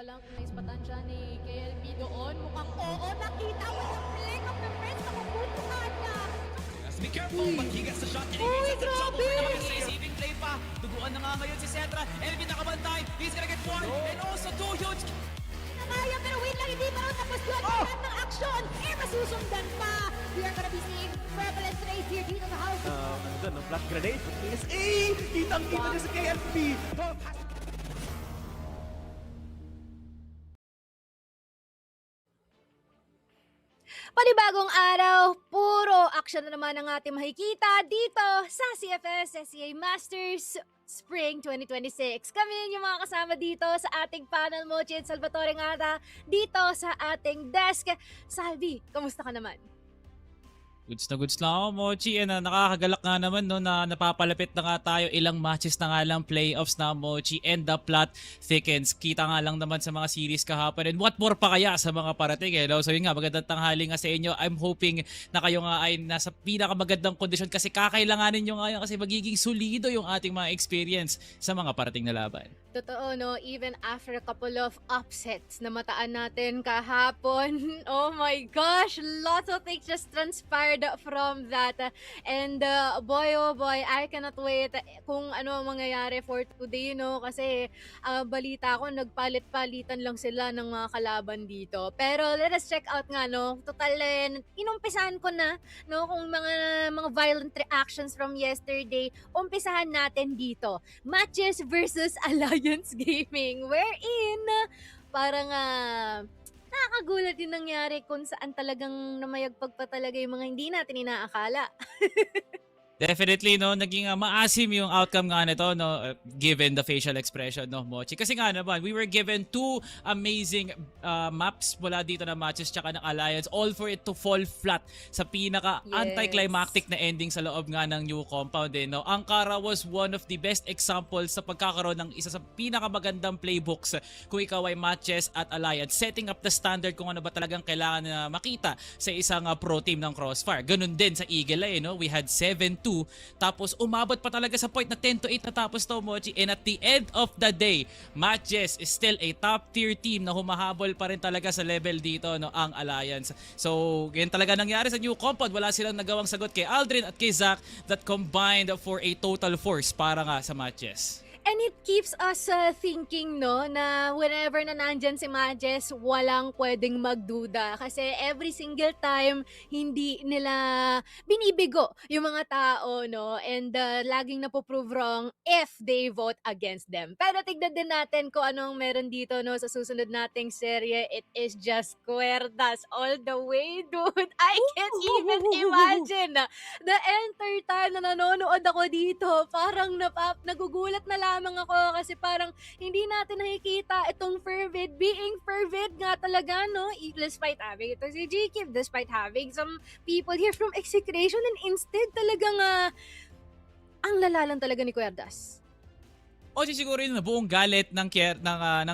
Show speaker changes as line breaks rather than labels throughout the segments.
pa lang naispatan siya ni KLB doon. Mukhang oo, nakita mo yung flick of the wrist. Nakuputukan niya.
Be careful, but he gets the shot.
Uy, grabe!
Saving play pa. Duguan na nga ngayon si Cetra. Elvin nakabantay. He's gonna get one. And also two huge.
Nakaya, pero wait lang, hindi pa rin tapos yun. Lahat ng action. Eh, masusundan pa. We are gonna be seeing prevalent race here dito sa house.
Ano doon, no? Flash grenade. PSA! Kitang-kita niya sa KLB.
Panibagong araw, puro action na naman ang ating makikita dito sa CFS SCA Masters Spring 2026. Kami yung mga kasama dito sa ating panel mo, Chin Salvatore Ngata, dito sa ating desk. Salvi, kamusta ka naman?
Goods na ako, Mochi. Nakakagalak nga naman no, na napapalapit na nga tayo. Ilang matches na nga lang, playoffs na, Mochi. And the plot thickens. Kita nga lang naman sa mga series kahapon. And what more pa kaya sa mga parating? No? So yun nga, magandang tanghali nga sa inyo. I'm hoping na kayo nga ay nasa pinakamagandang kondisyon kasi kakailanganin nyo nga yan kasi magiging solido yung ating mga experience sa mga parating na laban.
Totoo, no? Even after a couple of upsets na mataan natin kahapon, oh my gosh, lots of things just transpired from that. And boy, oh boy, I cannot wait kung ano mangyayari for today, no? Kasi balita ko, nagpalit-palitan lang sila ng mga kalaban dito. Pero let us check out nga, no? Total, inumpisahan ko na, no? Kung mga violent reactions from yesterday, umpisahan natin dito. Matches versus Alliance Gaming, wherein parang nakakagulat yung nangyari kung saan talagang namayagpag pa talaga yung mga hindi natin inaakala.
Definitely, no, naging maasim yung outcome nga nito, no, given the facial expression, no, Mochi. Kasi nga naman, we were given two amazing maps mula dito na matches tsaka ng Alliance, all for it to fall flat sa pinaka anticlimactic na ending sa loob nga ng new compound, no. Ankara was one of the best examples sa pagkakaroon ng isa sa pinakamagandang playbooks kung ikaw ay matches at Alliance, setting up the standard kung ano ba talagang kailangan na makita sa isang pro team ng CROSSFIRE. Ganun din sa Eagle Eye, no. We had 7-2. Tapos umabot pa talaga sa point na 10-8 natapos to, Mochi. And at the end of the day, MATTJESS is still a top tier team na humahabol pa rin talaga sa level dito, no, ang Alliance. So, ganyan talaga nangyari sa new compound. Wala silang nagawang sagot kay Aldrin at kay Zach that combined for a total force para nga sa MATTJESS.
And it keeps us thinking, no, na whenever na nandyan si MATTJESS, walang pwedeng magduda. Kasi every single time, hindi nila binibigo yung mga tao, no? And laging napoprove wrong if they vote against them. Pero tignan din natin kung anong meron dito, no, sa susunod nating serye. It is just Querdas all the way, dude. I can't even imagine. The entire time na nanonood ako dito, parang nagugulat na lamang ako kasi parang hindi natin nakikita itong FERVID being FERVID nga talaga, no? Despite having ito si GK, despite having some people here from Execration, and instead talagang ang lalalang talaga ni Querdas.
O siguro yun na buong galit ng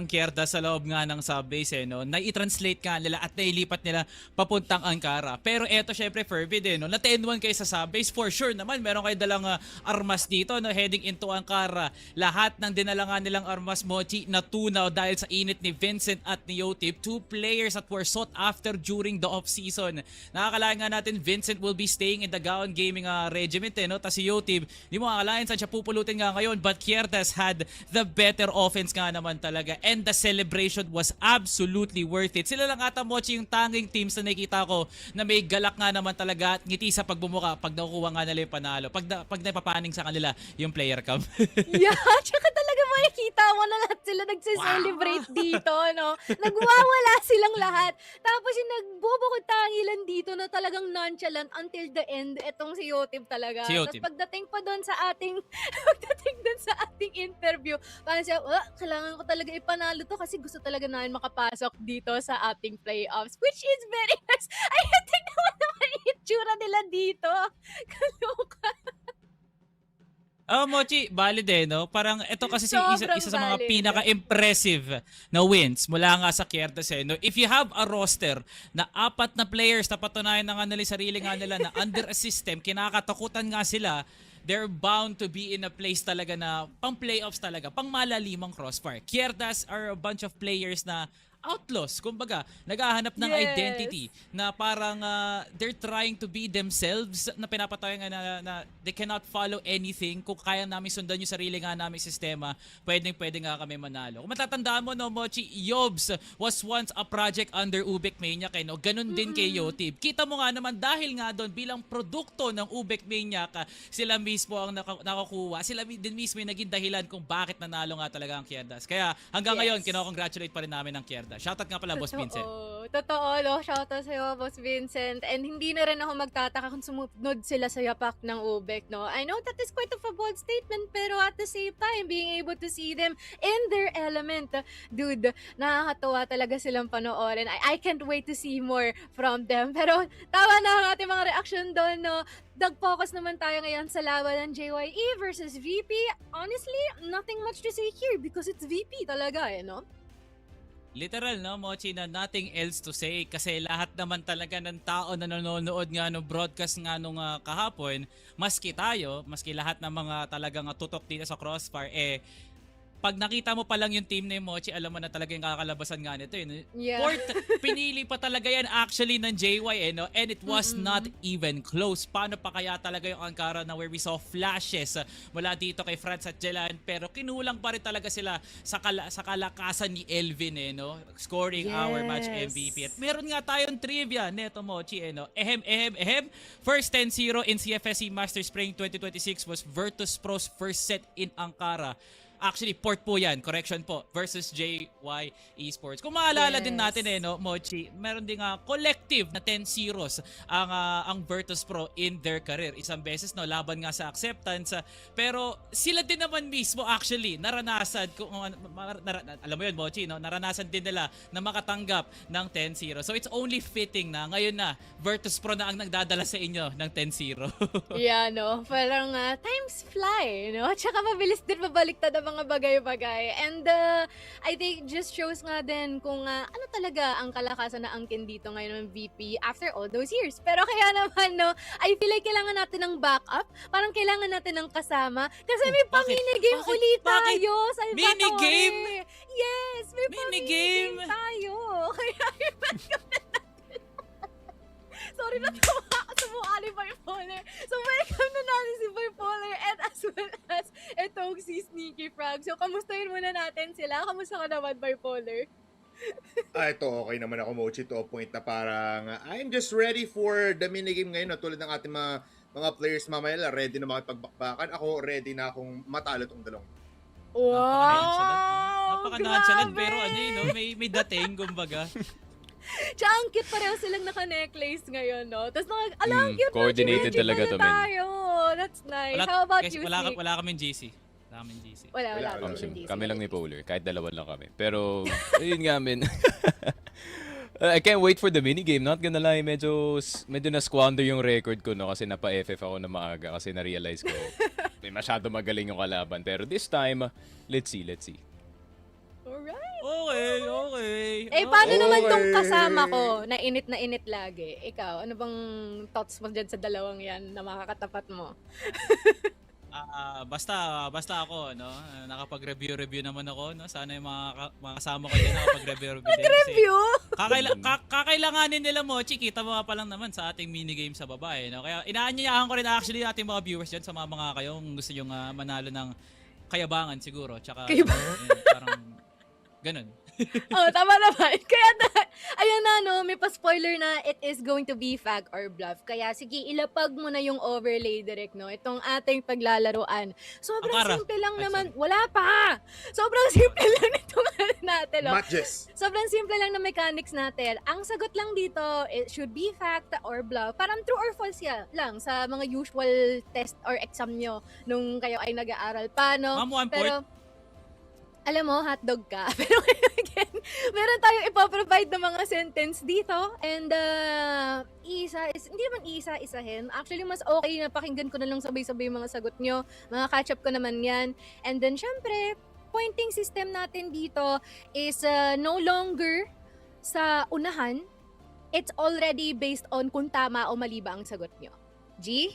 Querdas sa loob nga ng subbase, no, na i-translate nga nila at nailipat nila papuntang Ankara. Pero eto syempre FERVID, no, na 10-1 kayo sa subbase, for sure naman meron kayo dalang armas dito, no, heading into Ankara. Lahat ng dinala nga nilang armas, Mochi, natunaw dahil sa init ni Vincent at ni Yotib, two players that were sought after during the off-season. Nakakalain nga natin Vincent will be staying in the Gaon Gaming regiment, no, tas si Yotib, di mo akalain saan siya pupulutin nga ngayon, but Querdas had the better offense nga naman talaga, and the celebration was absolutely worth it. Sila lang ata, Mochi, yung tanging teams na nakikita ko na may galak nga naman talaga at ngiti sa pagbumuka pag nakukuha nga nila yung panalo, pag napapaning sa kanila yung player cam.
Yeah, tsaka talaga makikita mo na lahat sila nagsiselebrate dito, no? Nagwawala silang lahat. Tapos yung nagbubukod tangilan dito na talagang nonchalant until the end, etong si Yotib talaga.
Si Yotib.
Tapos pagdating pa doon sa ating interview, parang siya, kailangan ko talaga ipanalo to kasi gusto talaga namin makapasok dito sa ating playoffs, which is very nice. Ay, tingnan mo naman yung itsura nila dito. Kaloka.
Mochi, valid no? Parang ito kasi isa sa mga
valid.
pinaka-impressive na wins mula nga sa Querdas, no? If you have a roster na 4 na players na patunayan na nga nila sarili nga nila na under a system, kinakatakutan nga sila they're bound to be in a place talaga na pang playoffs talaga, pang malalimang Crossfire. Querdas are a bunch of players na outlaws, kumbaga, naghahanap ng identity na parang they're trying to be themselves, na pinapatayan nga na they cannot follow anything. Kung kaya namin sundan yung sarili nga namin sistema, pwede nga kami manalo. Kung matatandaan mo, no, Mochi, Yobs was once a project under Ubek Maniac, no? Ganun din kay Yotib. Kita mo nga naman, dahil nga doon, bilang produkto ng Ubek Maniac, sila mismo ang nakakuha. Sila din mismo yung naging dahilan kung bakit nanalo nga talaga ang Querdas. Kaya hanggang ngayon, kinocongratulate pa rin namin ang Querdas. Shoutout nga pala, Boss Vincent.
Totoo, no? Shoutout sa'yo, Boss Vincent. And hindi na rin ako magtataka kung sumunod sila sa yapak ng Ubek, no? I know that is quite of a bold statement, pero at the same time, being able to see them in their element, dude, nakakatawa talaga silang panoorin. I can't wait to see more from them. Pero tawa na ang ating mga reaction doon, no? Nag-focus naman tayo ngayon sa laban ng JYE versus VP. Honestly, nothing much to say here because it's VP talaga, no?
Literal, no, Mochi, na nothing else to say kasi lahat naman talaga ng tao na nanonood nga no broadcast nga nung kahapon, maski tayo, maski lahat ng mga talagang tutok dito sa Crossfire, pag nakita mo pa lang yung team ni Mochi, alam mo na talaga yung kakalabasan nga nito. Fourth, pinili pa talaga yan actually ng JY, no? And it was not even close. Paano pa kaya talaga yung Ankara na where we saw flashes mula dito kay Franz at Jelan, pero kinulang pa rin talaga sila sa kalakasan ni Elvin, no? Scoring our match MVP. At meron nga tayong trivia neto, Mochi, no? First 10-0 in CFS Master Spring 2026 was Virtus Pro's first set in Ankara. Actually, port po yan. Correction po. Versus JY ESPORTS. Kung maalala din natin, no, Mochi, meron din collective na 10 zeros ang Virtus Pro in their career. Isang beses, no, laban nga sa acceptance. Pero sila din naman mismo actually naranasan, alam mo yun, Mochi, no, naranasan din nila na makatanggap ng 10-0. So it's only fitting na ngayon na Virtus Pro na ang nagdadala sa inyo ng 10-0.
Yeah, no? Parang times fly, no? Tsaka mabilis din mabaliktad ang mga bagay-bagay. And I think just shows nga din kung ano talaga ang kalakasan na angkin dito ngayon ng VP after all those years. Pero kaya naman, no, I feel like kailangan natin ng backup. Parang kailangan natin ng kasama. Kasi may pa-minigame ulit tayo.
Minigame?
Yes, may pa-minigame tayo. Kaya sorry na tawa ako sa mukha ni Bipolar. So, welcome na natin si Bipolar and as well as itong si Sneaky Frog. So, kamustahin muna natin sila. Kamusta ka naman, Bipolar?
Ito, okay naman ako, Mochi, to a point na parang I'm just ready for the minigame ngayon. Tulad ng ating mga players mamaya, ready na makipagbakbakan. Ako, ready na akong matalo tong dalawang.
Wow!
Napaka-nonchalant, pero ano yun, no? May dating, kumbaga.
Tsaka ang cute pareho silang naka-necklace ngayon, no? Tapos alam, cute
coordinated talaga to, man.
tayo. That's nice. How about you,
Wala kaming GC.
Wala kaming GC.
Kami lang ni Polar, kahit dalawa lang kami. Pero, ayun nga, men. I can't wait for the minigame. Not gonna lie, medyo na-squander yung record ko, no? Kasi napa-FF ako na maaga kasi na-realize ko may masyado magaling yung kalaban. Pero this time, let's see.
Alright.
Okay.
Paano naman tong kasama ko na init lagi? Ikaw, ano bang thoughts mo dyan sa dalawang yan na makakatapat mo?
Basta ako, no, nakapag-review naman ako, no. Sana yung mga kasama ko din nakapag-review din.
Mag-review?
Kakailanganin nila, Mochi, kita mo pa lang naman sa ating minigame sa baba, no. Kaya inaanyayahan ko rin actually ating mga viewers dyan sa mga kayo kung gusto nyo manalo ng kayabangan siguro. Tsaka parang ganun.
Tama naman. Kaya ayan na, no, may pa-spoiler na it is going to be fag or bluff. Kaya sige, ilapag mo na yung overlay direct, no, itong ating paglalaruan. Sobrang simple lang naman. Wala pa! Sobrang simple lang itong natin, no.
Matches.
Sobrang simple lang na mechanics natin. Ang sagot lang dito, it should be fact or bluff. Parang true or false lang sa mga usual test or exam nyo nung kayo ay nag-aaral pa, no.
Ma'am, 1 point.
Pero alam mo, hotdog ka. Pero again, meron tayong ipoprovide ng mga sentence dito. And hindi naman isa-isahin. Actually, mas okay na pakinggan ko na lang sabay-sabay yung mga sagot nyo. Mga catch-up ko naman yan. And then, syempre, pointing system natin dito is no longer sa unahan. It's already based on kung tama o mali ba ang sagot nyo. G?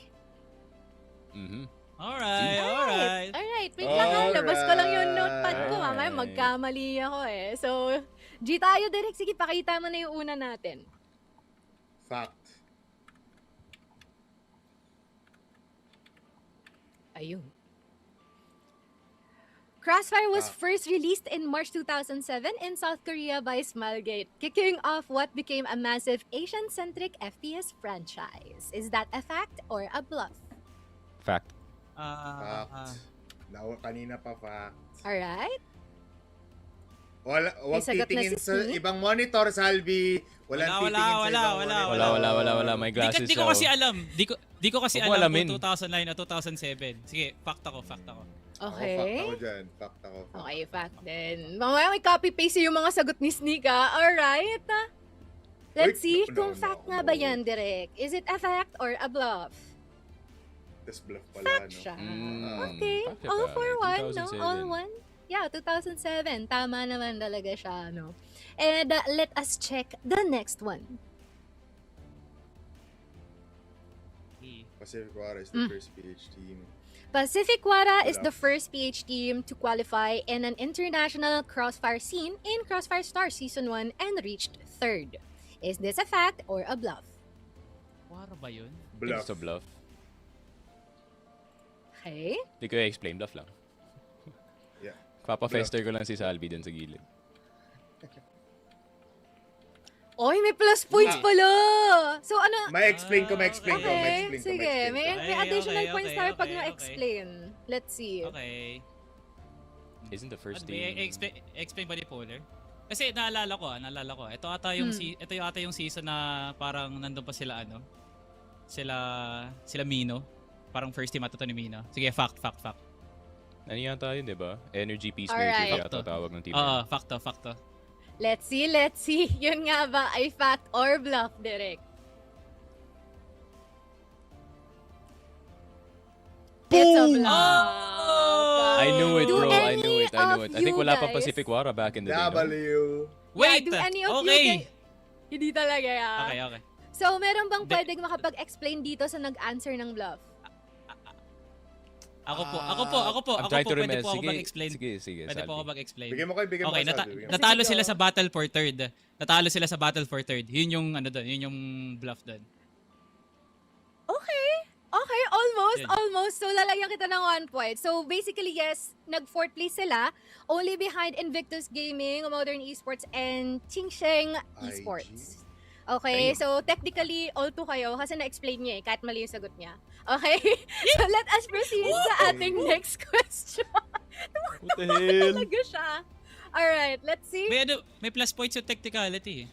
Alright.
Alright, wait lang ha. Labas ko lang yung notepad ko. Mamaya
Alright.
magkamali ako eh. So, G tayo direct. Sige, pakita mo na yung una natin.
Fact.
Ayun. Crossfire was first released in March 2007 in South Korea by Smilegate, kicking off what became a massive Asian-centric FPS franchise. Is that a fact or a bluff?
Fact.
Fact. Kanina pa fact.
Alright.
Huwag
May sagot na
titingin
si
sa
Smee.
ibang monitor, Salvi. Walang titingin sa ibang monitor.
Wala. May glasses
Di ko kasi alam. Di ko kasi
Huwag mo
alam
alamin.
kung 2009 o 2007. Sige, fact ako.
Okay.
Fact ako dyan. Fact ako.
Okay, fact din. Mamaya may copy-paste yung mga sagot ni Sneak, ah. Alright. Let's
Wait,
see
no,
kung fact nga ba yan, Direk. Is it a fact or a bluff?
Tapos bluff pala,
Fact
no?
siya.
Mm,
Okay.
fact
All
siya
for
pala.
one, no?
2007.
All one. Yeah, 2007. Tama naman talaga siya, no? And let us check the next one.
Pacific Water is the first PH team.
Pacific Wara is
Wala.
the first PH team to qualify in an international Crossfire scene in Crossfire Stars Season 1 and reached 3rd. Is this a fact or a bluff?
Wara ba yun?
Bluff.
It's a bluff.
Okay.
Hindi ko i-explain. Bluff lang.
Yeah.
Papa-fester ko lang si Salvi dun sa gilid.
Oy, may plus points pala! So ano?
May explain ko.
Okay, sige. May
Okay,
additional
okay,
points
okay,
tayo pag
okay,
na-explain. Let's see.
Okay.
Isn't the first
Ano,
team...
explain ba ni Polar? Kasi naalala ko. Ito ata yung yung season na parang nandun pa sila sila Mino. Parang first team ata to ni Mino. Sige, fact.
Ano yata yun, di ba? Energy
Alright.
Peacemaker yata tawag ng team.
Oo, facto.
Let's see. Yun nga ba ay fact or bluff, Direk? It's a bluff.
I knew it,
Do
bro. I knew
any
it.
of
I think wala
you
pang
guys-
Pacific Wara back in the day. No?
W.
Wait!
do any of you
Okay!
guys- Hindi talaga ya.
Okay.
So, meron bang pwedeng makapag-explain dito sa nag-answer ng bluff?
Ako po.
I'm trying to
Pwede
remember.
po ako mag-explain.
Sige.
Pwede po ako
Salvi.
mag-explain.
Bigyan mo
Okay,
Salvi, bigyan mo.
natalo
Sige,
sila
go.
sa Battle for Third. Yun yung yun yung bluff doon.
Okay, almost. So, lalagyan kita ng 1 point. So, basically, yes, nag-4th place sila. Only behind Invictus Gaming, Modern Esports, and Qingsheng Esports. Okay, so technically, all 2 kayo kasi na-explain niya eh, kahit mali yung sagot niya. Okay? So, let us proceed sa ating next question.
What the hell?
Talaga siya. Alright, let's see.
May plus points yung technicality.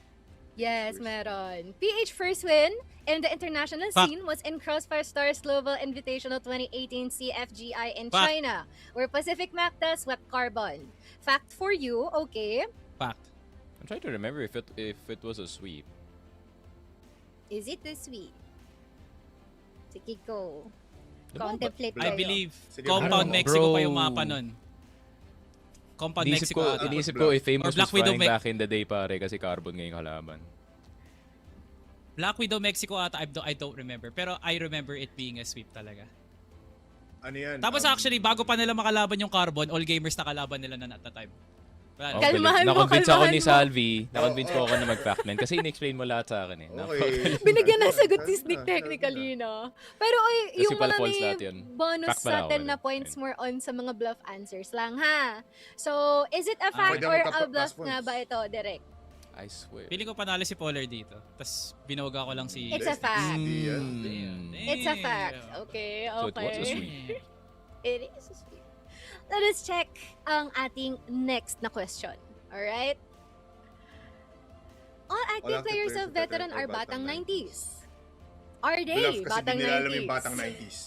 Yes, meron. PH first win in the international
Fact.
scene was in Crossfire Stars Global Invitational 2018 CFGI in
Fact.
China, where Pacific MATTJESS swept Carbon. Fact for you, okay?
Fact.
I'm trying to remember if it was a sweep.
Is it this week? Sige, go.
Di ba?
Contemplate
I
kayo.
believe
Sige,
Compound
bro.
Mexico pa
Bro.
yung mapa nun. Compound Mexico ata.
Iniisip ko if Famous
Or Black
was
Widow
flying back in the day, pare, kasi Carbon ngayong kalaban.
Black Widow Mexico ata, I don't remember. Pero I remember it being a sweep talaga.
Ano yan?
Tapos actually, bago pa nila makalaban yung Carbon, all gamers nakalaban nila na at the time. Wala na.
Kalmahan mo,
Na-convince ako ni
kalmahan mo.
Salvi. Na-convince ko ako na mag-fact man. Kasi in-explain mo lahat sa akin eh.
Okay.
Binigyan ng sagot si Sneak technically, no? Pero
Kasi
ay, yung
pala
mga
false
may
lahat yun.
bonus
Fact pala
sa
ako,
10 na
ano?
points
Ayun.
more on sa mga bluff answers lang, ha? So, is it a fact
Pwede
or
ako
a bluff
plus
nga
points.
ba ito, Direk?
I swear.
Feeling ko panalo si Polar dito. Tapos binoga ko lang si...
It's a fact.
Mm.
It's a fact. Okay,
So it was a
okay.
sweep.
It is a sweep. Let us check ang ating next na question. Alright? All active players of veteran are batang 90s. Are they
Bluff kasi
batang
di nila alam
90s?
yung batang 90s.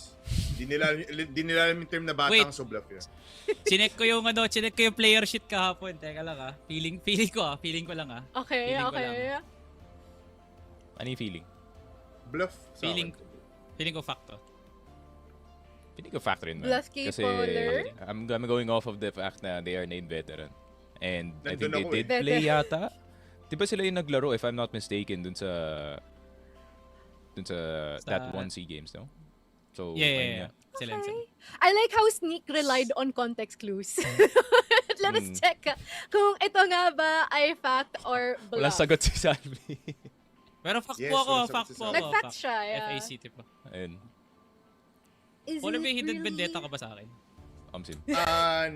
Di nila alam yung term na batang,
Wait.
so bluff yun.
Chinek ko yung player sheet kahapon. Teka lang ah. Feeling ko lang ah.
Okay,
Feeling ko
okay.
Ano yung feeling?
Bluff sa
Feeling
akin.
ko fact to.
Feeling ko fact rin man.
Bluff kay
Kasi
Polar.
I'm going off of the fact na they are named veteran. And I think
Nandun
they
ako
did play yata. Di ba sila yung naglaro, if I'm not mistaken, dun sa that 1C games, no? So,
Yeah,
ayun
yeah,
nga.
yeah. Silencio.
Okay. I like how Sneak relied on context clues. Let us check kung ito nga ba ay fact or
Walang
bluff.
sagot si Salvi.
Pero fact
Yes,
po ako,
walang sagot
fact
si
po
Sam.
ako.
Nag-fact siya, yeah.
FACT po.
Ayun.
Is
Polar
it
may hidden
really?
vendetta ka ba sa akin?
Amsim.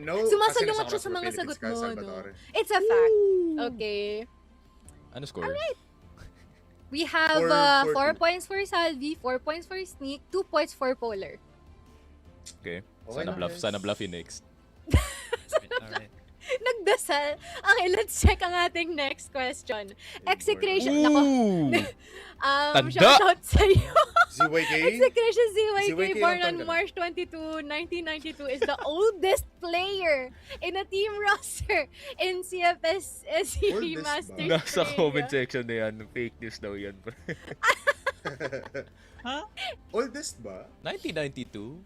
No.
Sumasalungat
kasi
siya sa mga
nasa
sagot
Philippines ka,
mo, no?
Salvatore.
It's a fact. Okay.
Ano score?
We have
For
4 points for Salvi, 4 points for Sneak, 2 points for Polar.
Okay.
Okay
Sana
na,
bluff.
guys.
Sana bluff yung next.
Alright.
Nagdasal. Okay, let's check ang ating next question. Execration. Nako.
Tanda!
Shoutout sa iyo.
ZYK?
Execration ZYK,
ZYK
born
lang
on
tanda.
March 22, 1992, is the oldest player in a team roster in CFS SE
Oldest ba?
Masters.
Nasa
Australia.
comment section na yan. Fake news daw yan.
Ha?
Oldest ba?
1992?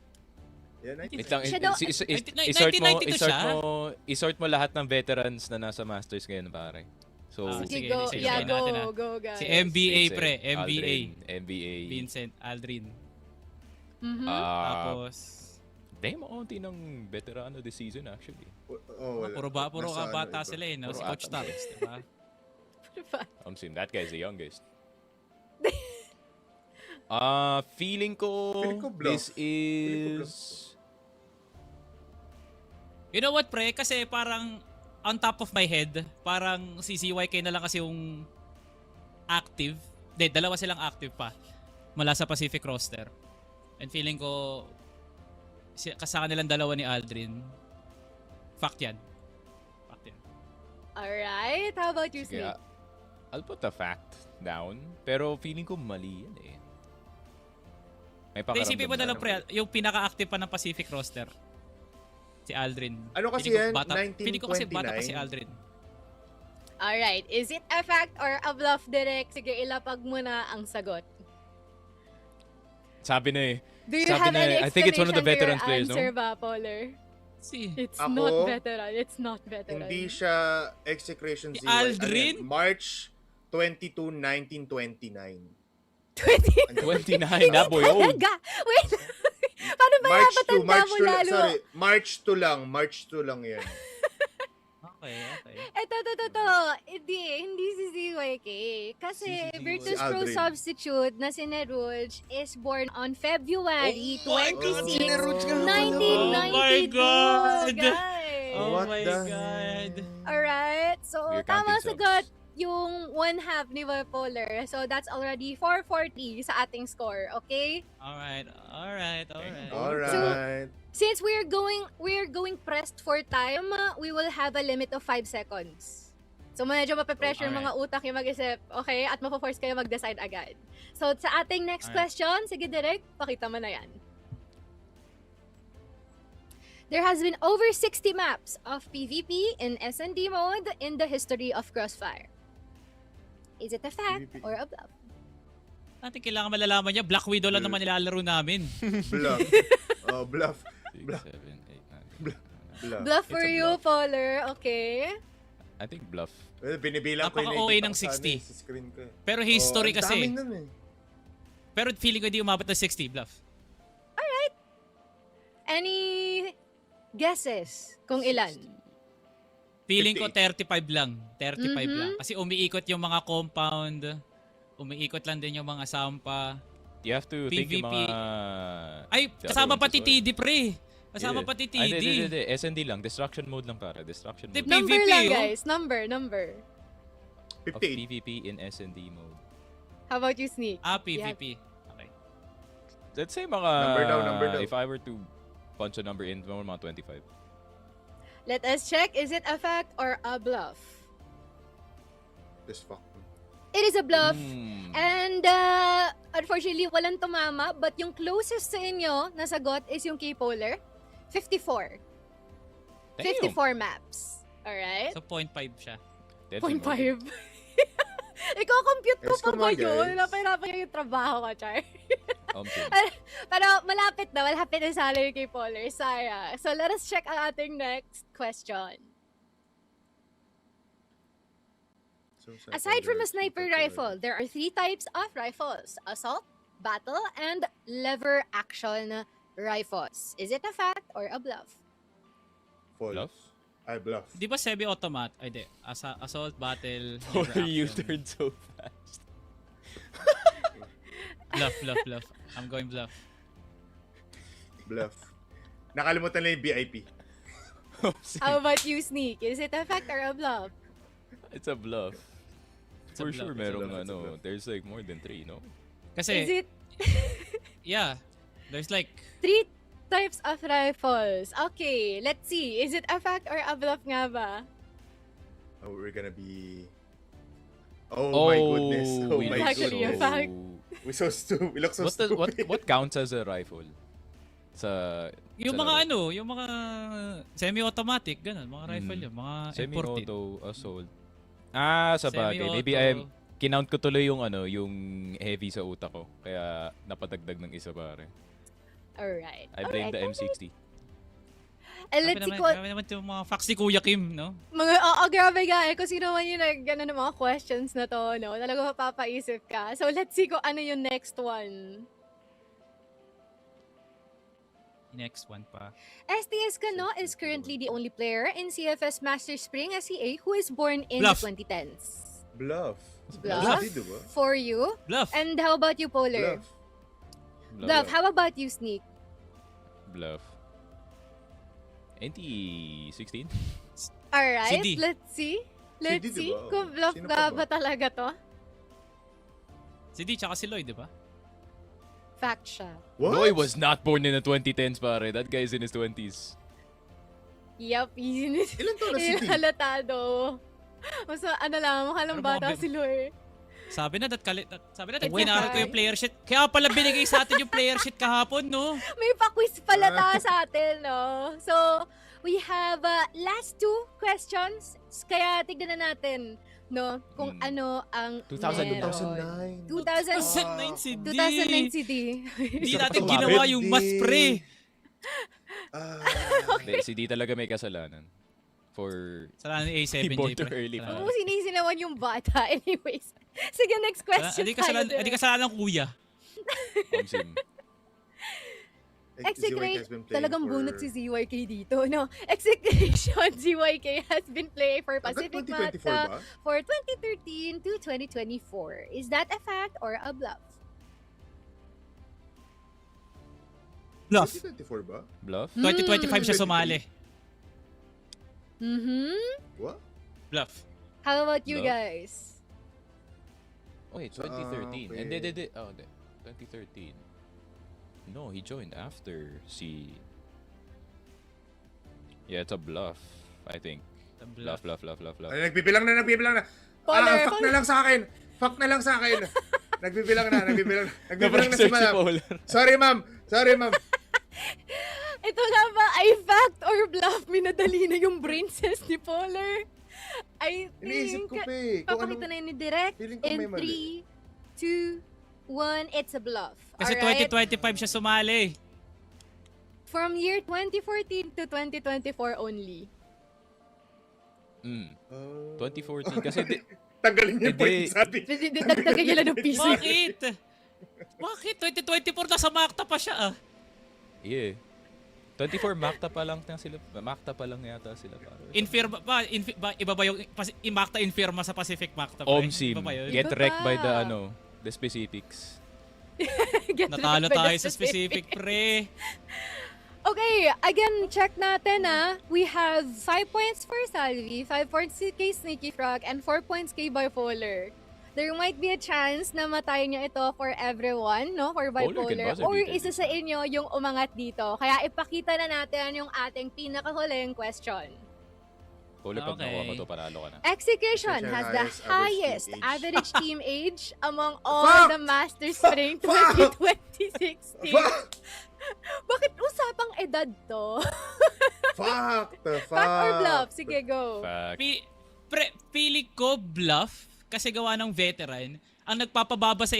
Yeah,
Wait lang,
Siya daw-
isort mo lahat ng veterans na nasa Masters ngayon, pare. So,
Sige,
Sige,
go.
sige,
Yeah,
sige natin,
go, go, guys.
Si MBA
Vincent,
pre, MBA.
Aldrin, MBA.
Vincent, Aldrin.
Mhm.
Tapos,
Damn, onti ng veterano this season actually.
Oh, wala.
puro
Nasa
kabata
iba.
sila eh, no?
Puro
Si Coach
ata.
Taps, diba?
Amsim, that guy's the youngest. Feeling ko
Feeling ko bluff.
this
Feeling ko
is...
You know what, pre? Kasi parang on top of my head, parang si CYK na lang kasi yung active. Hindi, dalawa silang active pa mula sa Pacific roster. And feeling ko kasama nilang dalawa ni Aldrin. Fact yan. Fact yan.
Alright, how about you, Sneak?
Kaya, I'll put the fact down. Pero feeling ko mali yan eh. May
Hindi, isipin mo na lang,
naman.
pre, yung pinaka-active pa ng Pacific roster. Si Aldrin.
Ano kasi
Feeling ko
yan?
Feeling ko kasi bata pa si
1929?
Aldrin.
Alright, is it a fact or a bluff, Direk? Sige, ilapag mo na ang sagot.
Sabi na eh.
Do you
Sabi
have
na
any
I think it's one of the
explanation
veterans
to your
players, no?
answer ba, Polar?
Si
It's
Ako,
not veteran. It's not veteran.
Hindi siya Execration
Si
ZY.
Aldrin?
Ano yan? March 22, 1929.
20?
29 na boy old.
Talaga? Wait. Paano ba
March 2,
napatanda
March
mo
2 lang.
lalo?
Sorry, March 2 lang. March 2 lang yan.
Okay, okay.
Ito. Hindi si ZYK. Kasi
Si ZYK.
Virtus
Si
Pro
Aldrin.
substitute na si Neruj is born on February
Oh my
26,
God, si Neruj ka na pala.
1992.
Oh my God.
Guys.
Oh
What
my
the
God.
Alright. So,
We're
tama
counting
sagot
subs.
yung one half ni Bipolar. So, that's already 440 sa ating score. Okay?
Alright.
Alright.
Since we're going pressed for time, we will have a limit of 5 seconds. So medyo mape-pressure yung mga utak yung mag-isip, okay? At mapo-force kayo mag-decide agad. So sa ating next question, sige Direk, pakita mo na yan. There has been over 60 maps of PvP in S&D mode in the history of CROSSFIRE. Is it a fact
PvP.
or a bluff?
Natin kailangan malalaman niya. Black Widow lang naman nilalaro namin.
Bluff. Oh, bluff.
6,
Bluff.
7, 8, 9.
Bluff.
Bluff for
It's a
you,
bluff.
Polar. Okay.
I think bluff.
Well, binibilang ko yung
Napaka-OA ng
nakikita ko sa
60.
sa screen ko. eh.
Pero history
ang
kasi.
dami nun eh.
Pero feeling ko hindi umabot ng 60. Bluff.
Any guesses kung ilan?
Feeling ko
58.
35 lang. 35 lang. Kasi umiikot yung mga compound. Umiikot lang din yung mga sampa.
You have to think yung
PvP.
mga...
Ay,
the
kasama
other ones
pati
as well.
TD pre. Kasama
Yeah.
pati
Ay,
TD.
hindi. SND lang. Destruction mode lang para. Destruction
Di-
mode.
Number
PvP,
lang,
oh.
guys. Number.
Of
58.
PvP in SND mode.
How about you, Sneak?
PvP. Okay.
Let's say mga...
Number daw.
If I were to punch a number in, mga 25.
Let us check. Is it a fact or a bluff?
This fuck.
It is a bluff.
Hmm.
And unfortunately, walang tumama. But yung closest sa inyo na sagot is yung key Polar. 54.
Damn.
54 maps. Alright?
So 0.5 siya.
That's
0.5.
more.
Iko-compute mo
Yes,
pa
come
ba
on,
yun?
guys.
Napahirapan yung trabaho ko, Char.
Same.
Pero malapit na salary kay Polar. Saya. So let us check ang ating next question. Aside from a sniper rifle, there are 3 types of rifles: assault, battle, and lever action rifles. Is it a fact or a bluff?
False.
Bluff?
I bluff.
Di ba semi-automat? Ay, di. Assault battle.
Polar
lever
you
action.
turned so fast.
Bluff. I'm going bluff.
Bluff. Nakalimutan lang yung BIP.
How about you, Sneak? Is it a fact or a bluff?
It's a bluff.
It's a
For
bluff,
sure,
it's a
merong
bluff, it's a
ano.
bluff.
There's like more than 3, no?
Is
Kasi,
it
yeah. There's like,
3 types of rifles? Okay, let's see. Is it a fact or a bluff nga ba?
Oh, we're gonna be... Oh, my goodness. Oh
we
my
look
actually a
goodness.
fact.
We so stupid. We look so stupid.
What counts as a rifle? Sa
yung
sa
mga
laro?
ano, yung mga semi-automatic, ganun, mga rifle yun, mga imported.
Semi-auto assault. Sa bagay. Maybe kinount ko tuloy yung ano, yung heavy sa utak ko. Kaya napadagdag ng isa pare.
Alright.
I blame the M60.
Let's see
Grabe naman yung mga facts ni Kuya Kim, no?
grabe nga eh. Kung sino man yung ng mga questions na to, no? Talaga mapapaisip ka. So, let's see kung ano yung next one.
Next one pa.
STS Kano is currently the only player in CFS Master Spring SCA who is born in
Bluff.
the 2010s.
Bluff.
Bluff?
Hindi, diba?
For you.
Bluff.
And how about you, Polar?
Bluff.
Bluff. How about you, Sneak?
Bluff. 2016?
Alright,
CD.
let's see. Let's
CD,
see
diba?
kung bluff
Sino
nga
pa
ba
ba?
talaga to.
Si D tsaka si Lloyd, di ba?
Fact siya.
What?
Roy was not born in the 2010s pare. That guy is in his 20s.
Yup, yun.
Ilan taon na si D?
Halatado. Basta ano lang, mukha lang
Pero
bata
mga
si Lloyd.
Sabi na that
Wait,
ginaral ko yung player sheet. Kaya pala binigay sa atin yung player sheet kahapon, no?
May pa-quiz pala ta sa atin, no? So, we have last 2 questions. Kaya tignan na natin, no? Kung ano ang
2009.
2009
si D.
2009 si D.
Hindi
Isa
natin
pa
ginawa
tumawid,
yung
D.
mas pre.
Hindi, si D talaga may kasalanan. For
Salamat ni A7J,
He born too
pre.
early,
Salamat.
Oo, sinisilawan yung bata. Anyways. Sige, next question.
Hindi kasalanan ng kuya.
Omsim.
Execration, talagang bunot si ZYK dito, no? Execration, ZYK has been playing for Pacific
2024
Mata
ba?
for 2013 to 2024. Is that a fact or a bluff?
Bluff.
2024 ba?
Bluff?
2025 siya sumali.
What?
Bluff.
How about you
Bluff?
guys?
Wait, 2013.
okay.
And they 2013. No, he joined after si... Yeah, it's a bluff, I think. Bluff.
Ay, nagbibilang na.
Polar,
Fuck na lang sa akin. Nagbibilang na si
Si
ma'am.
Polar.
Sorry, ma'am.
Ito nga ba ay fact or bluff? Minadali na yung brain cells ni Polar. I
Iniisip
think...
ko pa eh. Kung
Papakita
anong-
na yun ni Direct.
Feeling ko
In
may mali.
3, 2, 1, it's a bluff.
Kasi
Alright?
2025 siya sumali.
From year 2014 to 2024 only.
2014. Kasi
Tanggalin niya po
Hindi.
yung sabi.
Dagdagan nila ng PC.
Bakit? 2024 nasa Makta pa siya ah.
yeah. 24 Makta pa lang sila. Makta pa lang yata sila para.
Infirma ba? Iba ba yung Makta Infirma sa Pacific Makta?
Omsim.
Iba ba yun?
Get
Iba
wrecked by
pa.
the specifics.
Get
Natalo
rid of
tayo
the
sa specific pre.
Okay, again, check natin We have 5 points for Salvi, 5 points kay Sneaky Frog, and 4 points kay Bipolar. There might be a chance na matay niyo ito for everyone, no? For
Polar can
Bipolar.
buzzer
Or
beater
isa sa inyo yung umangat dito. Kaya ipakita na natin yung ating pinakahuling question.
Puli, pag
Okay.
nakuha mo to, panalo ka na.
Execution
Execution
has the highest
highest
average team age among all
Fuck!
the Master Spring
Fuck!
2016. Bakit usapang edad to?
Fuck.
Fact or bluff? Sige, go.
Fact.
Feeling ko bluff kasi gawa ng veteran. Ang nagpapababa sa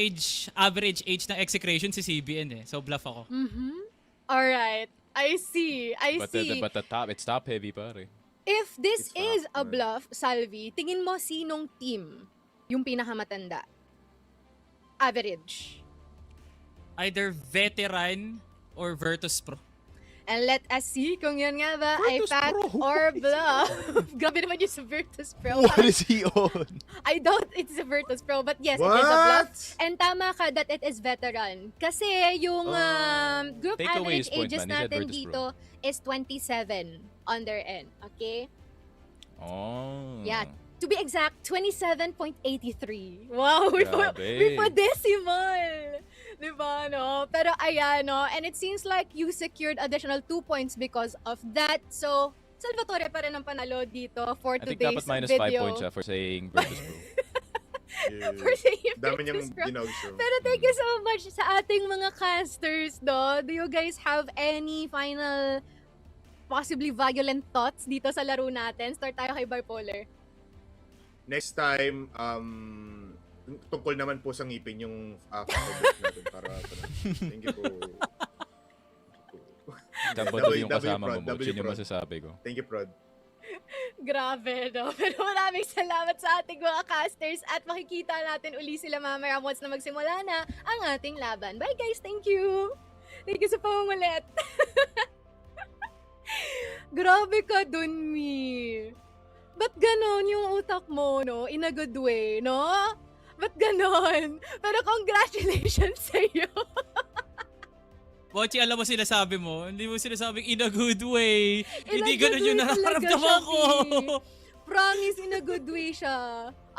average age ng execration si CBN eh. So bluff ako.
Alright. I see.
But the top, it's top heavy pare.
If this
It's
is a
awkward.
bluff, Salvi, tingin mo sinong team yung pinakamatanda? Average.
Either veteran or Virtus Pro?
And let us see kung yun nga ba ay
Virtus
fact
Pro,
or bluff. Grabe naman yung sa Virtus Pro.
What is he on?
I doubt it's a Virtus Pro, but yes, it
What?
is a bluff. And tama ka that it is veteran. Kasi yung group
Take away
average
his point,
ages
man. He said
natin
Virtus
dito is 27 on their end. Okay?
Oh.
Yeah. To be exact, 27.83. Wow, we
Grabe.
pa decimal. Diba, no? Pero ayan, no? And it seems like you secured additional 2 points because of that. So, Salvatore pa rin ang panalo dito for
I think
today's
dapat minus 5
video.
points siya for saying Virtus Pro.
For saying
Dami niyang
Virtus Pro.
ginawso.
Pero thank you so much sa ating mga casters, no? Do you guys have any final possibly violent thoughts dito sa laro natin? Start tayo kay Bipolar.
Next time, tungkol naman po sa ngipin yung photograph natin para thank you po.
Dapat yung
W
kasama
prod,
mo, Moch. Yun yung
prod.
masasabi ko.
Thank you, Prod.
Grabe, no? Pero maraming salamat sa ating mga casters at makikita natin uli sila mamaya once na magsimula na ang ating laban. Bye guys, thank you! Thank you sa pamungulit. Grabe ka dun, Mi. Ba't ganon yung utak mo, no? In a good way, no? Ba't ganon? Pero congratulations sa'yo.
Mochi, alam mo sinasabi mo, hindi mo sinasabing in a good way.
In
Hindi
a good
ganun yung
way talaga
nararamdaman
siya,
ko.
Promise, in a good way siya.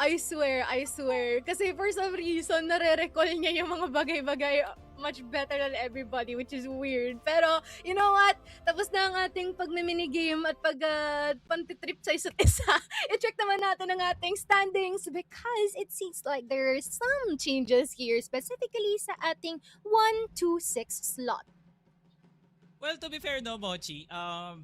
I swear, I swear. Kasi for some reason, nare-recall niya yung mga bagay-bagay much better than everybody, which is weird. Pero, you know what? Tapos na ang ating pag-minigame at pag-pantitrip sa isa't isa. I-check naman natin ang ating standings because it seems like there are some changes here, specifically sa ating 1-2-6 slot.
Well, to be fair no, Mochi,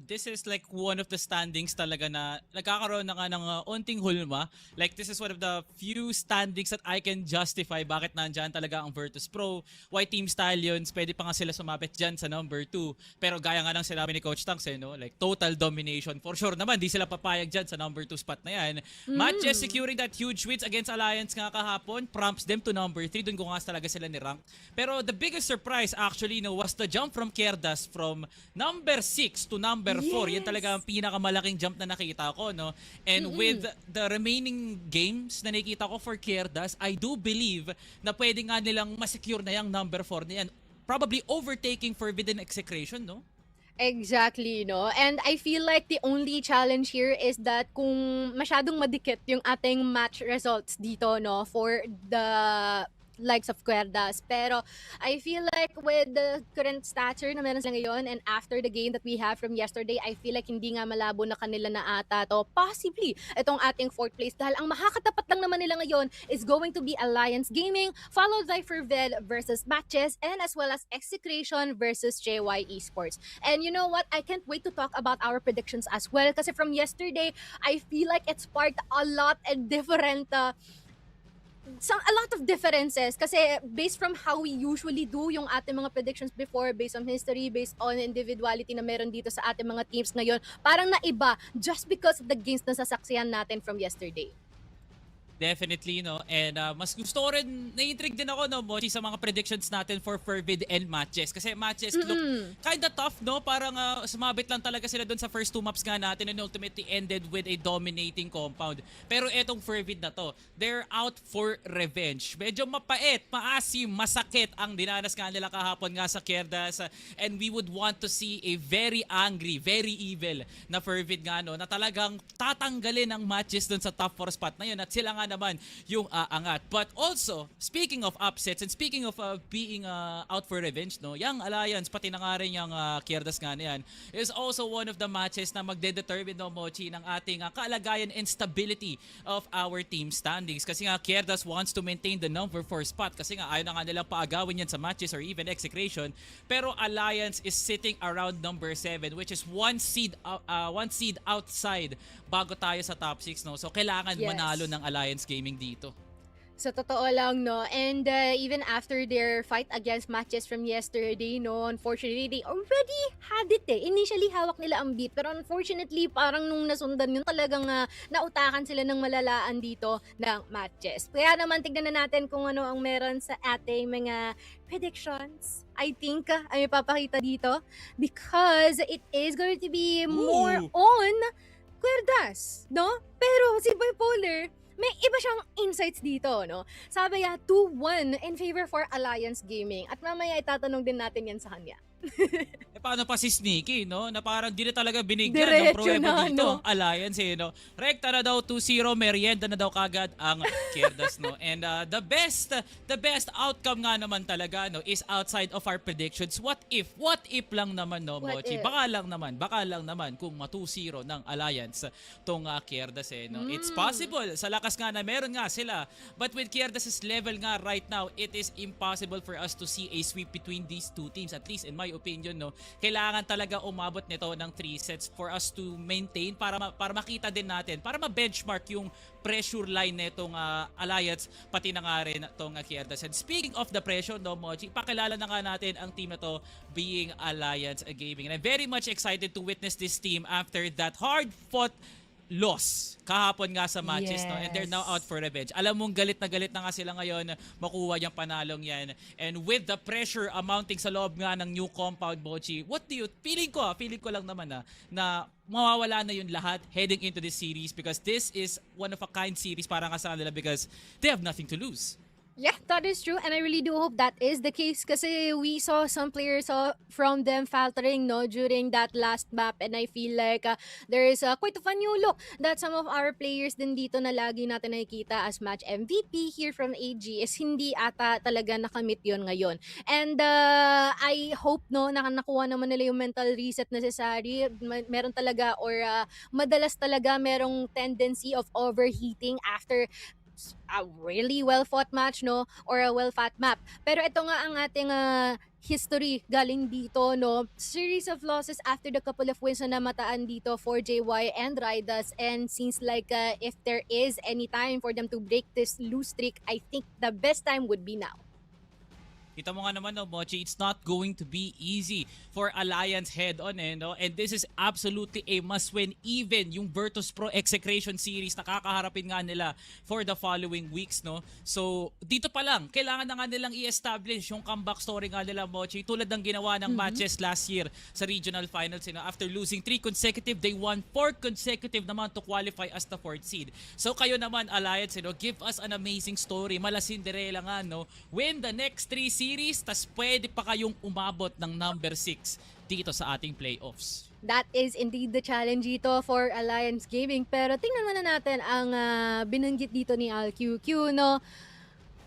this is like one of the standings talaga na nagkakaroon na nga ng onting hulma. Like, this is one of the few standings that I can justify bakit nandyan talaga ang Virtus Pro. Why Team Stallions, pwede pa nga sila sumapit dyan sa number 2. Pero gaya nga ng sinabi ni Coach Tanks, no? Like, total domination. For sure naman, di sila papayag dyan sa number 2 spot na yan. MATTJESS securing that huge wins against Alliance nga kahapon prompts them to number 3. Doon ko nga talaga sila ni rank. Pero the biggest surprise actually, no, was the jump from Querdas from number 6 to number 4. Yan talaga ang pinakamalaking jump na nakita ko, no? And with the remaining games na nakita ko for Querdas, I do believe na pwede nga nilang masecure na yung number 4 na yan. Probably overtaking FERVID and Execration, no?
Exactly, no? And I feel like the only challenge here is that kung masyadong madikit yung ating match results dito, no? For the likes of Querdas. Pero I feel like with the current stature na meron sila ngayon and after the game that we have from yesterday, I feel like hindi nga malabo na kanila na ata to possibly itong ating 4th place dahil ang makakatapat lang naman nila ngayon is going to be Alliance Gaming followed by FERVID versus MATTJESS and as well as Execration versus JY ESPORTS. And you know what? I can't wait to talk about our predictions as well kasi from yesterday, I feel like it sparked a lot and different a lot of differences kasi based from how we usually do yung ating mga predictions before, based on history, based on individuality na meron dito sa ating mga teams ngayon, parang naiba just because of the games na sasaksihan natin from yesterday.
Definitely, no? And mas gusto ko rin, na-intrigue din ako, no, Mochi, sa mga predictions natin for FERVID and MATTJESS. Kasi MATTJESS look kinda tough, no? Parang sumabit lang talaga sila doon sa first 2 maps nga natin and ultimately ended with a dominating compound. Pero etong FERVID na to, they're out for revenge. Medyo mapait, maasim, masakit ang dinanas nga nila kahapon nga sa Querdas. And we would want to see a very angry, very evil na FERVID nga, no? Na talagang tatanggalin ang MATTJESS doon sa top 4 spot na yun. At sila nga naman yung aangat. But also, speaking of upsets and speaking of being out for revenge, no, yung Alliance, pati na nga rin yung Querdas nga na yan, is also one of the matches na magde-determine, no, Mochi, ng ating kalagayan and stability of our team standings. Kasi nga, Querdas wants to maintain the number 4 spot kasi nga ayaw na nga nilang paagawin yan sa matches or even Execration. Pero Alliance is sitting around number 7 which is one seed outside bago tayo sa top 6, no? So, kailangan manalo ng Alliance Gaming dito.
Sa totoo lang, no? And even after their fight against matches from yesterday, no? Unfortunately, they already had it eh. Initially, hawak nila ang beat. Pero unfortunately, parang nung nasundan yun, talagang nautakan sila ng malalaan dito ng matches. Kaya naman, tignan na natin kung ano ang meron sa ating mga predictions. I think ay papakita dito because it is going to be more on Querdas, no? Pero si Bipolar, may iba siyang insights dito, no? Sabi niya, 2-1 in favor for Alliance Gaming. At mamaya itatanong din natin yan sa kanya.
Paano pa si Sneaky, no? Na parang di na talaga binigyan ng
Diretso
pruweba
na,
dito.
no?
Alliance, no? Rekta na daw 2-0, merienda na daw kagad ang Querdas, no? And the best outcome nga naman talaga, no, is outside of our predictions. What if lang naman, no,
What
Mochi?
if?
Baka lang naman kung 2-0 ng Alliance tong Querdas, no? It's possible. Sa lakas nga na meron nga sila. But with Querdas' level nga right now, it is impossible for us to see a sweep between these two teams. At least in my opinion, no, kailangan talaga umabot nito ng 3 sets for us to maintain para makita din natin, para ma-benchmark yung pressure line nitong Alliance, pati na nga rin itong Querdas. And speaking of the pressure, no, Mochi, pakilala na nga natin ang team na to being Alliance Gaming. And I'm very much excited to witness this team after that hard-fought loss kahapon nga sa matches, no? And they're now out for revenge. Alam mong galit na nga sila ngayon makuha yung panalong yan. And with the pressure amounting sa loob nga ng new compound, Mochi, what do you, feeling ko lang naman na mawawala na yung lahat heading into this series because this is one of a kind series para nga sa kanila because they have nothing to lose.
Yeah, that is true. And I really do hope that is the case kasi we saw some players from them faltering, no, during that last map. And I feel like there is quite of a new look that some of our players din dito na lagi natin nakikita as match MVP here from AG is hindi ata talaga nakamit yon ngayon. And I hope, no, na nakuha naman nila yung mental reset necessary. Meron talaga or madalas talaga merong tendency of overheating after a really well-fought match, no? Or a well-fought map. Pero ito nga ang ating history galing dito, no? Series of losses after the couple of wins na namataan dito for JY and Rydas. And seems like if there is any time for them to break this lose streak, I think the best time would be now.
Kita mo nga naman, no, Mochi, it's not going to be easy for Alliance head-on, no? And this is absolutely a must-win even yung Virtus Pro Execration series na kakaharapin nga nila for the following weeks, no? So, dito pa lang, kailangan na nga nilang i-establish yung comeback story nga nila, Mochi, tulad ng ginawa ng matches last year sa regional finals, after losing 3 consecutive, they won 4 consecutive naman to qualify as the 4th seed. So, kayo naman, Alliance, give us an amazing story. Mala Cinderella nga, no? Win the next 3 series, tas pwede pa kayong umabot ng number 6 dito sa ating playoffs.
That is indeed the challenge dito for Alliance Gaming. Pero tingnan muna natin ang binanggit dito ni ALQQ, no?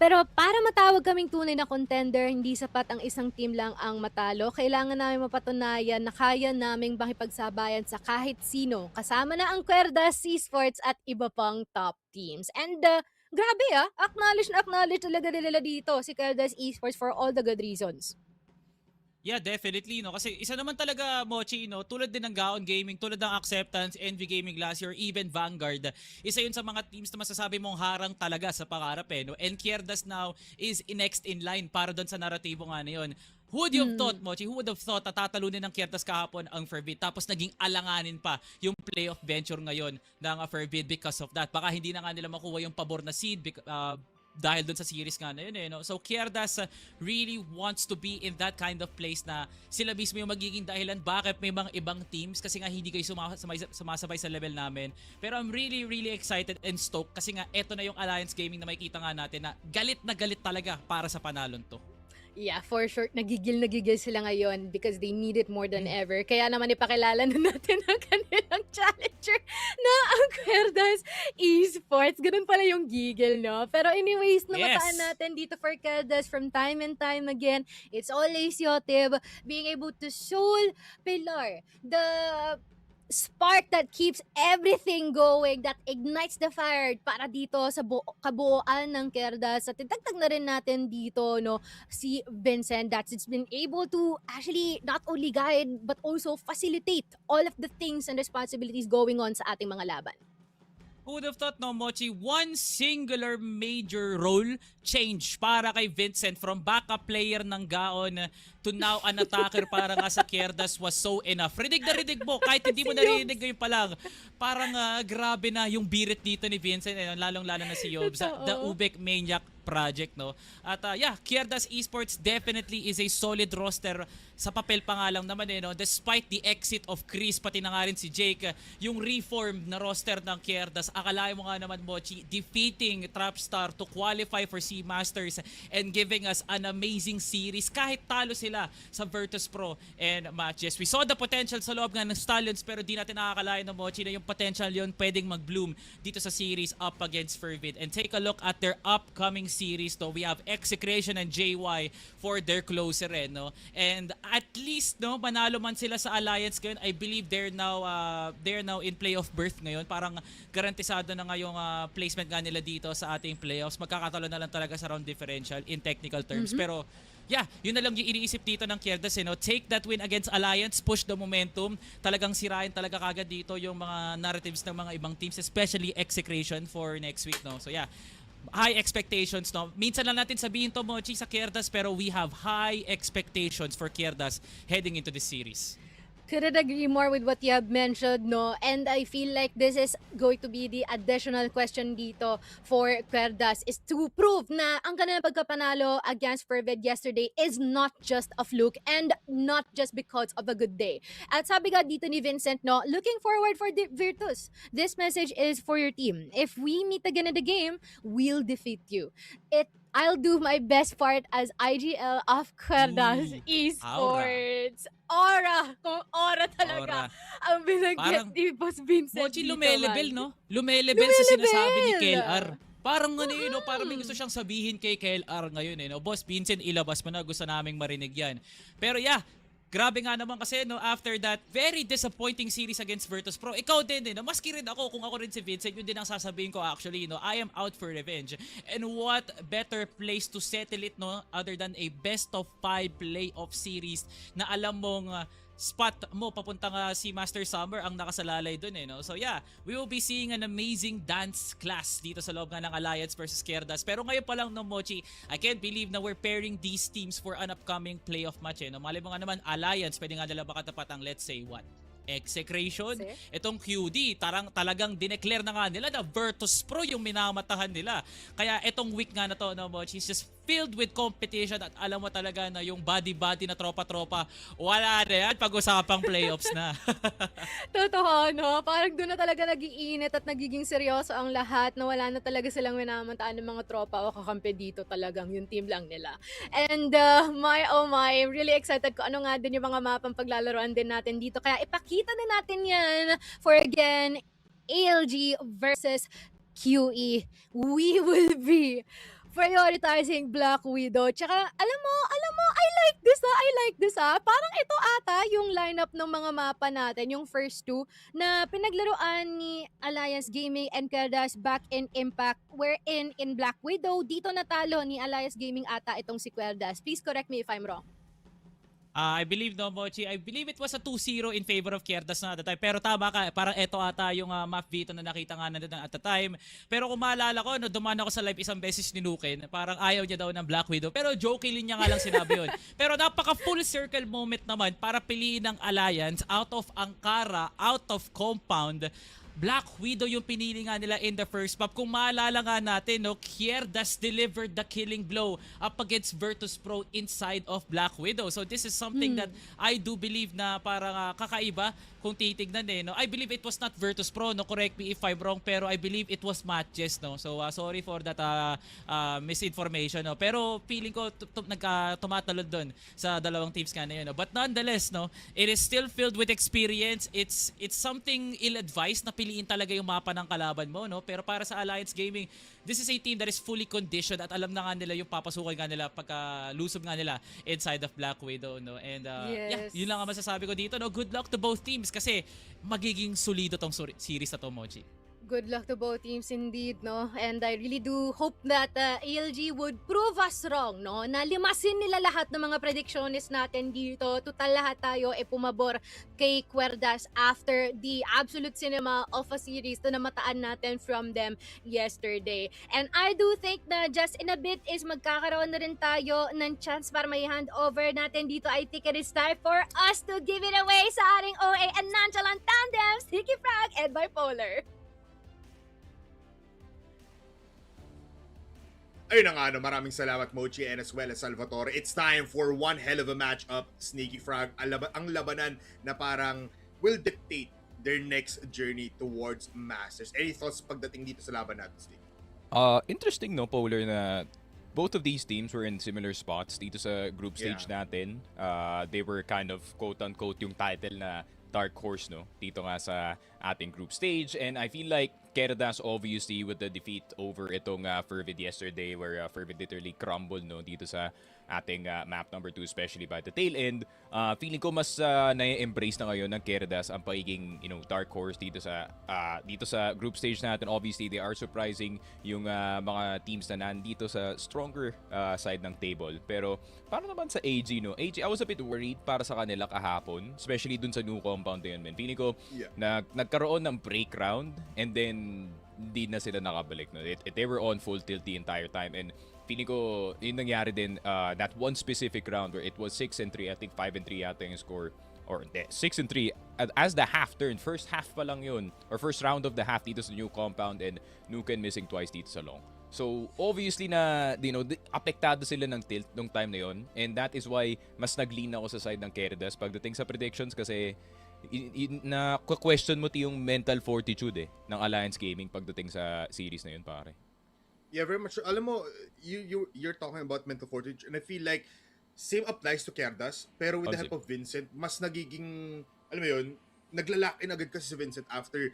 Pero para matawag kaming tunay na contender, hindi sapat ang isang team lang ang matalo. Kailangan namin mapatunayan na kaya naming makipagsabayan sa kahit sino. Kasama na ang Querdas, Esports at iba pang top teams. And grabe acknowledge talaga nila dito si Querdas Esports for all the good reasons.
Yeah, definitely, no? Kasi isa naman talaga, Mochi, no? Tulad din ng Gaon Gaming, tulad ng Acceptance, Envy Gaming last year, even Vanguard. Isa yun sa mga teams na masasabi mong harang talaga sa pangarap, no? And Querdas now is next in line para doon sa naratibo nga na yun. Who would you have thought, Mochi? Who would have thought na tatalunin ng Querdas kahapon ang FERVID tapos naging alanganin pa yung playoff venture ngayon ng FERVID because of that? Baka hindi na nga nila makuha yung pabor na seed dahil dun sa series nga na yun, no? So Querdas really wants to be in that kind of place na sila mismo yung magiging dahilan bakit may mga ibang teams kasi nga hindi kayo sumasabay sa level namin. Pero I'm really, really excited and stoked kasi nga eto na yung Alliance Gaming na makikita nga natin na galit talaga para sa panalon to.
Yeah, for sure. Nagigil sila ngayon because they need it more than ever. Kaya naman ipakilala na natin ang kanilang challenger na ang Querdas Esports. Ganun pala yung gigil, no? Pero anyways, namataan natin dito for Querdas from time and time again. It's always Yotib being able to soul pillar the spark that keeps everything going, that ignites the fire para dito sa kabuuan ng Querdas. At itagtag na rin natin dito, no, si Vincent, that's it's been able to actually not only guide but also facilitate all of the things and responsibilities going on sa ating mga laban.
Who would have thought, no, Mochi, one singular major role change para kay Vincent from backup player ng Gaon to now an attacker para nga sa Querdas was so enough. Ridig na ridig mo, kahit hindi mo narinig ngayon pa lang. Parang grabe na yung birit dito ni Vincent, lalong-lalo na si Yob sa The Ubek Maniac project, no? At yeah, Querdas Esports definitely is a solid roster sa papel pa nga lang naman no? Despite the exit of Chris, pati na nga rin si Jake, yung reformed na roster ng Querdas, akalain mo nga naman, Mochi, defeating Trapstar to qualify for C Masters and giving us an amazing series kahit talo sila sa Virtus Pro and MATTJESS. We saw the potential sa loob nga ng Stallions, pero di natin nakakalain na, Mochi, na yung potential yon pwedeng mag-bloom dito sa series up against FERVID. And take a look at their upcoming series, no? We have Execration and JY for their closer, no? And at least, no, manalo man sila sa Alliance ngayon, I believe they're now in playoff berth ngayon. Parang garantisado na ngayong placement nga nila dito sa ating playoffs. Magkakatalo na lang talaga sa round differential in technical terms. Pero yeah, yun na lang yung iniisip dito ng Querdas, no? Take that win against Alliance, push the momentum. Talagang sirain talaga kagad dito yung mga narratives ng mga ibang teams, especially Execration for next week, no? So yeah, high expectations, no? Minsan lang natin sabihin to, Mochi, sa Querdas, pero we have high expectations for Querdas heading into this series.
Couldn't agree more with what you have mentioned, no? And I feel like this is going to be the additional question dito for Querdas, is to prove na ang kanilang pagkapanalo against FERVID yesterday is not just a fluke and not just because of a good day. At sabi nga dito ni Vincent, no, looking forward for the Virtus. This message is for your team. If we meet again in the game, we'll defeat you. I'll do my best part as IGL of Querdas Esports. Aura! Kung aura talaga ang binagyan ni Boss Vincent.
Mochi,
dito,
lumelevel,
man.
no? Lumelevel sa sinasabi ni KLR. Parang ano yun, no? Parang may gusto siyang sabihin kay KLR ngayon, no? Boss Vincent, ilabas mo na. Gusto naming marinig yan. Pero yeah, grabe nga naman kasi, no, after that very disappointing series against Virtus Pro, ikaw din, no, maski rin ako, kung ako rin si Vincent, yun din ang sasabihin ko actually, no, I am out for revenge. And what better place to settle it, no, other than a best of 5 playoff series na alam mong spot mo papunta nga si Master Summer ang nakasalalay dun, no? So yeah, we will be seeing an amazing dance class dito sa loob nga ng Alliance versus Querdas. Pero ngayon pa lang, no, Mochi, I can't believe na we're pairing these teams for an upcoming playoff match, no? Malay mo nga naman, Alliance, pwede nga nila makatapat ang, let's say, what? Execration. Itong QD, talagang dineclare na nga nila na Virtus Pro yung minamatahan nila. Kaya itong week nga na to, no, Mochi, is just filled with competition at alam mo talaga na yung body-body na tropa-tropa, wala na yan pag-usapang playoffs na.
Totoo, no? Parang doon na talaga nag-iinit at nagiging seryoso ang lahat, na wala na talaga silang minamantaan ng mga tropa o kakampi dito, talagang yung team lang nila. And oh my, I'm really excited ko ano nga din yung mga mapang paglalaroan din natin dito. Kaya ipakita na natin yan for again, ALG versus QE. We will be prioritizing Black Widow. Tsaka, alam mo, I like this Parang ito ata yung lineup ng mga mapa natin, yung first two, na pinaglaruan ni Alliance Gaming and Querdas back in Impact, wherein in Black Widow, dito natalo ni Alliance Gaming ata itong si Querdas. Please correct me if I'm wrong.
I believe, no, Mochi, I believe it was a 2-0 in favor of Querdas na at the time. Pero tama ka, parang eto ata yung map dito na nakita nga na at the time. Pero kung maalala ko, no, dumaan ako sa live isang beses ni Nuken, parang ayaw niya daw ng Black Widow. Pero jokingly niya nga lang sinabi yun. Pero napaka full circle moment naman para piliin ng Alliance out of Ankara, out of Compound. Black Widow yung pinili nga nila in the first map. Kung maalala nga natin, no, Querdas delivered the killing blow up against Virtus Pro inside of Black Widow. So this is something that I do believe na parang kakaiba kung titignan, no. I believe it was not Virtus Pro, no, correct me if I'm wrong, pero I believe it was MATTJESS, no. So sorry for that misinformation, no. Pero feeling ko tumatalon doon sa dalawang teams kanina, no. But nonetheless, no, it is still filled with experience. It's something ill-advised na piliin talaga yung mapa ng kalaban mo, no? Pero para sa Alliance Gaming, this is a team that is fully conditioned at alam na nga nila yung papasukan nga nila pagka lusob nga nila inside of Black Widow, no? And yeah, yun lang ang masasabi ko dito, no? Good luck to both teams kasi magiging solido tong series na to, Mochi.
Good luck to both teams indeed, no? And I really do hope that ALG would prove us wrong, no? Na limasin nila lahat ng mga predictions natin dito. Total lahat tayo pumabor kay Querdas after the absolute cinema of a series na namataan natin from them yesterday. And I do think na just in a bit is magkakaroon na rin tayo ng chance para may hand over natin dito. I think it is time for us to give it away sa ating OA and nonchalant tandems, Sticky Frog and Bipolar.
Ayun na nga, no, maraming salamat Mochi and as well as Salvatore. It's time for one hell of a matchup, Sneaky Frog. Ang labanan na parang will dictate their next journey towards Masters. Any thoughts pagdating dito sa laban natin, Sneaky?
Interesting, no, Polar, na both of these teams were in similar spots dito sa group stage natin. They were kind of quote-unquote yung title na dark horse, no, dito nga sa ating group stage. And I feel like Querdas, obviously, with the defeat over itong FERVID yesterday, where FERVID literally crumbled, no, dito sa ating map number 2, especially by the tail end. Feeling ko mas na-embrace na ngayon ng Querdas ang pagiging, dark horse dito sa group stage natin. Obviously, they are surprising yung mga teams na nandito sa stronger side ng table. Pero para naman sa AG, no? AG, I was a bit worried para sa kanila kahapon, especially dun sa new compound na yun, man. Feeling ko nagkaroon ng break round and then hindi na sila nakabalik, no? They were on full tilt the entire time, and feeling ko yun nangyari din that one specific round where it was 6-3, I think 5-3 yata yung score, or 6-3 as the half turn, first half pa lang yun, or first round of the half dito sa new compound, and Nuken missing twice dito sa long. So obviously na apektado sila ng tilt nung time na yun, and that is why mas nag-lean ako sa side ng Querdas pagdating sa predictions, kasi na question mo yung mental fortitude ng Alliance Gaming pagdating sa series na yun, pare.
Yeah, very much. Alam mo, you're talking about mental fortitude, and I feel like same applies to Querdas, pero with the help of Vincent, mas nagiging, alam mo yun, naglalak in agad kasi si Vincent after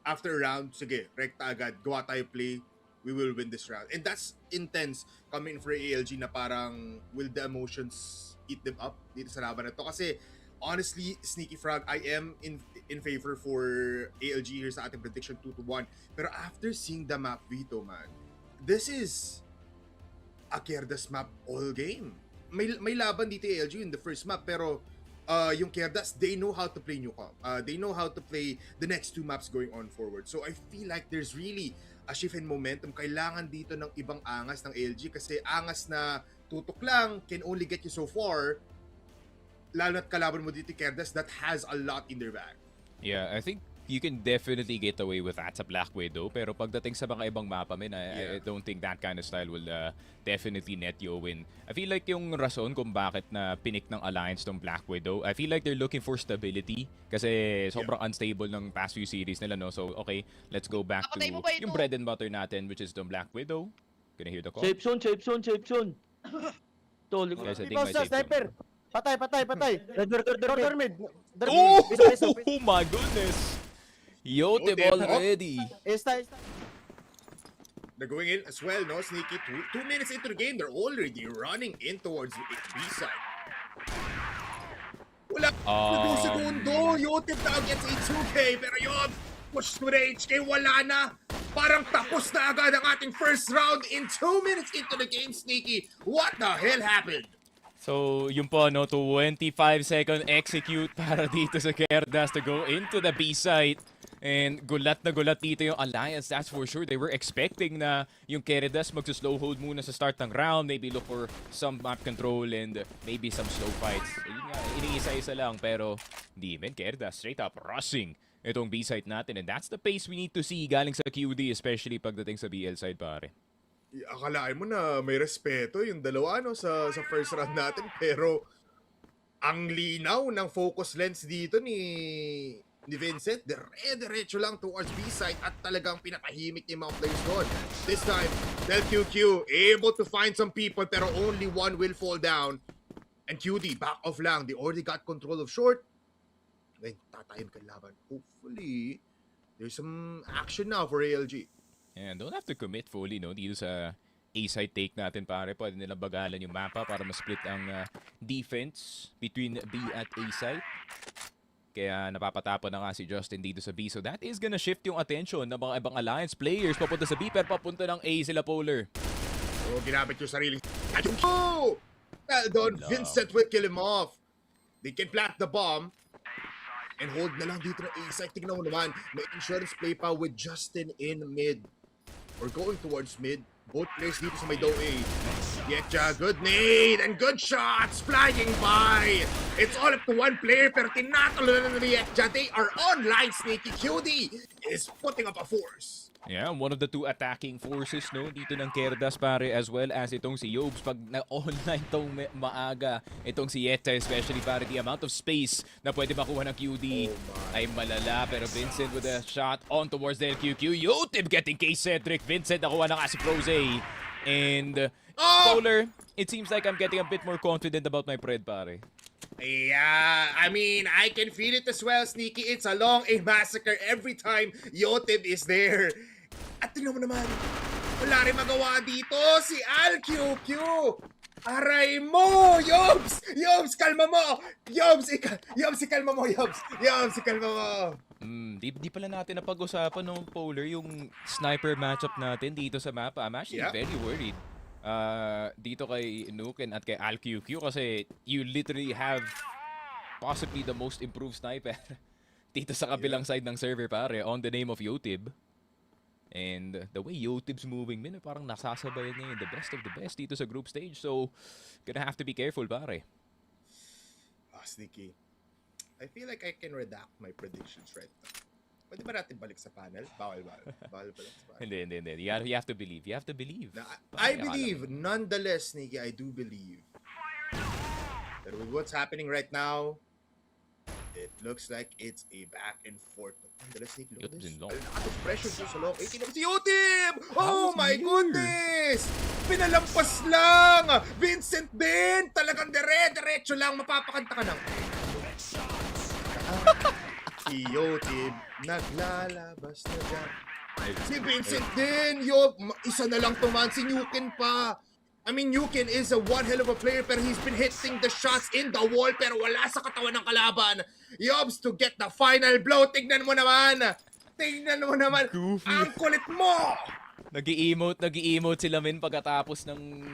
a round, sige, rekta agad, gawa tayo play, we will win this round. And that's intense coming for ALG na parang will the emotions eat them up dito sa laban na to. Kasi honestly, Sneaky Frog, I am in favor for ALG here sa ating prediction 2-1. Pero after seeing the map, Vito, man, this is a Querdas map all game. May laban dito ALG in the first map, pero yung Querdas, they know how to play new comp. They know how to play the next two maps going on forward. So I feel like there's really a shift in momentum. Kailangan dito ng ibang angas ng ALG, kasi angas na tutok lang can only get you so far. Lalo na't kalaban mo dito Querdas that has a lot in their bag.
Yeah, I think you can definitely get away with that sa Black Widow, pero pagdating sa mga ibang mapa, I don't think that kind of style will definitely net you a win. I feel like yung rason kung bakit na pinik ng Alliance tong Black Widow, I feel like they're looking for stability kasi sobrang unstable ng past few series nila, no? So, okay, let's go back to yung bread and butter natin, which is the Black Widow. Gonna hear the call?
Shape zone. Tol,
Guys, I think my
sniper. Patay. Door mid.
Oh my goodness! Yote ball ready.
Esta.
They're going in as well, no? Sneaky. 2 minutes into the game, they're already running in towards the B side. Wala. 2 segundo. Yote now gets a 2K. Pero yun, push to the HK. Wala na. Parang tapos na agad ang ating first round in 2 minutes into the game, Sneaky. What the hell happened?
So, yun po, no, 25-second execute para dito sa Querdas to go into the B site. And gulat na gulat dito yung Alliance, that's for sure. They were expecting na yung Querdas magsuslow hold muna sa start ng round, maybe look for some map control and maybe some slow fights. Yun nga, iniisa-isa lang, pero di men, Querdas straight up rushing itong B site natin. And that's the pace we need to see galing sa QD, especially pagdating sa BL side, pare.
Akalain mo na may respeto yung dalawa, no, sa first round natin, pero ang linaw ng focus lens dito ni Vincent, dire-diretso lang towards B side at talagang pinatahimik yung mga players doon. This time, Del QQ able to find some people pero only one will fall down. And QD, back off lang. They already got control of short. Ngayon, tatayin ka laban. Hopefully, there's some action now for ALG.
And don't have to commit fully, no, dito sa A-side take natin, pare. Pwede nilang bagalan yung mapa para ma-split ang defense between B at A-side. Kaya napapatapon na nga si Justin dito sa B. So that is gonna shift yung attention ng mga ibang alliance players. Papunta sa B, pero papunta ng A sila, Polar.
So, ginamit yung sarili. Oh! Well done, Vincent will kill him off. They can plant the bomb. And hold na lang dito ng A side. Tignan mo naman, may insurance play pa with Justin in mid. Or going towards mid. Both players dito sa may dow A. Yetja, good nade and good shots flying by. It's all up to one player pero tinatalo na ng Yetja. They are online, Sneaky. QD is putting up a force.
Yeah, one of the two attacking forces no dito ng Querdas pare, as well as itong si Yobes. Pag na-online tong maaga itong si Yetta, especially pare, the amount of space na pwede makuha ng QD ay malala. Pero Vincent with a shot on towards the LQQ. Yotib getting kay Cedric. Vincent nakuha na nga si Prose. And Polar, it seems like I'm getting a bit more confident about my pred pare.
Yeah, I mean, I can feel it as well, Sneaky. It's a long A massacre every time Yotib is there. At tingnan mo naman, wala rin magawa dito si ALQQ. Aray mo, Yobs! Yobs, kalma mo! Yobs, kalma mo, Yobs! Yobs, kalma mo!
Di pala natin napag-usapan no, Polar, yung sniper matchup natin dito sa map. I'm actually very worried. Dito kay Nuken at kay ALQQ kasi you literally have possibly the most improved sniper dito sa kabilang side ng server pare, on the name of Yotib. And the way Yotib's moving, parang nasasabayan niya yung the best of the best dito sa group stage. So, gonna have to be careful pare.
Sneaky. I feel like I can redact my predictions right now. Pwede ba natin balik sa panel? Bawal balik sa panel.
Hindi. You have to believe. You have to believe.
Now, I believe. Nonetheless, Sneaky, I do believe. But with what's happening right now, it looks like it's a back and forth. Nonetheless, Sneaky, look at this. Nakatong pressure dito sa long. 18 si Yotib! Oh my goodness! Pinalampas lang! Vincent din! Talagang diretso lang. Mapapakanta ka ng... Si Yotib, naglalabas na dyan. Si Vincent din, isa na lang tuman, si Nuken pa. I mean, Nuken is a one hell of a player, pero he's been hitting the shots in the wall, pero wala sa katawan ng kalaban. Yobs to get the final blow. Tignan mo naman.
Goofy.
Ang kulit mo.
Nag-i-emote sila pagkatapos ng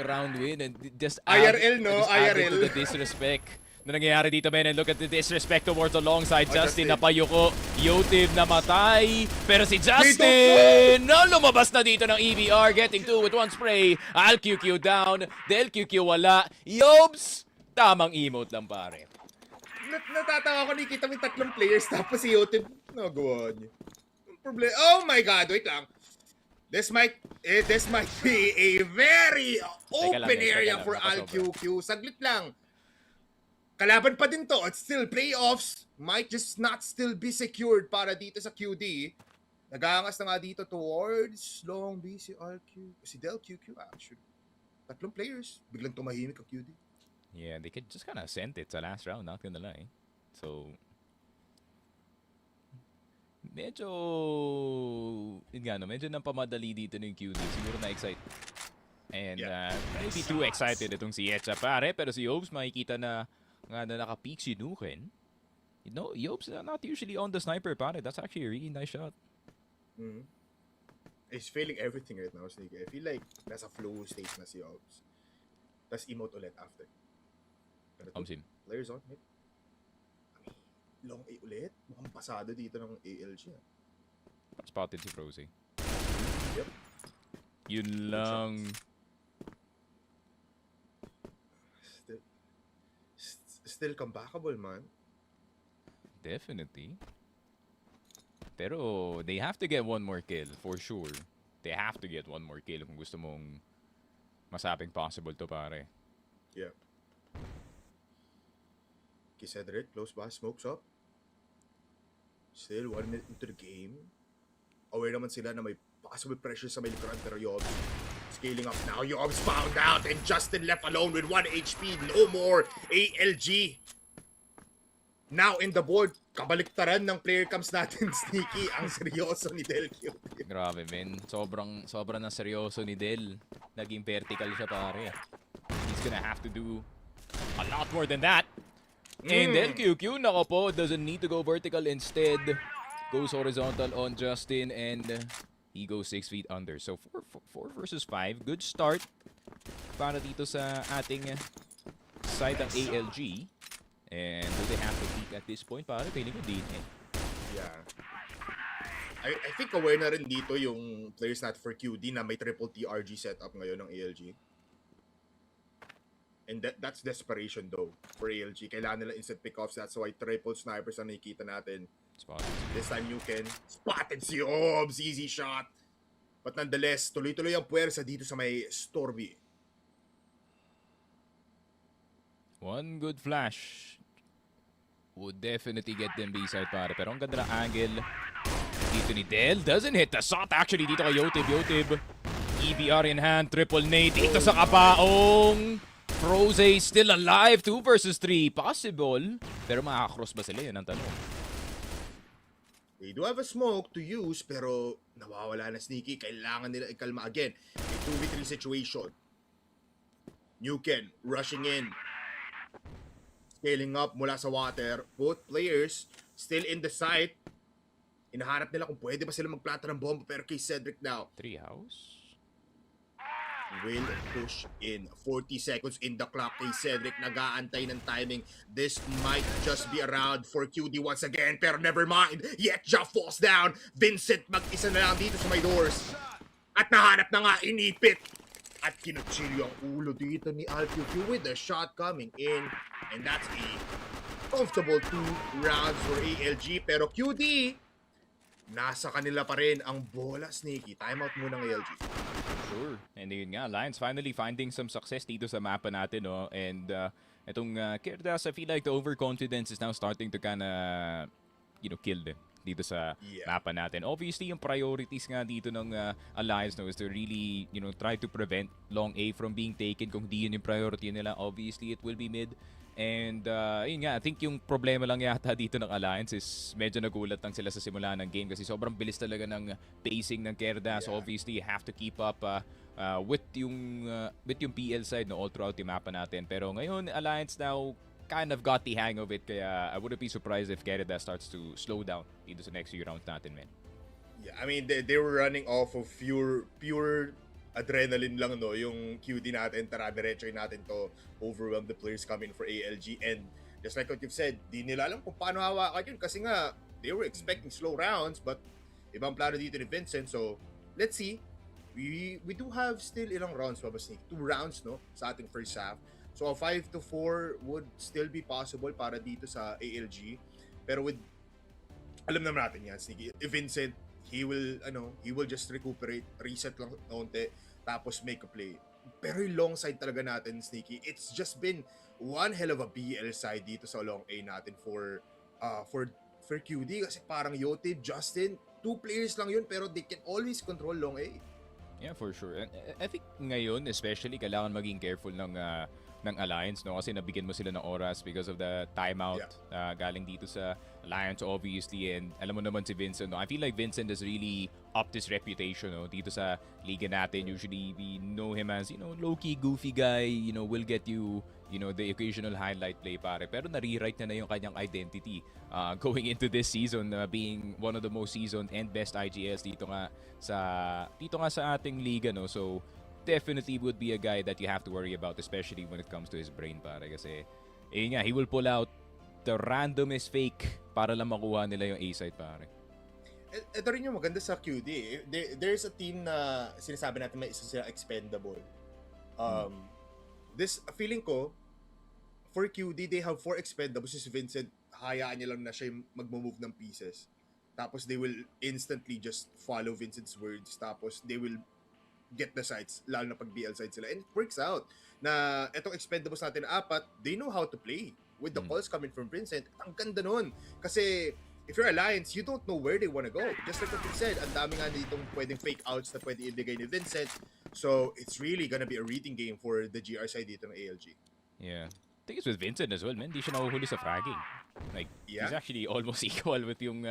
round win, and just
IRL, no?
added
IRL.
to the disrespect na nangyayari dito, men. And look at the disrespect towards alongside Justin na payuko. Yotib namatay. Pero si Justin na lumabas na dito ng EBR, getting 2 with 1 spray. ALQQ down. The LQQ wala. Yobs, tamang emote lang pare.
Natatawa ko, nakikita mo yung tatlong players, tapos si Yotib, nagawa niya. Oh my God, wait lang. This might be a very open area for ALQQ. Saglit lang. Kalaban pa din to. It's still playoffs. Might just not still be secured para dito sa QD. Nag-aangas na nga dito towards Long B si ALQ. Si Del QQ actually. Tatlong players. Biglang tumahimik ang QD.
Yeah, they could just kind of send it sa last round, not gonna lie. So, medyo napamadali dito ng QD. Siguro na-excite. And maybe too excited itong si Yetja pare. Pero si Yobes makikita na naka-peek si Nuken. You know, Yobes not usually on the sniper pare. That's actually a really nice shot.
He's failing everything right now, Sneaky. I feel like nasa flow state na si Yobes. Tapos emote ulit after. Pero players on mid. Long A ulit. Mukhang pasado dito ng ALG.
Spotted si Prose.
Yep.
Yun lang.
Still comebackable, man.
Definitely. Pero they have to get one more kill, for sure. They have to get one more kill kung gusto mong masabing possible to pare.
Yeah. Cedric, close by, smokes up. Still 1 minute into the game. Aware naman sila na may possible pressure sa may likuran, pero Yobs scaling up now. Yobs found out and Justin left alone with 1 HP. No more ALG. Now in the board, kabaliktaran ng player comes natin, Sneaky. Ang seryoso ni Del Q.
Grabe, men. Sobrang na seryoso ni Del. Naging vertical siya pare. He's gonna have to do a lot more than that. And then QQ, nako po, doesn't need to go vertical. Instead, goes horizontal on Justin and he goes 6 feet under. So 4 versus 5. Good start para dito sa ating side ng ALG. And do they have to peak at this point? Para feeling ko din eh.
Yeah. I think aware na rin dito yung players natin for QD na may triple TRG setup ngayon ng ALG. And that's desperation though for ALG. Kailangan nila instant pickoffs. That's why triple snipers ang nakikita natin.
Spotted.
This time you can spotted si Obs. Easy shot. But nonetheless, tuloy-tuloy ang puwersa dito sa may Storby.
One good flash would definitely get them B-side pare. Pero ang ganda ng angle dito ni Del. Doesn't hit the shot actually dito kay Yotib. Yotib, EBR in hand. Triple nade dito sa kapaong. Froze still alive. 2 versus 3. Possible. Pero makakross ba sila? Yun ang tanong.
They do have a smoke to use pero nawawala na Sneaky. Kailangan nila ikalma again. A 2v3 situation. Nuken rushing in. Scaling up mula sa water. Both players still in the site. Hinahanap nila kung pwede ba sila magplanta ng bomba pero kay Cedric now.
Treehouse.
Will push in. 40 seconds in the clock kay Cedric. Nag-aantay ng timing. This might just be around for QD once again. Pero never mind. Yet Ja falls down. Vincent mag-isa na lang dito sa may doors. At nahanap na nga inipit. At kinutsilyo ang ulo dito ni ALG with the shot coming in. And that's a comfortable 2 rounds for ALG. Pero QD, nasa kanila pa rin ang bola, Sneaky. Timeout muna ng ALG.
Sure. And yun nga, Lions finally finding some success dito sa mapa natin, no? And itong Querdas, I feel like the overconfidence is now starting to kinda, kill them dito sa mapa natin. Obviously, yung priorities nga dito ng Alliance, no, is to really, try to prevent long A from being taken. Kung di yun yung priority nila, obviously, it will be mid. And yun nga, I think yung problema lang yata dito ng Alliance is medyo nagulat lang sila sa simula ng game kasi sobrang bilis talaga ng pacing ng Querdas. So obviously, you have to keep up with yung PL side, no, all throughout yung mapa natin. Pero ngayon, Alliance now kind of got the hang of it, kaya I wouldn't be surprised if Querdas starts to slow down dito sa next few rounds natin, man.
Yeah, I mean, they were running off of pure adrenaline lang, no, yung QD natin. Tara, diretsoy natin to overwhelm the players coming for ALG. And just like what you've said, di nila alam kung paano hawakan yun kasi nga, they were expecting slow rounds, but ibang plano dito ni Vincent. So, let's see. We do have still ilang rounds pa ba, Sneak? 2 rounds, no, sa ating first half. So, a 5-4 would still be possible para dito sa ALG. Pero with, alam naman natin yan, Sneaky. If Vincent, he will just recuperate, reset lang konti, tapos make a play. Pero yung long side talaga natin, Sneaky, it's just been one hell of a BL side dito sa long A natin for QD. Kasi parang Yotib, Justin, 2 players lang yun, pero they can always control long A.
Yeah, for sure. And I think ngayon, especially, kailangan maging careful ng Alliance, no? Kasi nabigyan mo sila ng oras because of the timeout galing dito sa Alliance, obviously. And alam mo naman si Vincent, no? I feel like Vincent has really upped his reputation, no? Dito sa liga natin. Usually, we know him as, low-key, goofy guy, will get you, the occasional highlight play, pare. Pero nare-write na yung kanyang identity going into this season, being one of the most seasoned and best IGLs dito nga sa ating liga, no? So, definitely would be a guy that you have to worry about, especially when it comes to his brain, pare. Kasi, he will pull out the randomest fake para lang makuha nila yung A-side, pare.
Ito rin yung maganda sa QD. There's a team na sinasabi natin may isa sila expendable. This, feeling ko, for QD, they have 4 expendables. Si Vincent, hayaan niya lang na siya yung mag-move ng pieces. Tapos they will instantly just follow Vincent's words. Tapos they will get the sides, lalo na pag BL side sila. And it works out na etong expendables natin na 4, they know how to play with the calls coming from Vincent. Ang ganda nun. Kasi if you're Alliance, you don't know where they wanna go. Just like what you said, ang dami nga ditong pwedeng fake outs na pwede ibigay ni Vincent. So it's really gonna be a reading game for the GR side dito ng ALG.
Yeah. I think it's with Vincent as well, man. Di siya nahuhuli sa fragging. Like, he's actually almost equal with yung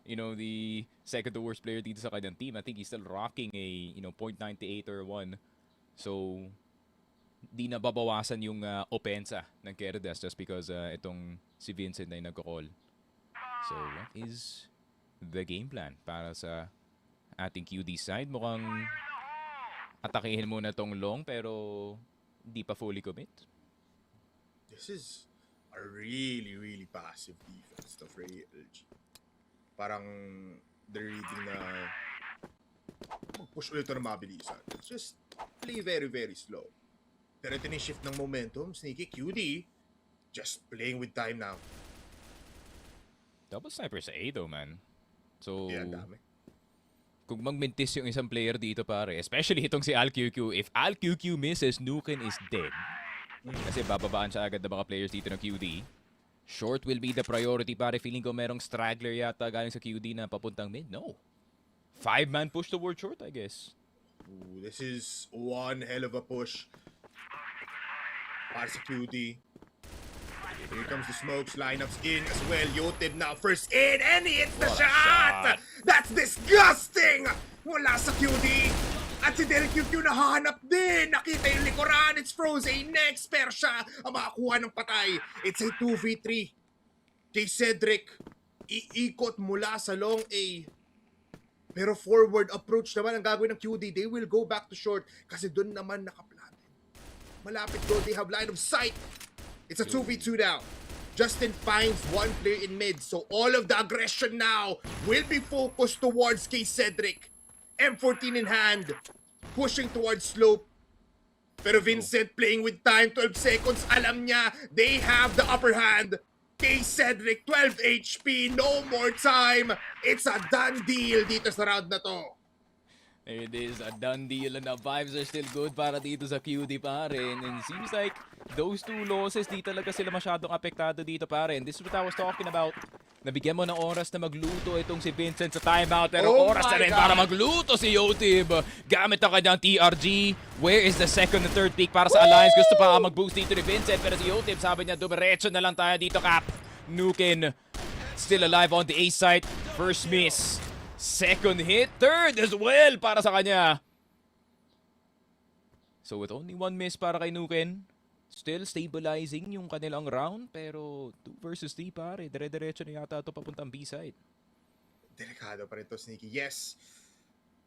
the second to worst player dito sa kanyang team. I think he's still rocking a, .98 or 1. So, di na babawasan yung opensa ng Querdas just because itong si Vincent ay nagko-call. So, what is the game plan para sa ating QD side? Mukhang atakihin muna tong long pero di pa fully commit.
This is a really passive defense of ALG. Parang they're reading na mag-push ulit ito na mabilisan. It's just play very slow. Pero ito yung shift ng momentum. Sneaky QD. Just playing with time now.
Double sniper sa A though, man. So,
Yeah, dami.
kung magmintis yung isang player dito pare, especially itong si ALQQ, if ALQQ misses, Nuken is dead. Kasi bababaan siya agad ng mga players dito ng QD. Short will be the priority pare. Feeling ko merong straggler yata galing sa QD na papuntang mid. No. 5-man push toward short, I guess.
Ooh, this is one hell of a push. Para sa QD. Here comes the smokes, lineups in as well. Yotib now first in and he hits the
What a
shot!
shot.
That's disgusting! Wala sa QD. At si Del QQ nahahanap din. Nakita yung likuran. It's Frozen next. Pero siya ang makakuha ng patay. It's a 2v3. Kay Cedric, iikot mula sa long A. Pero forward approach naman ang gagawin ng QD. They will go back to short kasi doon naman nakaplatin. Malapit doon. They have line of sight. It's a 2v2 now. Justin finds one player in mid. So all of the aggression now will be focused towards Kay Cedric. M14 in hand. Pushing towards slope. Pero Vincent playing with time. 12 seconds. Alam niya they have the upper hand. Kay Cedric, 12 HP. No more time. It's a done deal dito sa round na to.
It is a done deal and the vibes are still good para dito sa QD pare. And it seems like those two losses, di talaga sila masyadong apektado dito pare. And this is what I was talking about. Nabigyan mo ng oras na magluto itong si Vincent sa timeout. Pero
Oh
oras na
my
rin
God.
para magluto si Yotib. Gamit ang kanyang TRG. Where is the second and third pick para sa Alliance? Gusto pa mag-boost dito ni Vincent. Pero si Yotib sabi niya, dumiretso na lang tayo dito, Cap. Nuken still alive on the A site. First miss. Second hit, third as well para sa kanya. So with only one miss para kay Nuken, still stabilizing yung kanilang round, pero 2 versus 3 pare, dire-diretso na yata ito papuntang B-side.
Delikado pa rin to, Sneaky. Yes,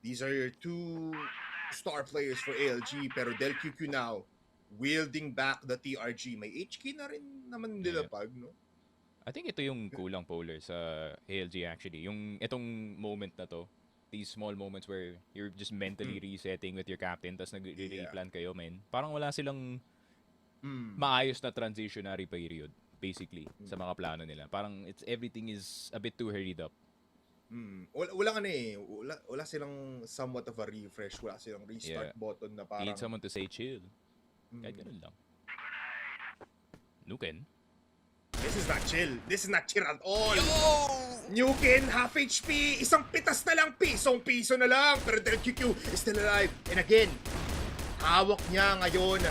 these are your two star players for ALG, pero Del QQ now wielding back the TRG. May HK na rin naman nila pag, no?
I think ito yung kulang polar sa ALG actually. Yung itong moment na to, these small moments where you're just mentally resetting with your captain tapos nag-replan kayo, man. Parang wala silang maayos na transitionary period basically sa mga plano nila. Parang everything is a bit too hurried up.
Wala wala silang somewhat of a refresh, wala silang restart button na parang
Need someone to say chill. Kahit ganun lang. Nuken.
This is not chill. This is not chill at all. Nuken, half HP. Isang pitas na lang. Pisong-piso na lang. Pero Del QQ is still alive. And again, hawak niya ngayon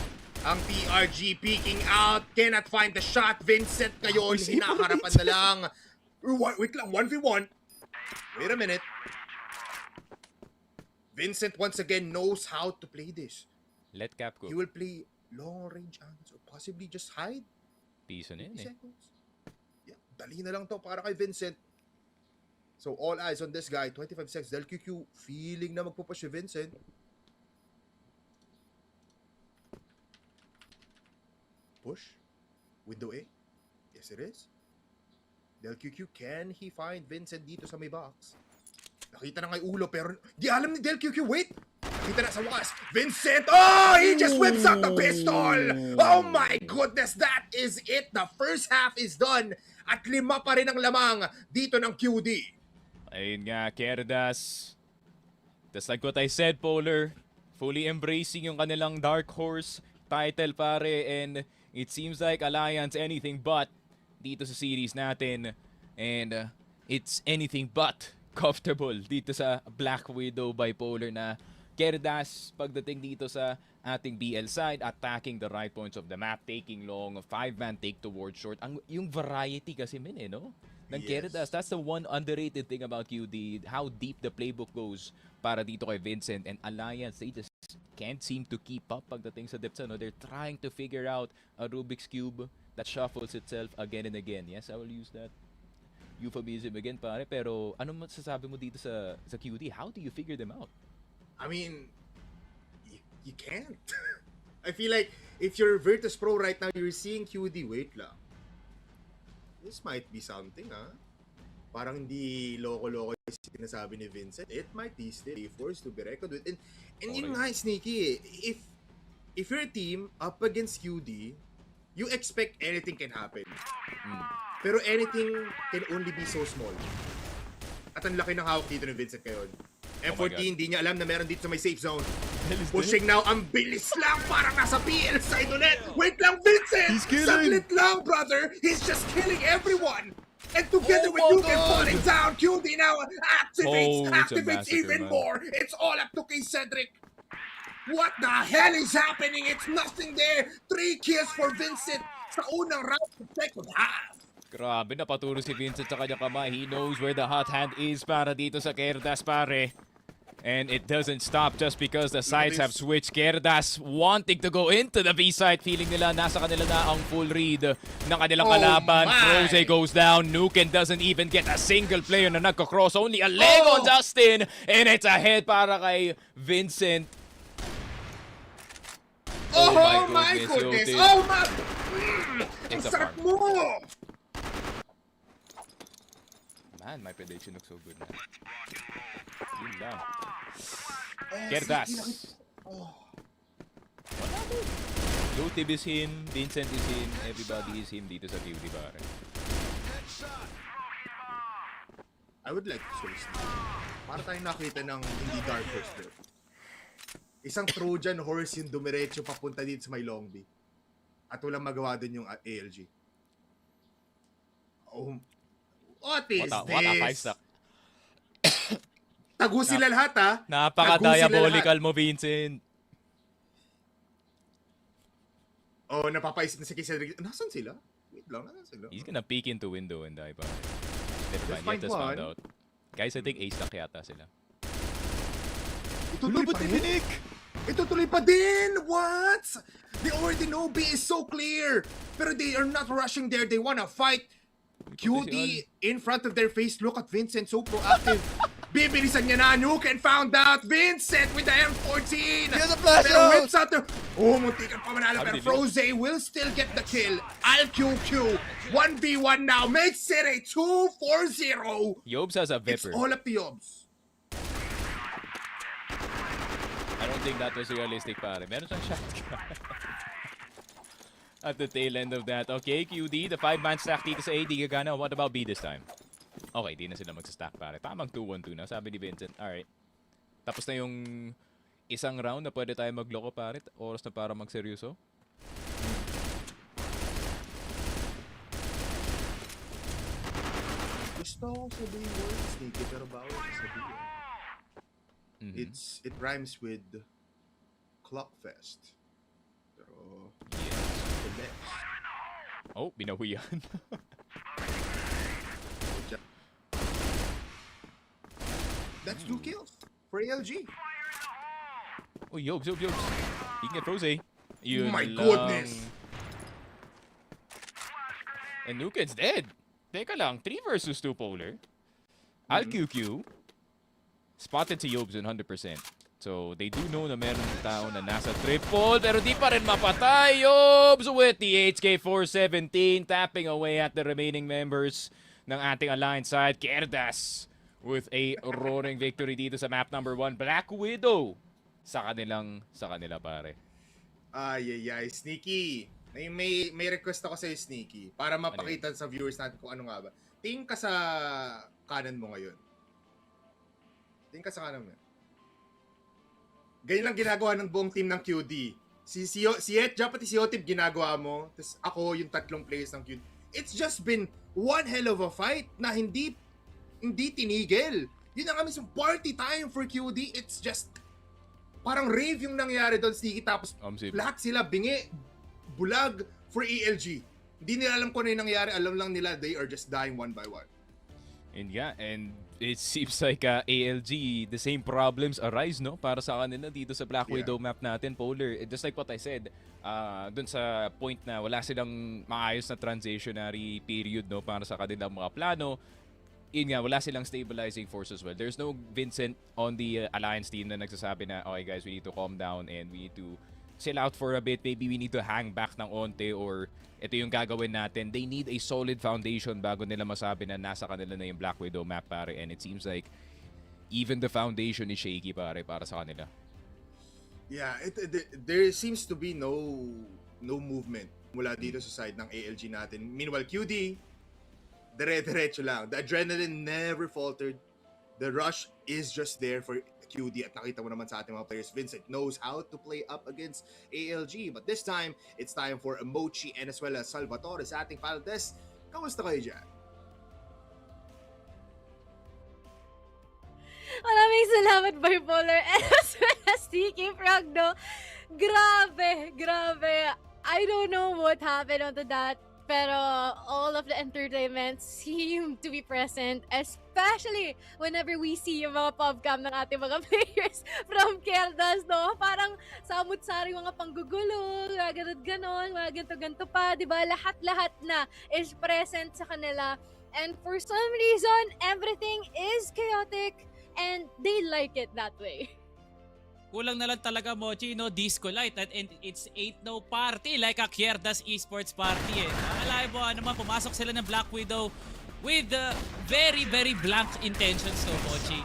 ang TRG peeking out. Cannot find the shot. Vincent ngayon, hinaharapan na lang. Wait lang, 1v1. Wait a minute. Vincent once again knows how to play this.
Let Cap go.
He will play long range angles or possibly just hide.
Piso na yun eh.
Seconds. Yeah, dali na lang to para kay Vincent. So all eyes on this guy. 25 seconds. Del QQ feeling na magpupush si Vincent. Push. Window A. Yes, it is. Del QQ, can he find Vincent dito sa may box? Nakita na nga yung ulo pero di alam ni Del QQ. Wait! Nakita na sa wakas. Vincent! Oh! He just whips out the pistol! Oh my goodness! That is it! The first half is done. At 5 pa rin ang lamang dito ng QD.
Ayun nga, Querdas. Just like what I said, Polar. Fully embracing yung kanilang Dark Horse title, pare. And it seems like Alliance anything but dito sa series natin. And it's anything but comfortable dito sa Black Widow bipolar na Querdas pagdating dito sa ating BL side, attacking the right points of the map, taking long, 5-man take towards short. Yung variety kasi no? Ng Querdas. That's the one underrated thing about QD, how deep the playbook goes para dito kay Vincent and Alliance. They just can't seem to keep up pagdating sa depths. No? They're trying to figure out a Rubik's Cube that shuffles itself again and again. Yes, I will use that euphemism again, pare. Pero ano masasabi mo dito sa QD? How do you figure them out?
I mean, you can't. I feel like if you're Virtus Pro right now, you're seeing QD, wait lang. This might be something, Parang hindi loko-loko yung sinasabi ni Vincent. It might be still a force to be reckoned with. And yun nga, sneaky. If you're a team up against QD, you expect anything can happen. Pero anything can only be so small. At ang laki ng hawak dito ni Vincent ngayon. M14, hindi niya alam na meron dito sa may safe zone. Pushing now, ang bilis lang, parang nasa PL side ulit. Wait lang, Vincent!
He's killing!
Saglit lang, brother! He's just killing everyone! And together with Nuke falling down, QD now activates even more. It's all up to K. Cedric. What the hell is happening? It's nothing there. 3 kills for Vincent sa unang round of second half.
Grabe, napaturo si Vincent sa kanyang kamay. He knows where the hot hand is para dito sa Querdas, pare. And it doesn't stop just because the sides have switched. Querdas wanting to go into the B side. Feeling nila nasa kanila na ang full read ng kanilang kalaban. Rose goes down. Nuken doesn't even get a single player na nagko-cross. Only a leg on Justin. And it's a head para kay Vincent.
Oh my goodness! Oh my... Ang sarap mo!
Man, my prediction looks so good, man. Yun lang. Querdas. Lotib is him, Vincent is him, everybody is him dito sa QD, pare.
I would like to say para tayong nakita ng hindi dark horse there. Isang Trojan horse yung dumiretso papunta dito sa may Long B. At walang magawa dun yung ALG. Oh, what is this?
What a 5-stack.
Tago sila lahat, ha?
Napaka-diabolical mo, Vincent.
Oh, napapaisip na si Cedric. Nasaan sila? Wait lang, nasaan sila?
He's gonna peek into window and die, pare. Never mind, yet just found out. Guys, I think A-stack yata sila.
Itutuloy pa din. Itutuloy pa din! What? They already know B is so clear. Pero they are not rushing there. They wanna fight. QD in front of their face. Look at Vincent, so proactive. Bibilisan niya na. Nuke and found out. Vincent with the M14. Pero whips out the... Oh, muntikan pa manalo. Pero Froze will still get the kill. ALQQ. 1v1 now. Makes it a 2-4-0.
Yobs has a Viper.
It's all up to Yobs.
I don't think that was realistic, pare. Meron siyang shotgun. At the tail end of that. Okay, QD, the 5-man stack dito sa A, di gagana. What about B this time? Okay, di na sila magsa-stack, pare. Tamang 2-1-2 na, sabi ni Vincent. Alright. Tapos na yung isang round na pwede tayo magloko, pare. Oras na para magseryoso.
Gusto ko sabihin words, sneaky, pero bawal sabihin. It rhymes with Clockfest. Pero the best.
Oh, binawian.
That's 2 kills for ALG.
Oh, Yobs. He can get Froze.
Oh my goodness.
And Nuken's dead. Teka lang, 3 versus 2 polar. ALQQ spotted si Yobs 100%. So, they do know na meron ng tao na nasa triple, pero di pa rin mapatay. Yobs with the HK417, tapping away at the remaining members ng ating alliance side. Querdas with a roaring victory dito sa map number 1. Black Widow sa kanila, pare.
Ay, Sneaky. May request ako sa'yo, Sneaky, para mapakita sa viewers natin kung ano nga ba. Tingin ka sa kanan mo ngayon. Tingin ka sa kanan mo. Ganyan lang ginagawa ng buong team ng QD. Si Etja, pati si Otip ginagawa mo. Tapos ako, yung 3 players ng QD. It's just been one hell of a fight na hindi tinigil. Yun ang mismo party time for QD. It's just parang rave yung nangyari doon, Sneaky. Tapos lahat sila bingi, bulag for ALG. Hindi nila alam kung ano yung nangyari. Alam lang nila they are just dying one by one.
And it seems like ALG, the same problems arise, no? Para sa kanila dito sa Black
Yeah.
Widow map natin, Polar. Just like what I said, dun sa point na wala silang maayos na transitionary period, no? Para sa kanilang mga plano. Yun nga, wala silang stabilizing force as well. There's no Vincent on the Alliance team na nagsasabi na, okay guys, we need to calm down and we need to chill out for a bit. Maybe we need to hang back ng onte or ito yung gagawin natin. They need a solid foundation bago nila masabi na nasa kanila na yung Black Widow map, pare. And it seems like even the foundation is shaky, pare, para sa kanila.
Yeah, there seems to be no movement mula dito sa side ng ALG natin. Meanwhile, QD, dire-diretso lang. The adrenaline never faltered. The rush is just there for QD at nakita mo naman sa ating mga players, Vincent knows how to play up against ALG. But this time, it's time for Mochi and as well as Salvatore sa ating panel desk. Kamusta kayo dyan?
Maraming salamat, Bipolar, and as well as TK Frog, no? Grabe. I don't know what happened onto that, pero all of the entertainment seem to be present, especially whenever we see yung mga pubcam ng ating mga players from Querdas, no? Parang samut-sari mga panggugulo, mga ganon, mga ganto-ganto pa, di ba? Lahat-lahat na is present sa kanila. And for some reason, everything is chaotic and they like it that way.
Kulang na lang talaga, Mochi, no? Disco light at and it's ain't no party like a Querdas Esports.PHT eh. Alay mo naman, pumasok sila ng Black Widow with very blank intentions, no, Mochi.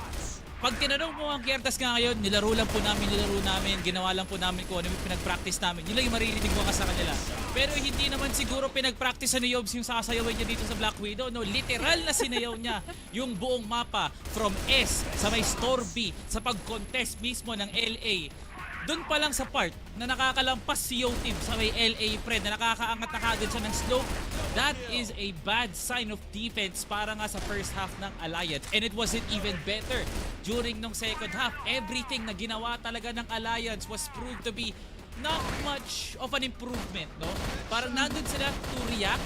Pag tinanong mo ang Querdas nga ngayon, nilaro namin, ginawa lang po namin kung ano yung pinag-practice namin. Yun lang yung maririnig mo ka sa kanila. Pero hindi naman siguro pinag-practice ni Yobs yung sasayawin niya dito sa Black Widow. No, literal na sinayaw niya yung buong mapa from S sa may Store B sa pag-contest mismo ng LA. Doon pa lang sa part na nakakalampas si Yo-Team sa may LA Fred na nakakaangat na kagad siya ng slope. That is a bad sign of defense para nga sa first half ng Alliance. And it wasn't even better during nung second half. Everything na ginawa talaga ng Alliance was proved to be not much of an improvement, no? Parang nandun sila to react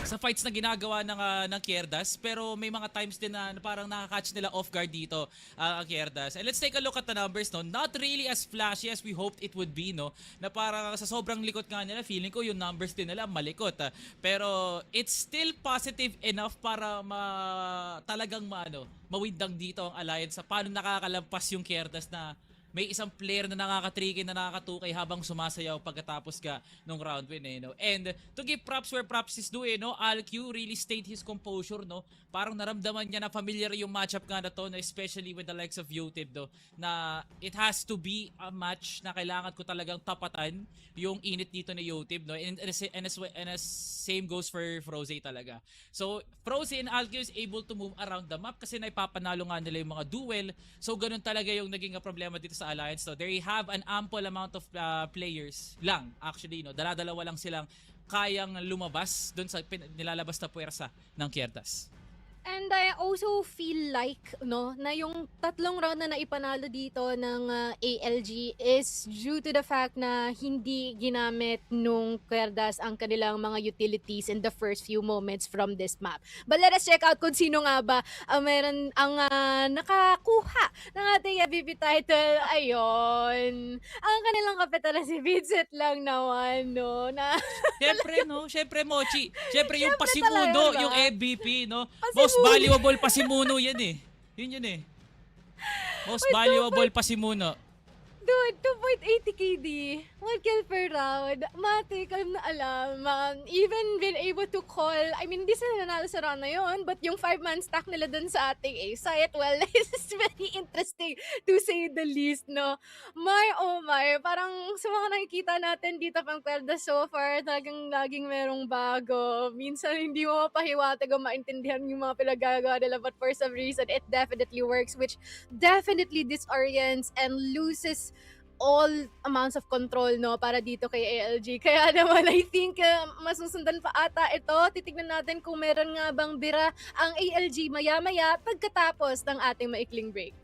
sa fights na ginagawa ng Querdas, pero may mga times din na parang nakaka-catch nila off guard dito ang Querdas. And let's take a look at the numbers, no? Not really as flashy as we hoped it would be, no? Na parang sa sobrang likot nga nila, feeling ko yung numbers din nila malikot. Pero it's still positive enough para talagang mawindang dito ang Alliance sa paano nakakalampas yung Querdas na may isang player na nakakatricky, na nakakatukay habang sumasayaw pagkatapos nung round win, eh, no? And to give props where props is due, eh, no? ALQ really stayed his composure, no? Parang naramdaman niya na familiar yung matchup nga na to, no? Especially with the likes of Yotib, no? Na it has to be a match na kailangan ko talagang tapatan yung init dito ni Yotib, no? And as same goes for Froze talaga. So, Froze and ALQ is able to move around the map kasi naipapanalo nga nila yung mga duel. So, ganun talaga yung naging problema dito sa Alliance. So, they have an ample amount of players lang, actually, no? Dala-dalawa lang silang kayang lumabas doon sa nilalabas na puwersa ng Querdas.
And I also feel like, no, na yung tatlong round na naipanalo dito ng ALG is due to the fact na hindi ginamit nung Querdas ang kanilang mga utilities in the first few moments from this map. But let us check out kung sino nga ba meron ang nakakuha ng ating MVP title. Ayun. Ang kanilang kapitan na si Vincent lang naman, no? Na
Siyempre, no? Siyempre, Mochi. Siyempre, yung
Siyempre
Pasimuno,
talaga.
yung MVP, no? Most valuable Pasimuno yan eh. Yun eh. Most valuable Pasimuno.
Dude, 2.80 KD. 1 kill per round. Matik, alam na alam. Even been able to call, I mean, hindi sila nanalo sa round na yun, but yung 5-man stack nila dun sa ating A-site, well, this is very interesting to say the least, no? My, oh my, parang sa mga nakikita natin dito pang Querda so far, talagang laging merong bago. Minsan hindi mo mapahiwatig o maintindihan yung mga pinagagawa nila, but for some reason, it definitely works, which definitely disorients and loses all amounts of control, no, para dito kay ALG. Kaya naman, I think masusundan pa ata ito. Titignan natin kung meron nga bang bira ang ALG maya-maya pagkatapos ng ating maikling break.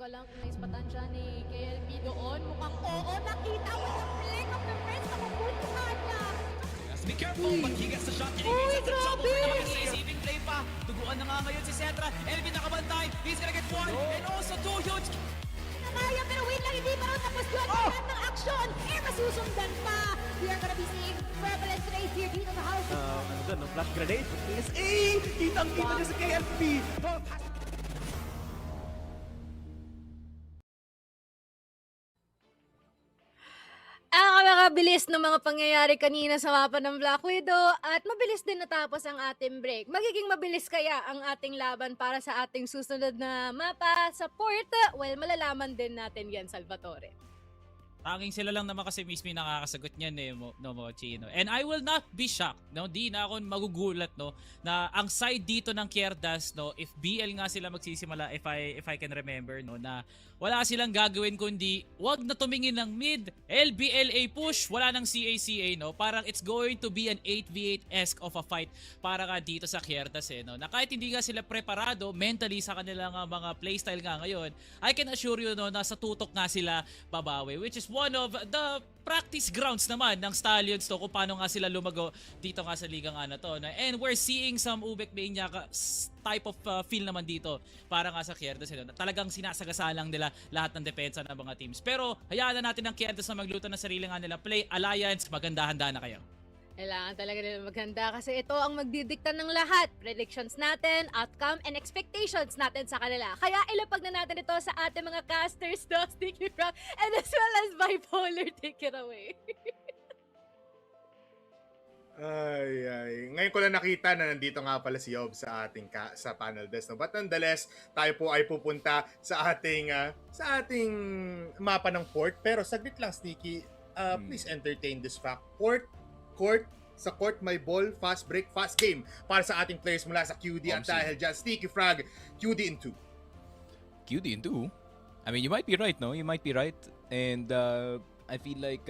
ko lang kung naispatan siya ni KLP doon. Mukhang oo, nakita mo yung flick of the wrist. Nakupuntuhan niya.
Has to be careful, but he gets the shot and he
Uy,
gets into trouble.
grabe!
Receiving play pa. Duguan na nga ngayon si Cetra. Elvin nakabantay. He's gonna get one and also two huge.
Nakaya, pero wait lang, hindi pa rin tapos yun. Lahat ng action, masusundan pa. We are gonna be seeing prevalence race here dito sa house.
Ano dyan, no? Flash grenade for PSA! Kitang-kita niya sa KLP!
Ang nakakabilis ng mga pangyayari kanina sa mapa ng Black Widow at mabilis din natapos ang ating break. Magiging mabilis kaya ang ating laban para sa ating susunod na mapa sa port? Well, malalaman din natin yan, Salvatore.
Tanging sila lang naman kasi mismo yung nakakasagot niyan eh, Mochi, no? And I will not be shocked, no? Di na ako magugulat, no? Na ang side dito ng Querdas, no? If BL nga sila magsisimula, if I can remember, no? Na wala silang gagawin kundi wag na tumingin ng mid, LBLA push, wala ng CACA, no? Parang it's going to be an 8v8-esque of a fight para nga dito sa Querdas, eh, no? Na kahit hindi nga sila preparado mentally sa kanilang mga playstyle nga ngayon, I can assure you, no, na sa tutok nga sila babawi, which is one of the practice grounds naman ng Stallions to kung paano nga sila lumago dito nga sa liga nga na to. And we're seeing some Ubek Mania type of feel naman dito para nga sa Querdas. Talagang sinasagasalang nila lahat ng depensa ng mga teams. Pero hayaan na natin ang Querdas na magluto ng sarili nga nila play. Alliance, maganda-handa na kayo.
Kailangan talaga nila maghanda kasi ito ang magdidikta ng lahat. Predictions natin, outcome, and expectations natin sa kanila. Kaya ilapag na natin ito sa ating mga casters, the Sticky Rock, and as well as Bipolar. Take it away.
Ay. Ngayon ko lang nakita na nandito nga pala si Yob sa ating sa panel desk. No? But nonetheless, tayo po ay pupunta sa ating mapa ng port. Pero saglit lang, Sneaky. Please entertain this fact. Sa court, may ball, fast break, fast game para sa ating players mula sa QD at dahil dyan, Sneaky Frag, QD in 2.
QD in 2? I mean, you might be right, no? You might be right. And I feel like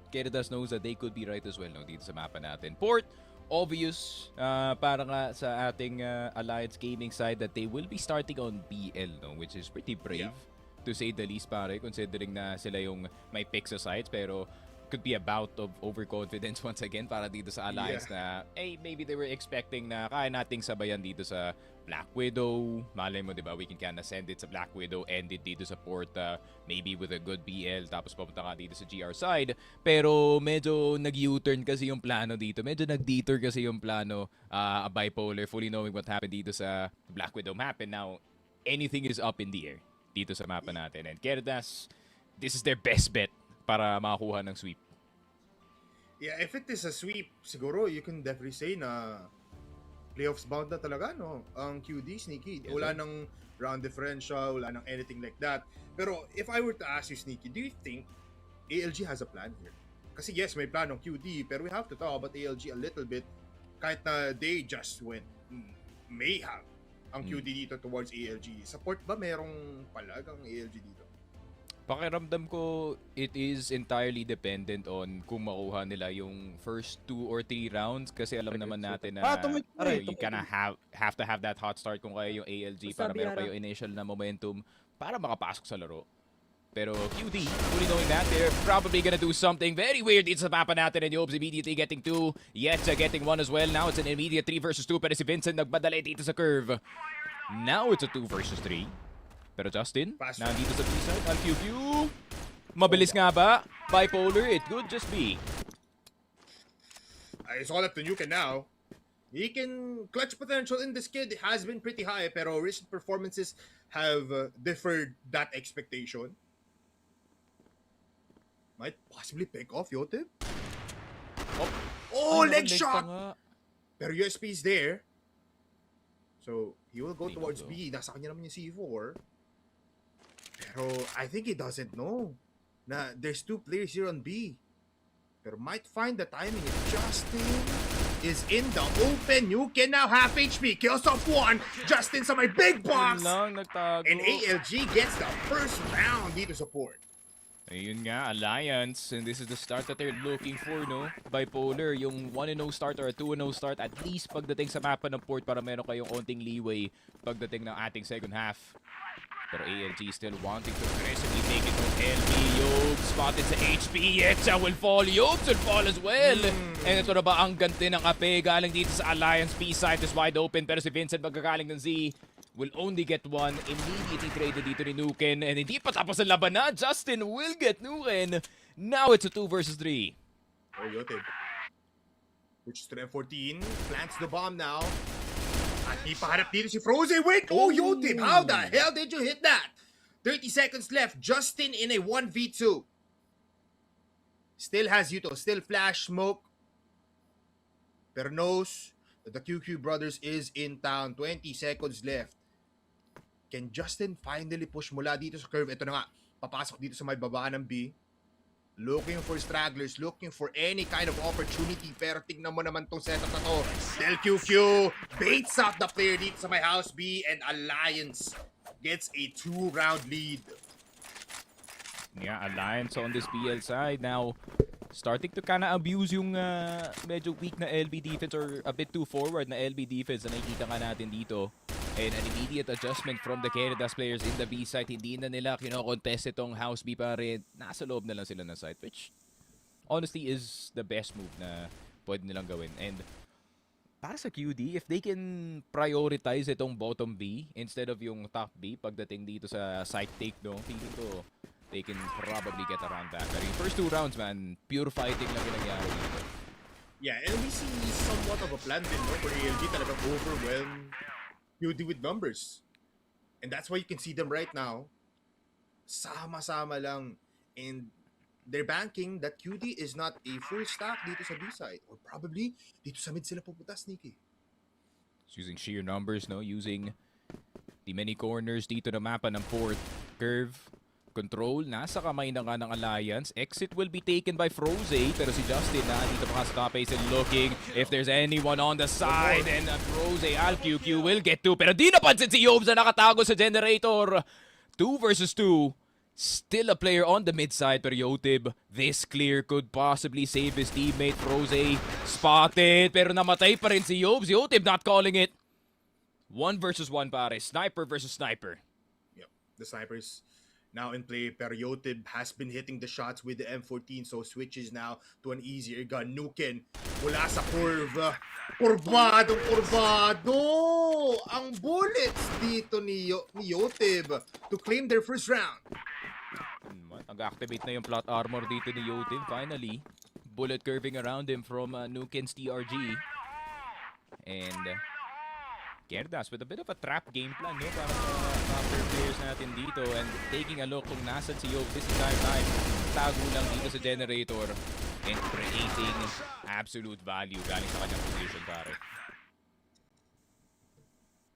Querdas knows that they could be right as well, no? Dito sa mapa natin. Port, obvious, para nga sa ating Alliance Gaming side that they will be starting on BL, no? Which is pretty brave. Yeah. To say the least, pare, considering na sila yung may pick sa sides, pero could be a bout of overconfidence once again para dito sa Alliance na, maybe they were expecting na kaya nating sabayan dito sa Black Widow. Malay mo, di ba, we can kinda send it sa Black Widow, end it dito sa port, maybe with a good BL, tapos papunta ka dito sa GR side. Pero medyo nag-U-turn kasi yung plano dito. Medyo nag-detour kasi yung plano, a Bipolar, fully knowing what happened dito sa Black Widow map. And now, anything is up in the air dito sa mapa natin. And Querdas, this is their best bet para makakuha ng sweep.
Yeah, if it is a sweep, siguro you can definitely say na playoffs bound na talaga, no? Ang QD, Sneaky. Wala ng round differential, wala ng anything like that. Pero if I were to ask you, Sneaky, do you think ALG has a plan here? Kasi yes, may plan ng QD, pero we have to talk about ALG a little bit. Kahit na they just may have ang QD dito towards ALG. Support ba merong palag ang ALG dito?
Pakiramdam ko, it is entirely dependent on kung makuha nila yung first 2 or 3 rounds kasi alam naman natin na you kinda have to have that hot start kung kaya yung ALG para meron kayo initial na momentum para makapasok sa laro. Pero QD, fully knowing that, they're probably gonna do something very weird dito sa mapa natin, and Yobs immediately getting 2, Yetcha getting 1 as well. Now it's an immediate 3 versus 2, pero si Vincent nagmadali dito sa curve. Now it's a 2 versus 3. Pero Justin, nandito sa B-side, ang QQ. Mabilis nga ba? Bipolar, it could just be.
It's all up to Nuke now. He can, clutch potential in this kid has been pretty high, pero recent performances have differed that expectation. Might possibly pick off Yotib. Oh, leg shot! Pero USP is there. So, he will go towards B. Nasa kanya naman yung C4. Pero I think he doesn't know na there's 2 players here on B. Pero might find the timing if Justin is in the open. You can now half HP. Kills off 1. Justin sa may big box. And ALG gets the first round dito sa port.
Ayun nga, Alliance, and this is the start that they're looking for, no? Bipolar, yung 1-0 start or a 2-0 start, at least pagdating sa mapa ng port para meron kayong konting leeway pagdating ng ating second half. Pero ALG still wanting to aggressively take it from LB. Yob spotted sa HP. Yetcha will fall. Yobs will fall as well. And ito na ba ang ganti ng Ape? Galing dito sa Alliance. B side is wide open. Pero si Vincent magkagaling ng Z will only get one. Immediately traded dito ni Nuken. And hindi pa tapos ang labanan. Justin will get Nuken. Now it's a 2 versus 3.
Oh, Yotib. Which is to M14. Plants the bomb now. At di pa harap dito si Froze. Wait! Oh, Yotib! How the hell did you hit that? 30 seconds left. Justin in a 1v2. Still has Yuto. Still flash smoke. Pero knows that the QQ brothers is in town. 20 seconds left. Can Justin finally push mula dito sa curve? Ito na nga. Papasok dito sa may babaan ng B. Looking for stragglers, looking for any kind of opportunity. Pero tignan mo naman tong setup na to. Del QQ baits up the player dito sa my house B, and Alliance gets a 2-round lead.
Yeah, Alliance on this BL side now starting to kind of abuse yung medyo weak na LB defense or a bit too forward na LB defense na nakikita nga natin dito. And an immediate adjustment from the Querdas players in the B side. Hindi na nila kino-contest itong House B pa rin. Nasa loob na lang sila ng site, which honestly is the best move na pwede nilang gawin. And para sa QD, if they can prioritize itong bottom B instead of yung top B pagdating dito sa site take, no, feeling ko they can probably get around that. Pero yung first 2 rounds, man, pure fighting lang yung nangyari dito.
Yeah, and we see somewhat of a plan din, no? For ALG talagang overwhelmed QD with numbers. And that's why you can see them right now. Sama-sama lang. And they're banking that QD is not a full stack dito sa B side. Or probably, dito sa mid sila pupunta, Sneaky.
It's using sheer numbers, no? Using the many corners dito na mapa ng fourth curve. Control, nasa kamay na nga ng Alliance. Exit will be taken by Froze. Pero si Justin na dito pa sa top ace and looking if there's anyone on the side. And Froze, ALQQ will get 2. Pero di napansin si Yobs na nakatago sa generator. 2 versus 2. Still a player on the mid side. Pero Yotib, this clear could possibly save his teammate. Froze spotted. Pero namatay pa rin si Yobs. Yotib not calling it. 1 versus 1 pare. Sniper versus sniper.
Yep, the snipers now in play. Pero Yotib has been hitting the shots with the M14, so switches now to an easier gun. Nuken mula sa curve. Kurbado ang bullets dito ni Yotib to claim their first round.
Nag-activate na yung plot armor dito ni Yotib. Finally, bullet curving around him from Nuken's TRG. And Querdas with a bit of a trap game plan, no? Para sa upper players natin dito. And taking a look kung nasan si Yob this entire time. Tago lang dito sa generator. And creating absolute value galing sa kanyang position, pare.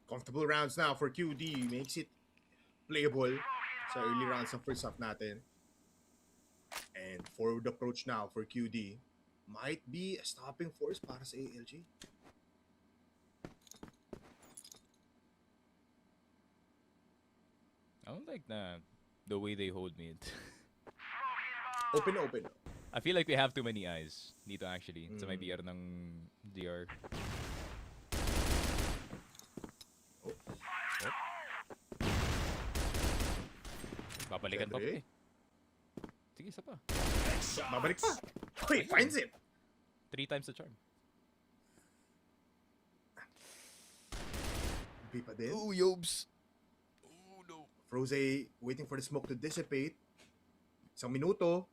Comfortable rounds now for QD. Makes it playable sa early rounds ng first half natin. And forward approach now for QD might be a stopping force para sa ALG.
I don't like the way they hold mid.
Open.
I feel like we have too many eyes dito actually sa may BR ng DR. Babalikan pa
Siyempre.
Sige, isa pa.
Babalik pa. Wait, finds it.
3 times the charm.
B pa din.
Oh, Yobs. Oh, no.
Froze waiting for the smoke to dissipate. Isang minuto.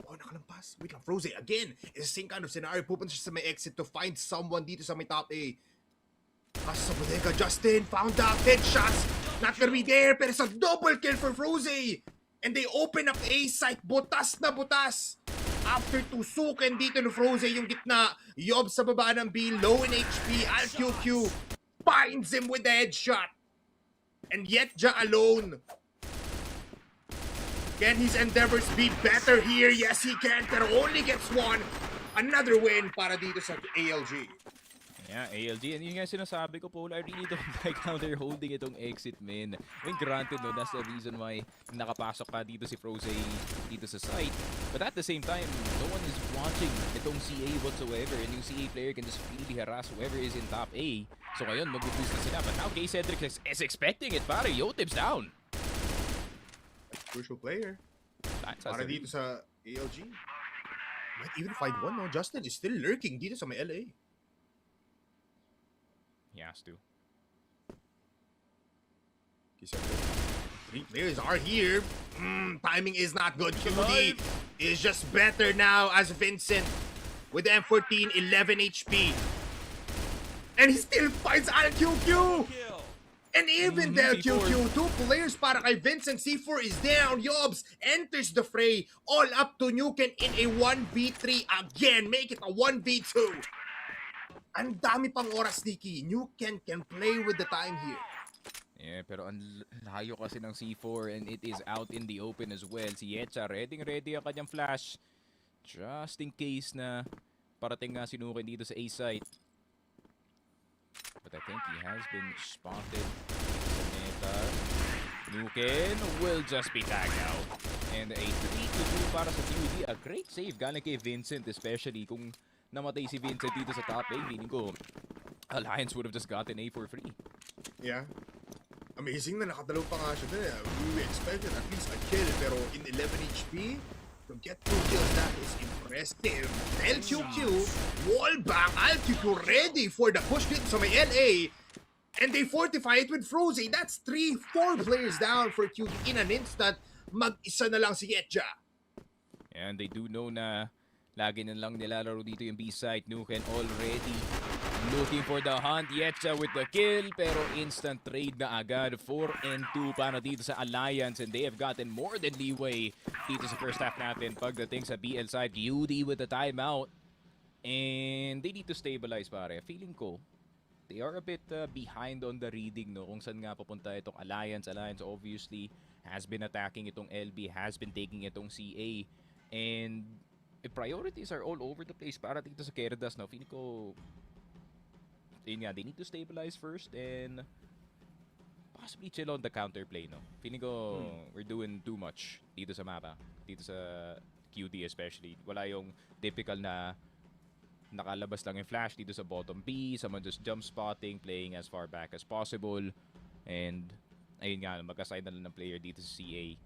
Oh, nakalampas. Wait lang, Froze again. It's the same kind of scenario. Pupunta siya sa may exit to find someone dito sa may top A. Kaso sa bodega, Justin found out headshots. Not gonna be there, pero it's a double kill for Froze. And they open up A site. Butas na butas. After tusukin dito ni Froze yung gitna. Yob sa baba ng B, low in HP. ALQQ finds him with the headshot. And yet, Ja alone. Can his endeavors be better here? Yes, he can, pero only gets one. Another win para dito sa ALG.
Yeah, ALG. And yun nga sinasabi ko, Paul, I really don't like how they're holding itong exit main. I mean, granted, no, that's the reason why nakapasok pa dito si Froze dito sa site. But at the same time, no one is watching itong CA whatsoever. And yung CA player can just freely harass whoever is in top A. So ngayon, mag-boost na sila. But now, K-Cedric is expecting it, pare. Yotip's down.
Crucial player.
That's
Para dito sa ALG. Might even find one, no? Justin is still lurking dito sa may LA.
He has to.
Three players are here. Timing is not good. QD is just better now as Vincent with the M14, 11 HP. And he still fights LQQ. And even the LQQ, 2 players para kay Vincent. C4 is down. Yobs enters the fray. All up to Nuken in a 1v3 again. Make it a 1v2. Ang dami pang oras, Nikki. Nuken can play with the time here.
Yeah, pero ang layo kasi ng C4 and it is out in the open as well. Si Yetcha, ready ang kanyang flash. Just in case na parating nga si Nuken dito sa A site. But I think he has been spotted. Nuken will just be tagged out. And a 3-2 para sa QD. A great save galing kay Vincent, especially kung namatay si Vincent dito sa top A. Meaning ko, Alliance would have just gotten A for free.
Yeah. Amazing na nakadalaw pa nga siya dun. We expected at least a kill, pero in 11 HP, to get 2 kills, that is impressive. LQQ, wall bang, LQQ ready for the push dito sa may LA. And they fortify it with Frozy. That's 3-4 players down for QD in an instant. Mag-isa na lang si Yetcha.
And they do know na lagi na lang nilalaro dito yung B-side. Nuken already looking for the hunt. Yetcha with the kill, pero instant trade na agad. 4-2 para dito sa Alliance, and they have gotten more than leeway dito sa first half natin. Pagdating sa BL side, UD with the timeout. And they need to stabilize, pare. Feeling ko, they are a bit behind on the reading, no? Kung saan nga papunta itong Alliance. Alliance obviously has been attacking itong LB, has been taking itong CA. And priorities are all over the place para dito sa Querdas, no? Feeling ko, yun nga, they need to stabilize first and possibly chill on the counterplay, no? Feeling ko, we're doing too much dito sa mapa. Dito sa QD especially. Wala yung typical na nakalabas lang yung flash dito sa bottom B, someone just jump spotting, playing as far back as possible. And, ayun nga, magka-side na lang ng player dito sa CA.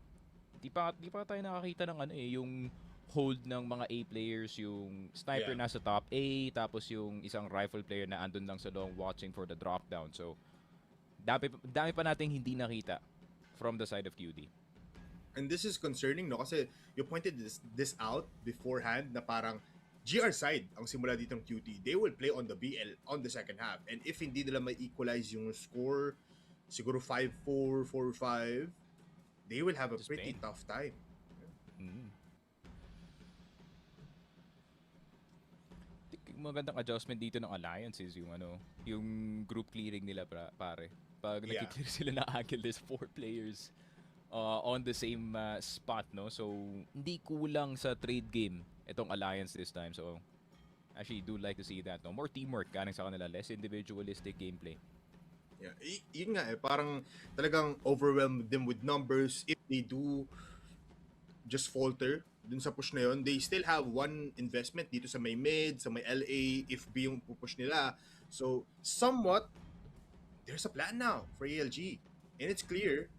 Di pa tayo nakakita ng yung hold ng mga A players, yung sniper nasa top A, tapos yung isang rifle player na andun lang sa long watching for the drop down. So, dami pa nating hindi nakita from the side of QD.
And this is concerning, no? Kasi you pointed this out beforehand na parang GR side ang simula dito ng QT. They will play on the BL on the second half. And if hindi nila may equalize yung score, siguro 5-4, 4-5, they will have a pretty tough time.
Magandang adjustment dito ng Alliance is yung group clearing nila, pare. Pag nakiklear sila na angle, there's 4 players on the same spot, no? So, hindi kulang sa trade game itong Alliance this time. So, actually, do like to see that, no? More teamwork galing sa kanila, less individualistic gameplay.
Yeah, yun nga parang talagang overwhelm them with numbers. If they do just falter dun sa push na yun, they still have one investment dito sa may mid, sa may LA, if B yung pupush nila. So, somewhat, there's a plan now for ALG. And it's clear,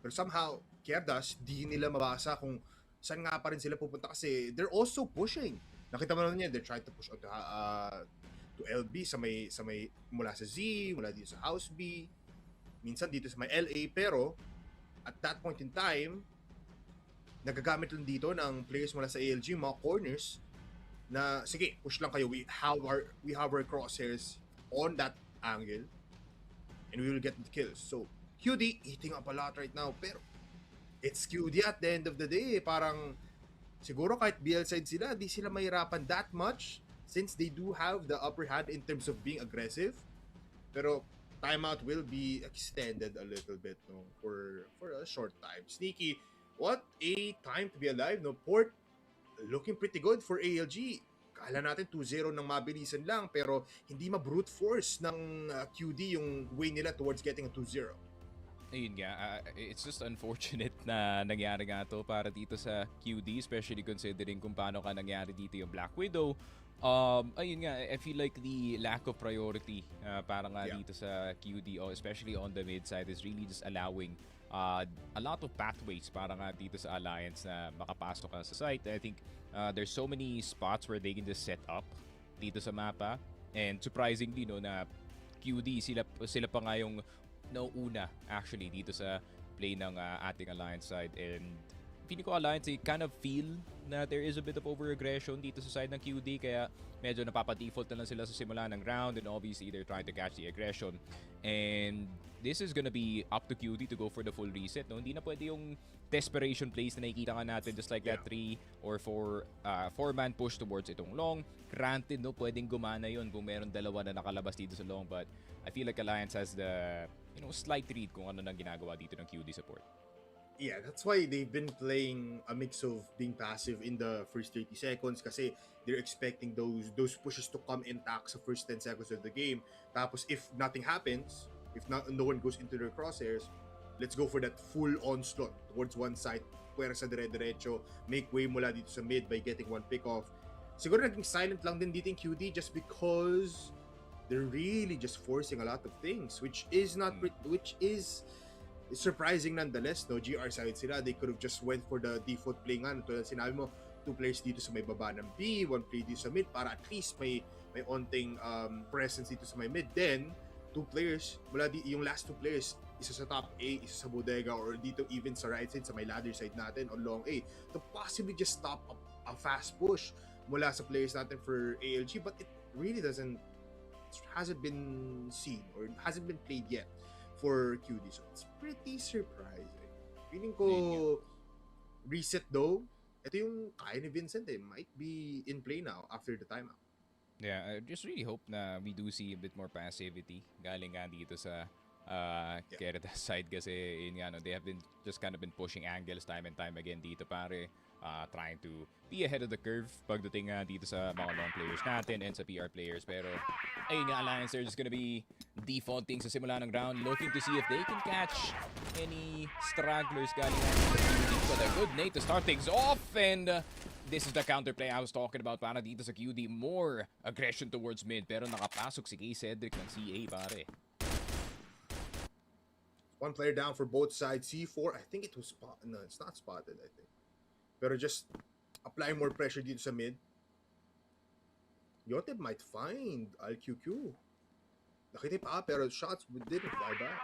pero somehow, Querdas, di nila mabasa kung saan nga pa rin sila pupunta kasi they're also pushing. Nakita mo naman yan, they're trying to push on to LB sa may mula sa Z, mula dito sa House B, minsan dito sa may LA, pero at that point in time, nagagamit lang dito ng players mula sa ALG, mga corners, na sige, push lang kayo. We have our crosshairs on that angle, and we will get the kills. So, QD eating up a lot right now, pero it's QD at the end of the day. Parang, siguro kahit BL side sila, di sila mahirapan that much since they do have the upper hand in terms of being aggressive. Pero, timeout will be extended a little bit, no, for a short time. Sneaky, what a time to be alive, no? Port looking pretty good for ALG. kala natin 2-0 ng mabilisan lang, pero hindi ma-brute force ng QD yung way nila towards getting a 2-0.
Ayun nga, it's just unfortunate na nangyari nga to para dito sa QD, especially considering kung paano ka nangyari dito yung Black Widow. Ayun nga, I feel like the lack of priority para nga dito sa QD, especially on the mid side, is really just allowing a lot of pathways para nga dito sa Alliance na makapasok ka sa site. I think there's so many spots where they can just set up dito sa mapa. And surprisingly, no, na QD, sila pa nga yung nauuna actually dito sa play ng ating Alliance side. And feeling ko Alliance, they kind of feel na there is a bit of over-aggression dito sa side ng QD, kaya medyo napapa-default na lang sila sa simula ng round, and obviously they're trying to catch the aggression. And this is gonna be up to QD to go for the full reset. No? Hindi na pwede yung desperation plays na nakikita nga natin, just like that 3 or 4-man push towards itong long. Granted, no, pwedeng gumana yun kung meron dalawa na nakalabas dito sa long, but I feel like Alliance has the slight read kung ano nang ginagawa dito ng QD support.
Yeah, that's why they've been playing a mix of being passive in the first 30 seconds kasi they're expecting those pushes to come intact sa first 10 seconds of the game. Tapos if nothing happens, if no one goes into their crosshairs, let's go for that full onslaught towards one side. Pwera sa dire-diretso, make way mula dito sa mid by getting one pick off. Siguro naging silent lang din dito yung QD just because they're really just forcing a lot of things, which is surprising nonetheless. No, GR side sila, they could have just went for the default play nga. Tulad sinabi mo, 2 players dito sa may baba ng B, 1 player dito sa mid para at least may onting presence dito sa may mid. Then 2 players mula yung last 2 players, isa sa top A, isa sa bodega, or dito even sa right side sa may ladder side natin on long A, to possibly just stop a fast push mula sa players natin for ALG. But it really hasn't been seen or hasn't been played yet for QD. So it's pretty surprising. Feeling ko reset though, ito yung kaya ni Vincent might be in play now after the timeout.
Yeah, I just really hope na we do see a bit more passivity galing nga dito sa Querdas side kasi yun nga, no, they have been just kind of been pushing angles time and time again dito pare, trying to be ahead of the curve pagdating dito sa mga long players natin and sa PR players. Pero ayun nga, Alliance, they're just gonna be defaulting sa simula ng round, looking to see if they can catch any stragglers galing natin. But a good nade to start things off, and this is the counterplay I was talking about para dito sa QD. More aggression towards mid, pero nakapasok si K. Cedric ng CA pare.
One player down for both sides. C4, I think it was no, it's not spotted, I think. Pero just applying more pressure dito sa mid. Yoteb might find ALQQ. Nakita pa pero shots didn't fly back.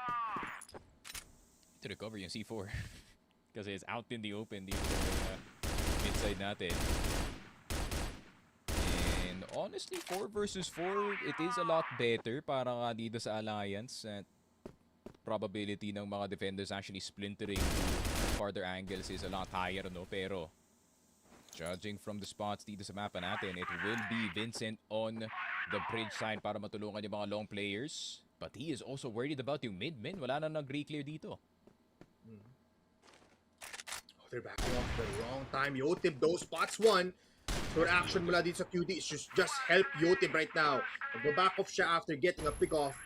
To recover yung C4 kasi it's out in the open dito sa mid side natin. And honestly, 4 versus 4, it is a lot better para nga dito sa Alliance. At probability ng mga defenders actually splintering to farther angles is a lot higher, no? Pero judging from the spots dito sa mapa natin, it will be Vincent on the bridge side para matulungan yung mga long players. But he is also worried about yung mid-min. Wala na nag-reclear dito.
Oh, they're backing off the wrong time. Yotib, those spots won. So action mula dito sa QD is just help Yotib right now. Mag-back off siya after getting a pick off.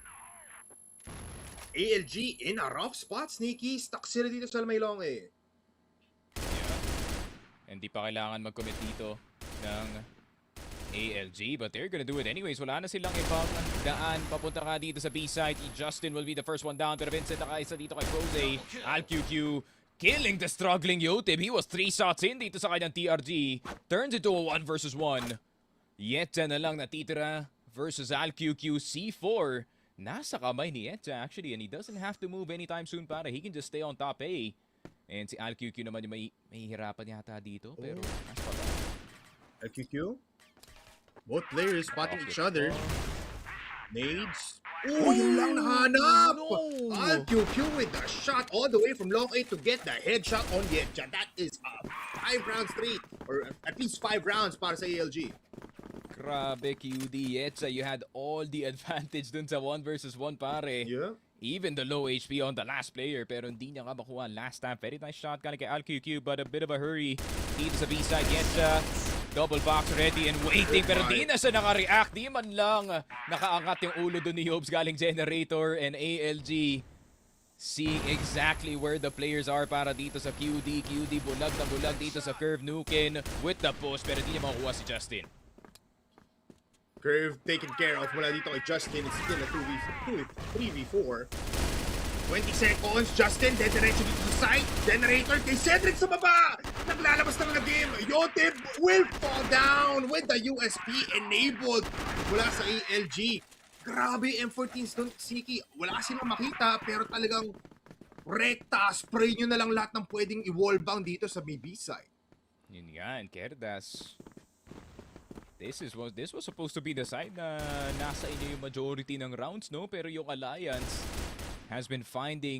ALG in a rough spot, Sneaky. Stuck sila dito sa may long eh.
Hindi pa kailangan mag-commit dito ng ALG, but they're gonna do it anyways. Wala na silang ibang daan papunta ka dito sa B-side. Justin will be the first one down, pero Vincent nakaisa dito kay Rose. ALQQ killing the struggling Yotib. He was 3 shots in dito sa kanyang TRG. Turns into a 1 versus 1. Yetja na lang natitira versus ALQQ. C4 nasa kamay ni Yetja actually, and he doesn't have to move anytime soon para he can just stay on top A. And si ALQQ naman yung may hirapan yata dito, pero
ALQQ? Both players spotting each other. Nades. Oh, yun lang nahanap!
No!
ALQQ with a shot all the way from long A to get the headshot on Yetja. That is a 5 round streak, or at least 5 rounds para sa ALG.
Grabe, QD Yetja, you had all the advantage dun sa 1 versus 1 pare.
Yeah.
Even the low HP on the last player, pero hindi niya nga makuha last time. Very nice shot galing kay ALQQ, but a bit of a hurry dito sa B-side. Yetja Double box ready and waiting, pero di na siya naka-react. Di man lang nakaangat yung ulo doon ni Yobs galing Generator, and ALG seeing exactly where the players are para dito sa QD. QD bulag na bulag dito sa Curve. Nukin with the post, pero di niya makukuha si Justin.
Curve taken care of mula dito kay Justin. It's still a 3v4. 20 seconds, Justin, diretso dito sa side. Generator kay Cedric sa baba. Naglalabas na ng game. Yotib will fall down with the USP enabled mula sa ALG. Grabe M14s doon, Siki. Wala silang makita, pero talagang rekta. Spray nyo na lang lahat ng pwedeng i-wallbang dito sa B side.
Yun nga, and Querdas. This was supposed to be the side na nasa inyo yung majority ng rounds, no? Pero yung Alliance has been finding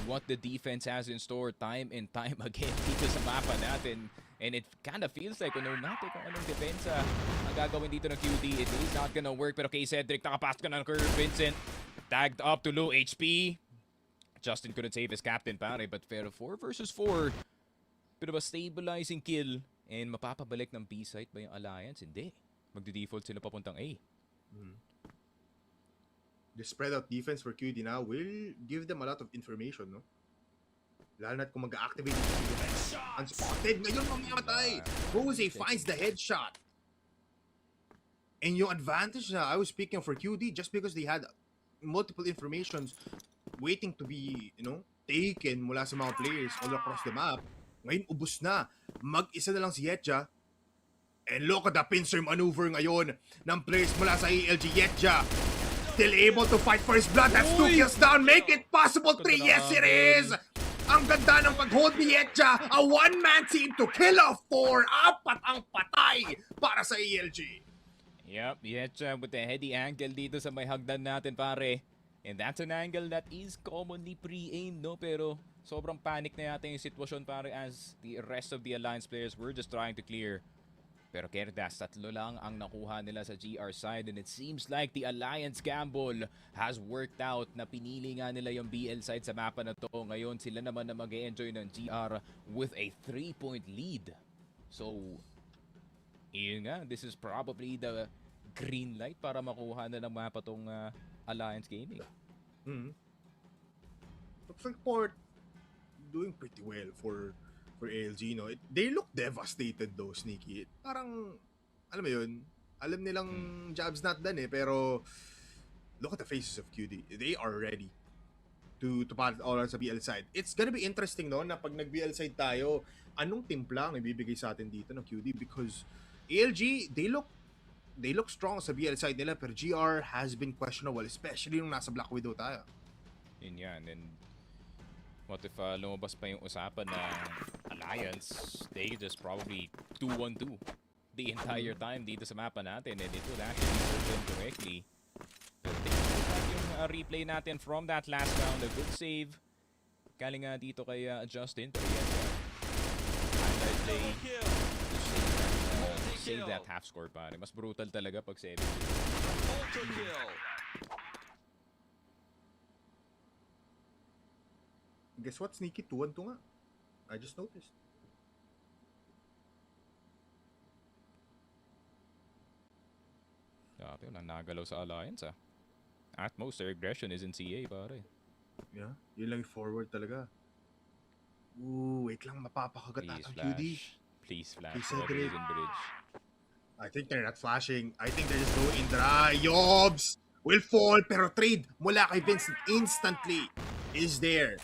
what the defense has in store time and time again dito sa mapa natin. And it kind of feels like, no matter kung anong depensa ang gagawin dito ng QD, it is not gonna work. Pero kay Cedric, nakapasok ka ng curve. Vincent, tagged up to low HP. Justin couldn't save his captain, pare. But pero 4 versus 4, bit of a stabilizing kill. And mapapabalik ng B site ba yung Alliance? Hindi. Magde-default sila papuntang A.
The spread out defense for QD now will give them a lot of information, no? Lalo na't kung mag-activate yung unspotted, ngayon mamamatay. Jose finds the headshot. And yung advantage na I was speaking for QD just because they had multiple informations waiting to be, taken mula sa mga players all across the map. Ngayon ubos na. Mag-isa na lang si Yetja. And look at the pincer maneuver ngayon ng players mula sa ALG. Yetja still able to fight for his blood. That's 2 kills down. Make it possible. 3. Yes, it is. Ang ganda ng pag-hold ni Yetja. A one-man team to kill off 4. 4 ang patay para sa ALG.
Yep, Yetja with the heady angle dito sa may hagdan natin, pare. And that's an angle that is commonly pre-aimed, no? Pero sobrang panic na yata yung sitwasyon, pare, as the rest of the Alliance players were just trying to clear. Pero Querdas, 3 lang ang nakuha nila sa GR side, and it seems like the Alliance gamble has worked out na pinili nga nila yung BL side sa mapa na to. Ngayon sila naman na mag-e-enjoy ng GR with a 3-point lead. So, yun nga, this is probably the green light para makuha na ng mapa tong Alliance Gaming.
Looks like Port doing pretty well for ALG, no? They look devastated though, Sneaky. Parang, alam mo yun, alam nilang job's not done pero look at the faces of QD. They are ready to part all sa BL side. It's gonna be interesting, no, na pag nag-BL side tayo, anong timpla ang ibibigay sa atin dito ng QD? Because ALG, they look strong sa BL side nila, pero GR has been questionable, especially nung nasa Black Widow tayo.
Yun yan, and what if lumabas pa yung usapan na Alliance, they just probably 2-1-2 the entire time dito sa mapa natin, and it would actually serve them correctly. Pero tingnan yung replay natin from that last round. A good save galing nga dito kay Justin, pero yan, highlight play to save that half score, pare. Mas brutal talaga pag save.
Guess what, Sneaky? 2-1-2 nga. I just noticed.
Grabe, walang nagalaw sa Alliance, At most, their aggression is in CA, pare.
Yeah, yun lang yung forward talaga. Ooh, wait lang, mapapakagat
Please
natin QD.
flash. Please flash.
Please
Whoever is
Cedric.
in bridge.
I think they're not flashing. I think they're just going dry. Yobs will fall, pero trade mula kay Vincent instantly is there.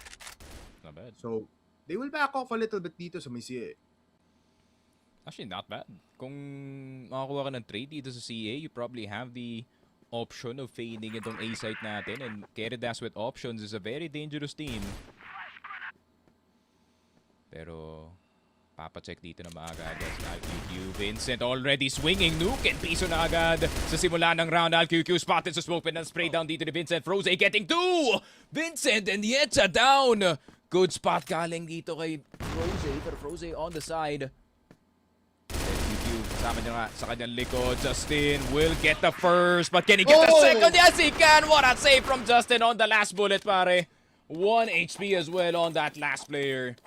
Not bad.
So, they will back off a little bit dito sa may CA.
Actually, not bad. Kung makakuha ka ng trade dito sa CA, you probably have the option of fading itong A site natin, and Querdas with options is a very dangerous team. Pero papacheck dito na maaga agad si AlQQ. Vincent already swinging. Nuke and piso na agad sa simula ng round. AlQQ spotted sa smoke and spray down dito ni Vincent. Froze getting 2! Vincent and Yetja down! Good spot galing dito kay Froze, pero Froze on the side. AlQQ kasama niya nga sa kanyang likod. Justin will get the first, but can he get the second? Yes, he can! What a save from Justin on the last bullet, pare. 1 HP as well on that last player.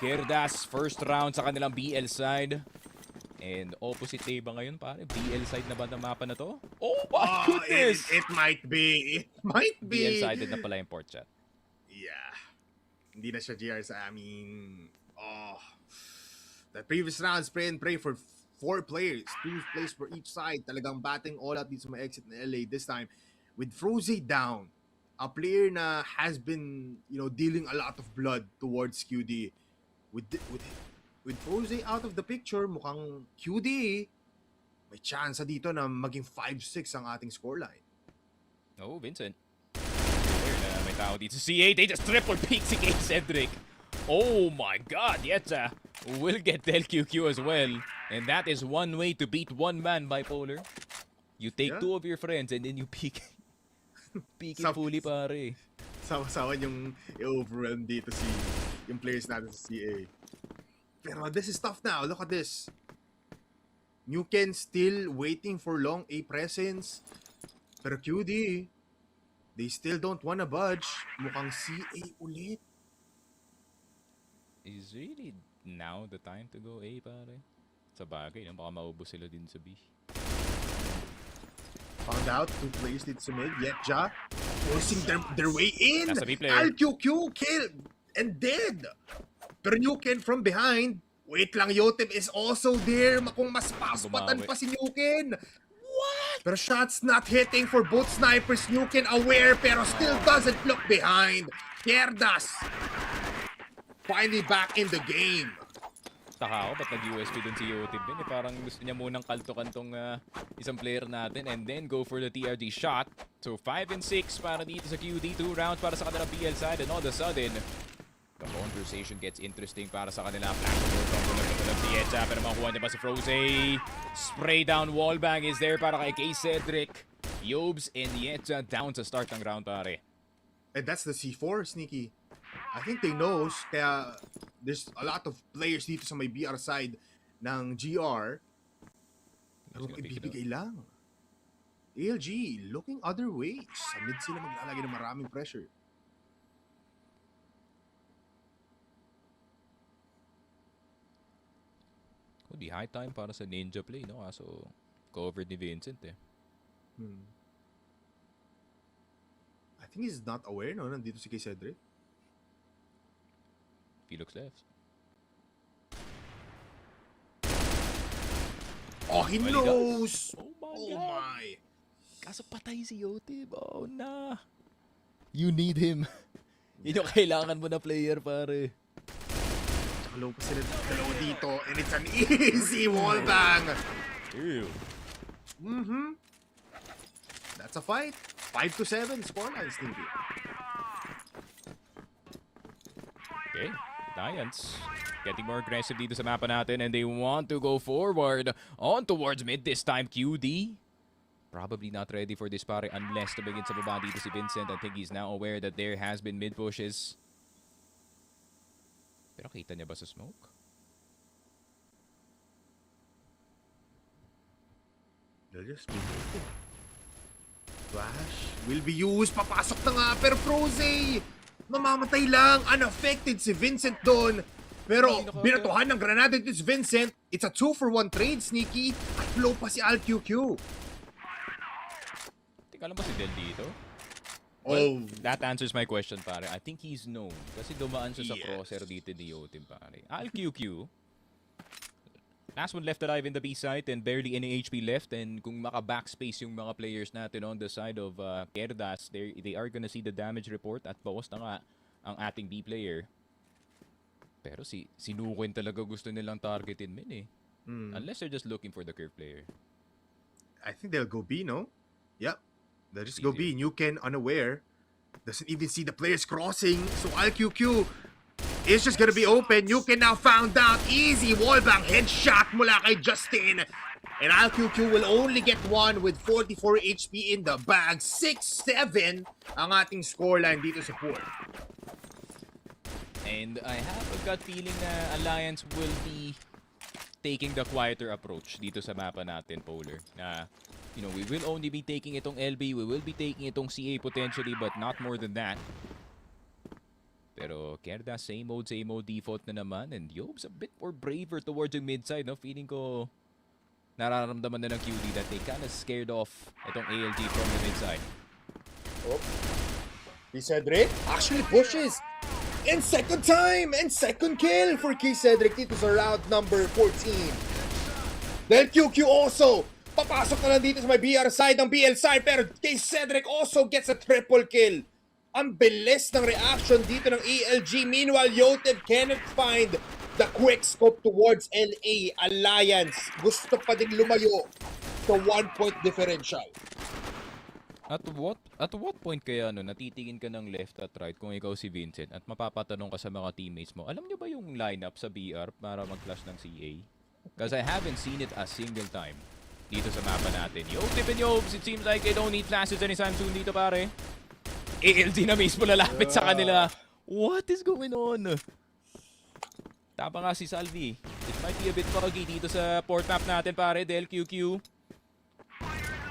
Querdas, first round sa kanilang BL side. And opposite day ba ngayon, pare? BL side na ba ng mapa na to? Oh my
Oh,
goodness!
it might be. It might
BL
be.
sided na pala yung port chat.
Yeah. Hindi na siya GR sa amin. Oh. The previous round, spray and pray for 4 players. 2 players for each side. Talagang batting all out dito sa mga exit na LA this time. With Froze down, a player na has been, dealing a lot of blood towards QD. With Froze out of the picture, mukhang QD may chance dito na maging 5-6 ang ating scoreline.
Oh, Vincent. There na, may tao dito. CA, they just triple peek si K. Cedric. Oh my god, Yetza will get the LQQ as well. And that is one way to beat one man, Bipolar. You take 2 of your friends and then you peek. Peek it fully, pare.
Sama-sama yung i-overwhelm dito yung players natin sa CA. Pero this is tough now. Look at this. Nuken still waiting for long A presence. Pero QD, they still don't wanna budge. Mukhang CA ulit.
Is really now the time to go A, pare? Sa bagay, baka maubos sila din sa B.
Found out 2 players dito sa mid. Yetja forcing their way in.
Nasa B player.
ALQQ killed and dead. Pero Nuken from behind. Wait lang, Yotib is also there. Kung mas paspatan pa si Nuken. What? Pero shots not hitting for both snipers. Nuken aware pero still doesn't look behind. Querdas finally back in the game.
Taka ako, ba't nag-USP dun si Yotib din? Parang gusto niya munang kaltukan tong isang player natin and then go for the TRG shot. So 5 and 6 para dito sa QD. 2 rounds para sa kanilang BL side and all of a sudden, the conversation gets interesting para sa kanila. Flash si Yetza, pero makuha niya ba si Froze? Spray down wallbang is there para kay K. Cedric. Yobes and Yetza down sa start ng round, pare.
And that's the C4, Sneaky. I think they knows, kaya there's a lot of players dito sa may BR side ng GR. Pero ibibigay lang. ALG looking other ways. Sa mid sila maglalagay ng maraming pressure.
Could be high time para sa ninja play, no? Kaso covered ni Vincent eh.
I think he's not aware, no? Nandito si K. Cedric.
He looks left.
Oh, he
Well, he
knows!
Oh my
Oh
God.
my!
Kaso patay si Yotib. Oh na. You need him. Yun yung kailangan mo na player, pare.
Hello pa sila dalawa dito and it's an easy wallbang!
Ew.
That's a fight. 5-7 scoreline, Sneaky.
Okay. Giants getting more aggressive dito sa mapa natin and they want to go forward on towards mid this time. QD probably not ready for this, pare, unless to begin sa baba dito si Vincent. I think he's now aware that there has been mid pushes. Pero kita niya ba sa smoke?
They'll just be waiting. Flash will be used. Papasok na nga. Pero Froze, mamamatay lang. Unaffected si Vincent doon. Pero binatuhan ng granada dito si Vincent. It's a 2-for-1 trade, Sneaky. At low pa si ALQQ.
Tika lang ba si Del dito?
Oh,
That answers my question, pare. I think he's known. Kasi dumaan siya sa
Yes.
crosshair dito ni Yotim, pare. ALQQ. Last one left alive in the B site and barely any HP left. And kung maka-backspace yung mga players natin on the side of Querdas, they are gonna see the damage report at bawas na nga ang ating B player. Pero sinukin talaga gusto nilang targetin min eh. Unless they're just looking for the curve player.
I think they'll go B, no? Yep. They'll just go B.
Easier.
Nuken unaware. Doesn't even see the players crossing. So ALQQ is just gonna be open. Nuken now found out. Easy wallbang headshot mula kay Justin. And ALQQ will only get one with 44 HP in the bag. 6-7 ang ating scoreline dito sa pool.
And I have a gut feeling na Alliance will be taking the quieter approach dito sa mapa natin, Polar. Na, we will only be taking itong LB, we will be taking itong CA potentially, but not more than that. Pero Querda, same mode default na naman. And Yob's a bit more braver towards yung mid side, no? Feeling ko nararamdaman na ng QD that they kind of scared off itong ALG from the mid side.
Oh. Cedric actually pushes. And second time and second kill for Cedric dito sa round number 14. Then QQ also papasok na lang dito sa may BR side ng BL side, pero Cedric also gets a triple kill. Ang bilis ng reaction dito ng ALG. Meanwhile, Yotib cannot find the quick scope towards LA Alliance. Gusto pa ding lumayo sa 1-point differential.
At what point kaya natitingin ka ng left at right kung ikaw si Vincent at mapapatanong ka sa mga teammates mo, alam nyo ba yung lineup sa BR para mag-flash ng CA? Because I haven't seen it a single time dito sa mapa natin. Yo, Tip and Yobs, it seems like they don't need flashes anytime soon dito, pare. ALG na mismo lalapit sa kanila. What is going on? Tapa nga si Salvi. It might be a bit foggy dito sa port map natin, pare, dahil QQ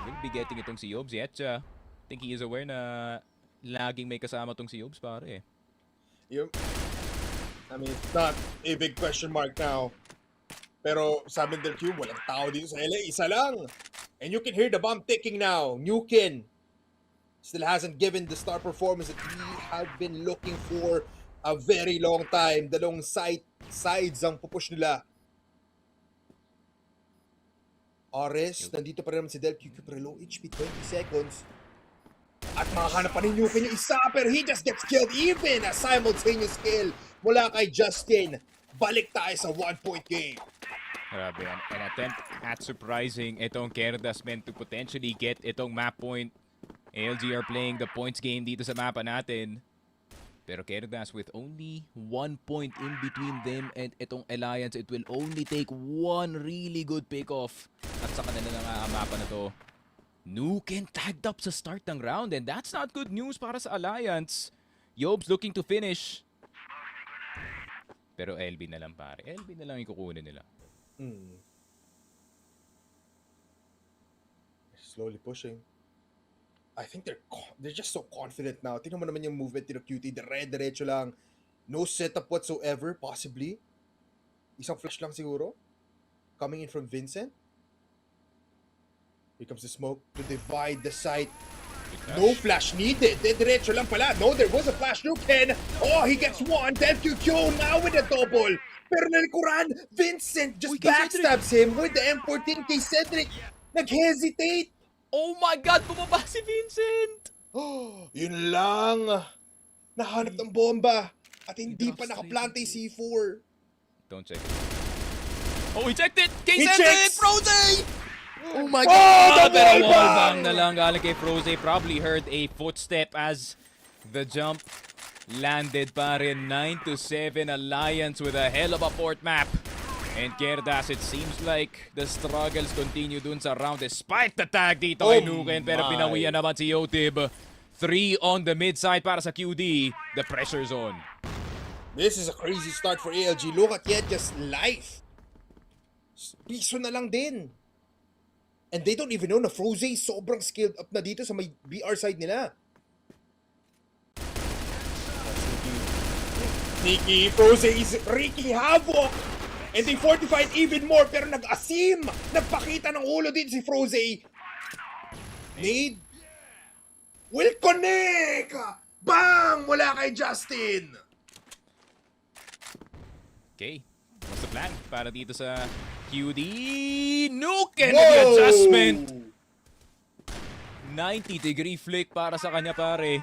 will be getting itong si Yobs yet. I think he is aware na laging may kasama tong si Yobs, pare.
I mean, it's not a big question mark now. Pero sabi ng Q, walang tao dito sa LA. Isa lang. And you can hear the bomb ticking now. Nukin still hasn't given the star performance that we have been looking for a very long time. Dalawang sides ang pupush nila. Ares, nandito pa rin naman si Del QQ, pero low HP, 20 seconds. At makahanap pa rin Nukin yung isa, pero he just gets killed. Even a simultaneous kill mula kay Justin. Balik tayo sa 1-point game.
Grabe yan. An attempt at surprising itong Querdas meant to potentially get itong map point. ALG are playing the points game dito sa mapa natin. Pero Querdas with only 1 point in between them and itong Alliance, it will only take one really good pick-off. At sa kanila na nga ang mapa na to. Nuken tagged up sa start ng round and that's not good news para sa Alliance. Yobs looking to finish. Pero LB na lang, pare. LB na lang ikukunin nila.
Slowly pushing. I think they're just so confident now. Tingnan mo naman yung movement ni QT. Dire-diretso lang. No setup whatsoever, possibly. Isang flash lang siguro. Coming in from Vincent. Here comes the smoke to divide the site. No flash needed. Diretso lang pala. No, there was a flash. Nuken. Oh, he gets one. Then QQ now with a double. Pero nalikuran, Vincent just backstabs him with the M14. Cedric nag-hesitate.
Oh my God! Bumaba si Vincent!
Oh, yun lang. Nahanap ng bomba. At hindi pa nakaplante yung C4.
Don't check it. Oh, he checked it!
He
Cedric!
checks!
Froze! Oh my
Oh,
God!
the
Pero
wall
wallbang
bang!
na lang galing kay Froze. Probably heard a footstep as the jump landed pa rin. 9-7 Alliance with a hell of a port map. And Querdas, it seems like the struggles continue dun sa round despite the tag dito kay Nuken. Pero pinawian naman si Yotib. 3 on the mid side para sa QD. The pressure's on.
This is a crazy start for ALG. Look at just life. Piso na lang din. And they don't even know na Froze sobrang skilled up na dito sa may BR side nila. Sneaky, Froze is wreaking havoc. And they fortified even more, pero nag-asim. Nagpakita ng ulo din si Froze. Nade will connect. Bang! Mula kay Justin.
Okay, what's the plan para dito sa QD? Nuken with the adjustment. 90-degree flick para sa kanya, pare.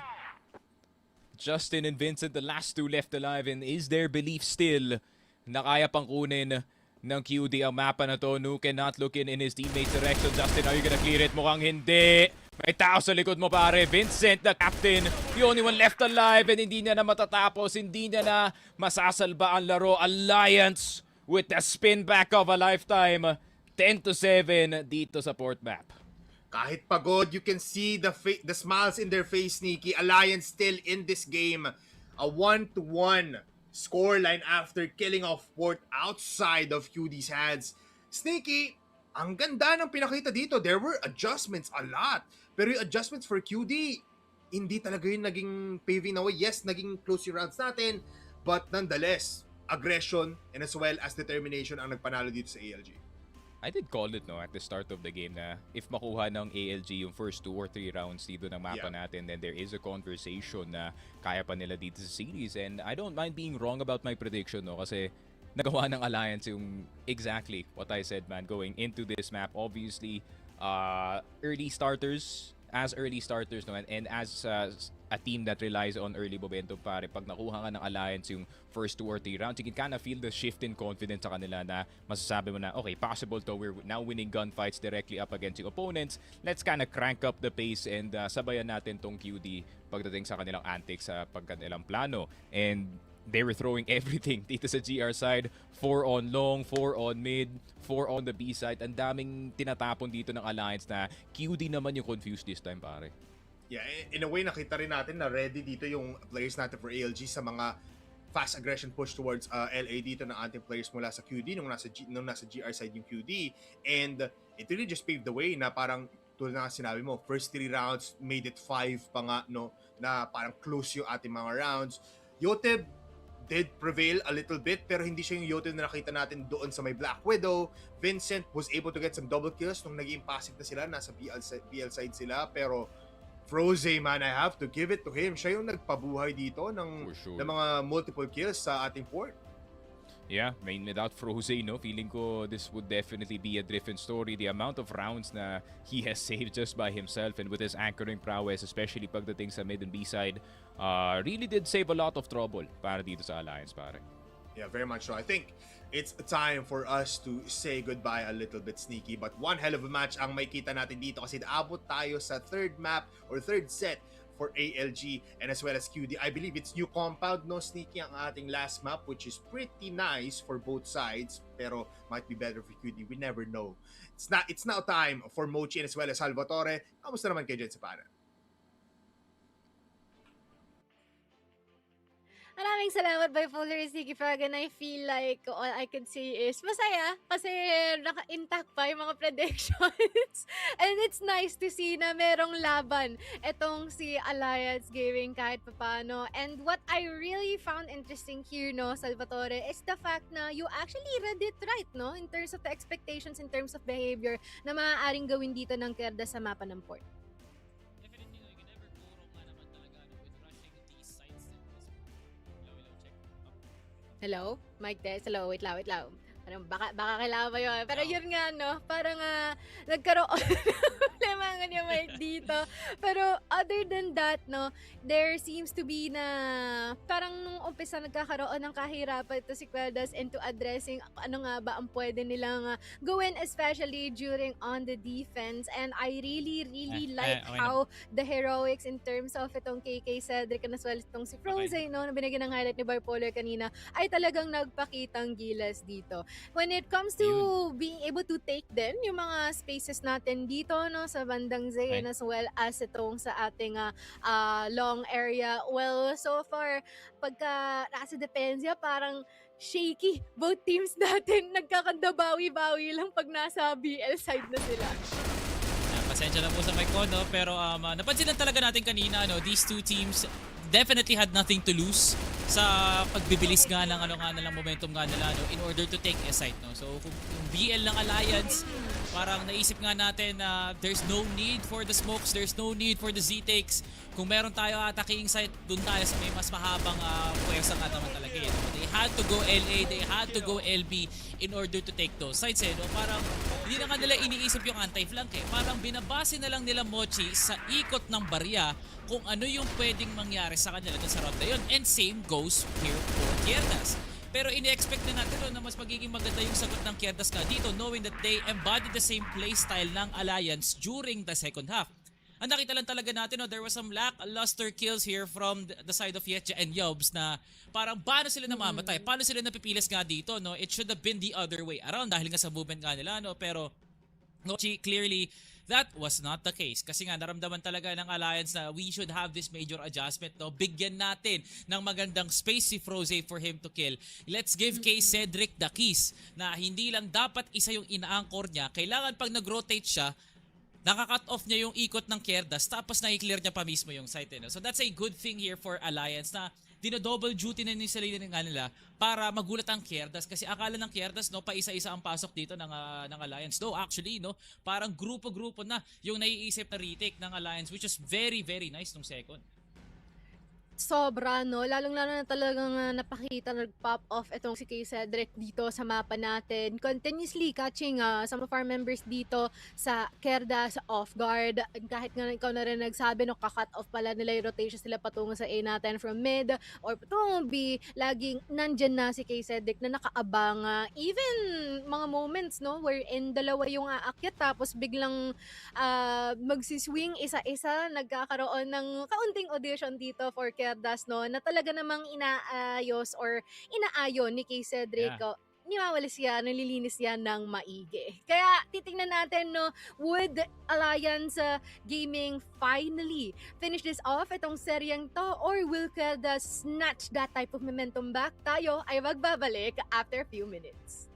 Justin and Vincent, the last two left alive, and is there belief still na kaya pang kunin ng QD ang mapa na to? Nuken not looking in his teammate's direction. Justin, are you gonna clear it? Mukhang hindi. May tao sa likod mo, pare. Vincent, the captain, the only one left alive, and hindi niya na matatapos, hindi niya na masasalba ang laro. Alliance with the spin back of a lifetime. 10-7 dito sa port map.
Kahit pagod, you can see the smiles in their face, Sneaky. Alliance still in this game. A 1-1 scoreline after killing off port outside of QD's hands. Sneaky, ang ganda ng pinakita dito. There were adjustments, a lot. Pero yung adjustments for QD, hindi talaga yung naging paving the way. Yes, naging close yung rounds natin. But nonetheless, aggression and as well as determination ang nagpanalo dito sa ALG.
I did call it no at the start of the game na if makuha ng ALG yung first 2 or 3 rounds dito ng mapa natin, then there is a conversation na kaya pa nila dito sa series. And I don't mind being wrong about my prediction no kasi nagawa ng Alliance yung exactly what I said, man, going into this map. Obviously, early starters no, and as a team that relies on early momentum, pare, pag nakuha ka ng Alliance yung first 2 or 3 rounds, you can kind of feel the shift in confidence sa kanila na masasabi mo na, okay, possible to, we're now winning gunfights directly up against yung opponents. Let's kind of crank up the pace and sabayan natin tong QD pagdating sa kanilang antics sa pagkanilang plano. And they were throwing everything dito sa GR side. 4 on long, 4 on mid, 4 on the B side. Ang daming tinatapon dito ng Alliance na QD naman yung confused this time, pare.
Yeah, in a way, nakita rin natin na ready dito yung players natin for ALG sa mga fast aggression push towards LA dito ng ating players mula sa QD nung nasa GR side yung QD. And it really just paved the way na parang tulad na sinabi mo, first 3 rounds made it 5 pa nga, no, na parang close yung ating mga rounds. Yoteb did prevail a little bit pero hindi siya yung Yoteb na nakita natin doon sa may Black Widow. Vincent was able to get some double kills nung naging passive na sila, nasa BL side sila, pero Froze, man, I have to give it to him. Siya yung nagpabuhay dito ng mga multiple kills sa ating port.
Yeah, I mean, without Froze, no, feeling ko this would definitely be a different story. The amount of rounds na he has saved just by himself and with his anchoring prowess, especially pagdating sa mid and B side, really did save a lot of trouble para dito sa Alliance, pare.
Yeah, very much so. I think it's time for us to say goodbye a little bit, Sneaky. But one hell of a match ang may kita natin dito kasi naabot tayo sa third map or third set for ALG and as well as QD. I believe it's new compound, no, Sneaky, ang ating last map, which is pretty nice for both sides pero might be better for QD. We never know. It's now time for Mochi and as well as Salvatore. Kamusta naman kayo dyan sa pana?
Maraming salamat, Bipolar Sticky Frog, and I feel like all I can say is masaya kasi naka-intact pa yung mga predictions. And it's nice to see na merong laban etong si Alliance Gaming kahit papano. And what I really found interesting here, no, Salvatore, is the fact na you actually read it right, no, in terms of the expectations, in terms of behavior na maaaring gawin dito ng Querdas sa mapa ng port. Hello? Mic test? Hello? Wait lang. Parang baka kailangan ba yun? Pero yun nga, no? Parang nagkaroon problema nga yung mic dito. Pero other than that, no? There seems to be na parang nung umpisa nagkakaroon ng kahirapan ito si Querdas into addressing ano nga ba ang pwede nilang gawin, especially during on the defense. And I really like how the heroics in terms of itong KK Cedric and as well itong si Froze, no? Na binigyan ng highlight ni Bipolar kanina ay talagang nagpakitang gilas dito. When it comes to being able to take din yung mga spaces natin dito, no, sa bandang Z and as well as itong sa ating long area, well, so far pagka nasa depensa parang shaky both teams natin, nagkakandabawi-bawi lang pag nasa BL side na sila.
Pasensya na po sa mic ko, no? Pero napansin lang talaga natin kanina, no? These two teams definitely had nothing to lose sa pagbibilis nga ng momentum nga nila, no, in order to take a site, no. So kung BL ng Alliance, parang naisip nga natin na there's no need for the smokes, there's no need for the Z-takes. Kung meron tayo attacking site, dun tayo sa may mas mahabang puwersa nga naman talaga, no? They had to go LA, they had to go LB in order to take those sites, no. Parang hindi na nga nila iniisip yung anti-flank, Parang binabase na lang nila Mochi sa ikot ng barya kung ano yung pwedeng mangyari sa kanila dun sa round na yun. And same goes here for Querdas. Pero ini-expect na natin na mas magiging maganda yung sagot ng Querdas ka dito, knowing that they embodied the same playstyle ng Alliance during the second half. Ang nakita lang talaga natin, there was some lackluster kills here from the side of Yetja and Yobs na parang paano sila namamatay, paano sila napipilis nga dito, no? It should have been the other way around dahil nga sa movement nga nila, no? Pero clearly, that was not the case. Kasi nga, naramdaman talaga ng Alliance na we should have this major adjustment, no? Bigyan natin ng magandang space si Froze for him to kill. Let's give kay Cedric the keys na hindi lang dapat isa yung ina-anchor niya. Kailangan pag nag-rotate siya, naka-cut off niya yung ikot ng Querdas tapos na-clear niya pa mismo yung site. So that's a good thing here for Alliance na dino-double duty na yung sarili nga nila para magulat ang Querdas. Kasi akala ng Querdas, no, pa isa-isa ang pasok dito ng Alliance. Though actually, no, parang grupo-grupo na yung naiisip na retake ng Alliance, which is very, very nice nung second.
Sobra, no? Lalong-lalo na talagang napakita, nag-pop off itong si Kay Cedric dito sa mapa natin. Continuously catching some of our members dito sa Querdas off guard. Kahit nga ikaw na rin nagsabi, no, kakat off pala nila yung rotations nila patungo sa A natin from mid or patungo B. Laging nandyan na si Kay Cedric na nakaabang. Even mga moments, no, wherein dalawa yung aakyat tapos biglang magsiswing isa-isa. Nagkakaroon ng kaunting audition dito for Querdas, no, na talaga namang inaayos or inaayon ni Kay Cedric.
Yeah.
Niwawalis yan, nililinis yan ng maigi. Kaya titingnan natin, no, would Alliance Gaming finally finish this off itong seryeng to, or will Querdas snatch that type of momentum back? Tayo ay magbabalik after a few minutes.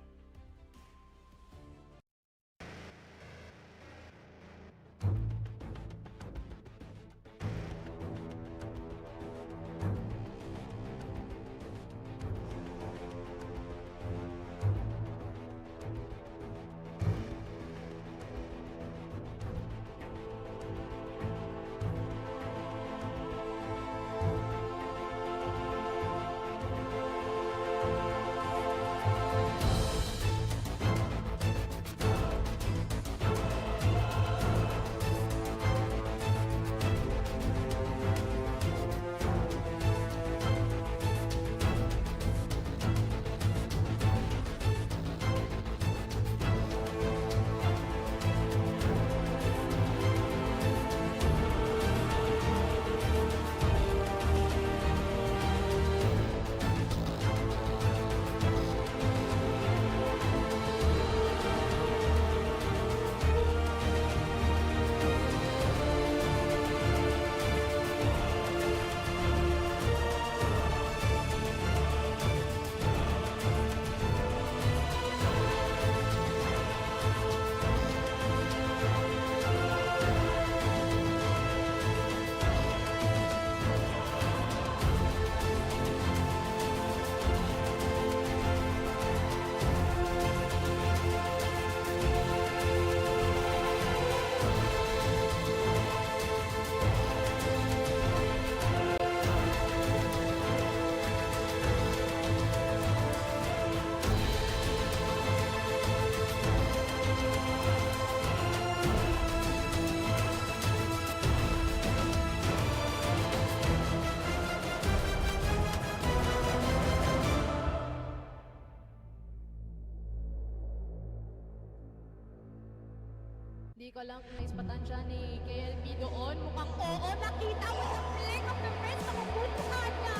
Di ko lang kung naispatan siya ni KLB doon. Mukhang oo, nakita mo sa flick of the wrist. Nakupuntuhan niya.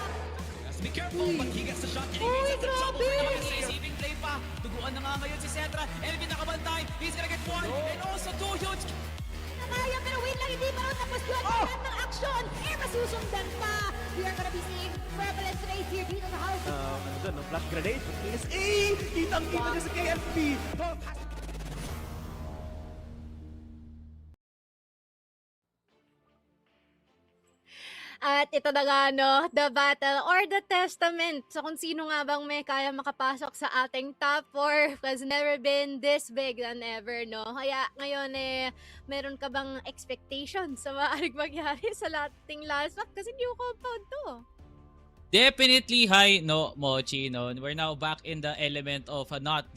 Be careful, but he gets the shot.
Uy, grabe!
Receiving play pa. Duguan na nga ngayon si Cetra. Elvin nakabantay. He's gonna get one. And also two huge.
Nakaya, pero wait lang, hindi pa rin tapos yun. Lahat ng action, masusundan pa. We are gonna be seeing prevalence race here dito sa house.
Ano dyan, no? Flash grenade for PSA! Kitang-kita niya sa KFP!
At ito na nga, no, the battle or the testament. So kung sino nga bang may kaya makapasok sa ating top 4 has never been this big than ever, no? Kaya ngayon meron ka bang expectation sa maaaring mangyari sa ating last map? Kasi new compound to.
Definitely high, no, Mochi, no. We're now back in the element of not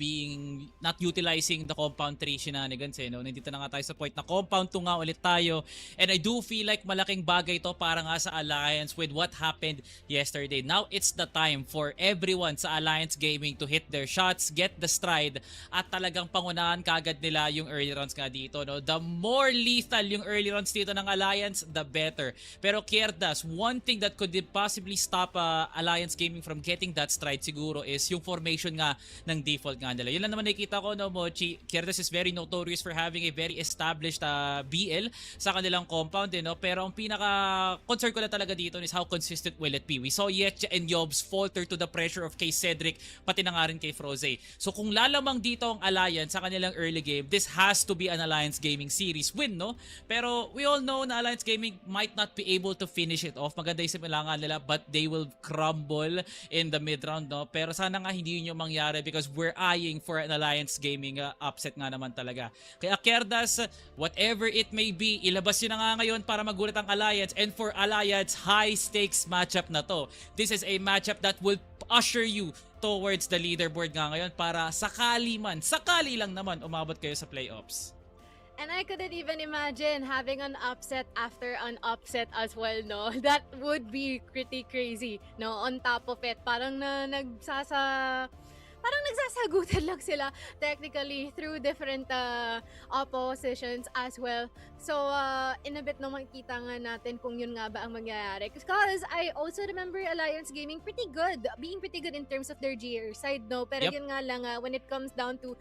utilizing the compound 3 shenanigans, no. Nandito na nga tayo sa point na compound 2 nga ulit tayo. And I do feel like malaking bagay to para nga sa Alliance with what happened yesterday. Now it's the time for everyone sa Alliance Gaming to hit their shots, get the stride, at talagang pangunahan kagad nila yung early rounds nga dito, no. The more lethal yung early rounds dito ng Alliance, the better. Pero Querdas, one thing that could possibly stop Alliance Gaming from getting that stride siguro is yung formation nga ng default nga nila. Yun lang naman nakikita ko, no, Mochi. Querdas is very notorious for having a very established BL sa kanilang compound, no? Pero ang pinaka-concern ko na talaga dito is how consistent will it be. We saw Yetcha and Yobs falter to the pressure of kay Cedric, pati na nga rin kay Froze. So kung lalamang dito ang Alliance sa kanilang early game, this has to be an Alliance Gaming series win, no? Pero we all know na Alliance Gaming might not be able to finish it off. Maganda yung simulangan nila, but they will crumble in the mid-round, no? Pero sana nga hindi yun yung mangyari because we're eyeing for an Alliance Gaming upset nga naman talaga. Kaya Querdas, whatever it may be, ilabas yun na nga ngayon para magulat ang Alliance, and for Alliance, high-stakes matchup na to. This is a matchup that will usher you towards the leaderboard nga ngayon para sakali lang naman umabot kayo sa playoffs.
And I couldn't even imagine having an upset after an upset as well, no? That would be pretty crazy, no? On top of it, parang nagsasagutan lang sila technically through different oppositions as well. So, in a bit no makikita nga natin kung yun nga ba ang mangyayari. Because I also remember Alliance Gaming being pretty good in terms of their GR side, no? Pero
Yep.
yun nga lang, when it comes down to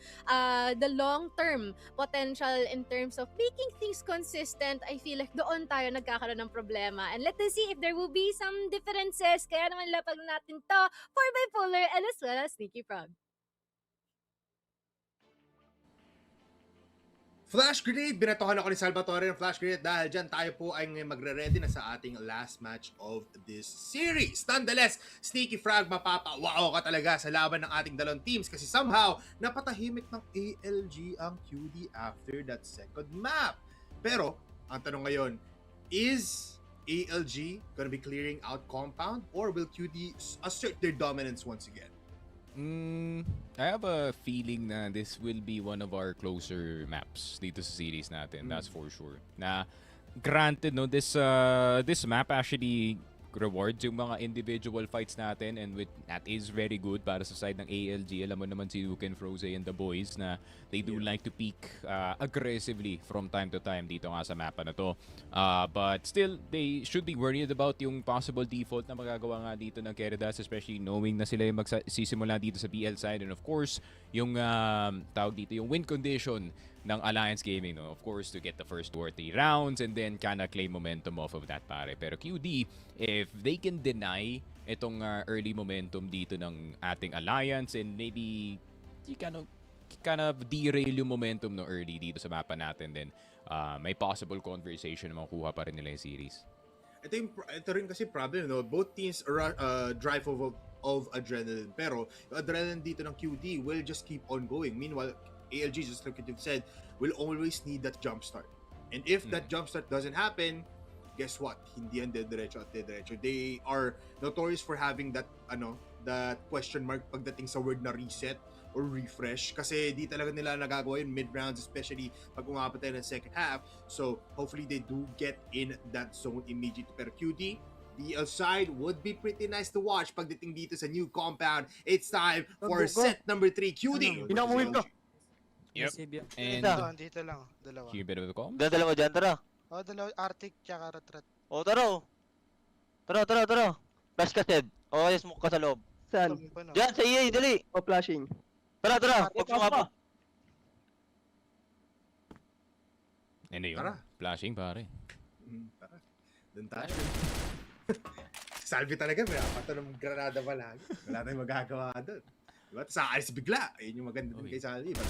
the long-term potential in terms of making things consistent, I feel like doon tayo nagkakaroon ng problema. And let us see if there will be some differences. Kaya naman lapag natin to for Bipolar and as well as Sneaky Frog.
Flash Grenade! Binatohan ako ni Salvatore ng Flash Grenade dahil dyan tayo po ay magre-ready na sa ating last match of this series. Nonetheless, Sneaky Frog, mapapa-wow ka talaga sa laban ng ating dalawang teams kasi somehow napatahimik ng ALG ang QD after that second map. Pero, ang tanong ngayon, is ALG gonna be clearing out compound or will QD assert their dominance once again?
I have a feeling na this will be one of our closer maps dito sa series natin. That's for sure. Na granted, no, this map actually rewards yung mga individual fights natin, and that is very good para sa side ng ALG. Alam mo naman si Luke and Froze and the boys na they do like to peak aggressively from time to time dito nga sa mapa na to. But still, they should be worried about yung possible default na magagawa nga dito ng Querdas, especially knowing na sila yung magsisimula dito sa BL side, and of course, yung tawag dito, yung win condition ng Alliance Gaming, no? Of course, to get the first 2 or 3 rounds and then kinda claim momentum off of that, pare. Pero QD, if they can deny itong early momentum dito ng ating Alliance and maybe kind of derail yung momentum no early dito sa mapa natin, then may possible conversation na makuha pa rin nila yung series.
Ito rin kasi problem, no? Both teams drive of adrenaline. Pero yung adrenaline dito ng QD will just keep on going. Meanwhile, ALG, just like you've said, will always need that jump start. And if that jump start doesn't happen, guess what? Hindi yan dediretso at dediretso. They are notorious for having that that question mark pagdating sa word na reset or refresh, kasi di talaga nila nagagawa yun mid-rounds, especially pag umabot tayo ng second half. So hopefully they do get in that zone immediately. Pero QD, BL side would be pretty nice to watch pagdating dito sa new compound. It's time for set number 3. QD!
Pinamuhin ko.
Yep. And
Dito lang, dalawa.
you better with the call?
Dalawa dyan, tara.
Dalawa, Arctic tsaka Retret.
Tara. Tara. Flash ka, Ted. Smoke ka sa loob.
Saan?
Dyan, sa EA, dali.
O flashing?
Tara. Huwag sumabot.
And yun,
Tara.
flashing, pare.
Tara, dun tayo. Salvi talaga, may apat ng granada pa lang. Wala tayong magagawa doon. Diba? Sa alis bigla. Ayun yung maganda din kay Salvi. But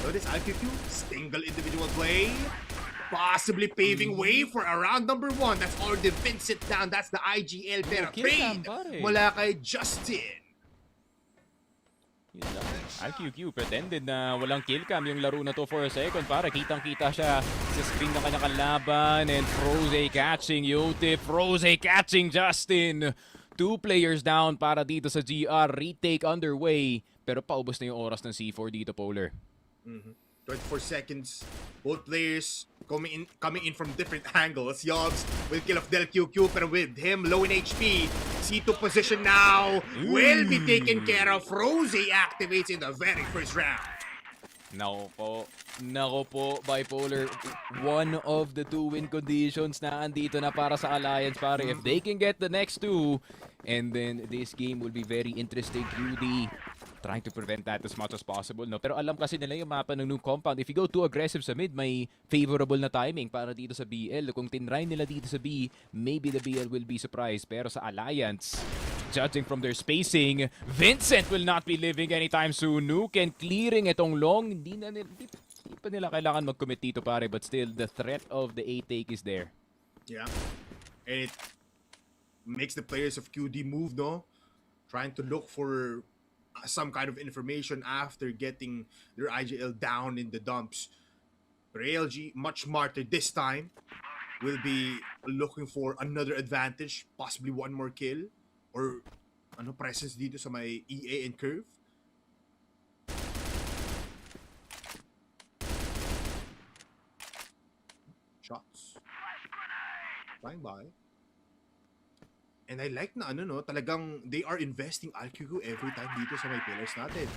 so this IQQ, single individual play. Possibly paving way for a round number 1. That's already been sit down. That's the IGL pero trade mula kay Justin.
Yun lang. IQQ pretended na walang kill cam yung laro na to for a second, para kitang-kita siya sa screen ng kanyang kalaban, and Froze catching Yotip, Froze catching Justin. 2 players down para dito sa GR. Retake underway, pero paubos na yung oras ng C4 dito, Polar.
24 seconds. Both players coming in from different angles. Yobs will kill off Del QQ, pero with him low in HP, C2 position now will be taken care of. Froze activates in the very first round.
Nako po, Bipolar. One of the 2 win conditions na andito na para sa Alliance, pare. If they can get the next 2, and then this game will be very interesting. QD trying to prevent that as much as possible, no? Pero alam kasi nila yung mapa ng new compound. If you go too aggressive sa mid, may favorable na timing para dito sa BL. Kung tinry nila dito sa B, maybe the BL will be surprised. Pero sa Alliance, judging from their spacing, Vincent will not be living anytime soon. Nuke and clearing itong long. Hindi pa nila kailangan mag-commit dito, pare. But still, the threat of the A take is there.
Yeah. And makes the players of QD move, no? Trying to look for some kind of information after getting their IGL down in the dumps. But ALG, much smarter this time, will be looking for another advantage, possibly one more kill, or presence dito sa may EA and Curve. Shots. Flying by. And I like na talagang they are investing RQQ every time dito sa may pillars natin.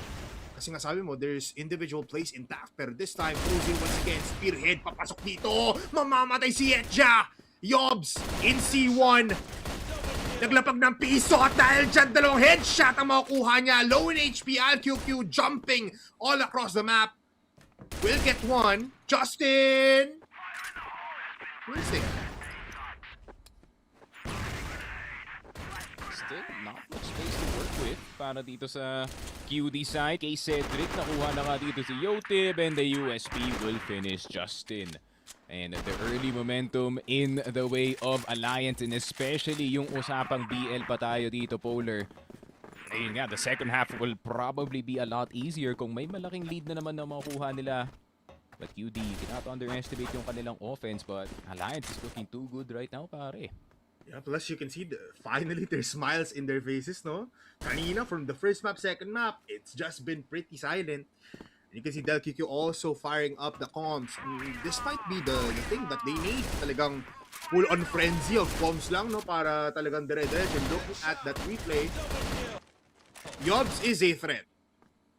Kasi nga sabi mo, there's individual plays intact. Pero this time, Cruising once again, Spearhead, papasok dito. Mamamatay si Etja. Yobs, in C1. Naglapag ng piso at dahil dyan, 2 headshot ang makukuha niya. Low in HP, RQQ jumping all across the map. Will get one. Justin! Missing.
Still not much space to work with para dito sa QD side. Kay Cedric, nakuha na nga dito si Yotib, and the USP will finish Justin. And the early momentum in the way of Alliance, and especially yung usapang BL pa tayo dito, Polar. Ayun nga, the second half will probably be a lot easier kung may malaking lead na naman na makukuha nila. But QD, cannot underestimate yung kanilang offense, but Alliance is looking too good right now, pare.
Yeah, plus you can see finally there's smiles in their faces, no? Kanina, from the first map, second map, it's just been pretty silent. You can see DelQQ also firing up the comms. This might be the thing that they need. Talagang full-on frenzy of comms lang, no? Para talagang dire-diretso. And looking at that replay, Yobs is a threat.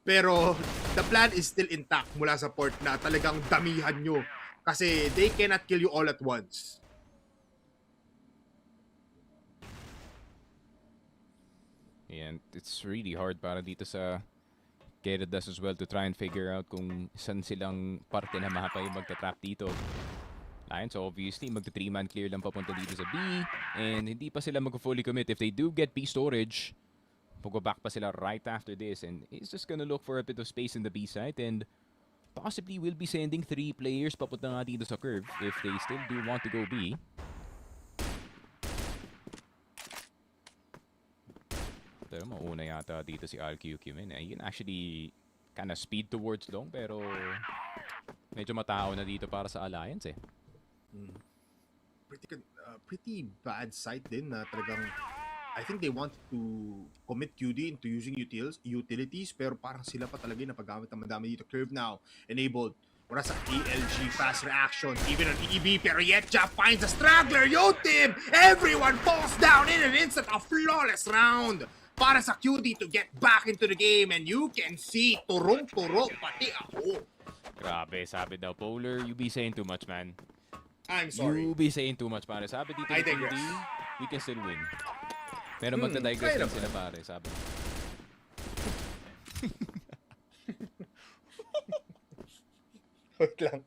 Pero the plan is still intact mula sa port na talagang damihan nyo. Kasi they cannot kill you all at once.
And it's really hard para dito sa Querdas as well to try and figure out kung saan silang parte na mapa yung magta-trap dito. Lions obviously magta 3-man clear lang papunta dito sa B, and hindi pa sila mag-fully commit. If they do get B storage, mag-back pa sila right after this, and he's just gonna look for a bit of space in the B side, and possibly will be sending 3 players papunta nga dito sa curve if they still do want to go B. Pero mauna yata dito si RQQ, man. Yun actually kind of speed towards long, pero medyo matao na dito para sa Alliance eh.
Pretty bad sight din na talagang I think they wanted to commit QD into using utilities, pero parang sila pa talaga yung napagamit ng madami dito. Curve now enabled. Wala sa ALG fast reaction, even on EB, pero Yetja finds a straggler. Yotib! Everyone falls down in an instant. A flawless round para sa QD to get back into the game, and you can see turong-turo pati ako.
Grabe, sabi daw Polar, you be saying too much, man.
I'm sorry.
You be saying too much, pare. Sabi dito
I
ng QD,
digress.
we can still win. Pero magda-digress lang sila, pare, sabi.
Wait lang.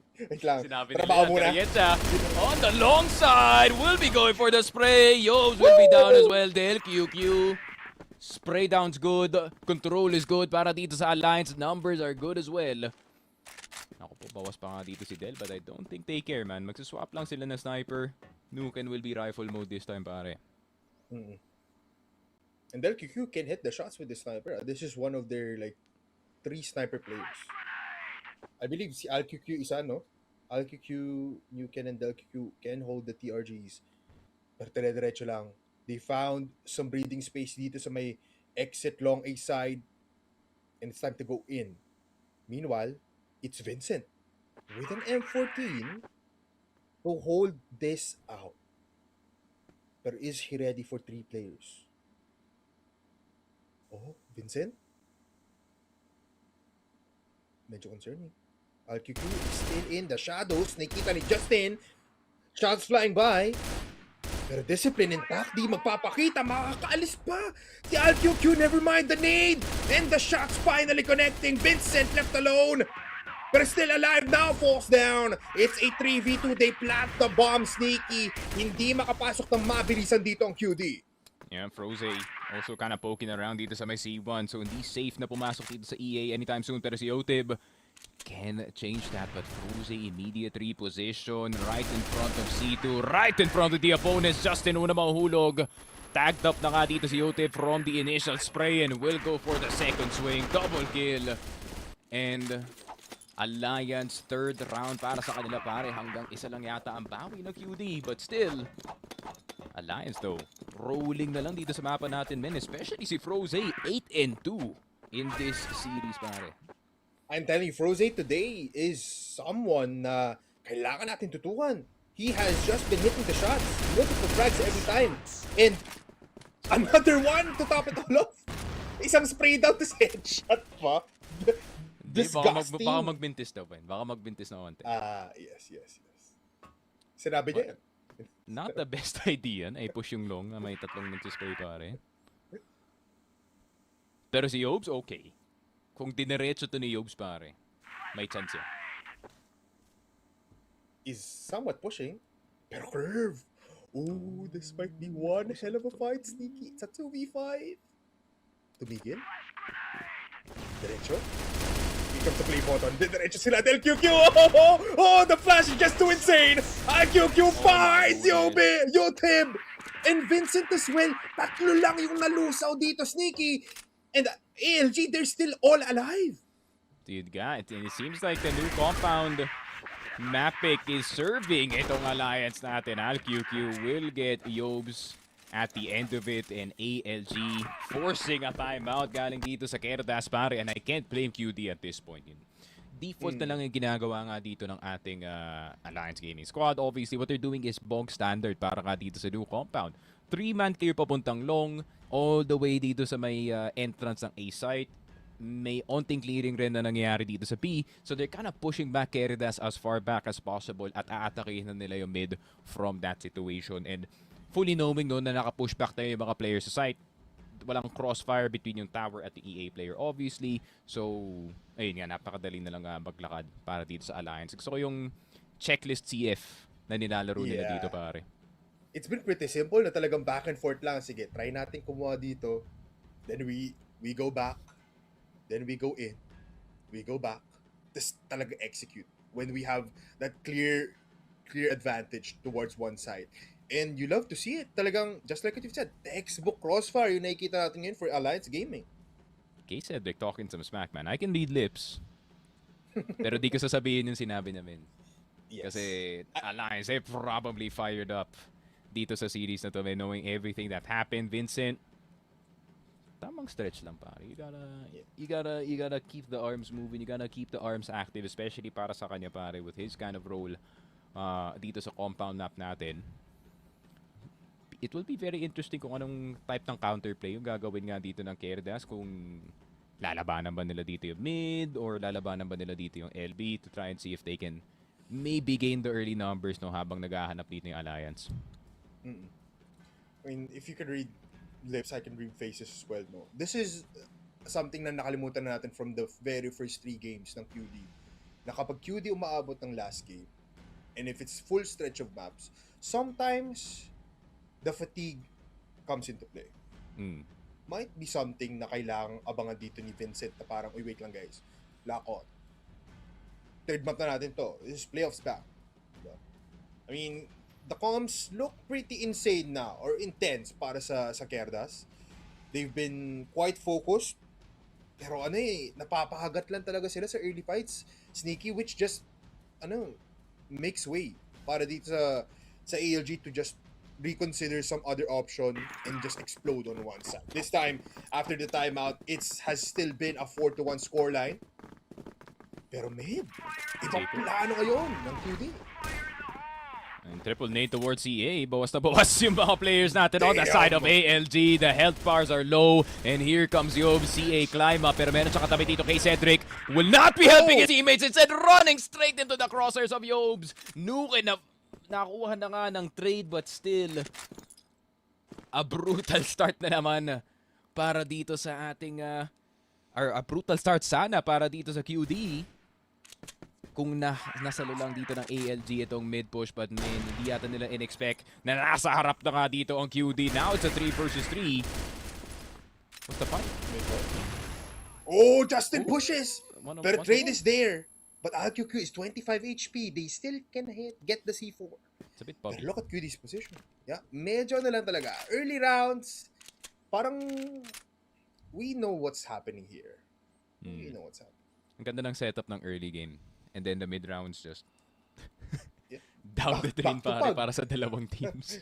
Sinabi
Trabaho
nila,
muna.
Yetja on the long side will be going for the spray. Yobs will be down as well. DelQQ. Spray down's good. Control is good para dito sa Alliance. Numbers are good as well. Ako po, bawas pa nga dito si Del, but I don't think they care, man. Magsaswap lang sila na sniper. Nuken will be rifle mode this time, pare.
And DelQQ can hit the shots with the sniper. This is one of their 3 sniper players. I believe si RQQ isa, no? RQQ, Nuken, and DelQQ can hold the TRGs. Pero dire-diretso lang. They found some breathing space dito sa may exit long A side, and it's time to go in. Meanwhile, it's Vincent with an M14 to hold this out. Pero is he ready for 3 players? Oh, Vincent? Medyo concerning. RQQ is still in the shadows. Nakita ni Justin. Shots flying by. Pero discipline intact, di magpapakita, makakaalis pa. Si RQQ, never mind the nade. And the shots finally connecting. Vincent left alone. But still alive now, falls down. It's a 3v2. They plant the bomb, Sneaky. Hindi makapasok ng mabilisan dito ang QD.
Yeah, Froze also kind of poking around dito sa may C1. So hindi safe na pumasok dito sa EA anytime soon. Pero si Yotib can change that, but Froze immediate reposition right in front of C2, right in front of the opponents. Justin una mahuhulog. Tagged up na nga dito si Yote from the initial spray and will go for the second swing. Double kill. And Alliance third round para sa kanila pare. Hanggang isa lang yata ang bawi ng QD. But still, Alliance though, rolling na lang dito sa mapa natin men. Especially si Froze, 8-2 in this series pare.
I'm telling you, Froze today is someone na kailangan natin tutukan. He has just been hitting the shots. Multiple frags every time. And another one to top it all off. Isang spray down to headshot pa. Disgusting.
Baka magbintis daw, Ben. Baka magbintis na konti.
Yes. Sinabi niya.
Not the best idea na i-push yung long na may tatlong nagsispray pare. Pero si Yobes, okay. Kung dinerecho to ni Yobes pare, may chance yan.
Is somewhat pushing. Pero curve. Ooh, this might be one hell of a fight, Sneaky. It's a 2v5. Tumigil. Diretso. Here comes the play button. Diretso sila del QQ. Oh, the flash is just too insane. QQ finds Yotib. And Vincent as well. Tatlo lang yung nalusaw dito, Sneaky. And ALG, they're still all alive.
Dude, God, and it seems like the new compound Mapic is serving itong alliance natin. QQ will get Yobes at the end of it, and ALG forcing a timeout galing dito sa Querdas pare, and I can't blame QD at this point. Default na lang yung ginagawa nga dito ng ating Alliance Gaming Squad. Obviously, what they're doing is bog standard para nga dito sa new compound. 3-man clear papuntang long, all the way dito sa may entrance ng A site. May onting clearing rin na nangyayari dito sa B. So they're kind of pushing back Querdas as far back as possible at aatakihin na nila yung mid from that situation. And fully knowing no, na naka-push back tayo yung mga players sa site. Walang crossfire between yung tower at the EA player obviously. So, ayun nga, napakadali na lang maglakad para dito sa Alliance. Gusto ko yung checklist CF na nilalaro nila dito pare.
It's been pretty simple na talagang back and forth lang. Sige, try natin kumuha dito. Then we go back. Then we go in. We go back. Tapos talaga execute. When we have that clear advantage towards one side. And you love to see it. Talagang, just like what you've said, textbook crossfire yung nakikita natin ngayon for Alliance Gaming.
Okay, Cedric talking some smack, man. I can read lips. Pero di ko sasabihin yung sinabi namin.
Yes.
Kasi Alliance, they probably fired up dito sa series na to, man, knowing everything that happened. Vincent, tamang stretch lang pare. You gotta keep the arms moving. You gotta keep the arms active, especially para sa kanya pare with his kind of role dito sa compound map natin. It will be very interesting kung anong type ng counterplay yung gagawin nga dito ng Querdas, kung lalabanan ba nila dito yung mid or lalabanan ba nila dito yung LB to try and see if they can maybe gain the early numbers no habang naghahanap dito yung Alliance.
I mean, if you can read lips, I can read faces as well, no? This is something na nakalimutan na natin from the very first 3 games ng QD. Na kapag QD umaabot ng last game, and if it's full stretch of maps, sometimes the fatigue comes into play. Might be something na kailangang abangan dito ni Vincent na parang, uy, wait lang guys, lock on. Third map na natin to. This is playoffs back. I mean, the comms look pretty insane now or intense para sa Querdas. They've been quite focused. Pero napapahagat lang talaga sila sa early fights. Sneaky, which just makes way para dito sa ALG to just reconsider some other option and just explode on one side. This time, after the timeout, it has still been a 4-1 scoreline. Pero mid, ibang plano ngayon ng QD.
And triple nade towards EA. Bawas na bawas yung mga players natin on the side of ALG. The health bars are low. And here comes Yob. CA climb up. Pero meron siya katabi dito kay Cedric. Will not be helping his teammates. Instead, running straight into the crosshairs of Yobs. Nuke na nakuha na nga ng trade, but still a brutal start na naman para dito sa ating or a brutal start sana para dito sa QD. Kung nasalo lang dito ng ALG itong mid-push, but man, hindi yata nila in-expect na nasa harap na nga dito ang QD. Now it's a 3 versus 3. What's the fight?
Oh, Justin pushes! Pero trade is there. But ALQQ is 25 HP. They still can get the C4.
It's a bit
But
pubby.
look at QD's position. Yeah, medyo na lang talaga. Early rounds, parang we know what's happening here. We know what's happening.
Ang ganda ng setup ng early game. And then the mid rounds just
Yeah.
down the drain
Back to
pare
pug.
para sa dalawang teams.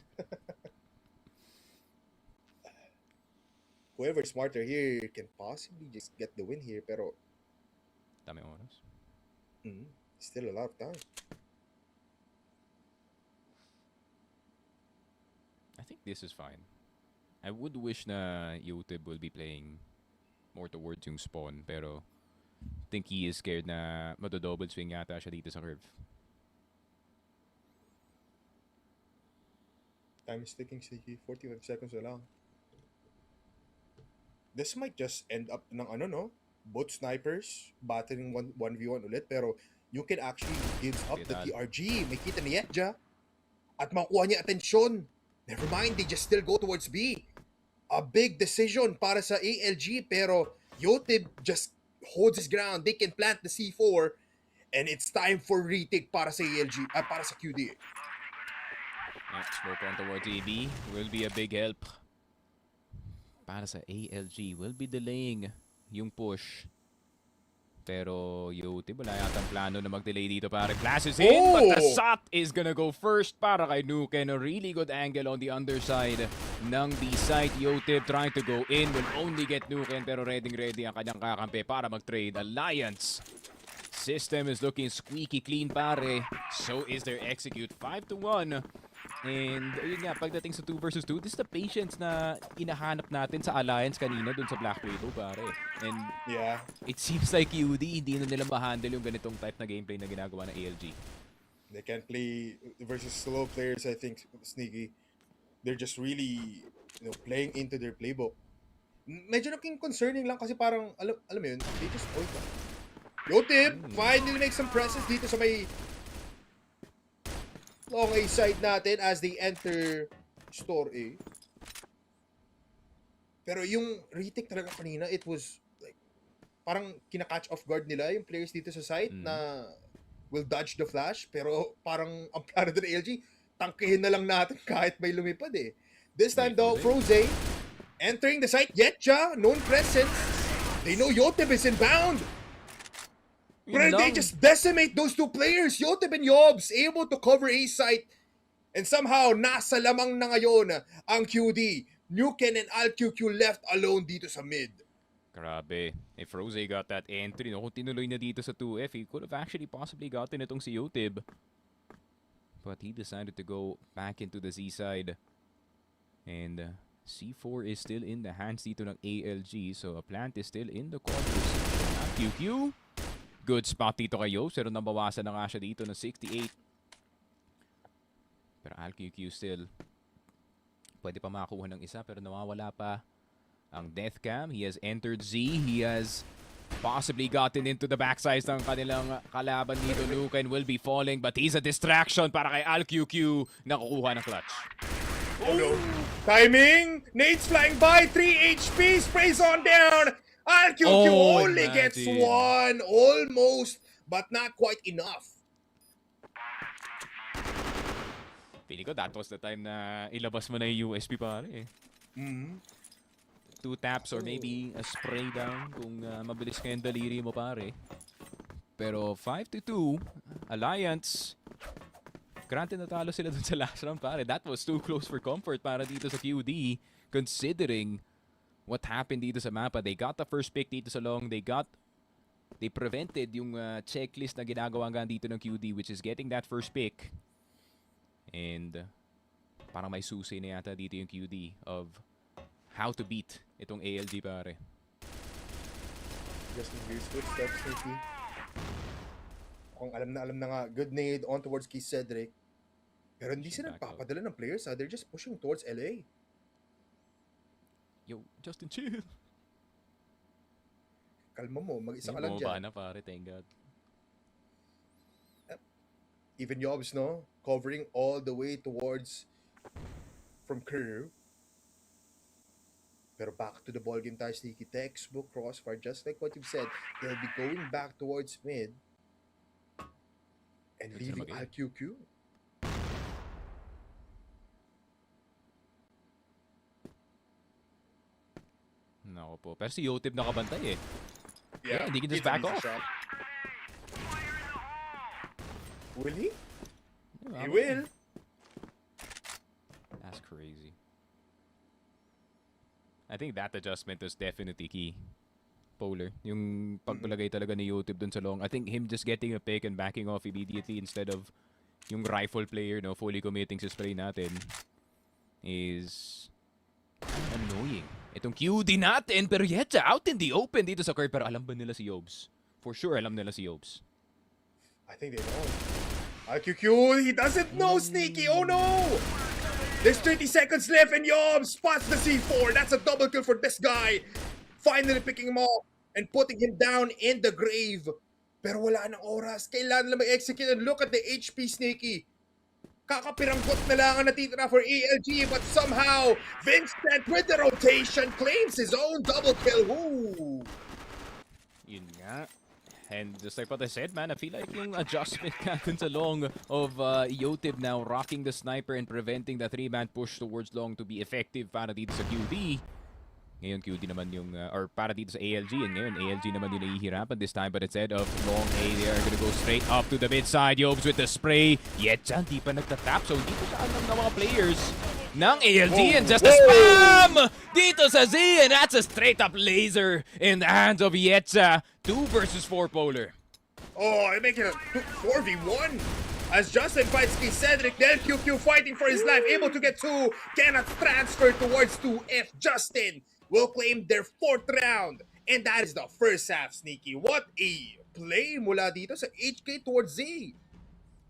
Whoever's smarter here can possibly just get the win here, pero
Dami oras.
still a lot of time.
I think this is fine. I would wish na Yotib will be playing more towards yung spawn, pero I think he is scared na double swing yata siya dito sa curve.
Time is ticking, Sneaky. 41 seconds na lang. This might just end up ng ano, no? Both snipers battling 1v1 ulit, pero you can actually give up the TRG. May kita ni Yetja. At makuha niya atensyon. Never mind, they just still go towards B. A big decision para sa ALG, pero Yotib just holds his ground. They can plant the C4, and it's time for retake para sa ALG, para sa QD.
Smoke on towards AB will be a big help. Para sa ALG, will be delaying yung push. Pero Yotib, wala yatang plano na mag-delay dito para classes in. But the shot is gonna go first para kay Nuken. A really good angle on the underside ng B-side. Yotib trying to go in. Will only get Nuken pero ready ang kanyang kakampi para mag-trade. Alliance system is looking squeaky clean pare. So is their execute. 5-1. And yun nga, pagdating sa 2 versus 2, this is the patience na inahanap natin sa Alliance kanina dun sa Black Widow pare. And
yeah,
it seems like UD hindi na nila ma-handle yung ganitong type na gameplay na ginagawa ng ALG.
they can't play versus slow players, I think, Sneaky. They're just really, playing into their playbook. Medyo naging concerning lang kasi parang, alam mo yun, they just point lang. Yotib finally make some presses dito sa may long A side natin as they enter store A. Pero yung retake talaga kanina, it was like, parang kinakatch off guard nila yung players dito sa site na will dodge the flash. Pero parang ang plano ng ALG, tangkihin na lang natin kahit may lumipad eh. This time though, Froze entering the site, Yetja, known presence. They know Yotib is inbound. But they just decimate those two players. Yotib and Yobs able to cover A site. And somehow, nasa lamang na ngayon ang QD. Nuken and ALQQ left alone dito sa mid.
Grabe. If Rose got that entry, no, kung tinuloy na dito sa 2F, he could have actually possibly gotten itong si Yotib. But he decided to go back into the Z side. And C4 is still in the hands dito ng ALG. So a plant is still in the quarters. ALQQ. Good spot dito kay Yobs, pero nabawasan na nga siya dito ng 68. Pero ALQQ still pwede pa makakuha ng isa pero nawawala pa ang death cam. He has entered Z. He has possibly gotten into the backsides ng kanilang kalaban dito. Nuken will be falling but he's a distraction para kay ALQQ na kukuha ng clutch.
Oh no. Timing! Nades flying by, 3 HP, sprays on down! ALQQ only gets one, almost, but not quite enough.
Pili ko that was the time na ilabas mo na yung USP pare eh. 2 taps or maybe a spray down kung mabilis kayong daliri mo pare. Pero 5-2, Alliance. Granted natalo sila dun sa last round pare. That was too close for comfort para dito sa QD considering what happened dito sa mapa. They got the first pick dito sa long. They prevented yung checklist na ginagawa nga dito ng QD which is getting that first pick. And parang may susi na yata dito yung QD of how to beat itong ALG pare.
Just in Beer's footsteps, Sneaky. Kung alam na nga, good nade on towards Key Cedric. Pero hindi sila nagpapadala ng players ha. They're just pushing towards LA.
Yo, Justin, chill.
Kalma mo, mag-isa ka lang dyan.
na pare, thank God.
Even Yobs, no? Covering all the way towards from curve. Pero back to the ballgame tayo, Sneaky. Textbook crossfire, just like what you've said. They'll be going back towards mid. And leaving ALQQ.
Nako po. Pero si Yotib nakabantay eh.
Yeah,
he can just
it's an
back
easy
off.
shot. Will he?
Yeah,
He will.
That's crazy. I think that adjustment was definitely key. Polar. Yung pagpalagay talaga ni Yotib dun sa long. I think him just getting a pick and backing off immediately instead of yung rifle player, no, fully committing sa spray natin is annoying. Itong QD natin, pero yet out in the open dito sa curve. Pero alam ba nila si Yobs? For sure, alam nila si Yobs.
I think they know. IQQ, he doesn't know, Sneaky. Oh no! There's 30 seconds left and Yob spots the C4. That's a double kill for this guy. Finally picking him off and putting him down in the grave. Pero wala nang oras. Kailangan nila mag-execute and look at the HP, Sneaky. Kakapiranggot na lang ang natitira for ALG, but somehow Vincent with the rotation claims his own double kill. Woo!
Yun nga. And just like what I said, man, I feel like yung adjustment natin sa long of Yotib now rocking the sniper and preventing the 3-man push towards long to be effective para dito sa QD. Ngayon QD naman yung, or para dito sa ALG, and ngayon ALG naman yung nahihirapan this time, but instead of long A, they are gonna go straight up to the mid side. Yobs with the spray, yet dyan, di pa nagtatap, so dito sa alam ng mga players ng ALG, and just a spam dito sa Z, and that's a straight up laser in the hands of Yetza. 2 versus 4 Polar.
Oh, I make it a 4v1. As Justin fights Key Cedric, Del QQ fighting for his life, able to get 2, cannot transfer towards 2F. Justin will claim their 4th round. And that is the first half, Sneaky. What a play mula dito sa HK towards Z.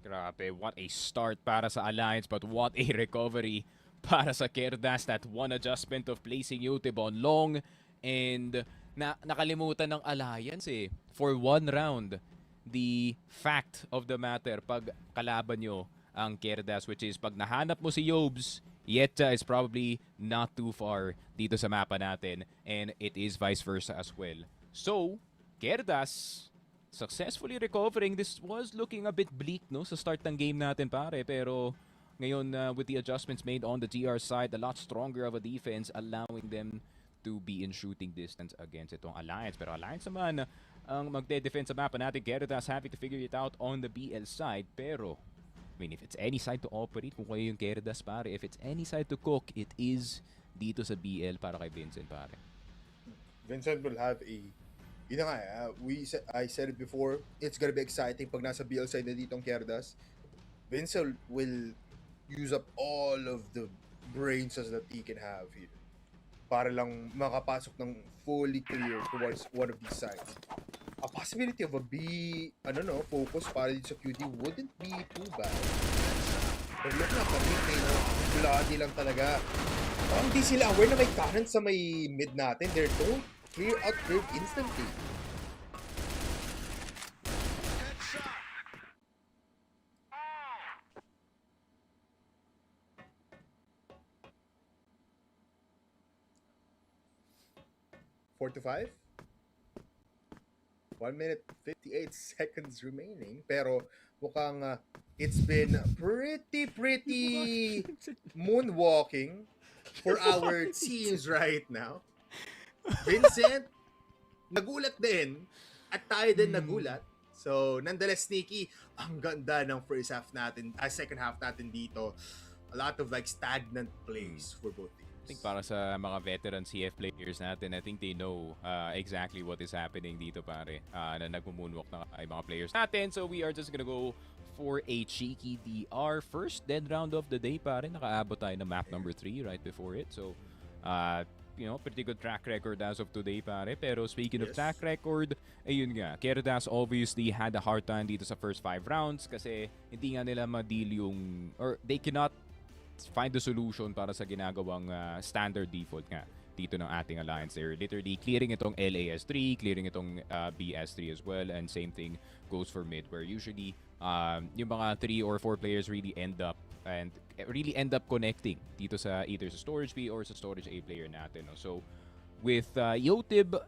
Grabe, what a start para sa Alliance, but what a recovery para sa Querdas. That one adjustment of placing Yotib on long, and nakalimutan ng Alliance eh. For 1 round, the fact of the matter, pag kalaban nyo ang Querdas, which is pag nahanap mo si Yobs, Yetza is probably not too far dito sa mapa natin, and it is vice versa as well. So, Querdas successfully recovering. This was looking a bit bleak, no, sa start ng game natin, pare, pero ngayon with the adjustments made on the GR side, a lot stronger of a defense, allowing them to be in shooting distance against itong Alliance. Pero Alliance naman ang magde-defense sa mapa natin. Querdas having to figure it out on the BL side, pero I mean, if it's any side to operate, kung kayo yung Querdas, pare, if it's any side to cook, it is dito sa BL para kay Vincent, pare.
Vincent will have a... Yun na nga, I said it before, it's gonna be exciting pag nasa BL side na ditong Querdas. Vincent will use up all of the brains that he can have here para lang makapasok ng fully clear towards one of these sides. A possibility of a B, focus para dito sa QD wouldn't be too bad. Pero look na kami, bloody lang talaga. Hindi sila aware na may cannon sa may mid natin. They're don't clear out curve instantly. Four to 5? 1 minute 58 seconds remaining, pero mukhang it's been pretty moonwalking for our teams right now. Vincent, nagulat din at tayo din nagulat. So, nonetheless, Sneaky, ang ganda ng first half natin, second half natin dito. A lot of stagnant plays for both teams.
I think para sa mga veteran CF players natin, I think they know exactly what is happening dito, pare, na nagmo-moonwalk na ay mga players natin. So we are just gonna go for a cheeky DR. First dead round of the day, pare. Nakaabot tayo ng map number 3 right before it. So, pretty good track record as of today, pare. Pero speaking of track record, ayun nga, Querdas obviously had a hard time dito sa first 5 rounds kasi hindi nga nila ma-deal yung, or they cannot find the solution para sa ginagawang standard default nga dito ng ating Alliance. They're literally clearing itong LAS3, clearing itong BS3 as well, and same thing goes for mid, where usually yung mga 3 or 4 players really end up connecting dito sa either sa storage B or sa storage A player natin. No? So with Yotib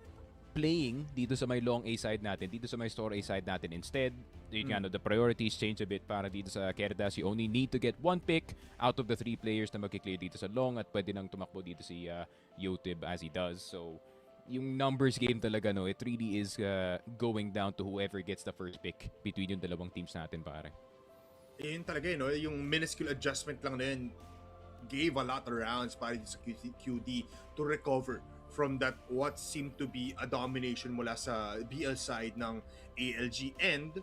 playing dito sa may long A side natin, dito sa may store A side natin instead, the priorities change a bit para dito sa Querdas. You only need to get 1 pick out of the 3 players na magkiklear dito sa long at pwede nang tumakbo dito si Yotib as he does. So yung numbers game talaga, no, it really is going down to whoever gets the first pick between yung dalawang teams natin, pare.
Yun talaga, no? Yung minuscule adjustment lang na yun gave a lot of rounds para sa QD to recover from that what seemed to be a domination mula sa BL side ng ALG. And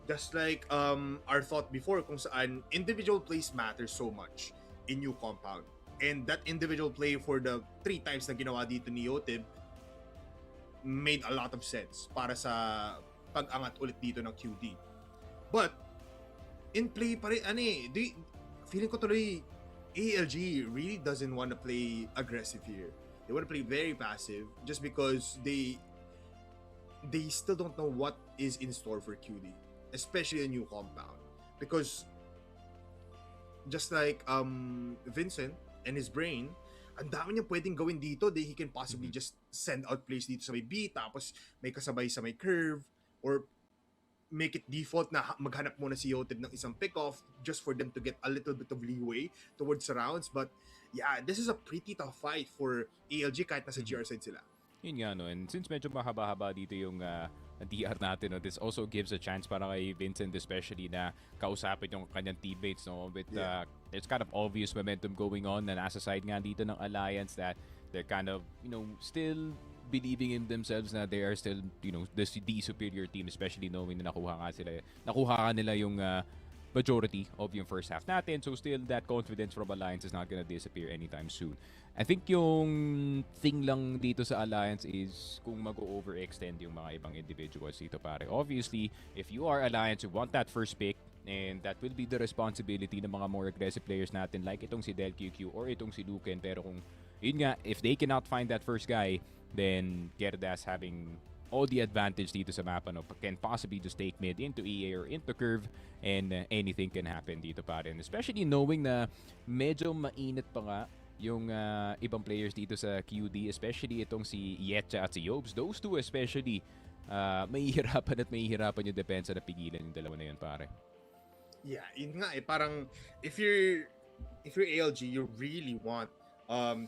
just like our thought before kung saan individual plays matter so much in new compound. And that individual play for the 3 times na ginawa dito ni Yotib made a lot of sense para sa pag-angat ulit dito ng QD. But in play pa rin, feeling ko tuloy ALG really doesn't want to play aggressive here. They want to play very passive just because they still don't know what is in store for QD, especially a new compound. Because just like Vincent and his brain, ang dami niyang pwedeng gawin dito. He can possibly just send out plays dito sa may B, tapos may kasabay sa may curve, or make it default na maghanap muna si Yotib ng isang pick-off just for them to get a little bit of leeway towards the rounds. But yeah, this is a pretty tough fight for ALG kahit nasa GR side sila.
Yun nga, no, and since medyo mahaba-haba dito yung DR natin, no, this also gives a chance para kay Vincent especially na kausapin yung kanyang teammates, no, but there's kind of obvious momentum going on na nasa side nga dito ng Alliance that they're kind of, still believing in themselves na they are still, the superior team, especially knowing na nakuha nila yung majority of yung first half natin. So still, that confidence from Alliance is not gonna disappear anytime soon. I think yung thing lang dito sa Alliance is kung mag-overextend yung mga ibang individuals dito, pare. Obviously, if you are Alliance, you want that first pick, and that will be the responsibility ng mga more aggressive players natin like itong si Del QQ or itong si Luken. Pero kung, yun nga, if they cannot find that first guy, then Querdas having all the advantage dito sa mapa, no, can possibly just take mid into EA or into curve, and anything can happen dito, pare. And especially knowing na medyo mainit pa nga yung ibang players dito sa QD, especially itong si Yetcha at si Yobes. Those two especially, mahihirapan yung depensa na pigilan yung dalawa na yun, pare.
Yeah, yun nga parang if you're ALG, you really want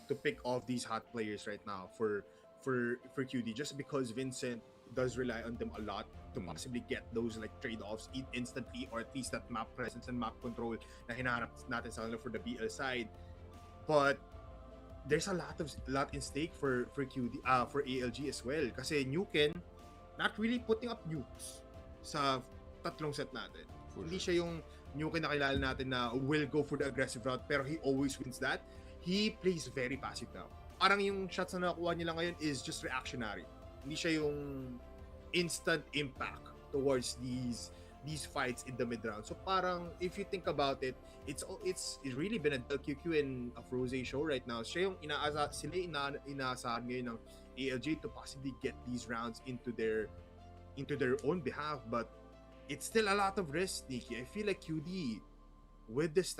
to pick off these hot players right now for QD, just because Vincent does rely on them a lot to possibly get those like trade-offs instantly, or at least that map presence and map control na hinahanap natin sa kanila for the BL side. But there's a lot in stake for QD, for ALG as well, kasi Nuken not really putting up nukes sa tatlong set natin. Hindi siya yung Nuken na kilala natin na will go for the aggressive route, pero he always wins that. He plays very passive now. Parang yung shots na nakuha nila ngayon is just reactionary. Hindi siya yung instant impact towards these fights in the mid round. So parang if you think about it, it's really been a QQ and a Froze show right now. Siya yung inaasahan ngayon ng ALG to possibly get these rounds into their own behalf, but it's still a lot of risk, Nikki. I feel like QD with this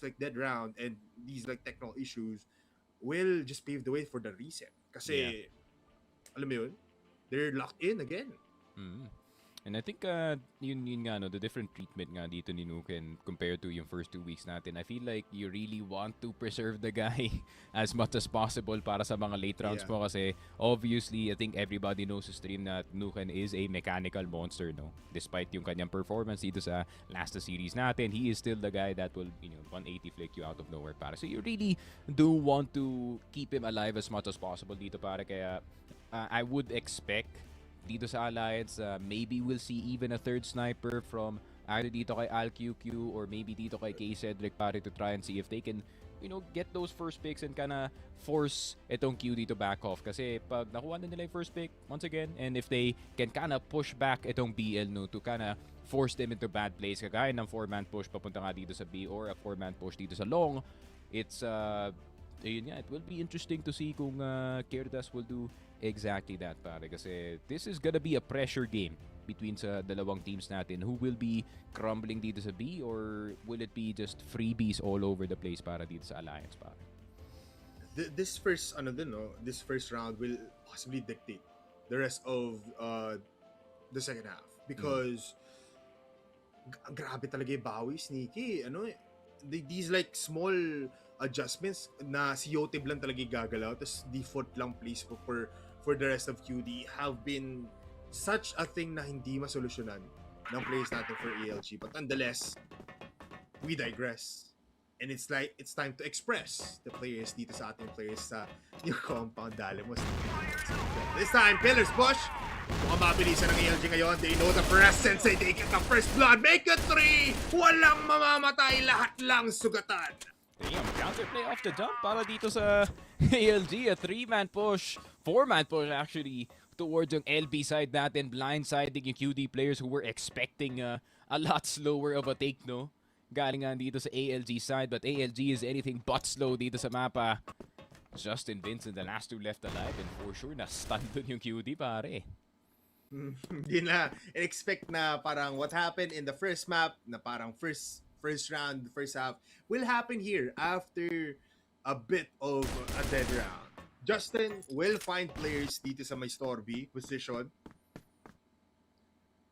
like dead round and these like technical issues will just pave the way for the reset. Kasi, alam mo yun, they're locked in again.
And I think yun nga, no, the different treatment nga dito ni Nuken compared to yung first 2 weeks natin. I feel like you really want to preserve the guy as much as possible para sa mga late rounds mo, kasi obviously I think everybody knows sa stream that Nuken is a mechanical monster, no. Despite yung kanyang performance dito sa last series natin, he is still the guy that will 180 flick you out of nowhere, para. So you really do want to keep him alive as much as possible dito, para. Kaya I would expect dito sa Alliance, maybe we'll see even a third sniper from either dito kay ALQQ or maybe dito kay K-Cedric, pare, to try and see if they can, get those first picks and kinda force itong QD to back off. Kasi pag nakuha na nila yung first pick, once again, and if they can kinda push back itong BL, no, to kinda force them into bad plays, kagaya ng 4-man push papunta nga dito sa B or a 4-man push dito sa long, it's ayun nga, it will be interesting to see kung Querdas will do exactly that, pare. Kasi this is gonna be a pressure game between sa dalawang teams natin. Who will be crumbling dito sa B, or will it be just freebies all over the place para dito sa Alliance, pare?
This first round will possibly dictate the rest of the second half, because grabe talaga yung bawi, Sneaky. These like small adjustments na si Yotib lang talaga gagalaw, tapos default lang place for for the rest of QD have been such a thing na hindi masolusyonan ng players natin for ALG. But nonetheless, we digress. And it's like, it's time to express the players dito sa ating players sa new compound Dalimos. This time, Pillars push. Mukhang mabilisan ng ALG ngayon. They know the presence. They get the first blood. Make it 3! Walang mamamatay. Lahat lang sugatan.
Damn, counterplay off the jump para dito sa ALG. A 3-man push, 4-man push actually, towards yung LB side natin. Blindsiding yung QD players who were expecting a lot slower of a take, no? Galing nga dito sa ALG side, but ALG is anything but slow dito sa mapa. Justin Vincent, the last two left alive, and for sure, na-stun dun yung QD, pare.
Hindi na expect na parang what happened in the first map, na parang first round, first half, will happen here after a bit of a dead round. Justin will find players dito sa may Storby position.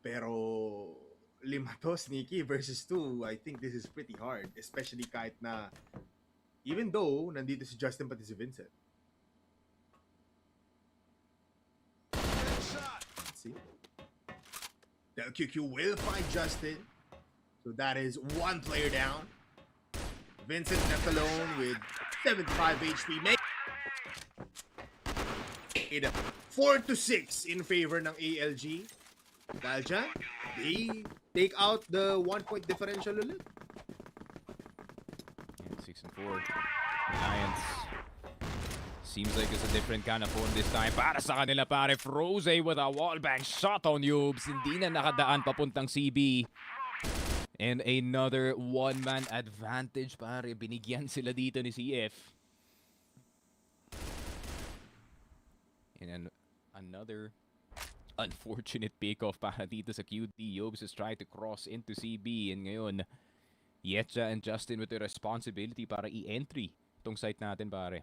Pero 5 to, Sneaky versus 2, I think this is pretty hard. Especially kahit na, even though nandito si Justin pati si Vincent. Let's see. The QQ will find Justin. So that is 1 player down. Vincent left alone with 75 HP. Make it 4-6 in favor ng ALG. Dahil dyan, they take out the 1-point differential ulit.
6-4. Lions. Seems like it's a different kind of phone this time. Para sa kanila, pare. Froze with a wallbang shot on Yubes. Hindi na nakadaan papuntang CB. And another one-man advantage, pare. Binigyan sila dito ni CF. And another unfortunate pick-off para dito sa QD. Yobes is trying to cross into CB. And ngayon, Yetcha and Justin with the responsibility para i-entry itong site natin, pare.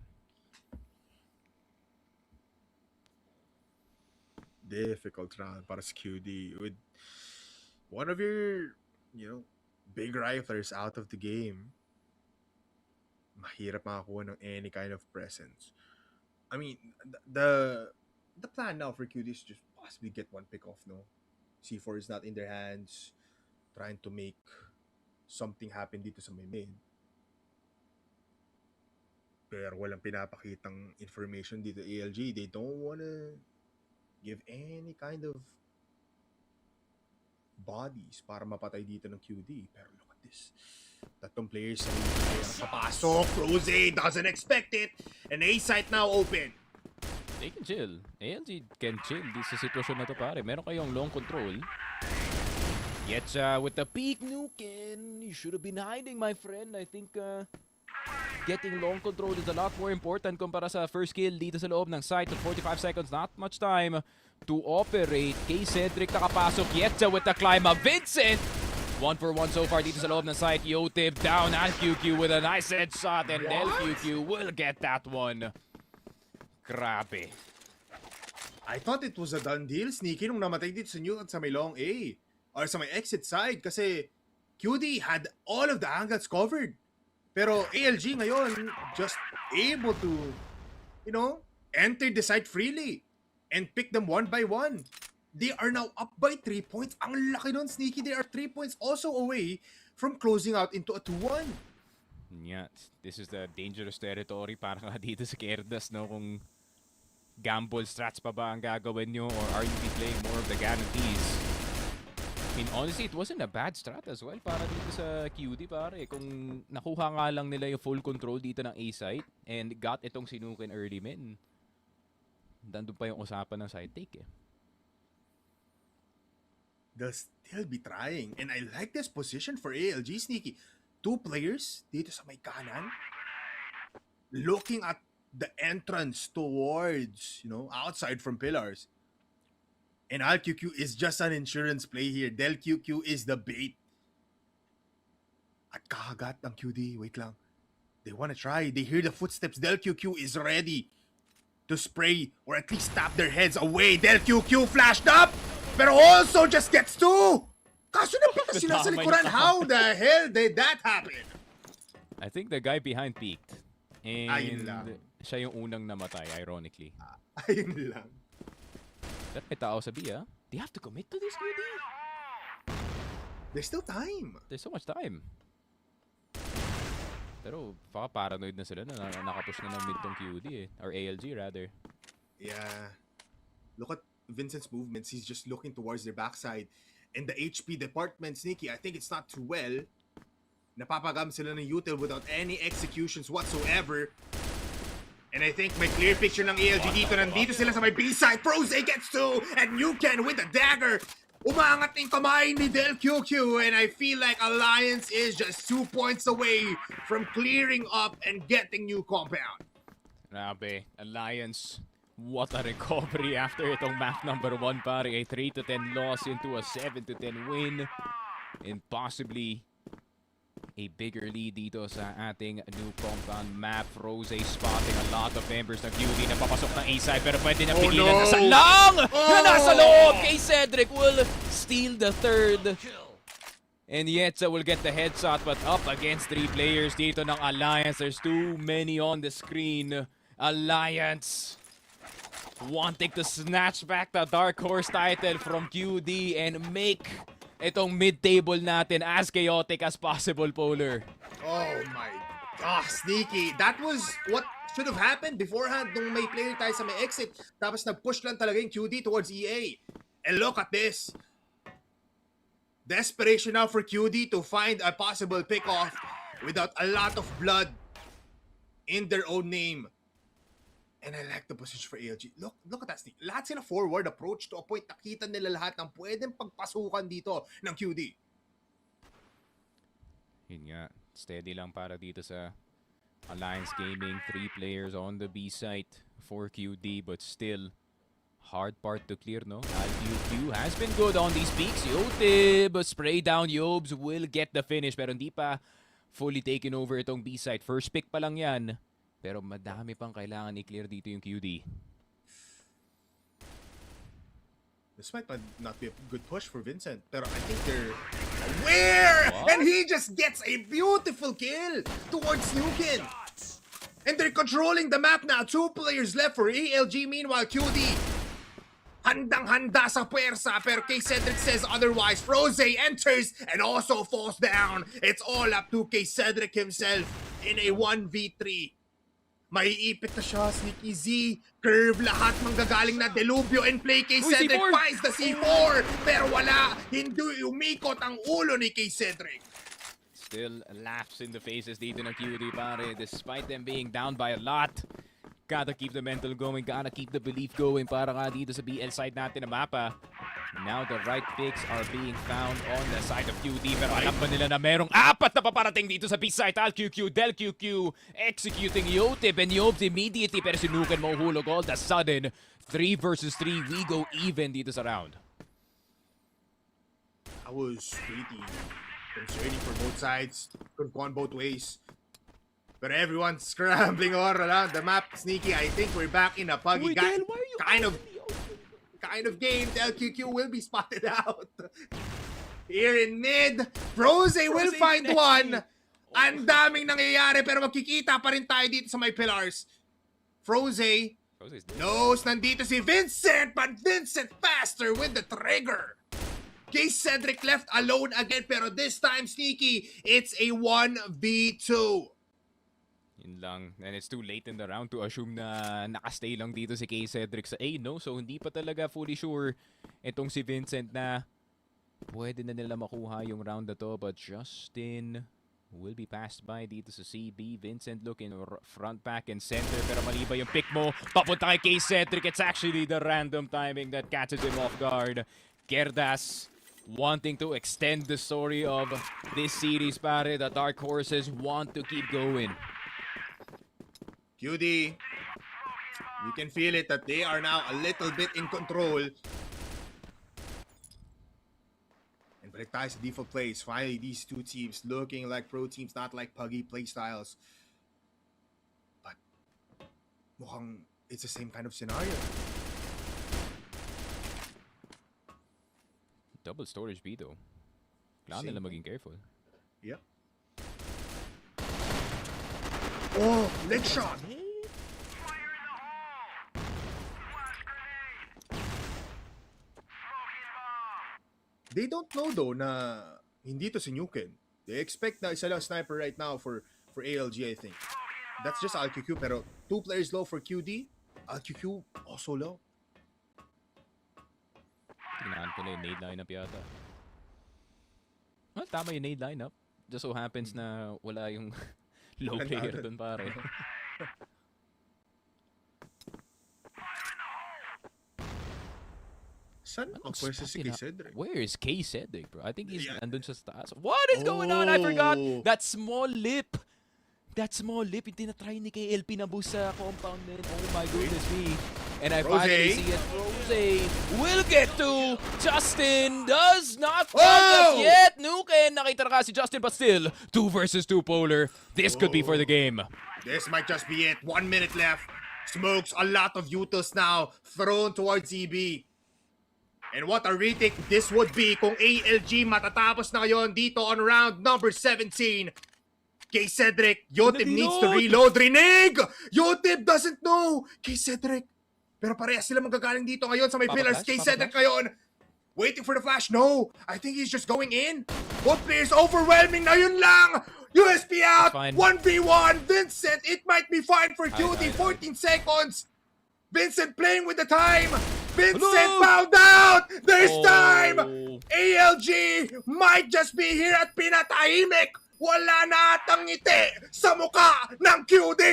Difficult round para sa QD. With one of your, big riflers out of the game, mahirap makakuha ng any kind of presence. I mean, the plan now for QD is just possibly get 1 pick off, no? C4 is not in their hands, trying to make something happen dito sa may main. Pero walang pinapakitang information dito ALG. They don't wanna give any kind of bodies para mapatay dito ng QD. Pero look at this. Tatlong players sa papasok. Rose doesn't expect it. And A site now open.
They can chill. ALG can chill dito sa sitwasyon na to, pare. Meron kayong long control. Yetcha with the peak nuke, and you should have been hiding, my friend. I think getting long control is a lot more important kumpara sa first kill dito sa loob ng site. 45 seconds, not much time to operate. K-Cedric nakapasok. Yetcha with the climb up. Vincent! 1-for-1 so far dito sa loob ng site. Yotib down at QQ with a nice headshot, and LQQ will get that one. Grabe.
I thought it was a done deal, Sneaky, nung namatay dito sa Nuke at sa may long A. Or sa may exit side. Kasi QD had all of the angles covered. Pero ALG ngayon, just able to, enter the site freely. And pick them 1 by 1. They are now up by 3 points. Ang laki nun, Sneaky. They are 3 points also away from closing out into a 2-1.
Yeah, this is the dangerous territory para nga dito sa Querdas, no? Kung gamble strats pa ba ang gagawin nyo, or are you be playing more of the guarantees? I mean, honestly, it wasn't a bad strat as well para dito sa QD, pare. Kung nakuha nga lang nila yung full control dito ng A site and got itong sinukin early men, nandun pa yung usapan ng side take, eh.
They'll still be trying. And I like this position for ALG, Sneaky. 2 players dito sa may kanan, looking at the entrance towards, outside from pillars. And ALQQ is just an insurance play here. Del QQ is the bait. At kakagat ng QD. Wait lang. They want to try. They hear the footsteps. Del QQ is ready to spray or at least tap their heads away. Del QQ flashed up, pero also just gets 2. Kaso na pala sila sa likuran. How the hell did that happen?
I think the guy behind peeked. And
Ayun lang.
siya yung unang namatay, ironically.
Ayun lang.
Pero may tao sa B, ah. They have to commit to this, QD.
There's still time.
There's so much time. Pero baka paranoid na sila na nakapush na ng mid tong QD eh. Or ALG rather.
Yeah. Look at Vincent's movements. He's just looking towards their backside. And the HP department, Sneaky, I think it's not too well. Napapagam sila ng util without any executions whatsoever. And I think may clear picture ng ALG dito. Nandito sila sa may B-side. Froze gets two. And you can with the dagger. Umangat yung kamay ni Del QQ. And I feel like Alliance is just 2 points away from clearing up and getting new compound.
Grabe. Alliance. What a recovery after itong map number 1, pare. A 3-10 loss into a 7-10 win. And possibly a bigger lead dito sa ating new compound map. Rose spotting a lot of members ng QD na papasok ng A-side pero pwede na pigilan na sa lang! Na nasa loob! Kay Cedric will steal the third. And yet will get the headshot but up against 3 players dito ng Alliance. There's too many on the screen. Alliance wanting to snatch back the Dark Horse title from QD and make itong mid-table natin as chaotic as possible, Polar.
Oh my gosh, Sneaky. That was what should have happened beforehand nung may player tayo sa may exit. Tapos nag-push lang talaga yung QD towards EA. And look at this. Desperation now for QD to find a possible pick-off without a lot of blood in their own name. And I like the position for ALG. Look at that, Sneak. Lahat sila forward approach to a point. Nakita nila lahat ng pwedeng pagpasukan dito ng QD.
Yun nga. Steady lang para dito sa Alliance Gaming. 3 players on the B site for QD but still hard part to clear, no? ALG has been good on these peaks. Yotib, spray down. Yobs will get the finish pero hindi pa fully taken over itong B site. First pick pa lang yan. Pero madami pang kailangan i-clear dito yung QD.
This might not be a good push for Vincent, pero I think they're aware!
What?
And he just gets a beautiful kill towards Nukin. And they're controlling the map now. 2 players left for ALG. Meanwhile, QD handang-handa sa puwersa, pero K Cedric says otherwise. Froze enters and also falls down. It's all up to K Cedric himself in a 1v3. Maiipit na siya, Sneaky Z, curve, lahat manggagaling na delubyo and play kay Cedric,
C4!
finds the C4, pero wala, hindi umikot ang ulo ni kay Cedric.
Still laughs in the faces dito ng QD, pare, despite them being down by a lot. Gotta keep the mental going, gotta keep the belief going para nga dito sa BL side natin na mapa. Now the right picks are being found on the side of QD pero alam ba nila na merong 4 na paparating dito sa B-side. ALQQ, Del QQ executing Yotib and Yobs immediately pero sinukan mahuhulog all of a sudden. 3 versus 3, we go even dito sa round.
That was pretty concerning for both sides. Could have gone both ways. But everyone's scrambling all around the map. Sneaky, I think we're back in a puggy kind of game. LQQ will be spotted out. Here in mid, Froze will find one. Ang daming nangyayari pero magkikita pa rin tayo dito sa may pillars. Froze knows nandito si Vincent, but Vincent faster with the trigger. Case Cedric left alone again pero this time, Sneaky, it's a 1v2.
Yun lang. And it's too late in the round to assume na nakastay lang dito si K Cedric sa A, no? So hindi pa talaga fully sure itong si Vincent na pwede na nila makuha yung round na to. But Justin will be passed by dito sa CB. Vincent looking front, back, and center. Pero mali ba yung pick mo? Papunta kay K Cedric. It's actually the random timing that catches him off guard. Querdas wanting to extend the story of this series, pare. The Dark Horses want to keep going.
QD, you can feel it that they are now a little bit in control. And balik tayo sa default plays. Finally, these two teams looking like pro teams, not like puggy playstyles. But mukhang it's the same kind of scenario.
Double storage B though. Kailangan nila maging careful.
Yep. Oh, leg shot. They don't know though na hindi to si Nuken. They expect na isa lang sniper right now for ALG, I think. That's just ALQQ, pero 2 players low for QD. ALQQ also low.
Tingnan ko na yung nade lineup yata. Well, tama yung nade lineup. Just so happens na wala yung low player dun pare.
Saan ang pwesto si Cedric?
Where is Cedric, bro? I think he's andun sa taas. What is going on? I forgot that small lip. That small lip, yung tinatry ni KLP na boost sa compound din. Oh my goodness me. And I finally see it. Rose will get to Justin. Does not touch us yet. Nuken, nakita na si Justin, but still 2 versus 2 Polar. This could be for the game.
This might just be it. 1 minute left. Smokes, a lot of utils now thrown towards EB. And what a retake this would be kung ALG matatapos na ngayon dito on round number 17. Cedric, Yotib needs to reload. Rinig! Yotib doesn't know. Cedric. Pero parehas sila magagaling dito ngayon sa may pillars. Cedric ngayon. Waiting for the flash. No. I think he's just going in. Both players overwhelming na yun lang. USP out. 1v1. Vincent, it might be fine for QD. 14 seconds. Vincent playing with the time. Vincent found out. There's time. ALG might just be here at pinatahimik. Wala na atang ngiti sa mukha ng QD.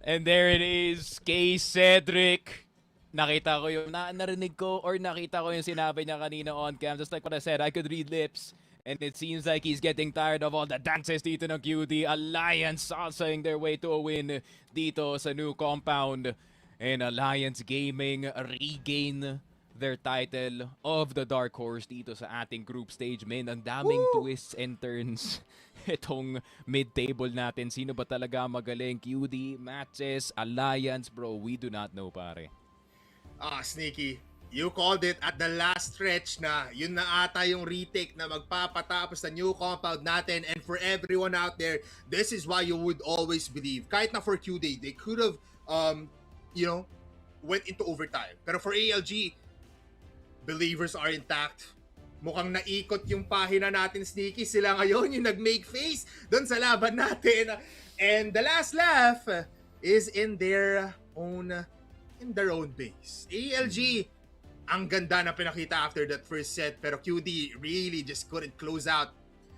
And there it is, Cedric. Nakita ko yung, narinig ko or nakita ko yung sinabi niya kanina on cam. Just like what I said, I could read lips. And it seems like he's getting tired of all the dances dito ng QD. Alliance salsaing their way to a win dito sa new compound. And Alliance Gaming regain their title of the Dark Horse dito sa ating group stage. Man, ang daming twists and turns itong mid-table natin. Sino ba talaga magaling? QD, Matches, Alliance, bro, we do not know, pare.
Sneaky. You called it at the last stretch na yun na ata yung retake na magpapatapos sa new compound natin. And for everyone out there, this is why you would always believe. Kahit na for QD, they could have, went into overtime. Pero for ALG, believers are intact. Mukhang naikot yung pahina natin, Sneaky. Sila ngayon yung nag-make face doon sa laban natin. And the last laugh is in their own base. ALG, ang ganda na pinakita after that first set, pero QD really just couldn't close out.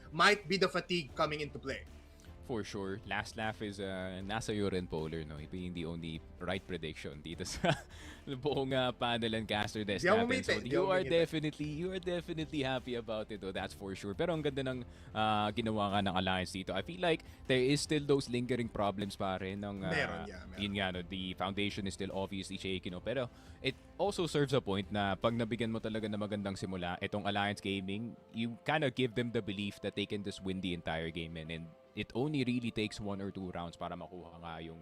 Might be the fatigue coming into play.
For sure. Last laugh is nasa iyo rin, Polar, no? Being the only right prediction dito sa buong panel and caster desk natin. So you are definitely happy about it, though, that's for sure. Pero ang ganda ng ginawa nga ng Alliance dito. I feel like there is still those lingering problems pa rin ng
meron.
Yun nga, no, the foundation is still obviously shaky, no? Pero it also serves a point na pag nabigyan mo talaga na magandang simula, itong Alliance Gaming, you kind of give them the belief that they can just win the entire game, and it only really takes 1 or 2 rounds para makuha nga yung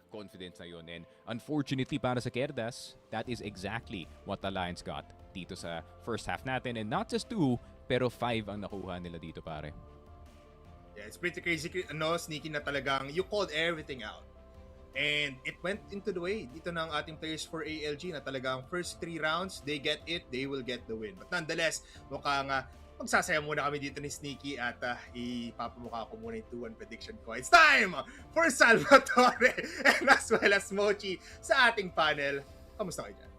confidence na yun. And unfortunately para sa Querdas, that is exactly what Alliance got dito sa first half natin. And not just 2, pero 5 ang nakuha nila dito, pare.
Yeah, it's pretty crazy. Sneaky na talagang you called everything out. And it went into the way dito ng ating players for ALG na talagang first 3 rounds, they get it, they will get the win. But nonetheless, mukhang magsasaya muna kami dito ni Sneaky at ipapamukha ko muna yung 2-1 prediction ko. It's time for Salvatore and as well as Mochi sa ating panel. Kamusta kayo dyan?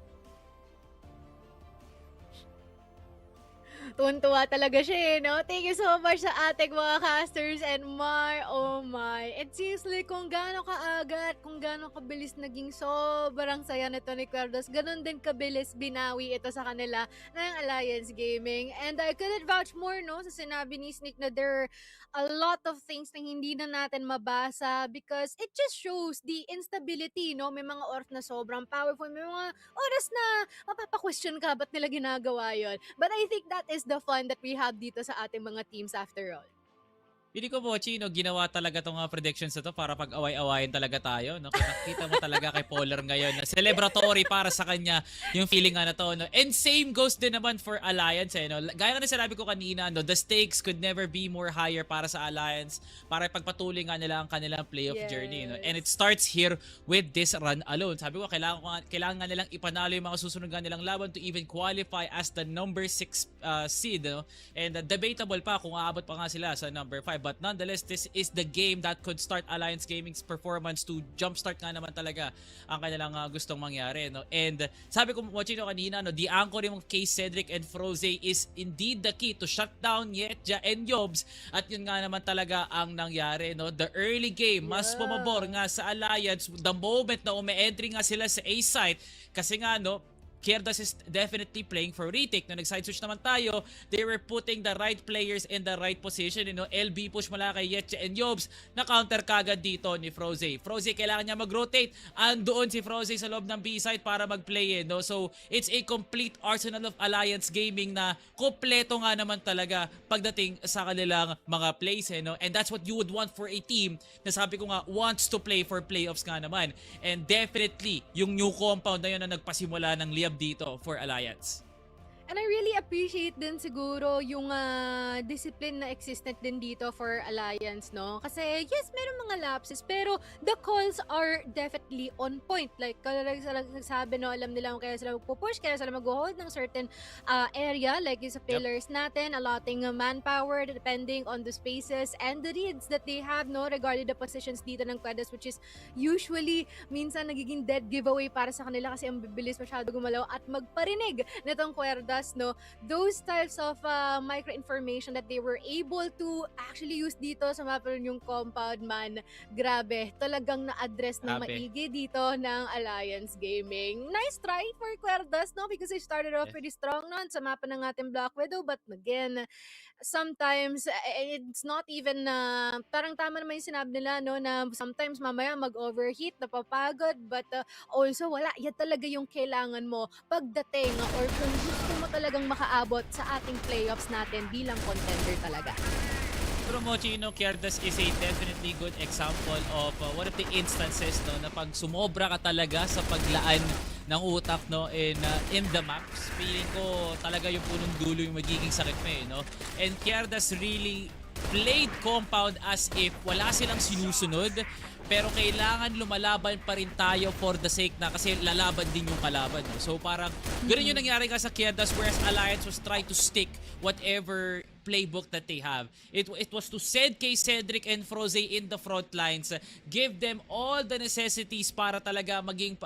Tuwan-tuwa talaga siya, no? Thank you so much sa ating mga casters and oh my. It seems like kung gaano kaagat, kung gaano kabilis naging sobrang saya nito ni Querdas, ganun din kabilis binawi ito sa kanila ng Alliance Gaming. And I couldn't vouch more, no? Sa sinabi ni Sneak na there are a lot of things na hindi na natin mabasa because it just shows the instability, no? May mga oras na sobrang powerful, may mga oras na mapapa-question ka ba't nila ginagawa yun. But I think that is the fun that we have dito sa ating mga teams after all.
Pili ko, Mochi, no, ginawa talaga tong predictions na to para pag-away-awayin talaga tayo. No? Nakita mo talaga kay Polar ngayon na celebratory para sa kanya yung feeling nga na to. No? And same goes din naman for Alliance. No? Gaya na sinabi ko kanina, no, the stakes could never be more higher para sa Alliance para ipagpatuloy nga nila ang kanilang playoff journey. No? And it starts here with this run alone. Sabi ko, kailangan nga nilang ipanalo yung mga susunod nga nilang laban to even qualify as the number 6 seed. No? And debatable pa kung aabot pa nga sila sa number 5. But nonetheless, this is the game that could start Alliance Gaming's performance to jumpstart nga naman talaga ang kanilang gustong mangyari. No? And sabi ko, Mochino, kanina, no, the anchoring of Case Cedric and Froze is indeed the key to shut down Yetja and Yobs. At yun nga naman talaga ang nangyari. No? The early game, mas pumabor nga sa Alliance the moment na ume-entry nga sila sa A site. Kasi nga, no, Querdas is definitely playing for retake. No, nag-side switch naman tayo. They were putting the right players in the right position. You know, LB push mula kay Yetcha and Yobs na counter kagad dito ni Froze. Froze, kailangan niya mag-rotate. Andoon si Froze sa loob ng B-side para mag-play. No? So, it's a complete arsenal of Alliance Gaming na kompleto nga naman talaga pagdating sa kanilang mga plays. No? And that's what you would want for a team na sabi ko nga wants to play for playoffs nga naman. And definitely, yung new compound na yun na nagpasimula ng liab dito for Alliance.
And I really appreciate din siguro yung discipline na existent din dito for Alliance, no? Kasi yes, meron mga lapses, pero the calls are definitely on point. Like, kaya nagsasabi, no, alam nila kung kaya sila magpupush, kaya sila mag-hold ng certain area, like yung sa pillars natin, allotting manpower depending on the spaces and the reads that they have, no, regarding the positions dito ng Querdas, which is usually minsan nagiging dead giveaway para sa kanila kasi ang bibilis masyado gumalaw at magparinig nitong Querdas. No, those types of micro information that they were able to actually use dito sa mapa yung compound, man, grabe, talagang na-address ng maigi dito ng Alliance Gaming. Nice try for Querdas, no, because they started off pretty strong noon sa mapa ng ating Black Widow, but again, sometimes it's not even parang tama naman yung sinabi nila, no, na sometimes mamaya mag-overheat, napapagod, but also wala, yan talaga yung kailangan mo pagdating or kung gusto mo talagang makaabot sa ating playoffs natin bilang contender talaga.
Pero Mochi, Querdas is a definitely good example of one of the instances, no, na pag sumobra ka talaga sa paglaan ng utak, no, in the maps, feeling ko talaga yung punong dulo yung magiging sakit mo, no? And Querdas really played compound as if wala silang sinusunod, pero kailangan lumalaban pa rin tayo for the sake na kasi lalaban din yung kalaban. No? So parang ganoon yung nangyari nga sa Querdas, whereas Alliance was trying to stick whatever playbook that they have. It was to send kay Cedric and Froze in the front lines, give them all the necessities para talaga maging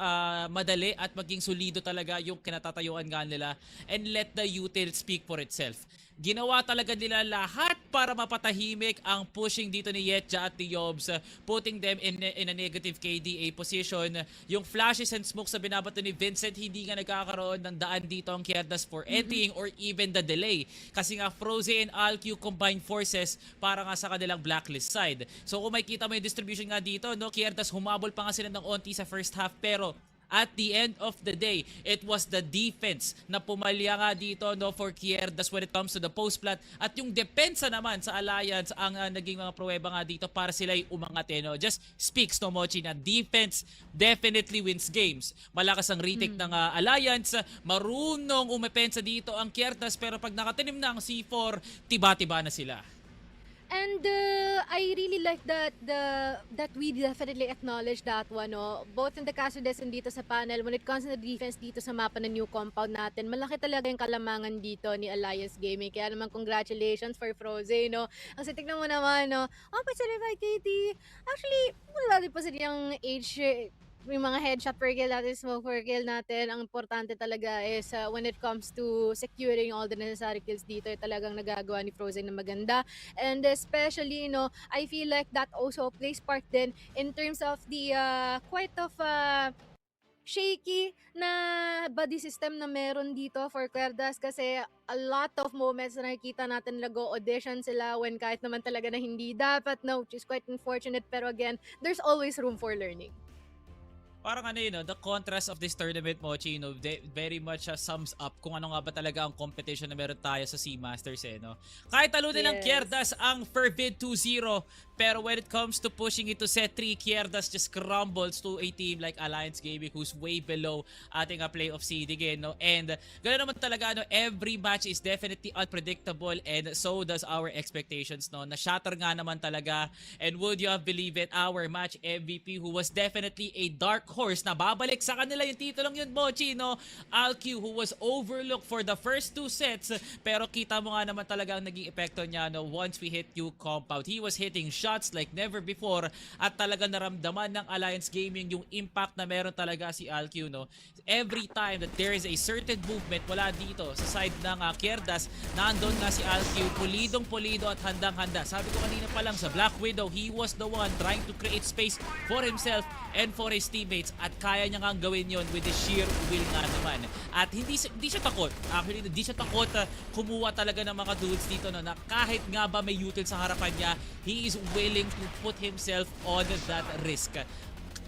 madali at maging solido talaga yung kinatatayuan nga nila, and let the util speak for itself. Ginawa talaga nila lahat para mapatahimik ang pushing dito ni Yetja at ni Yobs, putting them in a negative KDA position. Yung flashes and smokes sa binabato ni Vincent, hindi nga nagkakaroon ng daan dito ang Querdas for entering or even the delay. Kasi nga Froze and ALG combined forces para nga sa kanilang blacklist side. So kung makikita mo yung distribution nga dito, no, Querdas humabol pa nga sila ng onti sa first half, pero at the end of the day, it was the defense na pumalya nga dito, no, for Querdas when it comes to the post plant, at yung depensa naman sa Alliance ang naging mga pruweba nga dito para sila'y umangat, no. Just speaks, no, Mochi, na defense definitely wins games. Malakas ang retake ng Alliance, marunong umepensa dito ang Querdas, pero pag nakatinim na ang C4, tiba-tiba na sila.
And I really like that we definitely acknowledge that one, no? Both in the Casudes and dito sa panel, when it comes to the defense dito sa mapa ng new compound natin, malaki talaga yung kalamangan dito ni Alliance Gaming. Kaya naman congratulations for Froze, no? Kasi tignan mo naman, no? Oh, pa 75 KT. Actually, wala din pa silang age, yung mga headshot per kill natin, smoke per kill natin, ang importante talaga is when it comes to securing all the necessary kills dito, talagang nagagawa ni Frozen na maganda. And especially, I feel like that also plays part din in terms of the quite of shaky na body system na meron dito for Querdas, kasi a lot of moments na nakikita natin nag-audition sila when kahit naman talaga na hindi dapat, no, which is quite unfortunate, pero again, there's always room for learning.
parang ano yun, no, the contrast of this tournament, Mochi, no, very much sums up kung ano nga ba talaga ang competition na meron tayo sa C-Masters, eh, no? Kahit talunin ng Querdas ang FERVID 2-0, pero when it comes to pushing it to set 3, Querdas just crumbles to a team like Alliance Gaming who's way below ating playoff seed again, no? And ganoon naman talaga, no, every match is definitely unpredictable and so does our expectations, no? Na-shatter nga naman talaga, and would you have believed it, our match MVP who was definitely a dark horse na babalik sa kanila yung titulong yun, Mochi, no? ALG who was overlooked for the first 2 sets, pero kita mo nga naman talaga ang naging epekto niya, no, once we hit new compound. He was hitting shots like never before at talaga naramdaman ng Alliance Gaming yung impact na meron talaga si ALG, no? Every time that there is a certain movement wala dito sa side ng Querdas, nandun nga si ALG, pulidong-pulido at handang-handa. Sabi ko kanina pa lang sa Black Widow, he was the one trying to create space for himself and for his teammates, at kaya niya nga gawin yon with his sheer will nga naman. At hindi siya takot. Actually, hindi siya takot kumuha talaga ng mga dudes dito, no, na kahit nga ba may util sa harapan niya, he is willing to put himself on that risk.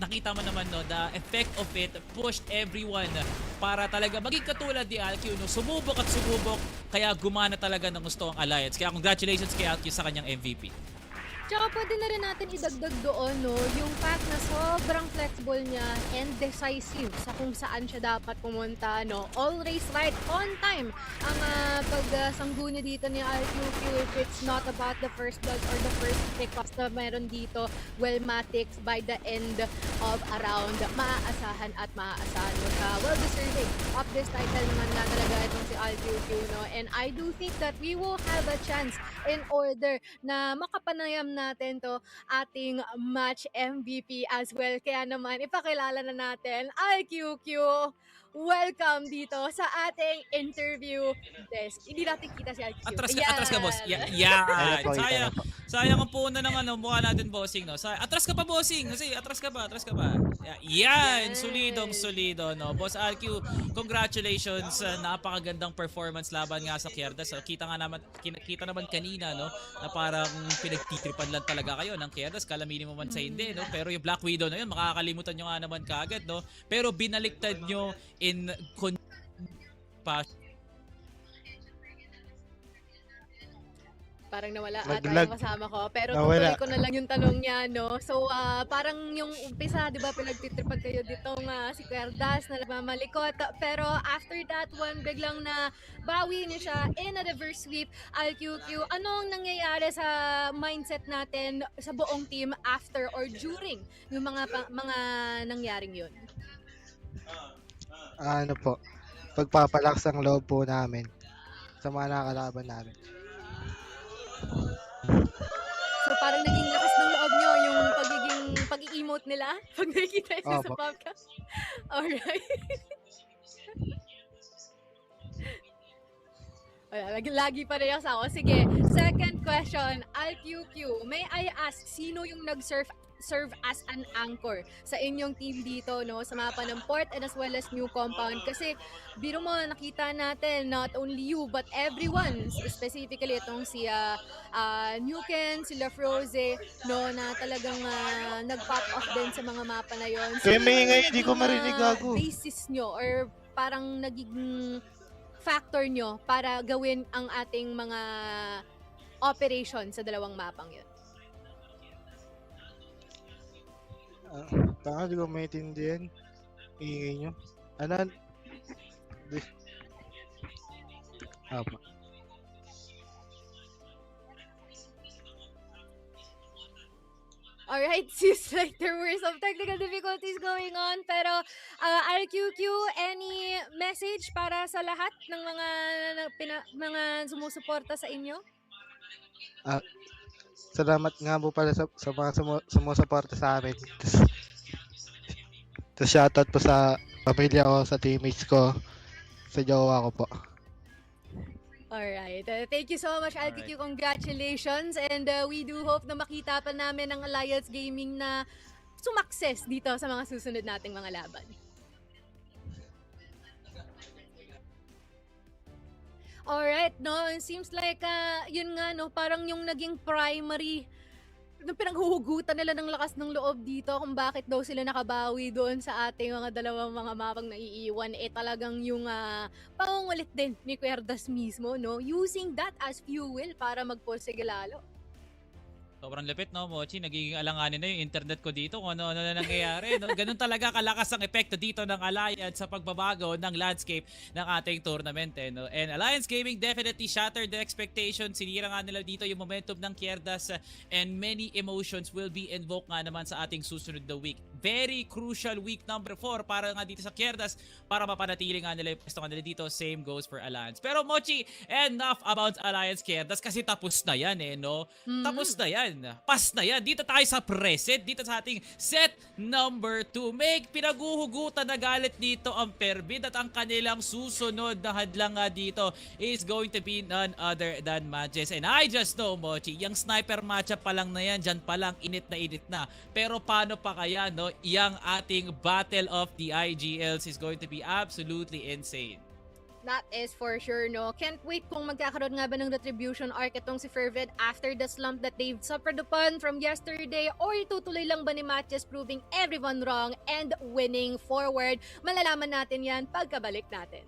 Nakita mo naman, no, the effect of it pushed everyone para talaga maging katulad ni ALG, no, sumubok at sumubok, kaya gumana talaga ng gusto ang Alliance. Kaya congratulations kay ALG sa kanyang MVP.
Tsaka pwede na rin natin idagdag doon, no, yung fact na sobrang flexible niya and decisive sa kung saan siya dapat pumunta, no. Always right on time ang pagsangguni dito ni RQQ. If it's not about the first blood or the first pickups na meron dito, well, Matix by the end of a round, maaasahan mo siya. Well-deserving of this title naman na talaga itong si RQQ, no. And I do think that we will have a chance in order na makapanayam natin to ating match MVP as well. Kaya naman, ipakilala na natin RQQ. Welcome dito sa ating interview desk. Hindi natin kita si RQQ.
Atras ka, boss. Yan. Sayang ang puno ng mukha natin, bossing, no. Atras ka pa, bossing. Kasi atras ka pa. Yan, solido, no. Boss RQ, congratulations. Napakagandang performance laban nga sa Querdas. So, kita naman kanina, no, na parang pinagtitripan lang talaga kayo ng Querdas. Kala minimum man sa hindi, no. Pero yung Black Widow na yun, makakalimutan nyo nga naman kaagad, no. Pero binaliktad nyo in
parang nawala ata yung kasama ko. Pero tutuloy ko na lang yung tanong niya, no? So, parang yung umpisa, di ba, pinagtitripan kayo ditong si Querdas na nagmamalikot. Pero after that one, biglang na bawi niya siya in a reverse sweep. RQQ, anong nangyayari sa mindset natin sa buong team after or during yung mga nangyaring yun?
Ano po, pagpapalakas ang loob po namin sa mga nakakalaban namin.
So parang naging lakas ng loob nyo yung pag-i-emote nila pag nakikita nyo sa podcast. Alright. Lagi pa rin ako. Sige, second question. RQQ, may I ask, sino yung nag-serve as an anchor sa inyong team dito, no, sa mapa ng port and as well as new compound? Kasi biro mo, nakita natin not only you but everyone, specifically itong si Nuken, si Lafroze, no, na talagang nag-pop off din sa mga mapa na yon. So,
Hindi ko marinig ako.
Basis nyo or parang naging factor nyo para gawin ang ating mga operation sa dalawang mapang yun?
Di ko maintindihan. Ingay nyo.
Alright, seems like there were some technical difficulties going on. Pero RQQ, any message para sa lahat ng mga sumusuporta sa inyo?
Salamat nga po pala sa mga sumusuporta sa amin. Tapos shoutout po sa pamilya ko, sa teammates ko, sa jowa ko po.
Alright. Thank you so much, RQQ. Congratulations. And we do hope na makita pa namin ang Alliance Gaming na sumakses dito sa mga susunod nating mga laban. Alright, no, it seems like, yun nga, no, parang yung naging primary pinanghuhugutan nila ng lakas ng loob dito kung bakit daw sila nakabawi doon sa ating mga dalawang mga mapang naiiwan, talagang yung pangungulit din ni Querdas mismo, no? Using that as fuel para mag-pursige lalo.
Sobrang lupit, no, Mochi? Nagiging alanganin na yung internet ko dito kung ano-ano na nangyayari. No? Ganun talaga kalakas ang epekto dito ng Alliance sa pagbabago ng landscape ng ating tournament. No? And Alliance Gaming definitely shattered the expectation. Sinira nga nila dito yung momentum ng Querdas and many emotions will be invoked nga naman sa ating susunod na week. Very crucial week number 4 para nga dito sa Querdas para mapanatili nga nila yung pwesto nga nila dito. Same goes for Alliance. Pero Mochi, enough about Alliance Querdas kasi tapos na yan no? Tapos na yan. Pas na yan. Dito tayo sa present. Dito sa ating set number 2. May pinaguhugutan na galit dito ang FERVID at ang kanilang susunod na hadlang nga dito is going to be none other than MATTJESS. And I just know, Mochi, yung sniper matchup pa lang na yan, dyan pa lang init na. Pero paano pa kaya, no? Yung ating Battle of the IGLs is going to be absolutely insane.
That is for sure, no? Can't wait kung magkakaroon nga ba ng retribution arc itong si FERVID after the slump that they've suffered upon from yesterday, or itutuloy lang ba ni MATTJESS proving everyone wrong and winning forward? Malalaman natin yan pagkabalik natin.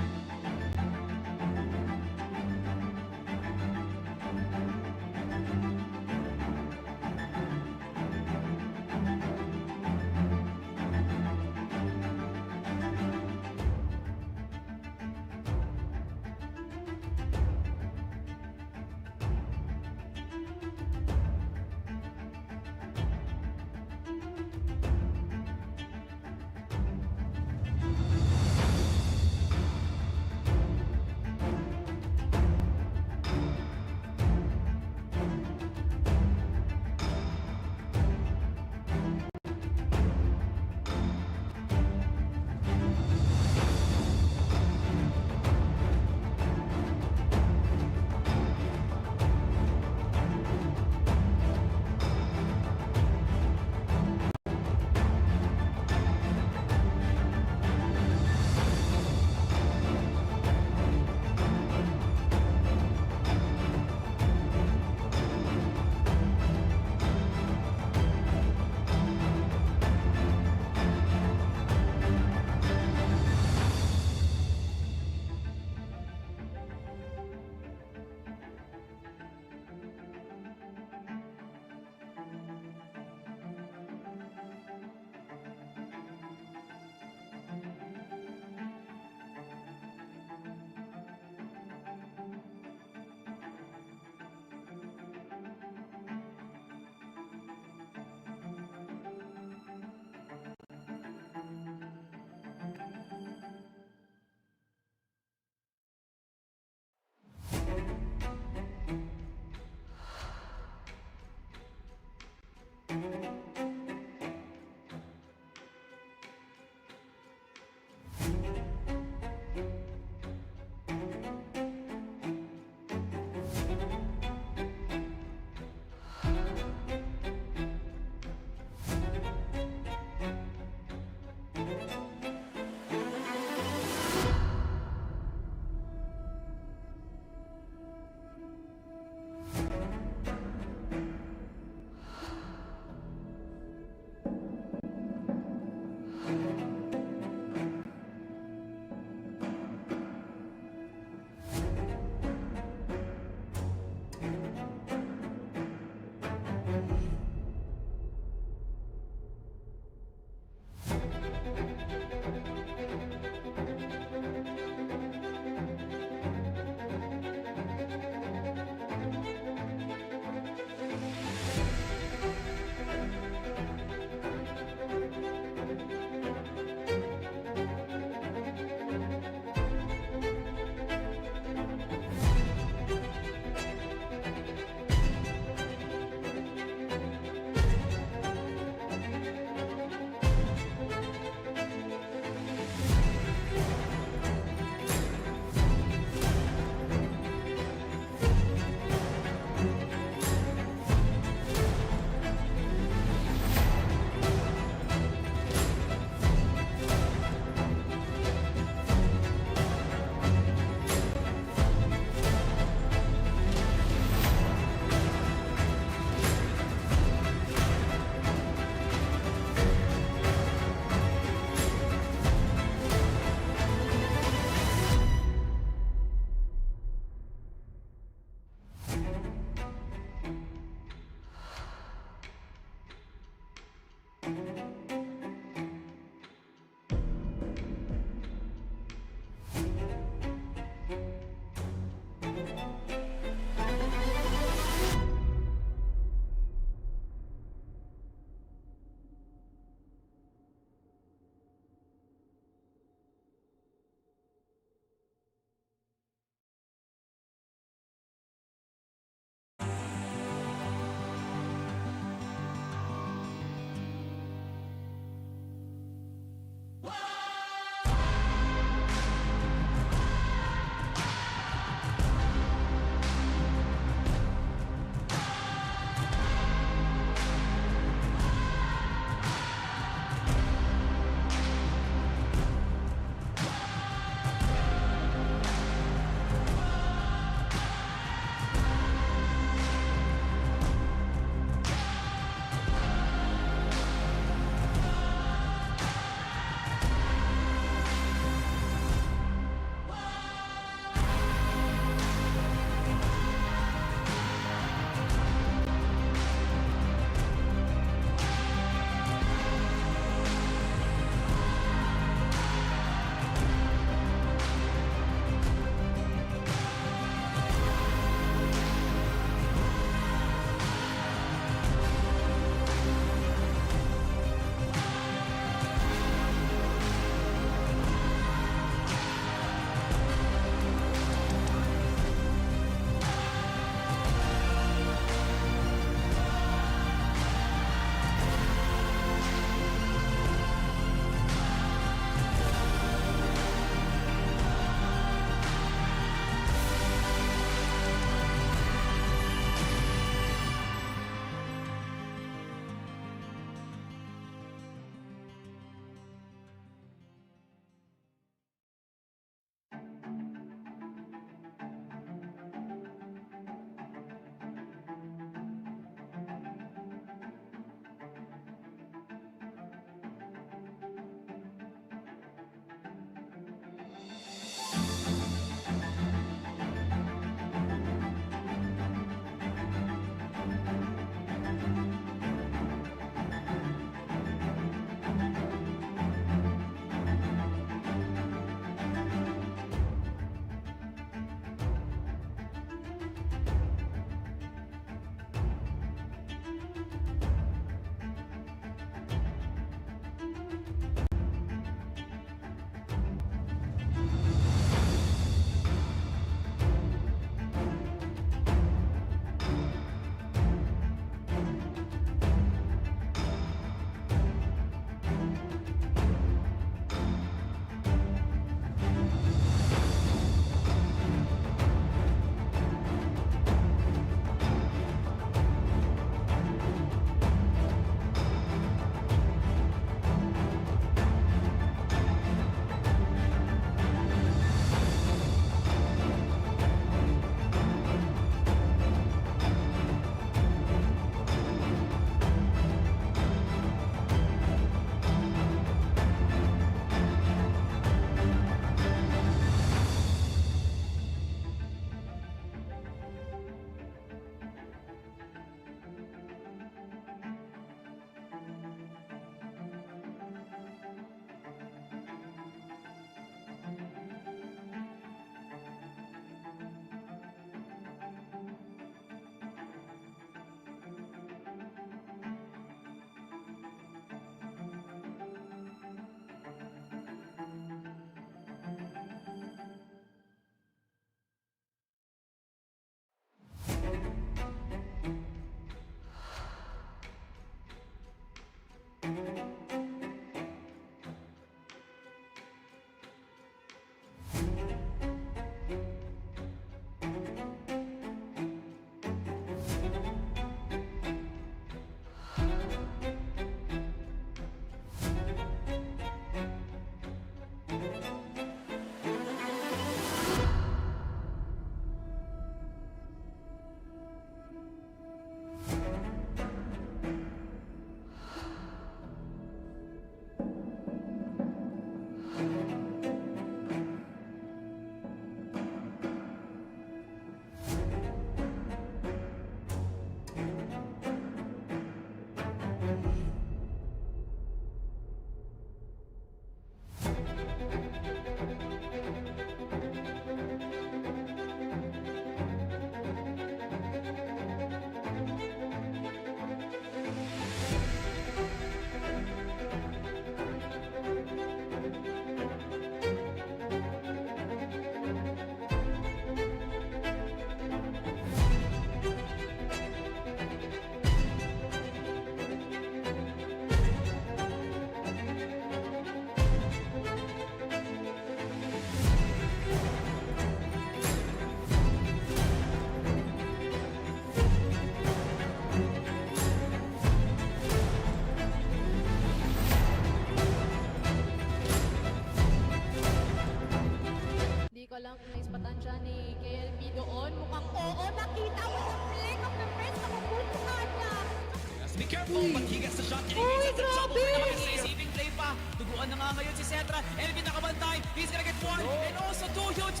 careful, but he gets the shot.
Uy, grabe!
Receiving play pa. Duguan na nga ngayon si Cetra. Elvin nakabantay. He's gonna get one. And also two huge.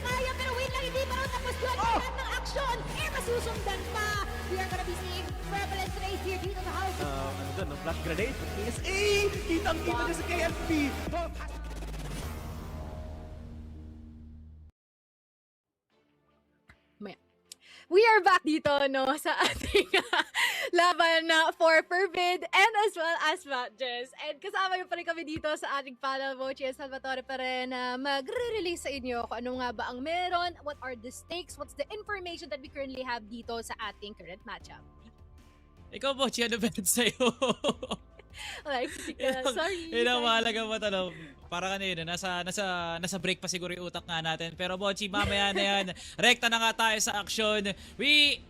Kaya pero wait lang, hindi pa rin tapos yun. Lahat ng action, masusundan pa. We are gonna be seeing prevalent race here dito sa house.
Ano doon, no? Flash grenade for PSA! Kitang-kita niya sa KFP!
We are back dito no sa ating laban na for FERVID and as well as MATTJESS. And kasama yung pa rin kami dito sa ating panel, Mochi and Salvatore pa rin na magre-release sa inyo kung ano nga ba ang meron, what are the stakes, what's the information that we currently have dito sa ating current matchup.
Ikaw, Mochi, ano ba sa'yo?
Like, sorry.
Yun ang mahalaga matanong. Para kanina, nasa break pa siguro yung utak nga natin. Pero Mochi, mamaya na yan. Rekta na nga tayo sa action. We,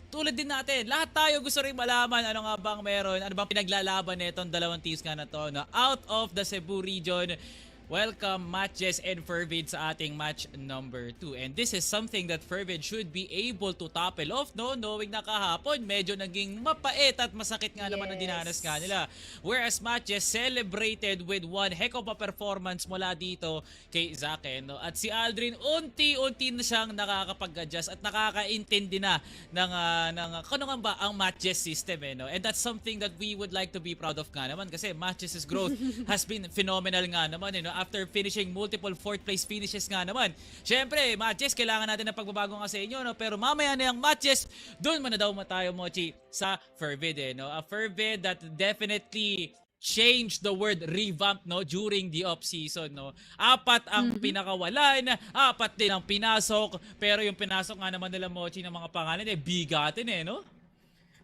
tulad din natin, lahat tayo gusto rin malaman ano nga bang meron, ano bang pinaglalaban nitong dalawang teams nga na to, na out of the Cebu region. Welcome MATTJESS and FERVID sa ating match number 2. And this is something that FERVID should be able to topple off, no? Knowing na kahapon, medyo naging mapait at masakit nga naman ang dinanas nga nila. Whereas MATTJESS celebrated with one heck of a performance mula dito kay Zaken, no? At si Aldrin, unti-unti na siyang nakakapag-adjust at nakakaintindi na ng kano nga ba ang MATTJESS system, no? And that's something that we would like to be proud of nga naman kasi MATTJESS' growth has been phenomenal nga naman, no? After finishing multiple 4th place finishes nga naman. Syempre, MATTJESS, kailangan natin ng pagbabago nga sa inyo, no? Pero mamaya na yung MATTJESS, doon man na daw tayo, Mochi, sa FERVID, no? A FERVID that definitely changed the word revamp, no, during the off season, no. 4 ang pinakawalan, 4 din ang pinasok, pero yung pinasok nga naman nila, Mochi, ng mga pangalan, bigatin, no?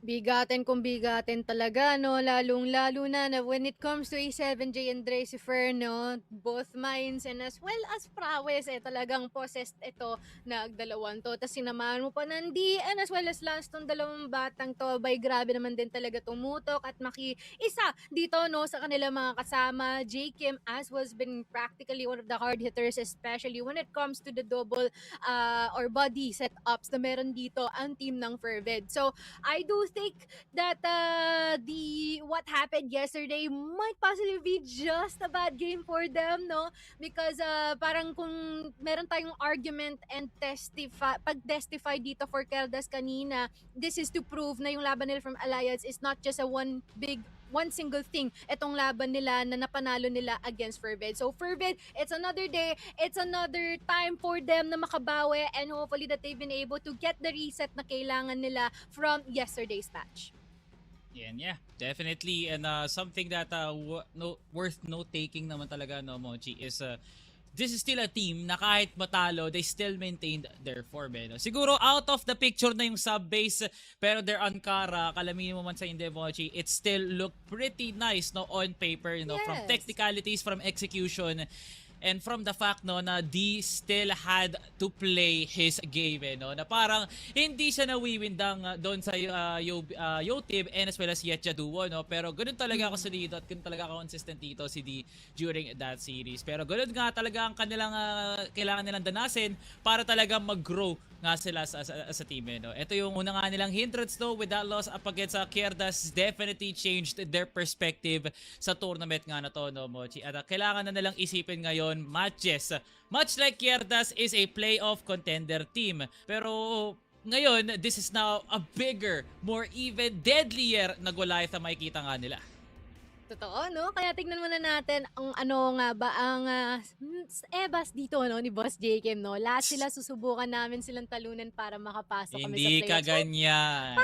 Bigatin kung bigatin talaga, no? Lalong-lalo na when it comes to A7J and Dracifer, no? Both minds and as well as prowess, talagang possessed ito, nagdalawan to. Tapos sinamahan mo pa ng D and as well as last tong dalawang batang to, by grabe naman din talaga tumutok at maki-isa dito, no? Sa kanila mga kasama, J. Kim as was been practically one of the hard hitters, especially when it comes to the double or body setups na meron dito ang team ng FERVID. So, I do think that what happened yesterday might possibly be just a bad game for them, no? Because parang kung meron tayong argument and pag-testify dito for Querdas kanina, this is to prove na yung laban nila from Alliance is not just a one single thing, itong laban nila na napanalo nila against FERVID. So FERVID, it's another day, it's another time for them na makabawi and hopefully that they've been able to get the reset na kailangan nila from yesterday's match.
Yeah, definitely. And something that worth note-taking naman talaga, no, Mochi, is this is still a team na kahit matalo, they still maintained their form. No? Siguro out of the picture na yung sub-base, pero their Ankara, kalamin mo man sa hindi, Mochi, it still looked pretty nice, no, on paper, you know, from technicalities, from execution, and from the fact, no, na D still had to play his game, no, na parang hindi siya nawiwindang doon sa Yotib and as well as Yetcha Duo, no, pero ganoon talaga ako sa dito at ganoon talaga consistent dito si D during that series. Pero ganoon nga talaga ang kanilang kailangan nilang danasin para talaga mag-grow nga sila sa team, no. Ito yung una nga nilang hindrance, no, with that loss up against Querdas, definitely changed their perspective sa tournament nga na to, no, Mochi. At kailangan na nilang isipin ngayon, MATTJESS, much like Querdas, is a playoff contender team. Pero ngayon, this is now a bigger, more even deadlier na Goliath na makikita nga nila.
Totoo, no? Kaya tignan muna natin ang ano nga ba ang ebas dito, no, ni Boss J. Kim, no? Lahat sila susubukan namin silang talunan para makapasok kami sa
Hindi
playoffs.
ka ganyan.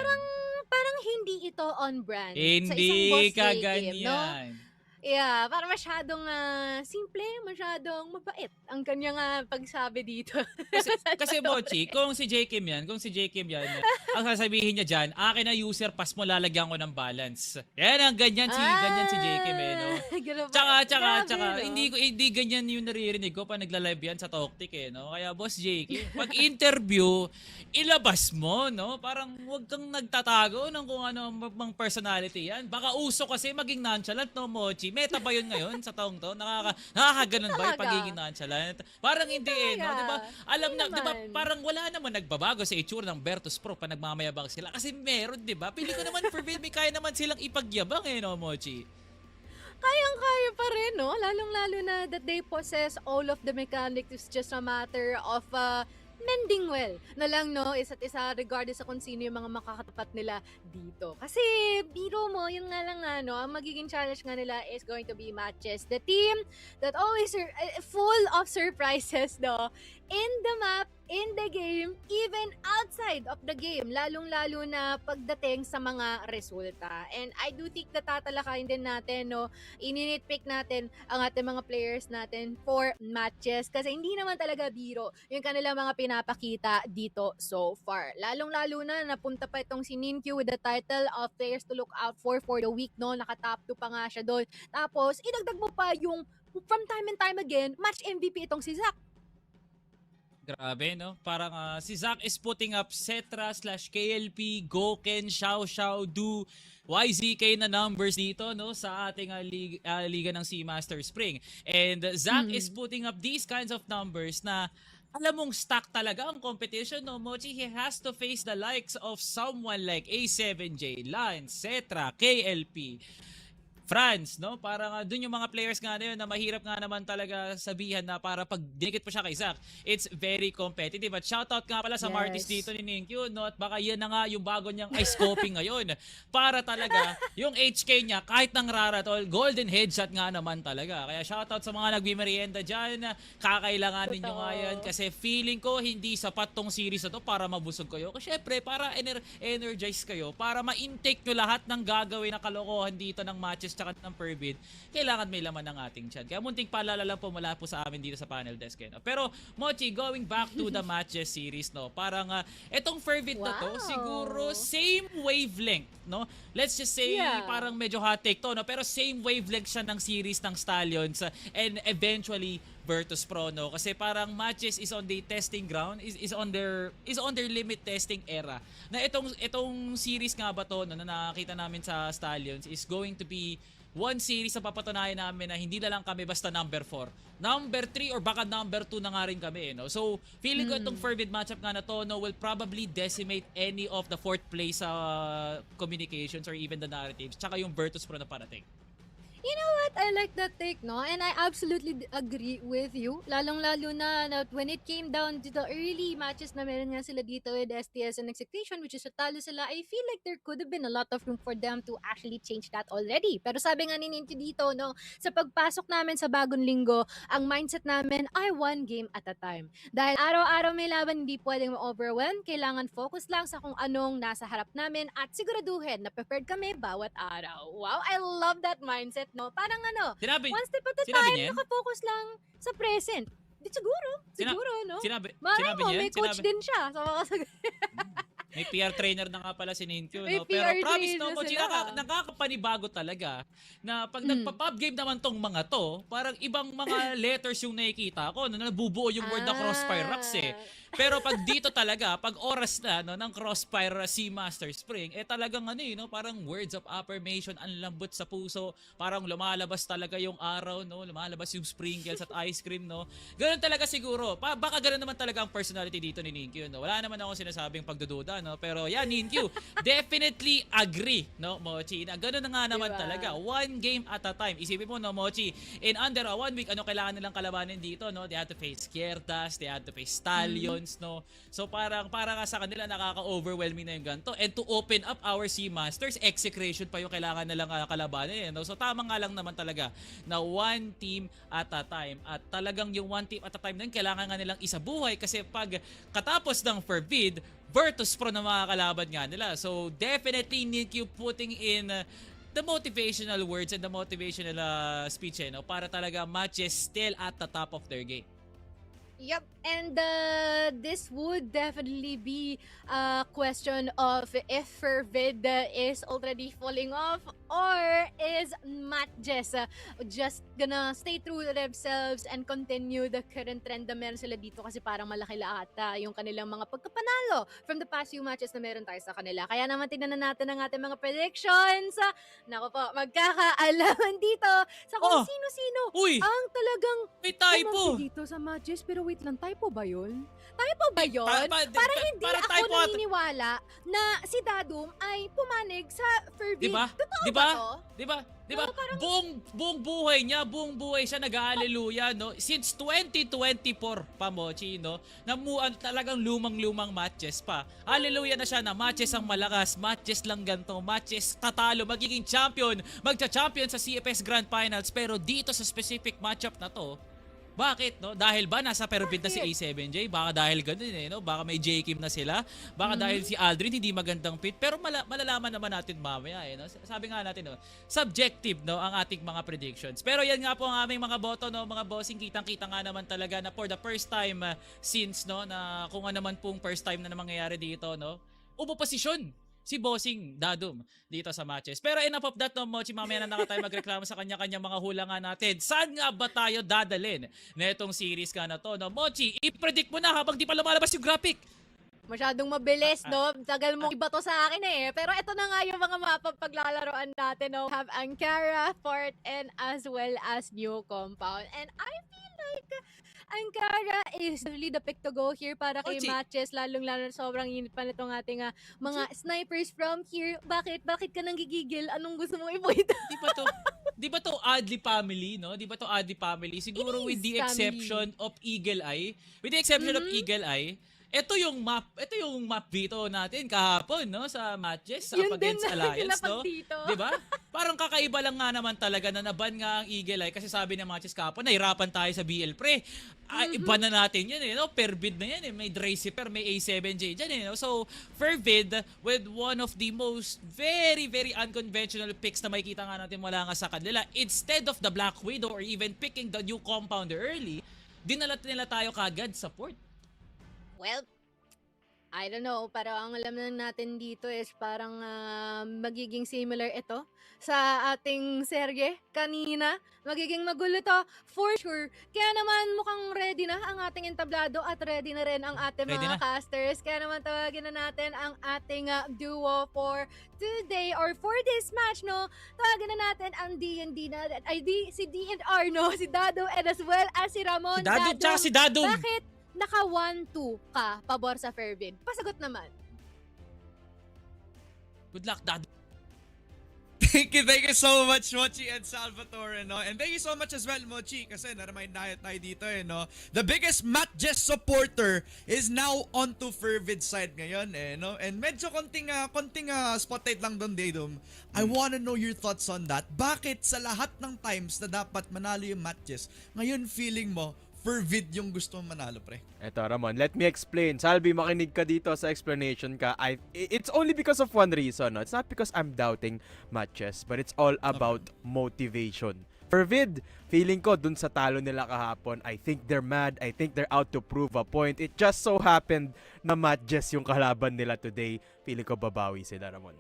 Parang hindi ito on brand sa isang
Hindi
Boss
ka
J. Kim, no?
ganyan.
Yeah, parang masyadong simple, masyadong mabait ang kanyang pagsabi dito.
Kasi Mochi, kung si J. Kim yan, ang sasabihin niya dyan, akin na user pass mo, lalagyan ko ng balance. Yan ang ganyan si J. Kim, no? Tsaka, hindi ganyan yung naririnig ko pa nagla-live yan sa Toktik, no? Kaya Boss J. Kim, pag interview, ilabas mo, no? Parang huwag kang nagtatago ng kung ano mang personality yan. Baka uso kasi maging nonchalant, no, Mochi? Meta ba yun ngayon sa taong to? Nakakaganon ba yung
Talaga?
pagiging nonchalant? Parang hindi no?
talaga.
'Di ba? Alam
Hindi
na, 'di ba?
naman.
Parang wala naman nagbabago sa itsura ng Virtus Pro pa nagmamayabang sila kasi meron, 'di ba? Pili ko naman FERVID may kaya naman silang ipagyabang no, Mochi?
Kayang-kaya pa rin, no? Lalong-lalo na that they possess all of the mechanics. It's just a matter of mending well na lang, no? Isa't isa regardless sa kung sino yung mga makakatapat nila dito. Kasi, biro mo, yun nga lang nga, no? Ang magiging challenge nga nila is going to be matches. The team that always full of surprises, no? In the map, in the game, even outside of the game, lalong-lalo na pagdating sa mga resulta. And I do think na tatalakayin din natin, no, ininitpick natin ang ating mga players natin for matches kasi hindi naman talaga biro yung kanilang mga pinapakita dito so far. Lalong-lalo na napunta pa itong si Ninkyu with the title of players to look out for the week, no, naka-top 2 pa nga siya doon. Tapos, idagdag mo pa yung from time and time again, match MVP itong si Zac.
Grabe, no? Parang si Zac is putting up Cetra/KLP, Goken, Xiao Xiao, Du, YZK na numbers dito, no? Sa ating liga ng Seamaster Spring. And Zac is putting up these kinds of numbers na alam mong stack talaga ang competition, no, Mochi? He has to face the likes of someone like A7J, Lance, Cetra, KLP, France, no? Parang dun yung mga players nga na yun na mahirap nga naman talaga sabihan na para pag dinikit pa siya kay Zac, it's very competitive. At shoutout nga pala sa Martis dito ni Ninkyu, no? At baka yan na nga yung bago niyang ice scoping ngayon. Para talaga yung HK niya kahit nang raratol, golden headshot nga naman talaga. Kaya shoutout sa mga nagmimerienda dyan. Kakailanganin nyo nga yan kasi feeling ko hindi sapat tong series na to para mabusog kayo. Kasi syempre para energize kayo, para ma-intake nyo lahat ng gagawin na kalokohan dito ng matches tsaka ng FERVID, kailangan may laman ng ating chan. Kaya munting paalala lang po mula po sa amin dito sa panel desk. No? Pero Mochi, going back to the matches series, no? Parang etong FERVID na to, siguro same wavelength, no? Let's just say parang medyo hot take to, no? Pero same wavelength siya ng series ng Stallions and eventually Virtus Pro, no? Kasi parang matches is on the testing ground, is on their limit testing era. Na itong series nga ba to, no, na nakita namin sa Stallions is going to be one series na papatunayan namin na hindi na lang kami basta number 4. Number 3 or baka number 2 na nga rin kami, no? So, feeling ko itong FERVID matchup nga na to, no, will probably decimate any of the fourth place communications or even the narratives, tsaka yung Virtus Pro na parating.
You know what? I like that take, no? And I absolutely agree with you. Lalong-lalo na when it came down to the early matches na meron nga sila dito with STS and Execration, which is talo sila, I feel like there could have been a lot of room for them to actually change that already. Pero sabi nga ni Ninti dito, no, sa pagpasok namin sa bagong linggo, ang mindset namin ay one game at a time. Dahil araw-araw may laban, hindi pwedeng ma-overwhelm. Kailangan focus lang sa kung anong nasa harap namin at siguraduhin na prepared kami bawat araw. Wow, I love that mindset, no? Parang one step at a time, nakafocus lang sa present. Di siguro, no? Malay mo, may coach din siya.
May PR trainer na nga pala si Ninkyu,
May
no? Pero
PR
promise,
trainer
no, Mochi,
sila.
nakakapanibago talaga na pag nagpa-pub game naman tong mga to, parang ibang mga letters yung nakikita ko, no, nabubuo yung word na CROSSFIRE Rocks eh. Pero pag dito talaga, pag oras na, no, ng CROSSFIRE Seamaster Spring, talagang no, parang words of affirmation, ang lambot sa puso, parang lumalabas talaga yung araw, no, lumalabas yung sprinkles at ice cream, no. Ganun talaga siguro. Baka ganun naman talaga ang personality dito ni Ninkyu, no. Wala naman ako sinasabing pagdududa, no. Pero yeah, Ninkyu, definitely agree, no, Mochi. Na ganun na nga naman talaga. One game at a time. Isipin mo, no, Mochi, in under 1 week, ano kailangan nilang kalabanin dito, no? They had to face Querdas, they had to face Stallions, no? So parang nga sa kanila nakaka-overwhelming na yung ganito. And to open up our Seamasters, Execration pa yung kailangan nilang kalabanin, no? So tama nga lang naman talaga na one team at a time. At talagang yung one team at a time na yun, kailangan nga nilang isabuhay kasi pag katapos ng FERVID, Virtus Pro na mga kalaban nga nila. So definitely Ninkyu putting in the motivational words and the motivational speech, no? Para talaga matches still at the top of their game.
Yep, and this would definitely be a question of if FERVID is already falling off or is MATTJESS just gonna stay true to themselves and continue the current trend na meron sila dito kasi parang malaki ata yung kanilang mga pagkapanalo from the past few matches na meron tayo sa kanila. Kaya naman tignan na natin ang ating mga predictions. Nako po, magkakaalaman dito sa kung
Oh!
sino-sino
Uy!
ang talagang
May typo!
dito sa matches, pero wait lang, typo ba yun? Typo ba yun? Hindi
parang
ako
typo
naniniwala na si Dadum ay pumanig sa FERVID.
Diba?
Totoo
Diba?
ba to?
Diba?
Oo, parang-
Buong buhay niya, buong buhay siya nag-hallelujah, no? Since 2024 pa, Mochi, no? Talagang lumang-lumang matches pa. Hallelujah na siya na matches ang malakas, matches lang ganito, matches tatalo, magiging champion, magcha-champion sa CFS Grand Finals. Pero dito sa specific matchup na to, bakit, no? Dahil ba nasa FERVID na si A7J? Baka dahil ganun no? Baka may J-Kim na sila. Baka dahil si Aldrin hindi magandang fit. Pero malalaman naman natin mamaya, no? Sabi nga natin, no? Subjective, no? Ang ating mga predictions. Pero yan nga po ang aming mga boto, no? Mga bossing, kitang-kita nga naman talaga na for the first time since, no? Na kung ano naman pong first time na mangyayari dito, no? Upo-posisyon si Bossing Dadum dito sa matches. Pero enough of that, no, Mochi, mamaya na tayo magreklamo sa kanya-kanya mga hula nga natin. Saan nga ba tayo dadalhin na itong series ka na to, no? Mochi, i-predict mo na habang di pa lumalabas yung graphic.
Masyadong mabilis, no? Tagal mo iba to sa akin eh. Pero ito na nga yung mga mapapaglalaroan natin, no? Have Ankara, Fort, and as well as New Compound. And I feel like Ankara is really the pick to go here para kay
Mochi.
matches, lalong-lalo na sobrang init pa nitong ating mga snipers from here. Bakit? Bakit ka nang gigigil? Anong gusto mong ipoint?
Di ba to Adli family, no? Di ba to Adli family? Siguro
It
with
is
the
family.
exception of Eagle Eye. With the exception of Eagle Eye, ito yung map dito natin kahapon, no, sa matches sa
Yun din
against
na
Alliance, no.
tinapag dito.
'Di ba? Parang kakaiba lang nga naman talaga na naban nga ang Eagle Eye kasi sabi ng matches kahapon, nahirapan tayo sa BL Pre. Iba na natin 'yun no. FERVID na 'yan May Draciper, may A7J diyan no. So, FERVID with one of the most very very unconventional picks na makikita nga natin wala nga sa kanila. Instead of the Black Widow or even picking the new compounder early, dinala nila tayo kagad sa port.
Well, I don't know. Parang ang alam na natin dito is parang magiging similar ito sa ating serye kanina. Magiging magulo to for sure. Kaya naman mukhang ready na ang ating entablado at ready na rin ang ating
Ready
mga
na.
casters. Kaya naman tawagin na natin ang ating duo for today or for this match, no? Tawagin na natin ang D&D natin. Si D&R, no? Si Dado and as well as si Ramon.
Si Dadum, tsaka si Dadum.
Bakit naka 1-2 ka pabor sa FERVID? Pasagot naman.
Good luck, Dad.
Thank you so much, Mochi and Salvatore, no? And thank you so much as well, Mochi, kasi na-remind na tayo dito, no? The biggest MATTJESS supporter is now onto FERVID side ngayon, no? And medyo konting spotlight lang doon, Dadum. I wanna know your thoughts on that. Bakit sa lahat ng times na dapat manalo yung MATTJESS, ngayon feeling mo, FERVID yung gusto mong manalo, pre?
Eto Ramon, let me explain. Salvi, makinig ka dito sa explanation ka. It's only because of one reason. No? It's not because I'm doubting matches, but it's all about motivation. FERVID, feeling ko dun sa talo nila kahapon, I think they're mad. I think they're out to prove a point. It just so happened na MATTJESS yung kalaban nila today. Feeling ko babawi sila, Ramon.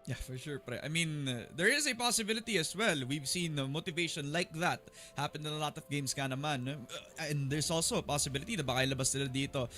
Yeah, for sure, pre. I mean, there is a possibility as well. We've seen motivation like that happen in a lot of games ka naman. And there's also a possibility na baka ilabas nila dito.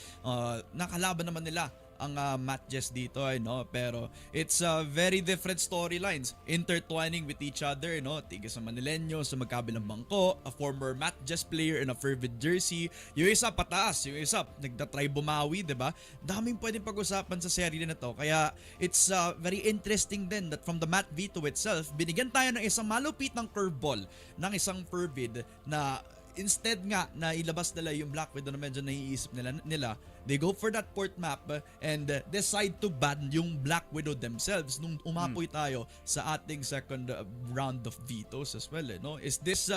Nakalaban naman nila ang MATTJESS dito, no? Pero it's very different storylines intertwining with each other, no? Tiga sa Manileño, sa magkabilang bangko, a former MATTJESS player in a FERVID jersey. Yung isa pataas, yung isa nagtatry bumawi, diba? Daming pwedeng pag-usapan sa serye na to. Kaya it's very interesting din that from the Matt Vito itself, binigyan tayo ng isang malupit ng curveball ng isang FERVID na instead nga na ilabas nila yung Black Widow na medyo naiisip nila, they go for that port map and decide to ban yung Black Widow themselves nung umapoy tayo sa ating second round of vetoes as well, no? Is this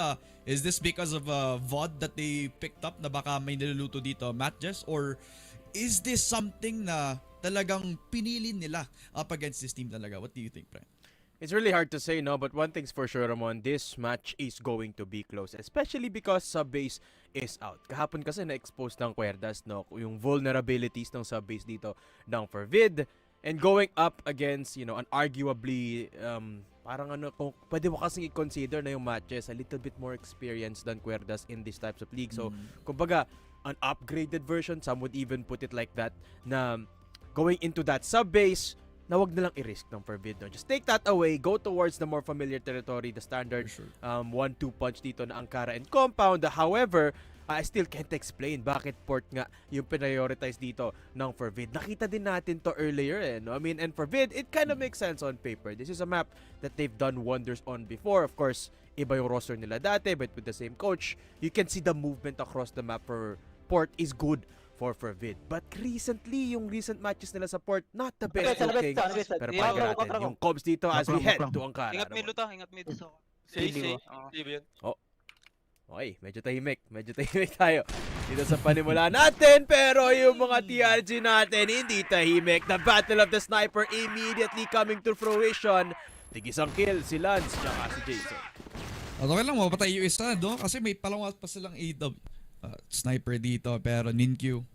because of VOD that they picked up na baka may niluluto dito, MATTJESS, or is this something na talagang pinili nila up against this team talaga? What do you think, pre?
It's really hard to say, no? But one thing's for sure, Ramon, this match is going to be close. Especially because Subbase
is out. Kahapon kasi na-expose ng Querdas, no, yung vulnerabilities ng sub-base dito ng FERVID, and going up against, you know, an arguably parang ano, kung pwede mo kasing i-consider na yung matches a little bit more experienced than Querdas in these types of league. So, kumbaga, an upgraded version, some would even put it like that, na going into that sub-base, na wag na lang i-risk ng FERVID. No? Just take that away, go towards the more familiar territory, the standard 1-2 punch dito na Angkara and Compound. However, I still can't explain bakit port nga yung prioritize dito ng FERVID. Nakita din natin to earlier no? I mean, and FERVID, it kind of makes sense on paper. This is a map that they've done wonders on before. Of course, iba yung roster nila dati, but with the same coach, you can see the movement across the map for port is good for FERVID. But recently, yung recent matches nila sa port, not the best looking. Pero pakinggan natin yung Cobs dito as we head to Angkara.
Ingat mid luta, ingat mid.
Okay, medyo tahimik tayo dito sa panimula natin, pero yung mga TRG natin hindi tahimik. The Battle of the Sniper immediately coming to fruition. Tig-isang kill si Lance tsaka si Jason.
Okay lang, mapatay yung isa, no? Kasi may palawas pa silang sniper dito, pero Ninkyu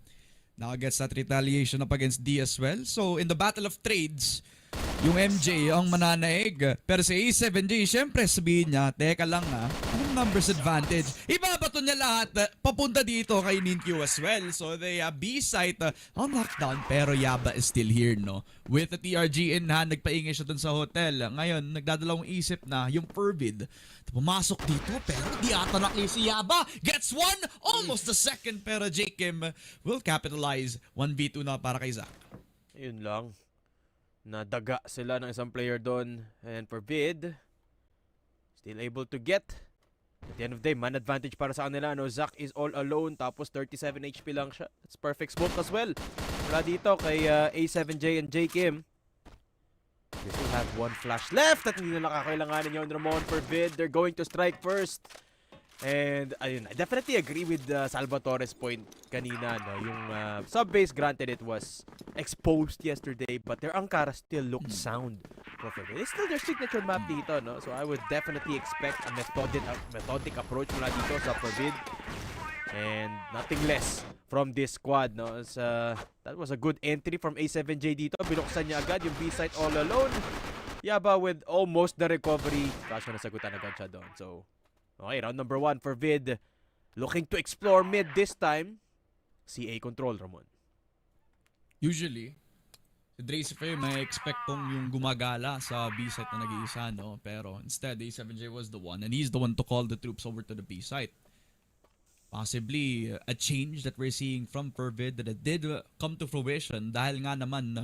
nakagets that retaliation up against D as well. So in the battle of trades, yung MJ ang mananaig. Pero si A7J, syempre sabihin niya, teka lang anong numbers advantage? Ibabato niya lahat papunta dito kay Ninkyu as well. So they B site on lockdown, pero Yaba is still here, no? With the TRG in hand, nagpaingay siya dun sa hotel. Ngayon, nagdadalawang isip na yung FERVID pumasok dito, pero di ata nakli si Yaba. Gets one, almost the second, pero J Kim will capitalize. 1v2 na para kay Zach.
Yun lang. Nadaga sila ng isang player doon, and FERVID still able to get. At the end of the day, man advantage para sa kanila. No, Zach is all alone, tapos 37 HP lang siya. It's perfect smoke as well. Wala dito kay A7J and J Kim. They still have one flash left at hindi na nakakailanganin yung Ramon FERVID. They're going to strike first. And ayun, I definitely agree with Salvatore's point kanina, no? Yung sub-base, granted it was exposed yesterday, but their Angkara still looks sound. It's still their signature map dito, no? So I would definitely expect a methodic approach mula dito sa FERVID. And nothing less from this squad, no? That was a good entry from A7J dito. Binuksan niya agad yung B-site all alone. Yaba with almost the recovery. Kaso nasagutan agad siya doon. So, okay, round number 1 for Vid. Looking to explore mid this time. CA control, Ramon.
Usually, si Dracifer may expect kong yung gumagala sa B-site na nag-iisa, no? Pero instead, A7J was the one. And he's the one to call the troops over to the B-site. Possibly a change that we're seeing from FERVID that it did come to fruition dahil nga naman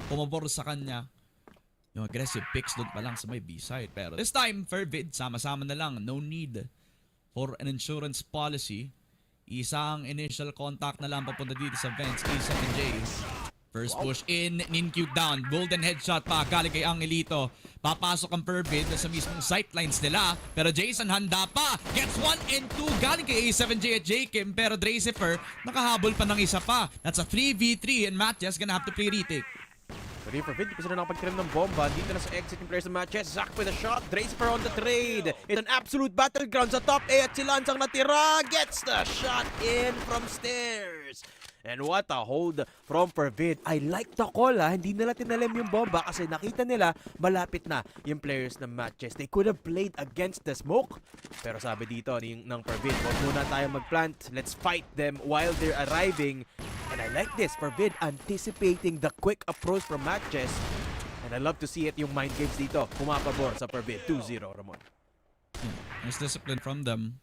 pumabor sa kanya yung aggressive picks doon pa lang sa may B-side. Pero this time, FERVID, sama-sama na lang. No need for an insurance policy. Isang initial contact na lang papunta dito sa Vents. A7J. First push in, Ninkyu down. Golden headshot pa, galing kay Angelito. Papasok ang FERVID sa mismong sightlines nila. Pero Jason handa pa. Gets 1 and 2. Galing kay A7J at J Kim. Pero Dracifer nakahabol pa ng isa pa. That's a 3v3 and MATTJESS gonna have to play retake.
Sorry, FERVID, di pa sila nakapag-trim ng bomba. Dito na sa exit yung players ng MATTJESS. Zach with a shot. Dracifer on the trade. It's an absolute battleground sa top A at si Lance ang natira. Gets the shot in from stairs. And what a hold from FERVID. I like the call, Hindi nila tinalim yung bomba kasi nakita nila malapit na yung players ng MATTJESS. They could have played against the smoke. Pero sabi dito ng FERVID, huwag muna tayo mag-plant. Let's fight them while they're arriving. And I like this, FERVID anticipating the quick approach from MATTJESS. And I love to see it yung mind games dito. Pumapabor sa FERVID. 2-0, Ramon.
Nice discipline from them.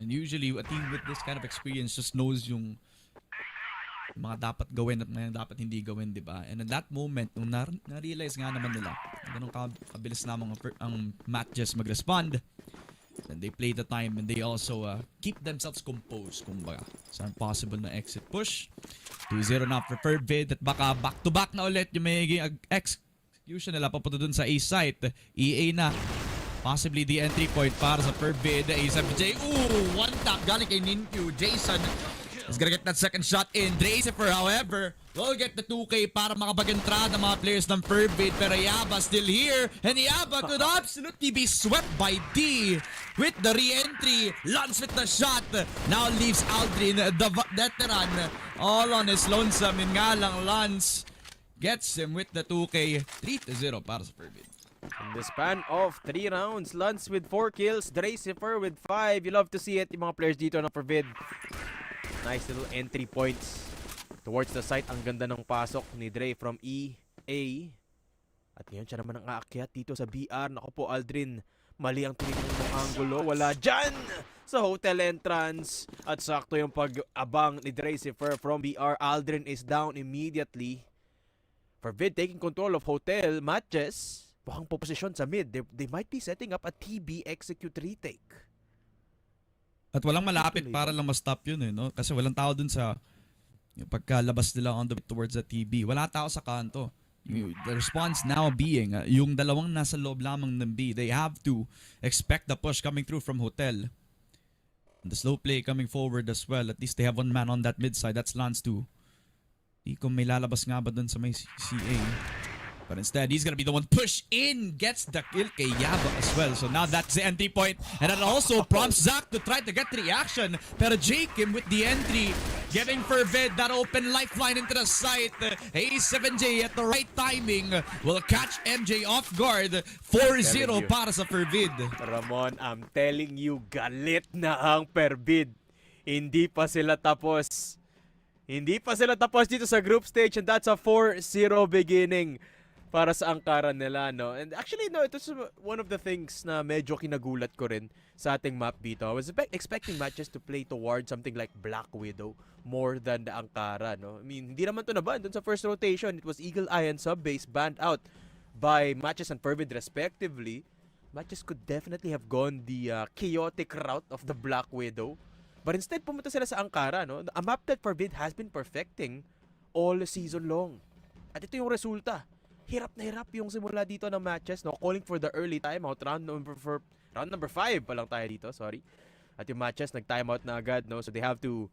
And usually, a team with this kind of experience just knows yung mga dapat gawin at mga dapat hindi gawin, di ba? And in that moment, nung na-realize nga naman nila, ganun kabilis namang ang MATTJESS mag-respond, and they play the time and they also keep themselves composed, kumbaga. So, possible na exit push. 2-0 na for FERVID at baka back-to-back na ulit yung magiging execution nila papunta dun sa A-site. EA na. Possibly the entry point para sa FERVID. A7J. Ooh, one tap galing kay Ninkyu. Jason He's gonna get that second shot in. Dracifer, however, will get the 2K para makapag-entrada mga players ng FERVID. Pero Yaba still here. And Yaba could absolutely be swept by D with the re-entry. Lance with the shot. Now leaves Aldrin, the veteran, all on his lonesome. Yun nga lang, Lance gets him with the 2K. 3-0 para sa FERVID.
In the span of 3 rounds, Lance with 4 kills, ̍Match with 5. You love to see it, yung mga players dito ng FERVID. Nice little entry points towards the site. Ang ganda ng pasok ni Dre from EA. At ngayon siya naman ang aakyat dito sa BR. Naku po, Aldrin, mali ang tinitingnan mong angulo. Wala dyan sa hotel entrance. At sakto yung pag-abang ni ̍Match from BR. Aldrin is down immediately. FERVID taking control of hotel. MATTJESS mukhang po-posisyon sa mid. They might be setting up a TB execute retake.
At walang malapit para lang ma-stop yun no? Kasi walang tao dun sa yung pagkalabas nila on the way towards the TB. Wala tao sa kanto. The response now being yung dalawang nasa loob lamang ng B. They have to expect the push coming through from hotel. And the slow play coming forward as well. At least they have one man on that mid side. That's Lance 2. Di ko may lalabas nga ba dun sa may CA. But instead, he's gonna be the one push in, gets the kill kay Yaba as well. So now that's the entry point. And that also prompts Zach to try to get the reaction. Pero Jakim with the entry, giving FERVID that open lifeline into the site. A7J at the right timing will catch MJ off guard. 4-0 para sa FERVID.
Ramon, I'm telling you, galit na ang FERVID. Hindi pa sila tapos. Hindi pa sila tapos dito sa group stage, and that's a 4-0 beginning para sa angkaran nila, no? And actually, no, ito is one of the things na medyo kinagulat ko rin sa ating map dito. I was expecting matches to play towards something like Black Widow more than the Ankara, no? I mean, hindi naman to naban dun sa first rotation. It was Eagle Eye and Subbase banned out by MATTJESS and FERVID respectively. MATTJESS could definitely have gone the chaotic route of the Black Widow. But instead, pumunta sila sa Ankara, no? A map that FERVID has been perfecting all season long. At ito yung resulta. Hirap na hirap yung simula dito ng matches, no? Calling for the early timeout. Round number 5 pa lang tayo dito, sorry. At yung matches, nag-timeout na agad, no? So they have to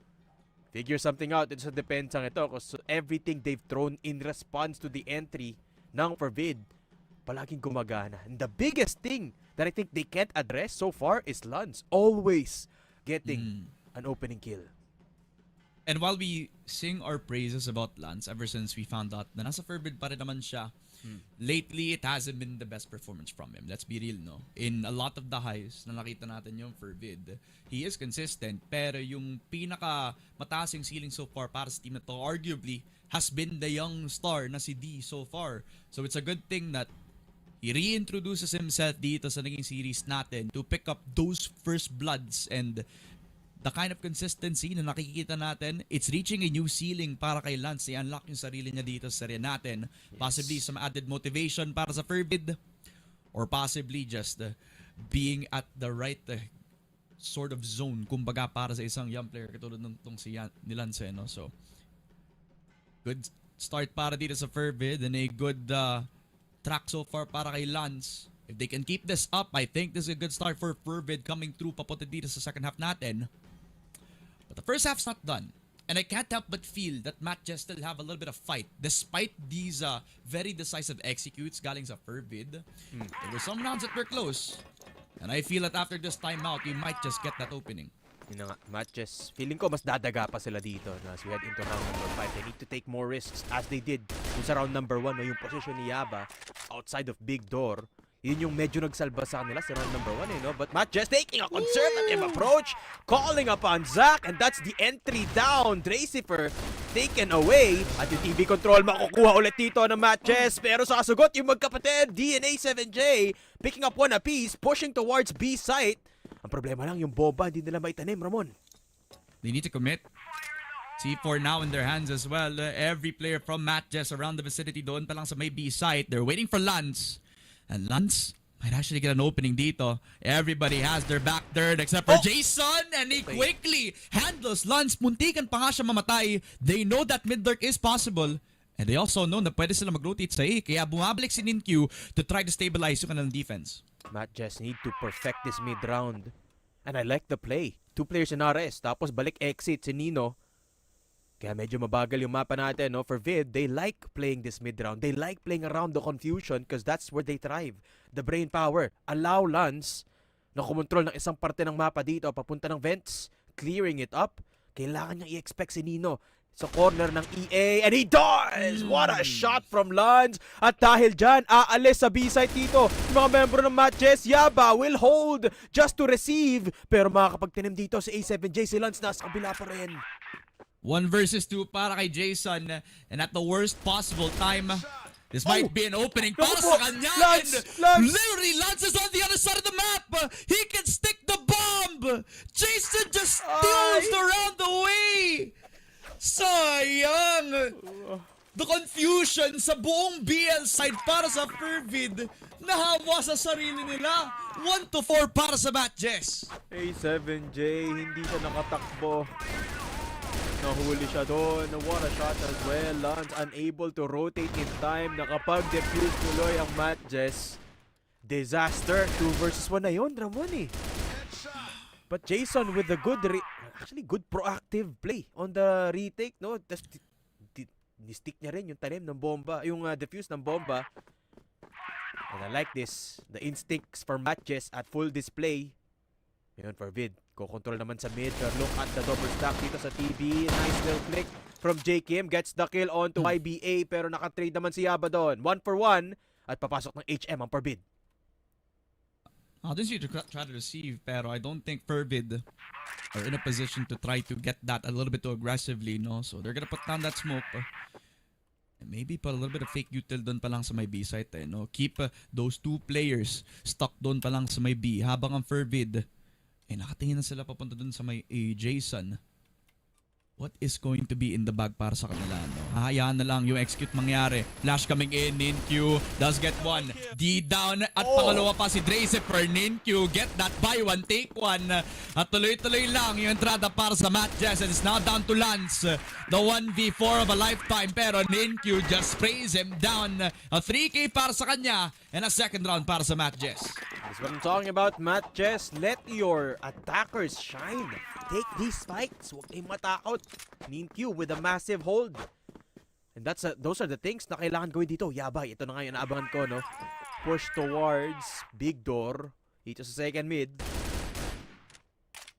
figure something out. Ito sa depensang ito. Because everything they've thrown in response to the entry ng FERVID, palaging gumagana. And the biggest thing that I think they can't address so far is Lance always getting an opening kill.
And while we sing our praises about Lance ever since we found out na nasa FERVID pa rin naman siya, lately it hasn't been the best performance from him. Let's be real, no? In a lot of the highs na nakita natin yung FERVID, he is consistent, pero yung pinaka mataasing ceiling so far para sa team na to arguably has been the young star na si D so far. So it's a good thing that he reintroduces himself dito sa naging series natin to pick up those first bloods, and the kind of consistency na nakikita natin, it's reaching a new ceiling para kay Lance. I-unlock yung sarili niya dito sa serye natin. Possibly some added motivation para sa FERVID, or possibly just being at the right sort of zone, kumbaga, para sa isang young player katulad ng si Lance, no? So, good start para dito sa FERVID, and a good track so far para kay Lance. If they can keep this up, I think this is a good start for FERVID coming through papunta dito sa second half natin. But the first half's not done. And I can't help but feel that MATTJESS still have a little bit of fight despite these very decisive executes galing sa FERVID. There were some rounds that were close. And I feel that after this timeout, we might just get that opening.
Yun na nga, MATTJESS, feeling ko mas dadaga pa sila dito, no? As we head into round number 5. They need to take more risks as they did sa round number 1, no? Yung position ni Yaba outside of big door, yun yung medyo nagsalba sa kanila sa round number 1, no? But MATTJESS taking a conservative approach, calling upon Zach, and that's the entry down. ̍Match taken away. At yung TV control makukuha ulit dito ng MATTJESS, pero sa kasugot yung magkapatid, DNA 7J, picking up one apiece, pushing towards B site. Ang problema lang, yung bomba hindi nila maitanim, Ramon.
They need to commit. C4 now in their hands as well. Every player from MATTJESS around the vicinity doon pa lang sa may B site. They're waiting for Lance. And Lance might actually get an opening dito. Everybody has their back third except for Jason, and he quickly handles Lance. Muntikan pa nga siya mamatay. They know that mid-lurk is possible. And they also know na pwede sila mag-rotate sa A. Kaya bumabalik si Ninkyu to try to stabilize yung kanilang defense.
MATTJESS need to perfect this mid-round. And I like the play. 2 players in RS. Tapos balik exit si Nino. Kaya medyo mabagal yung mapa natin, no? For Vid, they like playing this mid round. They like playing around the confusion because that's where they thrive. The brain power. Allow Lance na kumontrol ng isang parte ng mapa dito papunta ng vents, clearing it up. Kailangan niyang i-expect si Nino sa corner ng EA, and he does! What a shot from Lance! At dahil dyan, aalis sa B-side dito. Yung mga membro ng MATTJESS, Yaba will hold just to receive. Pero makakapagtinim dito si A7J, si Lance nasa kabila pa rin.
1 versus 2 para kay Jason, and at the worst possible time, this might be an opening para sa kanya.
Lance!
Literally, Lance is on the other side of the map. He can stick the bomb. Jason just steals around the way. Sayang. The confusion sa buong BL side para sa FERVID nahawa sa sarili nila. 1-4 para sa MATTJESS.
A7J, hindi siya nakatakbo. Nahuli siya doon. What a shot as well. Lance unable to rotate in time. Nakapag-defuse tuloy ang MATTJESS. Disaster. 2 versus 1 na yun, Ramon eh. But Jason with the good good proactive play on the retake, no? Ni-stick niya rin yung talim ng bomba, yung defuse ng bomba. And I like this. The instincts for MATTJESS at full display. Yun for Vid. Ko-control naman sa mid. Look at the double stack dito sa TB. Nice little click from J Kim. Gets the kill on to YBA. Pero nakatrade naman si Yaba doon. 1 for 1. At papasok ng HM ang FERVID.
This is to try to receive, pero I don't think FERVID are in a position to try to get that a little bit too aggressively, no? So they're gonna put down that smoke. And maybe put a little bit of fake util doon pa lang sa may B site, no? Keep those 2 players stuck doon pa lang sa may B. Habang ang FERVID, nakatingin na sila papunta doon sa may Jason. What is going to be in the bag para sa kanila, no? Hahayaan na lang yung execute mangyari. Flash coming in, Ninkyu does get 1. D down at pangalawa pa si ̍Match. Ninkyu get that buy 1, take 1. At tuloy-tuloy lang yung entrada para sa MATTJESS, and it's now down to Lance. The 1v4 of a lifetime, pero Ninkyu just sprays him down. A 3K para sa kanya and a second round para sa MATTJESS.
That's what I'm talking about, MATTJESS. Let your attackers shine. Take these fights. Huwag kayong matakot. Ninkyu with a massive hold. And those are the things na kailangan gawin dito. Yabay, ito na nga yung naabangan ko, no? Push towards big door. Dito sa second mid.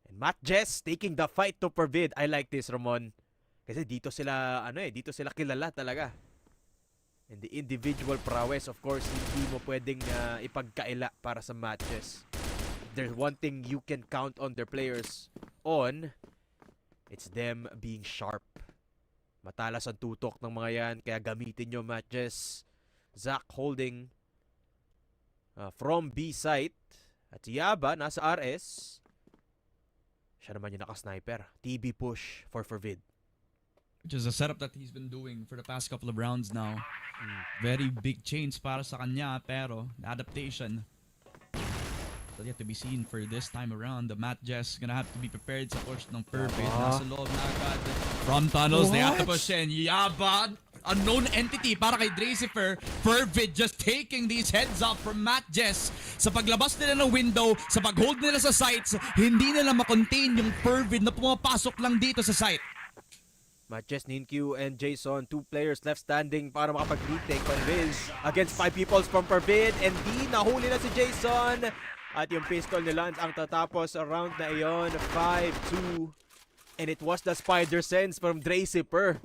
And MATTJESS taking the fight to FERVID. I like this, Ramon. Kasi dito sila, dito sila kilala talaga. And the individual prowess, of course, hindi mo pwedeng ipagkaila para sa MATTJESS. There's one thing you can count on their players on, it's them being sharp. Matalas ang tutok ng mga yan, kaya gamitin nyo, MATTJESS. Zach holding from B site. At si Yaba, nasa RS. Siya naman yung naka-sniper. TB push for FERVID.
Which is a setup that he's been doing for the past couple of rounds now. Very big change para sa kanya, pero the adaptation still yet to be seen for this time around. The MATTJESS gonna have to be prepared sa push ng FERVID. Nasa loob na agad. From tunnels, they have to push in. Yaba, unknown entity para kay ̍Match. FERVID just taking these heads up from MATTJESS. Sa paglabas nila ng window, sa pag-hold nila sa sites, hindi nila makontain yung FERVID na pumapasok lang dito sa site.
MATTJESS, Ninkyu, and Jason, 2 players left standing para makapag-retake on Riz against 5 people from FERVID, and nahuli na si Jason. At yung pistol ni Lance ang tatapos around na iyon, 5-2. And it was the spider sense from ̍Match.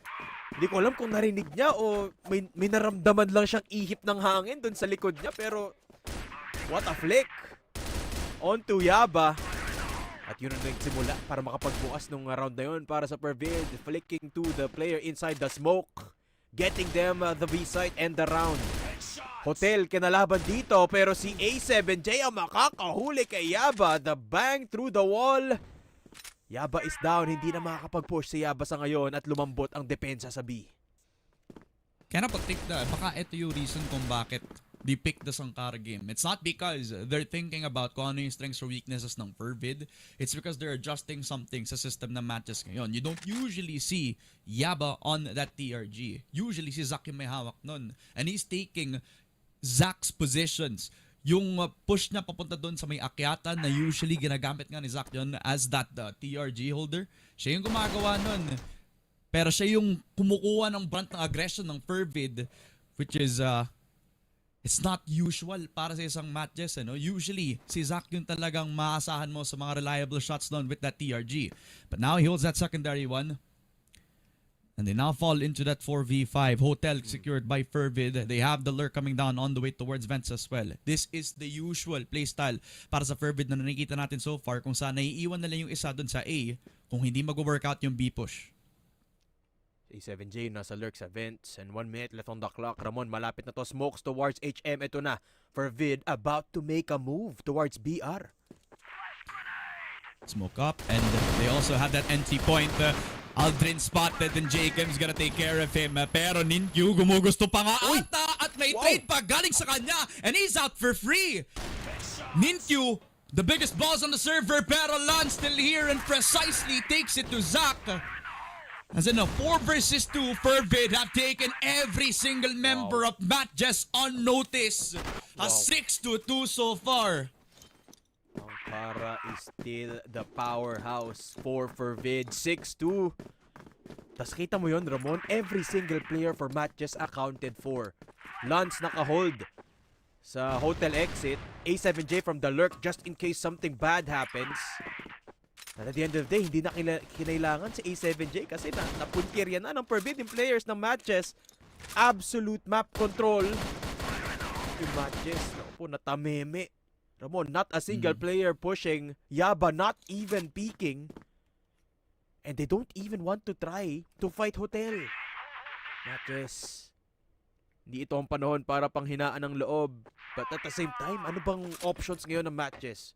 Hindi ko alam kung narinig niya o may naramdaman lang siyang ihip ng hangin dun sa likod niya, pero what a flick. On to Yaba. At yun ang nagsimula para makapagbukas nung round na yun para sa FERVID. Flicking to the player inside the smoke. Getting them the B-site and the round. Hotel kinalaban dito, pero si A7J ang makakahuli kay Yaba. The bang through the wall. Yaba is down. Hindi na makakapag-push si Yaba sa ngayon at lumambot ang depensa sa B.
Kaya napag-take baka ito yung reason kung bakit they pick the Sankara game. It's not because they're thinking about kung ano yung strengths or weaknesses ng FERVID. It's because they're adjusting something sa system ng MATTJESS ngayon. You don't usually see Yaba on that TRG. Usually si Zach yung may hawak nun. And he's taking Zach's positions. Yung push niya papunta doon sa may akyatan na usually ginagamit nga ni Zach yun as that TRG holder. Siya yung gumagawa nun. Pero siya yung kumukuha ng brunt ng aggression ng FERVID, which is it's not usual para sa isang MATTJESS. Usually, si Zach yung talagang maasahan mo sa mga reliable shots doon with that TRG. But now he holds that secondary one. And they now fall into that 4v5. Hotel secured by FERVID. They have the lurk coming down on the way towards vents as well. This is the usual playstyle para sa FERVID na nakikita natin so far, kung saan naiiwan na lang yung isa doon sa A kung hindi mag-workout yung B push.
A7J nasa lurk sa vents and 1 minute left on the clock. Ramon malapit na to, smokes towards HM. Ito na, FERVID about to make a move towards BR.
Smoke up, and they also have that entry point. Aldrin spotted and Jacob's gonna take care of him. Pero Ninkyu gumugusto pa nga ata at may trade pa galing sa kanya, and he's out for free. Ninkyu, the biggest balls on the server, pero Lan still here and precisely takes it to Zach. As in a 4 versus 2, FERVID have taken every single member of MATTJESS on notice. A 6-2 so far.
Ankara is still the powerhouse for FERVID. 6-2. Tas kita mo yun, Ramon, every single player for MATTJESS accounted for. Lance naka-hold sa hotel exit. A7J from the lurk just in case something bad happens. At at the end of the day, hindi na kinailangan si A7J kasi napuntirya na ng FERVID yung players ng MATTJESS. Absolute map control. Yung MATTJESS, po, natameme. Ramon, not a single player pushing. Yaba not even peeking. And they don't even want to try to fight Hotel. MATTJESS, hindi ito ang panahon para panghinaan ng loob. But at the same time, ano bang options ngayon ng MATTJESS?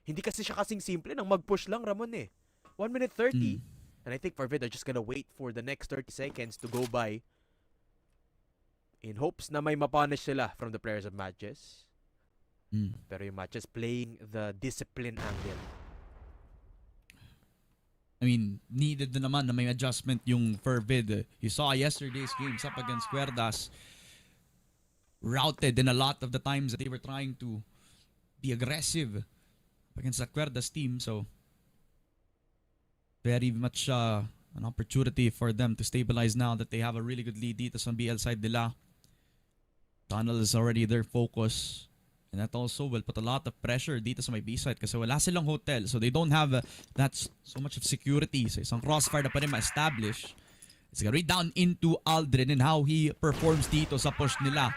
Hindi kasi siya kasing simple nang mag-push lang, Ramon eh. 1 minute 30. And I think FERVID are just gonna wait for the next 30 seconds to go by in hopes na may mapunish sila from the players of MATTJESS. Pero yung MATTJESS playing the discipline angle.
I mean, needed na naman na may adjustment yung FERVID. You saw yesterday's games up against Querdas. Routed in a lot of the times that they were trying to be aggressive against the Querdas team. So, very much an opportunity for them to stabilize now that they have a really good lead dito sa BL side nila. Tunnel is already their focus. And that also will put a lot of pressure dito sa may B-side kasi wala silang hotel. So they don't have that so much of security. So isang crossfire na pa rin ma-establish. It's gonna read down into Aldrin and how he performs dito sa push nila.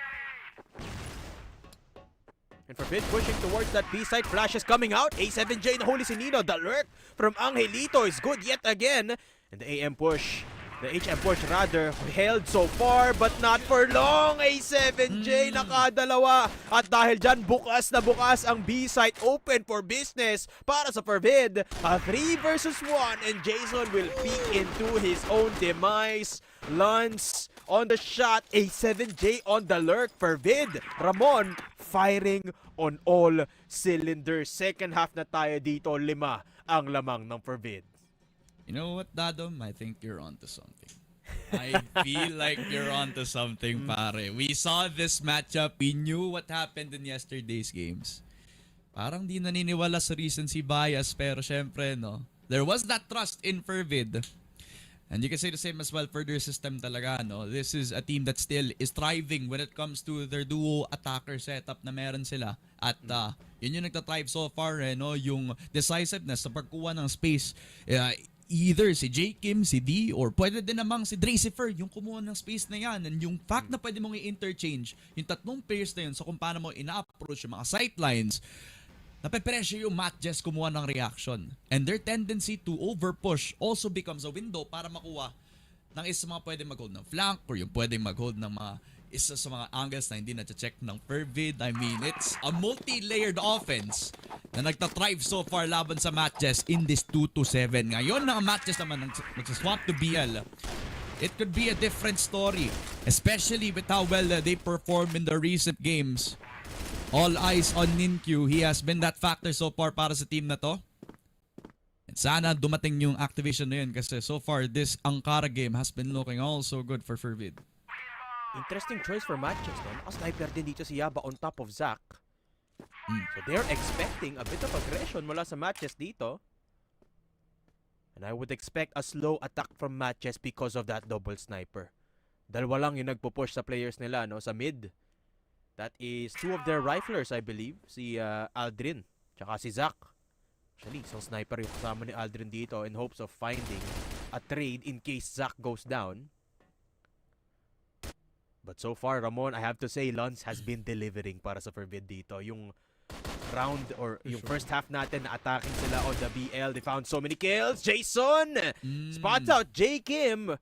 And FERVID pushing towards that B-side. Flash is coming out. A7J na huli si Nino. The lurk from Angelito is good yet again. And the AM push. The HM push rather held so far but not for long. A7J nakadalawa. At dahil dyan bukas na bukas ang B-site open for business para sa FERVID. A 3 versus 1 and Jason will peek into his own demise. Lance on the shot. A7J on the lurk. FERVID. Ramon firing on all cylinders. Second half na tayo dito. 5 ang lamang ng FERVID.
You know what, Dadom? I think you're onto something. I feel like you're onto something, pare. We saw this matchup. We knew what happened in yesterday's games. Parang di naniniwala sa recency bias, pero syempre, no? There was that trust in FERVID. And you can say the same as well for their system talaga, no? This is a team that still is thriving when it comes to their duo attacker setup na meron sila. At yun yung nagtatrive so far, no? Yung decisiveness sa pagkuha ng space. Either si J. Kim, si D, or pwede din namang si Dracifer yung kumuha ng space na yan. And yung fact na pwede mong i-interchange yung tatlong players na yun sa kung paano mo ina-approach yung mga sightlines, nape-pressure yung MATTJESS kumuha ng reaction. And their tendency to over-push also becomes a window para makuha ng isa mga pwede mag-hold ng flank or yung pwede mag-hold ng mga isa sa mga angles na hindi na-check ng FERVID. I mean, it's a multi-layered offense na nagtatrive so far laban sa MATTJESS in this 2-7. Ngayon na ang MATTJESS naman nagsaswap to BL. It could be a different story, especially with how well they perform in the recent games. All eyes on Ninkyu. He has been that factor so far para sa team na to. And sana dumating yung activation na yun kasi so far this Ankara game has been looking also good for FERVID.
Interesting choice for MATTJESS, no? Naka-sniper din dito si Yaba on top of Zach. So they're expecting a bit of aggression mula sa MATTJESS dito. And I would expect a slow attack from MATTJESS because of that double sniper. Dalawa lang yung nagpo-push sa players nila, no, sa mid. That is two of their riflers, I believe. Si Aldrin, tsaka si Zach. Actually, isang sniper yung kasama ni Aldrin dito in hopes of finding a trade in case Zach goes down. But so far, Ramon, I have to say, Lons has been delivering para sa FERVID dito. Yung round or yung first half natin na attacking sila on the BL. They found so many kills. Jason spots out J. Kim.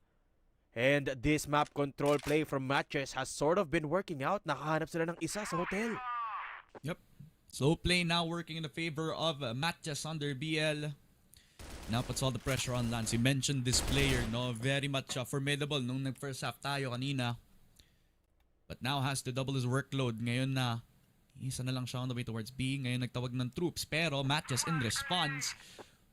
And this map control play from MATTJESS has sort of been working out. Nakahanap sila ng isa sa hotel.
Yep. Slow play now working in the favor of MATTJESS under BL. Now puts all the pressure on Lance. He mentioned this player, no, very much formidable nung nag-first half tayo kanina. But now has to double his workload. Ngayon na, isa na lang siya on the way towards B. Ngayon nagtawag ng troops. Pero MATTJESS in response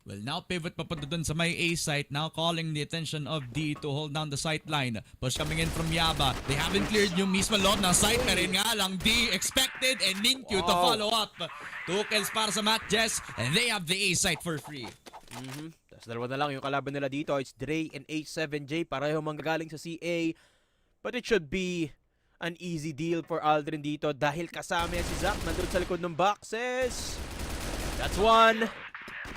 will now pivot papunta dun sa may A site. Now calling the attention of D to hold down the sight line. Push coming in from Yaba. They haven't cleared yung mismo loob ng site. Pero nga lang, D expected and Ninkyu to follow up. 2 kills para sa MATTJESS. And they have the A site for free.
Tapos dalawa na lang yung kalaban nila dito. It's Dre and H7J. Pareho manggagaling sa CA. But it should be an easy deal for Aldrin dito dahil kasama si Zach nandun sa likod ng boxes. That's one.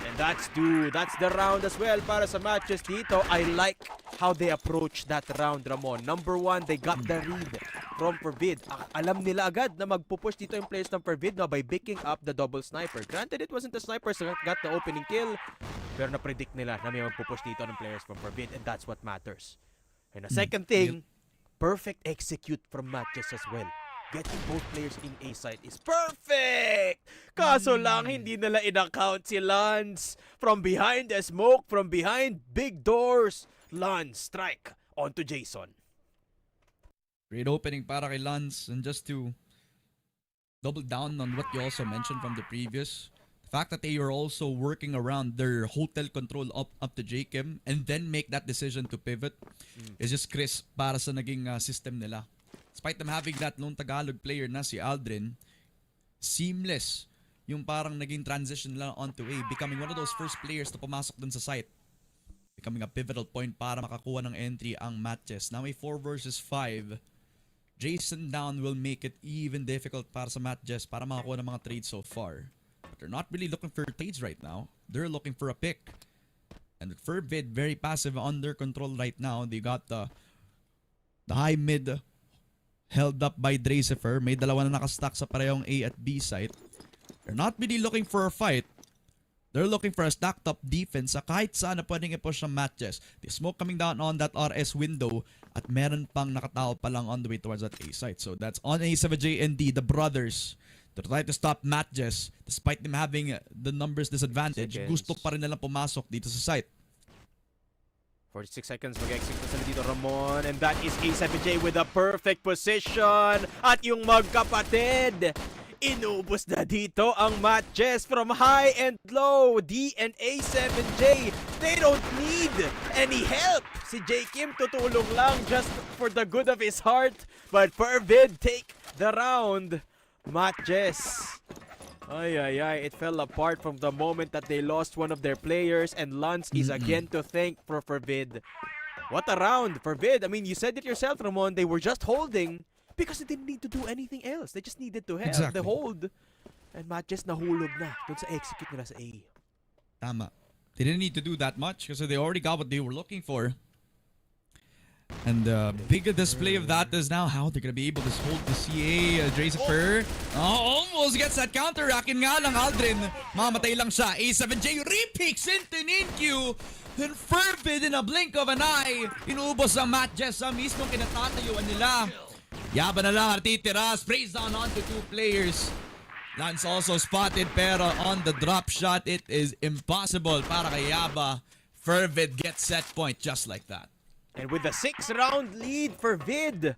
And that's two. That's the round as well para sa MATTJESS dito. I like how they approach that round, Ramon. Number one, they got the read from FERVID. Alam nila agad na magpupush dito yung players ng FERVID, no, by picking up the double sniper. Granted, it wasn't the sniper that got the opening kill, pero na-predict nila na may magpupush dito ng players from FERVID, and that's what matters. And the second thing, perfect execute from MATTJESS as well. Getting both players in A site is perfect! Kaso lang, hindi nila in-account si Lance. From behind the smoke, from behind big doors, Lance strike onto Jason.
Great opening para kay Lance. And just to double down on what you also mentioned from the previous, the fact that they are also working around their hotel control up to J. Kim and then make that decision to pivot is just crisp para sa naging system nila. Despite them having that lone Tagalog player na si Aldrin, seamless yung parang naging transition nila onto A, becoming one of those first players na pumasok dun sa site. Becoming a pivotal point para makakuha ng entry ang MATTJESS. Now a 4 versus 5. Jason down will make it even difficult para sa MATTJESS para makakuha ng mga trades so far. But they're not really looking for trades right now. They're looking for a pick. And with FERVID very passive under control right now. They got the high mid held up by Dracifer. May dalawa na nakastack sa parehong A at B site. They're not really looking for a fight. They're looking for a stacked up defense sa kahit saan na pwedeng i-push ng MATTJESS. The smoke coming down on that RS window at meron pang nakatao pa lang on the way towards that A site. So that's on A7J and D, the brothers, to try to stop MATTJESS despite them having the numbers disadvantage. Gusto pa rin nilang pumasok dito sa site.
46 seconds mag-execute na sila dito, Ramon. And that is A7J with a perfect position. At yung magkapatid, inubos na dito ang MATTJESS from high and low. D and A7J, they don't need any help. Si J. Kim tutulong lang just for the good of his heart. But FERVID take the round. MATTJESS, it fell apart from the moment that they lost one of their players, and Lance is again to thank for FERVID. What a round, FERVID. I mean, you said it yourself, Ramon. They were just holding because they didn't need to do anything else. They just needed to have the hold. And MATTJESS nahulog na dun sa execute nila sa A.
Tama. They didn't need to do that much because they already got what they were looking for. And the bigger display of that is now how they're gonna be able to hold the CA. Dracifer almost gets that counter. Rakin nga lang Aldrin. Mamatay lang siya. A7J repicks into Ninkyu. And FERVID in a blink of an eye. Inubos ang MATTJESS sa mismong kinatatayuan nila. Yaba na lang natitira. Sprays down onto 2 players. Lance also spotted pero on the drop shot it is impossible para kay Yaba. FERVID gets set point just like that.
And with the 6-round lead for Vid,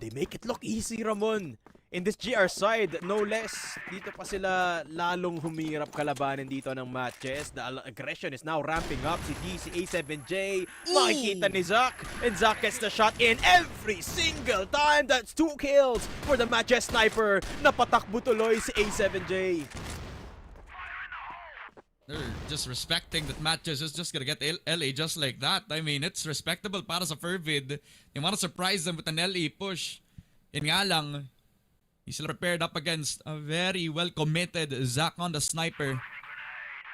they make it look easy, Ramon. In this GR side, no less, dito pa sila lalong humirap kalabanin dito ng MATTJESS. The aggression is now ramping up. Si D, si A7J, makikita ni Zach. And Zach gets the shot in every single time. That's 2 kills for the MATTJESS sniper. Napatakbo tuloy si A7J.
They're just respecting that MATTJESS is just gonna get LA just like that. I mean, it's respectable para sa FERVID. They wanna surprise them with an LA push. Yun nga lang, he's prepared up against a very well committed Zach on the sniper.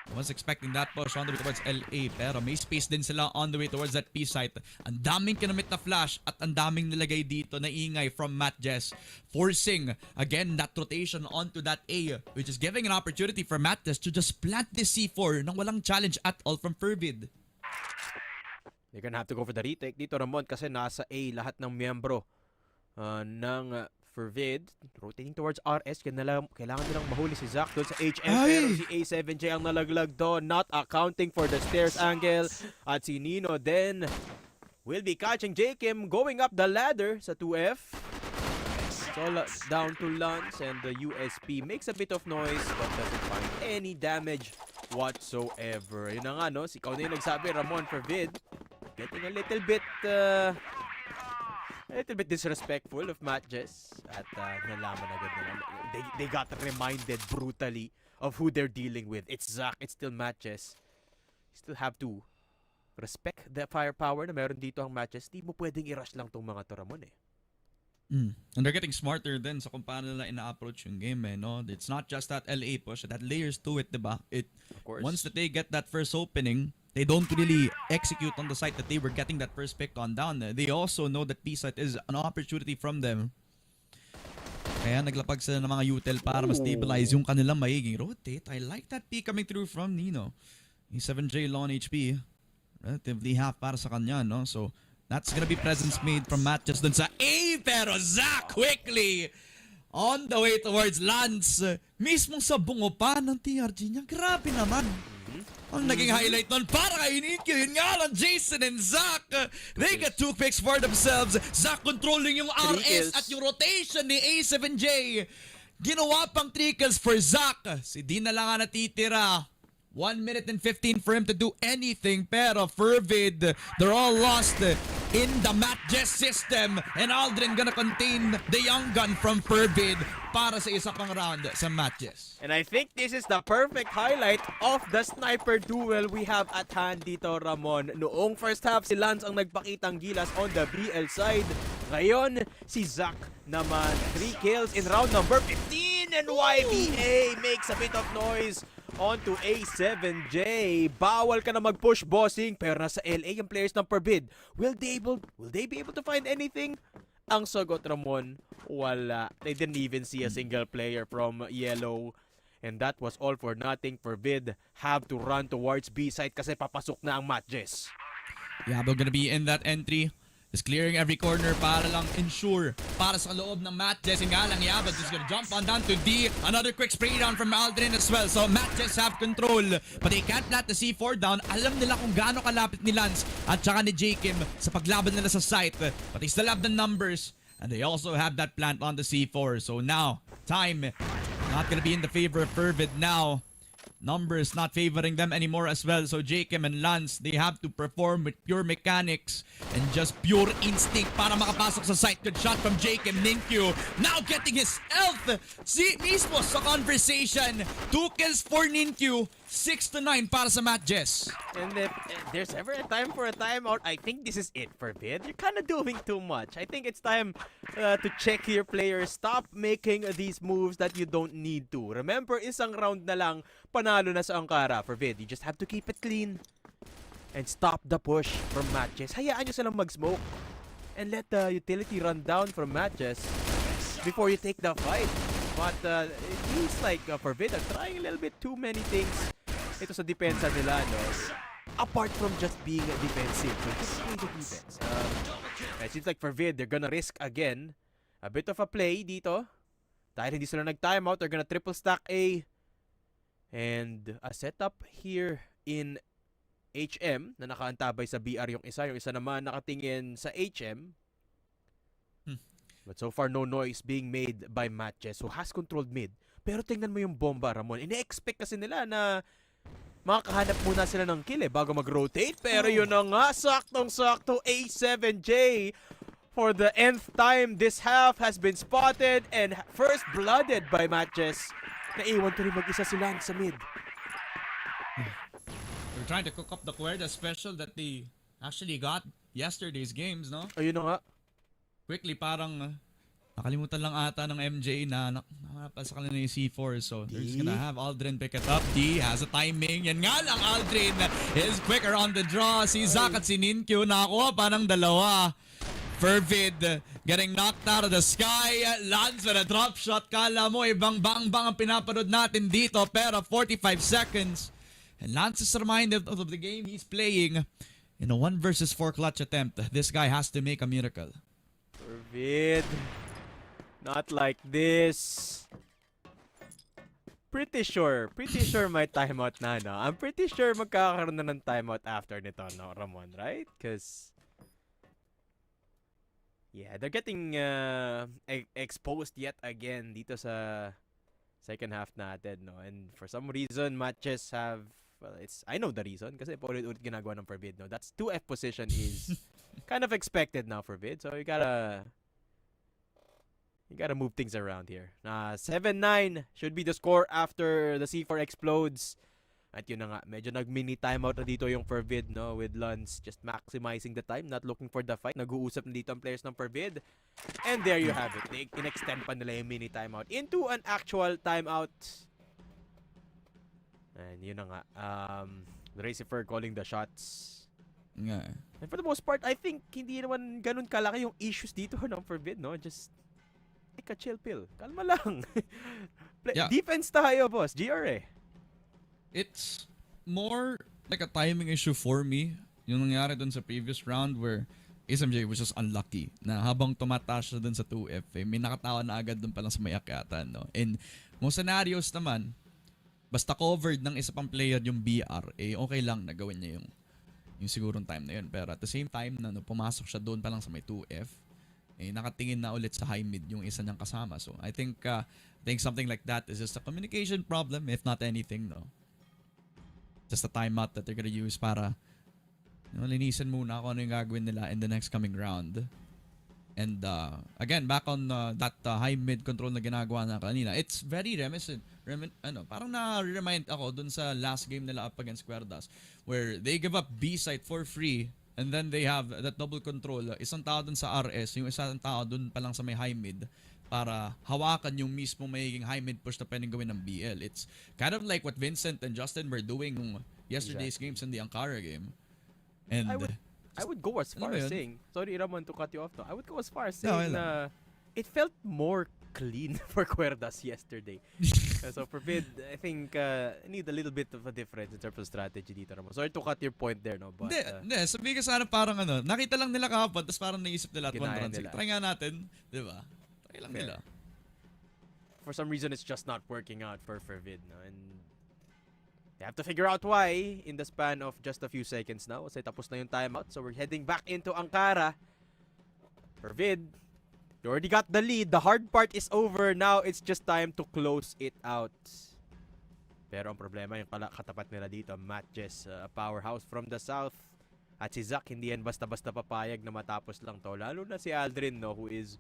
I was expecting that push on the way towards LA, pero may space din sila on the way towards that P site. Ang daming kinamit na flash at ang daming nilagay dito na ingay from MATTJESS, forcing again that rotation onto that A, which is giving an opportunity for MATTJESS to just plant this C4 nang walang challenge at all from FERVID.
They're gonna have to go for the retake dito, Ramon, kasi nasa A lahat ng miyembro ng FERVID, rotating towards RS. Kailangan nilang mahuli si Zach doon sa HM, pero si A7J ang nalaglag doon, not accounting for the stairs angle. At si Nino then will be catching J-Kim going up the ladder sa 2F. It's all down to Lance, and the USP makes a bit of noise but doesn't find any damage whatsoever. Yun na nga, no? Si ikaw na yung nagsabi, Ramon, FERVID getting a little bit disrespectful of MATTJESS, at nalaman agad nila. They got reminded brutally of who they're dealing with. It's Zach, it's still MATTJESS. Still have to respect the firepower na meron dito ang MATTJESS. Di mo pwedeng i-rush lang tong mga Toramon eh.
And they're getting smarter then sa kung paano nila ina-approach yung game eh, no? It's not just that LA push, that layers to it, diba?
Of course.
Once that they get that first opening, they don't really execute on the site that they were getting that first pick on down. They also know that P site is an opportunity from them. Kaya naglapag sila ng mga util para ma-stabilize yung kanilang maiging rotate. I like that pick coming through from Nino. Yung 7J low on HP. Relatively half para sa kanya, no? So, that's gonna be presence made from MATTJESS dun sa A, pero Zach quickly on the way towards Lance. Mismong sa bungo pa ng TRG niya. Grabe naman. Ang naging highlight nun para kay Nico, yun nga lang, Jason and Zach. They get 2 picks for themselves. Zach controlling yung RS at yung rotation ni A7J. Ginawa pang 3 kills for Zach. Si Dean na lang ang natitira. 1 minute and 15 for him to do anything, pero FERVID, they're all lost in the MATTJESS system, and Aldrin gonna contain the young gun from FERVID para sa isa pang round sa MATTJESS.
And I think this is the perfect highlight of the sniper duel we have at hand dito, Ramon. Noong first half, si Lance ang nagpakitang gilas on the BL side. Ngayon, si Zach naman 3 kills in round number 15, and YBA makes a bit of noise onto A7J. Bawal ka na mag-push, bossing, pero nasa LA yung players ng FERVID. Will they be able to find anything? Ang sagot, Ramon, wala. They didn't even see a single player from Yellow. And that was all for nothing. FERVID have to run towards B side kasi papasok na ang MATTJESS.
Yabo gonna be in that entry. Is clearing every corner para lang ensure para sa loob ng MATTJESS. Yung nga lang, Yabad is gonna jump on down to D. Another quick spray down from Aldrin as well. So MATTJESS have control, but they can't plant the C4 down. Alam nila kung gaano kalapit ni Lance at saka ni J-Kim sa paglaban nila sa site. But they still have the numbers, and they also have that plant on the C4. So now, time not gonna be in the favor of FERVID now. Numbers not favoring them anymore as well. So J-Kim and Lance, they have to perform with pure mechanics and just pure instinct para makapasok sa site. Good shot from J-Kim. Ninkyu now getting his health. Si mismo sa conversation. 2 kills for Ninkyu. 6-9 para sa MATTJESS.
And if there's ever a time for a timeout, I think this is it, FERVID. You're kind of doing too much. I think it's time to check your players. Stop making these moves that you don't need to. Remember, isang round na lang, panalo na sa Ankara, FERVID. You just have to keep it clean and stop the push from MATTJESS. Hayaan nyo silang mag-smoke and let the utility run down from MATTJESS before you take the fight. But it feels like FERVID are trying a little bit too many things ito sa depensa nila, no? Apart from just being defensive. So just play the defense. It seems like FERVID, they're gonna risk again a bit of a play dito. Dahil hindi sila nag-timeout, they're gonna triple stack A. And a setup here in HM na nakaantabay sa BR yung isa naman nakatingin sa HM. But so far, no noise being made by MATTJESS, who has controlled mid. Pero tingnan mo yung bomba, Ramon. Ine-expect kasi nila na makakahanap muna sila ng kill bago mag-rotate. Pero yun na nga, saktong-sakto, A7J. For the nth time, this half has been spotted and first blooded by MATTJESS. Naiwan to rin mag-isa sila sa mid.
They're trying to cook up the Querdas special that they actually got yesterday's games, no?
Ayun na nga.
Quickly, parang nakalimutan lang ata ng MJ na nakapasa kanila yung C4. So, they're just gonna have Aldrin pick it up. D has a timing. Yan nga lang, Aldrin is quicker on the draw. Si Zach at si Ninkyu nakakuha pa ng dalawa. FERVID getting knocked out of the sky. Lands with a drop shot. Kala mo ibang bang-bang ang pinapanood natin dito. Pero 45 seconds. And Lance is reminded of the game he's playing in a 1 versus 4 clutch attempt. This guy has to make a miracle.
FERVID. Not like this. Pretty sure may timeout na, no? I'm pretty sure magkakaroon na ng timeout after nito, no, Ramon, right? Because yeah, they're getting exposed yet again dito sa second half natin, no? And for some reason, matches have, well, I know the reason kasi paulit-ulit ginagawa ng FERVID, no? That's 2F position is kind of expected now for FERVID. So you gotta move things around here. 7-9 should be the score after the C4 explodes. At yun na nga, medyo nag-mini timeout na dito yung FERVID, no? With Luns just maximizing the time, not looking for the fight. Nag-uusap na dito ang players ng FERVID. And there you have it. In-extend pa nila yung mini timeout into an actual timeout. And yun na nga. Racifer calling the shots.
Yeah.
And for the most part, I think hindi naman ganun kalaki yung issues dito ng FERVID, no? Just take a chill pill. Kalma lang.
Yeah.
Defense tayo, boss. GRA.
It's more like a timing issue for me. Yung nangyari dun sa previous round where SMJ was just unlucky na habang tumataas siya dun sa 2F, may nakatawa na agad dun palang sa may akyatan, no? And most scenarios naman, basta covered ng isa pang player yung BR, okay lang na gawin niya yung sigurong time na yun. Pero at the same time, na pumasok siya doon pa lang sa may 2F, nakatingin na ulit sa high mid yung isa niyang kasama. So I think something like that is just a communication problem, if not anything, no? Just a timeout that they're gonna use para linisan muna kung ano yung gagawin nila in the next coming round. And again, back on that high mid control na ginagawa na kanina, it's very reminiscent. Parang na-remind ako dun sa last game nila up against Querdas where they give up B site for free and then they have that double control. Isang tao dun sa RS, yung isang tao dun pa lang sa may high mid para hawakan yung mismo magiging high mid push na pwedeng gawin ng BL. It's kind of like what Vincent and Justin were doing yesterday's games in the Ankara game. And
I would go as far as saying, sorry Ramon to cut you off, I would go as far as saying na it felt more clean for Querdas yesterday. So for FERVID, I think need a little bit of a difference in terms of strategy dito, Ramon. Sorry to cut your point there, no? But
Hindi, sabi ka sana parang nakita lang nila kahapon tapos parang naisip nila at one
Ginaya
run.
nila.
Try nga natin, di ba? Try lang nila.
for some reason it's just not working out for FERVID, no? And they have to figure out why in the span of just a few seconds now. Kasi tapos na yung timeout. So we're heading back into Ankara. FERVID, you already got the lead. The hard part is over. Now it's just time to close it out. Pero ang problema yung katapat nila dito, MATTJESS, a powerhouse from the south. At si Zach, hindi yan basta-basta papayag na matapos lang to. Lalo na si Aldrin, no, who is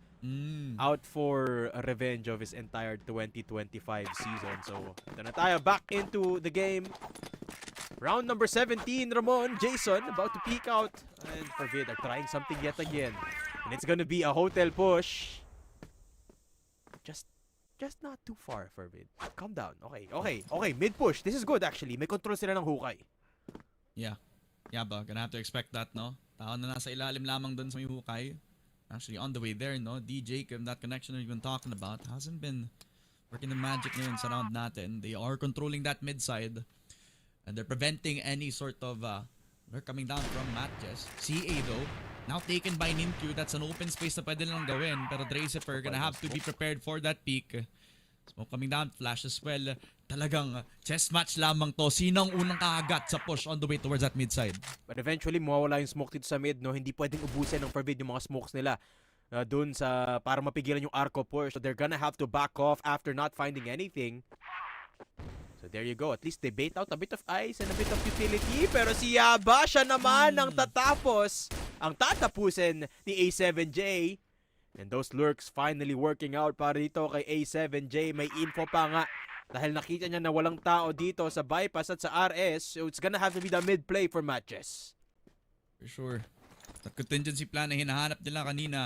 out for a revenge of his entire 2025 season. So, ito na tayo. Back into the game. Round number 17, Ramon, Jason, about to peek out. And FERVID are trying something yet again. And it's gonna be a hotel push. Just not too far, FERVID. Calm down. Okay. Mid push. This is good, actually. May control sila ng hukay.
Yeah, ba? Gonna have to expect that, no? Tao na nasa ilalim lamang dun sa may hukay. Actually, on the way there, no? DJ, that connection we've been talking about hasn't been working the magic ngayon sa round natin. They are controlling that mid side. And they're preventing any sort of... they're coming down from MATTJESS. CA, though, now taken by Ninkyu. That's an open space na pwede lang gawin. Pero Dracifer gonna have to be prepared for that peak. Smoke coming down, flash as well. Talagang chess match lamang to. Sino ang unang kakagat sa push on the way towards that mid side?
But eventually, mawawala yung smoke dito sa mid, no? Hindi pwedeng ubusin ng FERVID yung mga smokes nila dun sa para mapigilan yung arco push. So they're gonna have to back off after not finding anything. So there you go. At least they bait out a bit of ice and a bit of utility. Pero si Yaba, siya naman ang tatapos. Ang tatapusin ni A7J. And those lurks finally working out para dito kay A7J. May info pa nga dahil nakita niya na walang tao dito sa bypass at sa RS, so it's gonna have to be the mid play for MATTJESS.
For sure. The contingency plan na hinahanap nila kanina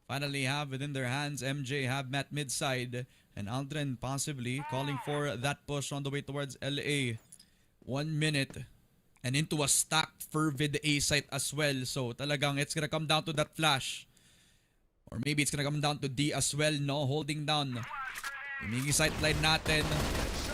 finally have within their hands. MJ have Matt midside and Aldrin possibly calling for that push on the way towards LA. 1 minute and into a stacked Fervid A site as well. So talagang it's gonna come down to that flash. Or maybe it's gonna come down to D as well, no? Holding down. Imigi sightline natin.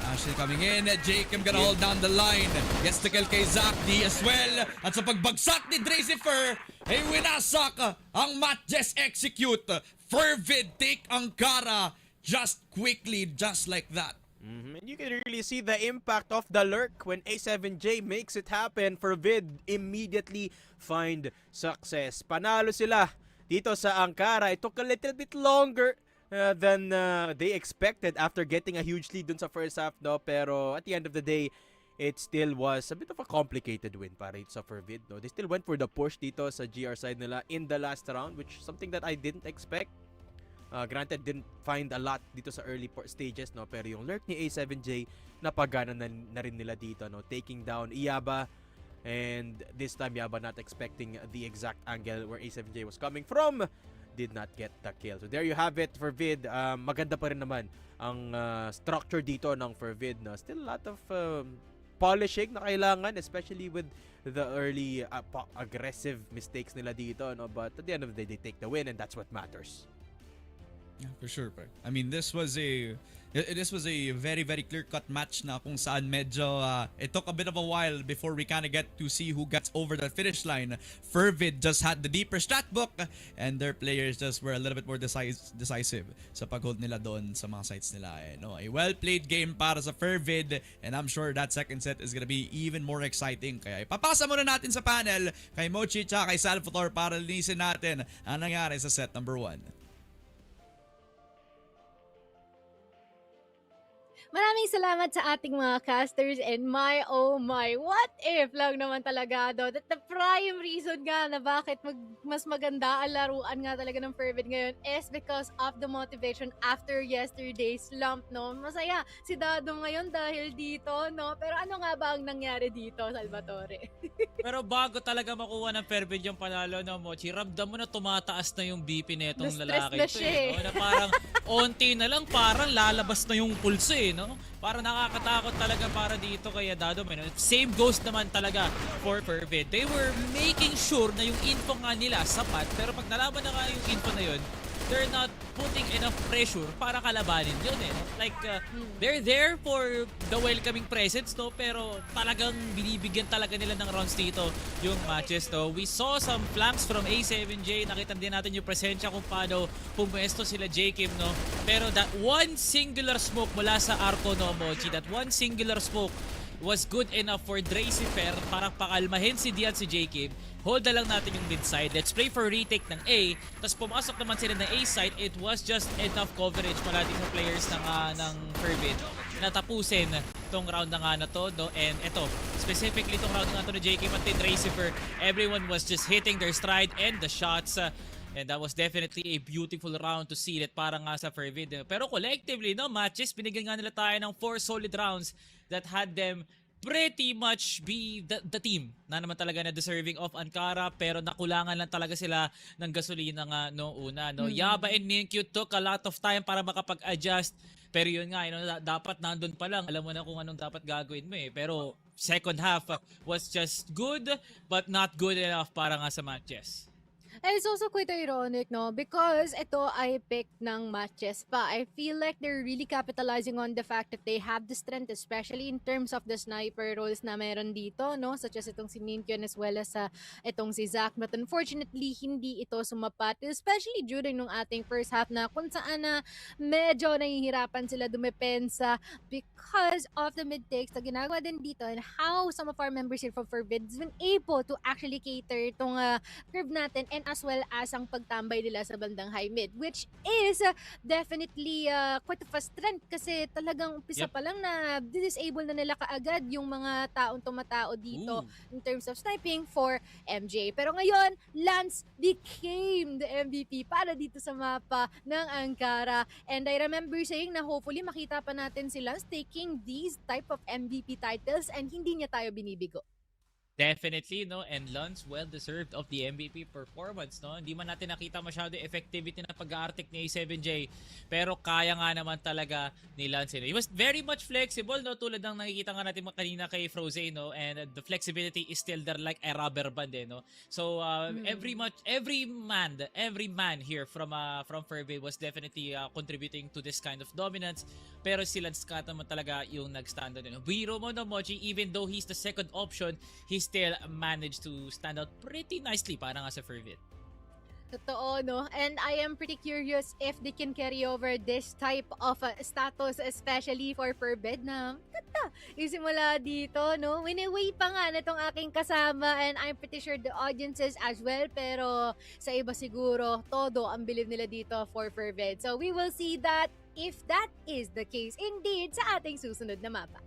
Ashley coming in. Jacob gonna hold down the line. Gets the kill kay Zach. D as well. At sa pagbagsak ni Dracifer, ay winasak ang MATTJESS execute. Fervid take ang kara just quickly, just like that.
And you can really see the impact of the lurk when A7J makes it happen. FERVID immediately find success. Panalo sila dito sa Ankara. It took a little bit longer than they expected after getting a huge lead dun sa first half, no? Pero at the end of the day, it still was a bit of a complicated win para sa FERVID, no? They still went for the push dito sa GR side nila in the last round, which is something that I didn't expect. Granted, didn't find a lot dito sa early stages, no? Pero yung lurk ni A7J, napagana na rin nila dito, no? Taking down Iyaba. And this time, Iyaba not expecting the exact angle where A7J was coming from. Did not get the kill. So there you have it for Vid. Maganda pa rin naman ang structure dito ng FERVID, no? Still a lot of polishing na kailangan, especially with the early aggressive mistakes nila dito, no? But at the end of the day, they take the win, and that's what matters.
Yeah, for sure, bro. I mean, this was a very, very clear-cut match na kung saan medyo it took a bit of a while before we kind of get to see who gets over the finish line. FERVID just had the deeper stat book and their players just were a little bit more decisive sa pag-hold nila doon sa mga sites nila. No, a well-played game para sa FERVID, and I'm sure that second set is gonna be even more exciting. Kaya ipapasa muna natin sa panel kay Mochi at kay Salvatore para linisin natin ang nangyari sa set number 1.
Maraming salamat sa ating mga casters, and oh my, what if lang naman talaga daw. That the prime reason nga na bakit mas maganda ang laruan nga talaga ng FERVID ngayon is because of the motivation after yesterday's slump, no? Masaya si Dado ngayon dahil dito, no? Pero ano nga ba ang nangyari dito, Salvatore?
Pero bago talaga makuha ng FERVID yung panalo, no, Mochi, ramdam mo na tumataas na yung BP netong lalaki
Na
ito,
siya
no? Na parang onti na lang, parang lalabas na yung pulse, no? Parang nakakatakot talaga para dito kay Dado. Same goes naman talaga for FERVID. They were making sure na yung info nga nila sapat, pero pag nalaman na nga yung info na yun, they're not putting enough pressure para kalabanin yun, eh. Like, they're there for the welcoming presence, no? Pero talagang binibigyan talaga nila ng rounds dito yung matches, no? We saw some flanks from A7J. Nakita din natin yung presensya kung paano pumuesto sila Jacob, no? Pero that one singular smoke mula sa Arco, no, Mochi, that one singular smoke was good enough for Dracifer para pakalmahin si D at si Jacob. Hold na lang natin yung mid side. Let's play for retake ng A. Tapos pumasok naman sila ng A side. It was just enough coverage mula din sa players ng FERVID na tapusin tong round na nga na to, no? And ito, specifically tong round na to ni Jacob at ni Dracifer, everyone was just hitting their stride and the shots. And that was definitely a beautiful round to see that para nga sa FERVID. Pero collectively, no, matches, binigyan nga nila tayo ng 4 solid rounds that had them pretty much be the team na naman talaga na deserving of Ankara, pero nakulangan lang talaga sila ng gasolina nga noong una, no? Yaba and Minkyu took a lot of time para makapag-adjust, pero yun nga, dapat nandun pa lang, alam mo na kung anong dapat gagawin mo, eh. Pero second half was just good but not good enough para nga sa MATTJESS.
And it's also quite ironic, no? Because ito ay pick ng MATTJESS pa. I feel like they're really capitalizing on the fact that they have the strength, especially in terms of the sniper roles na meron dito, no? Such as itong si Minkyon as well as itong si Zach. But unfortunately, hindi ito sumapat. Especially during nung ating first half na kung saan na medyo nahihirapan sila dumepensa because of the mid-takes na ginagawa din dito and how some of our members here from FERVID has been able to actually cater itong curve natin and as well as ang pagtambay nila sa bandang high mid, which is definitely quite of a strength kasi talagang umpisa
Yep.
pa lang na disable na nila kaagad yung mga taong tumatao dito in terms of sniping for MJ. Pero ngayon, Lance became the MVP para dito sa mapa ng Ankara. And I remember saying na hopefully makita pa natin si Lance taking these type of MVP titles and hindi niya tayo binibigo.
Definitely, no? And Lance, well-deserved of the MVP performance, no? Hindi man natin nakita masyado yung effectivity na pag-aartik ni A7J. Pero kaya nga naman talaga ni Lance. He was very much flexible, no? Tulad ng nakikita nga natin kanina kay Froze, no? And the flexibility is still there like a rubber band, no? So, every man here from FERVID was definitely contributing to this kind of dominance. Pero si Lance Cat naman talaga yung nag-stand out. Biro mo, no, Mochi? Even though he's the second option, he still managed to stand out pretty nicely para nga sa FERVID.
Totoo, no? And I am pretty curious if they can carry over this type of status, especially for FERVID na ganda. Isimula dito, no? Winiway pa nga na itong aking kasama and I'm pretty sure the audiences as well. Pero sa iba siguro, todo ang bilib nila dito for FERVID. So we will see that if that is the case indeed sa ating susunod na mapa.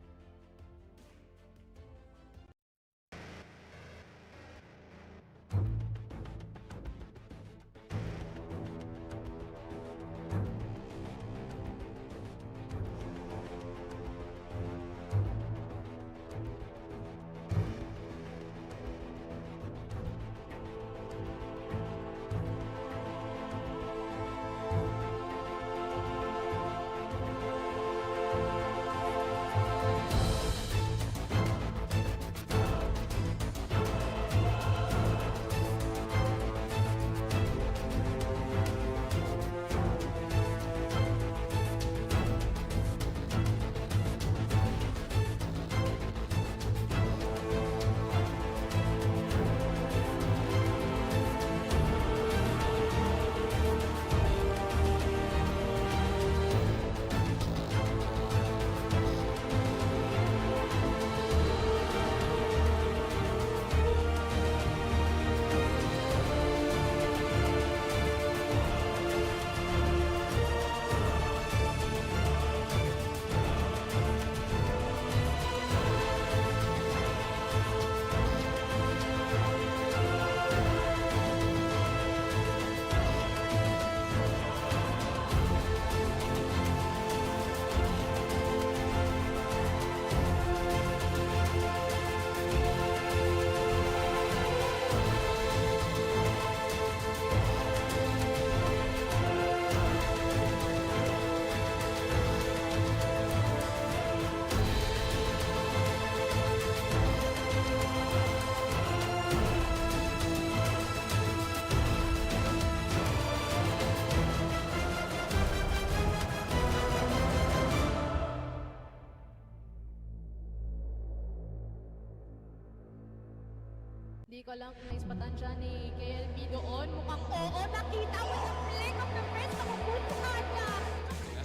Di ko lang kung naispatan siya ni KLB doon. Mukhang oo, nakita mo sa flick of the wrist. Nakupuntuhan niya.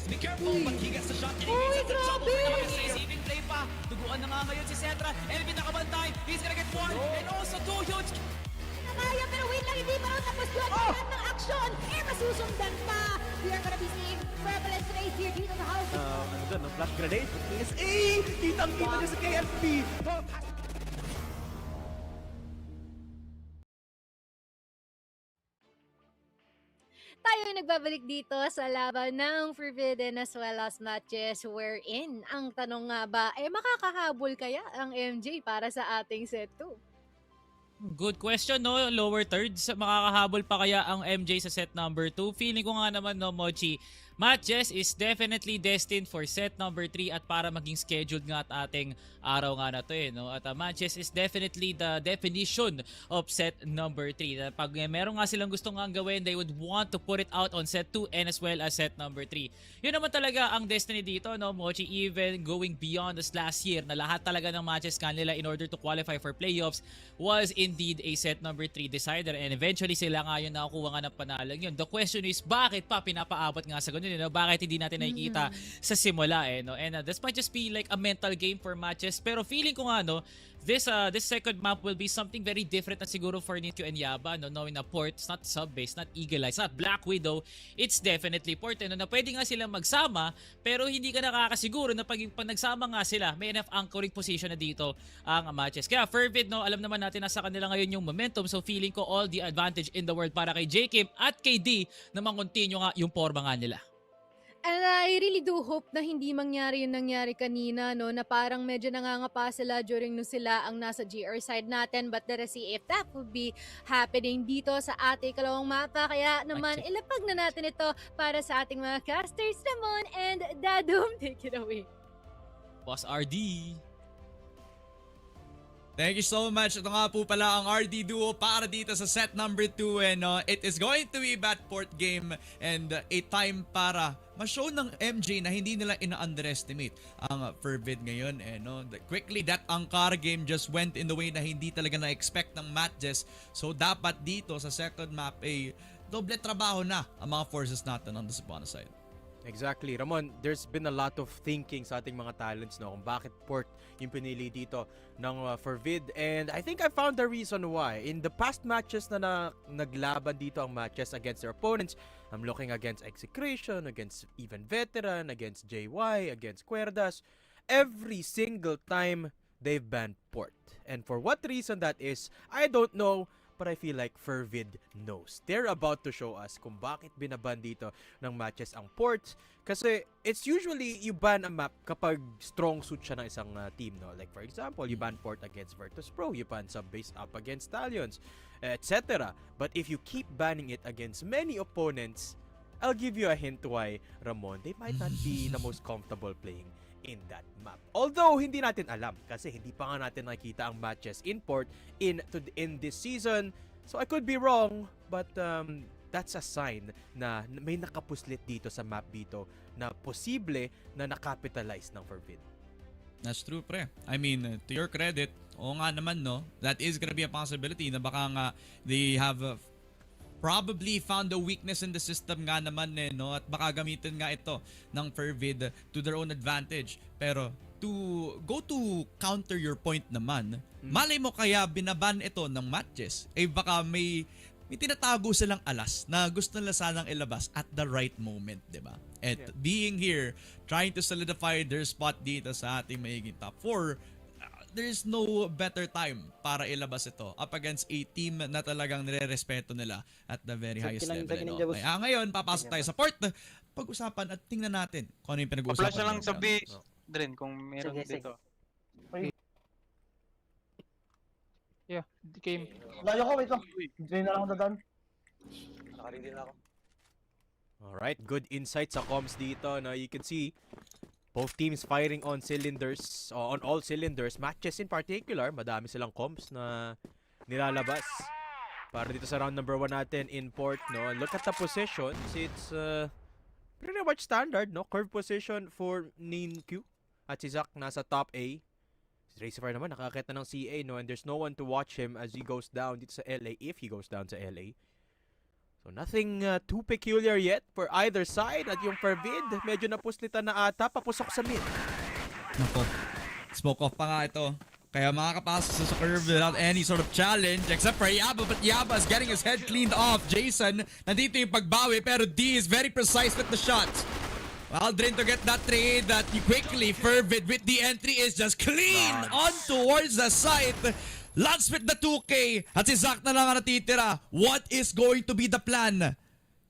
Be careful, but he gets the shot.
Uy, grabe!
Saving play pa. Tuguan na nga ngayon si Cetra. Elvin nakabantay. He's gonna get one. And also two huge.
Nakaya, pero wait lang, hindi pa rin tapos yun. Lahat ng action, masusundan pa. We are gonna be seeing prevalence race here dito sa house.
Ano dyan, no? Flash grenade. PSA! Kitang-kita niya sa KLP.
Tayo ay nagbabalik dito sa laban ng Forbidden as well as matches wherein ang tanong nga ba, makakahabol kaya ang MJ para sa ating set 2?
Good question, no? Lower thirds, makakahabol pa kaya ang MJ sa set number 2? Feeling ko nga naman, no, Mochi, MATTJESS is definitely destined for set number 3 at para maging scheduled nga at ating araw nga na to, no? At MATTJESS is definitely the definition of set number 3. Pag meron nga silang gustong nga gawin, they would want to put it out on set 2 and as well as set number 3. Yun naman talaga ang destiny dito, no, Mochi, even going beyond this last year na lahat talaga ng matches kanila in order to qualify for playoffs was indeed a set number 3 decider and eventually sila nga yun nakakuha nga ng panalo yun. The question is, bakit pa pinapaabot nga sa ganun? You know, bakit hindi natin nakikita sa simula, no? And this might just be like a mental game for matches, pero feeling ko nga, no, this second map will be something very different na siguro for Nityo and Yaba, no, knowing na port, it's not sub-base, not Eagle Eye, it's not Black Widow, it's definitely port, no, na pwede nga silang magsama, pero hindi ka nakakasiguro na pag nagsama nga sila, may enough anchoring position na dito ang matches. Kaya Fervid, no, alam naman natin nasa kanila ngayon yung momentum, so feeling ko all the advantage in the world para kay J-Kim at kay D na mag-continue nga yung forma nga nila.
And I really do hope na hindi mangyari yung nangyari kanina, no, na parang medyo nangangapa sila during no sila ang nasa GR side natin, but let us see if that would be happening dito sa ating kalawang mapa. Kaya naman, ilapag na natin ito para sa ating mga casters, Ramon and Dadum. Take it away.
Boss RD.
Thank you so much. Ito nga po pala ang RD Duo para dito sa set number 2. And it is going to be a bad port game and a time para ma-show ng MJ na hindi nila ina-underestimate ang FERVID ngayon. And quickly, that Ankara game just went in the way na hindi talaga na-expect ng MATTJESS. So dapat dito sa second map ay doble trabaho na ang mga forces natin on the Sabana side.
Exactly. Ramon, there's been a lot of thinking sa ating mga talents, no, kung bakit port yung pinili dito ng FERVID, and I think I found the reason why. In the past matches na naglaban dito ang matches against their opponents, I'm looking against Execration, against even Veteran, against JY, against Querdas, every single time they've banned port. And for what reason that is, I don't know, but I feel like FERVID knows. They're about to show us kung bakit binaban dito ng matches ang ports. Kasi it's usually you ban a map kapag strong suit siya ng isang team, no? Like for example, you ban port against Virtus Pro, you ban sub-base up against Stallions, etc. But if you keep banning it against many opponents, I'll give you a hint why, Ramon, they might not be the most comfortable playing in that map. Although hindi natin alam kasi hindi pa nga natin nakita ang matches in port in this season. So I could be wrong, but that's a sign na may nakapuslit dito sa map dito na posible na nakapitalize ng FERVID.
That's true, pre. I mean, to your credit, oo nga naman, no, that is gonna be a possibility na baka nga they have probably found a weakness in the system nga naman, no, at baka gamitin nga ito ng FERVID to their own advantage. Pero to go to counter your point naman, malay mo kaya binaban ito ng MATTJESS, baka may tinatago silang alas na gusto nila sanang ilabas at the right moment, di ba? At being here, trying to solidify their spot dito sa ating magiging top 4, there's no better time para ilabas ito up against a team na talagang nire-respeto nila at the very highest level. Kaya ngayon, papasok tayo sa port. Pag-usapan at tingnan natin kung ano yung pinag-uusapan.
Flash na lang sa B, Dren, kung meron dito. Yeah, game.
Layo ko, wait lang. Drain na lang ako dadaan.
Nakaready na ako.
Alright, good insight sa comms dito. Now you can see both teams firing on cylinders, on all cylinders. MATTJESS in particular, madami silang comms na nilalabas para dito sa round number 1 natin in port, no. Look at the positions. It's pretty much standard, no. Curve position for Q at si Zach nasa top A. Si Racifer naman nakakita ng CA, no, and there's no one to watch him as he goes down dito sa LA if he goes down sa LA. So nothing too peculiar yet for either side. At yung FERVID, medyo napuslitan na ata, papusok sa mid.
Nako, smoke off pa nga ito. Kaya makakapasok sa curve without any sort of challenge except for Yaba, but Yaba is getting his head cleaned off. Jason, nandito yung pagbawi pero D is very precise with the shots. Aldrin to get that trade that quickly. FERVID with the entry is just clean on towards the site. Lance with the 2K at si Zach na lang ang natitira. What is going to be the plan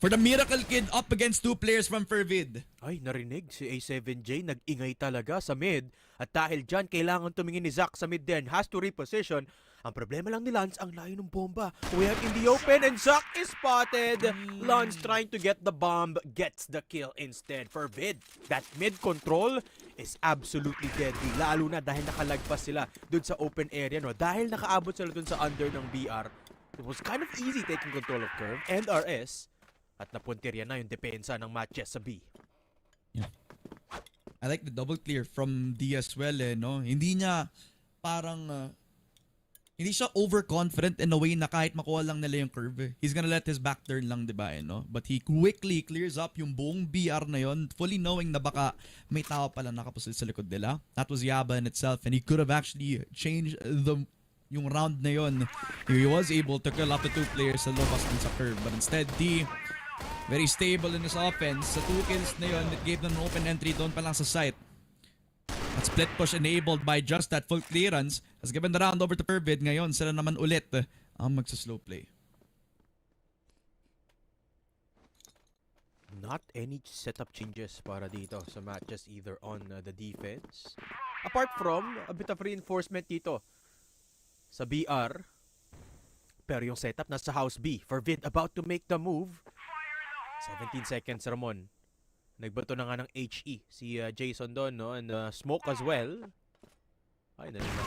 for the Miracle Kid up against 2 players from FERVID?
Ay, narinig si A7J, nag-ingay talaga sa mid. At dahil dyan, kailangan tumingin ni Zach sa mid din. Has to reposition. Ang problema lang ni Lance, ang layo ng bomba. We have in the open and Zach is spotted. Lance trying to get the bomb, gets the kill instead. FERVID, that mid control is absolutely deadly. Lalo na dahil nakalagpas sila dun sa open area, no? Dahil nakaabot sila dun sa under ng BR. It was kind of easy taking control of curve and RS. At napuntirya na yung depensa ng MATTJESS sa B.
Yeah. I like the double clear from D as well, no? Hindi niya parang hindi siya overconfident in a way na kahit makuha lang nila yung curve. He's gonna let his back turn lang, diba? No? But he quickly clears up yung buong BR na yon, fully knowing na baka may tao pala nakapusil sa likod nila. That was Yaba in itself, and he could have actually changed yung round na yon. He was able to kill up the 2 players sa lobas dun sa curve. But instead, D, very stable in his offense. Sa 2 kills na yon, it gave them an open entry doon pa lang sa site. At split push enabled by just that full clearance has given the round over to FERVID. Ngayon, sila naman ulit ang magsa-slow play.
Not any setup changes para dito sa matches either on the defense. Apart from a bit of reinforcement dito sa BR. Pero yung setup nasa house B. FERVID about to make the move. 17 seconds, Ramon. Nagbato na nga ng HE si Jason doon, no? And smoke as well. Ay, nalala.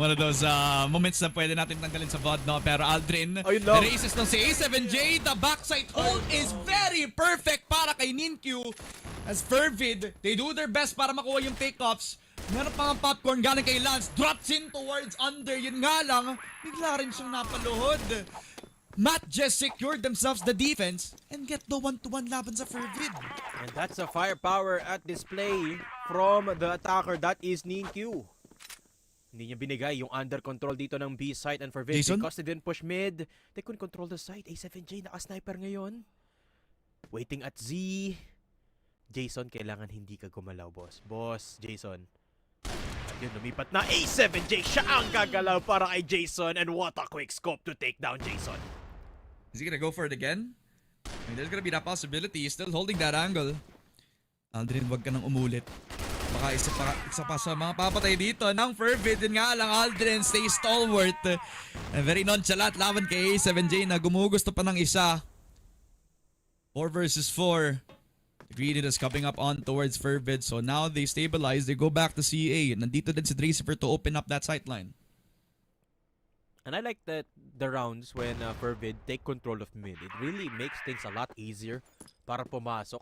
One of those moments na pwede natin tanggalin sa VOD, no? Pero Aldrin,
ayun lang.
the races ng si A7J, the backside hold is very perfect para kay Ninkyu. As FERVID, they do their best para makuha yung takeoffs. Meron pa nga popcorn galing kay Lance, drops in towards under. Yun nga lang, bigla rin siyang napaluhod. MATTJESS secured themselves the defense and get the 1-to-1 laban sa FERVID.
And that's a firepower at display from the attacker. That is Ninkyu. Hindi niya binigay yung under control dito ng B site and FERVID because they didn't push mid. They couldn't control the site. A7J naka-sniper ngayon. Waiting at Z. Jason, kailangan hindi ka gumalaw, boss. Boss, Jason. Yun, lumipat na A7J. Siya ang gagalaw para kay Jason. And what a quick scope to take down Jason.
Is he gonna go for it again? I mean, there's gonna be that possibility. He's still holding that angle. Aldrin, wag ka nang umulit. Baka isa pa sa mga papatay dito ng FERVID. Yun nga lang, Aldrin, stay stalwart. Very nonchalant laban kay A7J na gumugusto pa ng isa. 4 versus 4. The greediness coming up on towards FERVID. So now they stabilize. They go back to CA. Nandito din si ΔRAZYFER to open up that sightline.
And I like that the rounds when FERVID take control of mid. It really makes things a lot easier para pumasok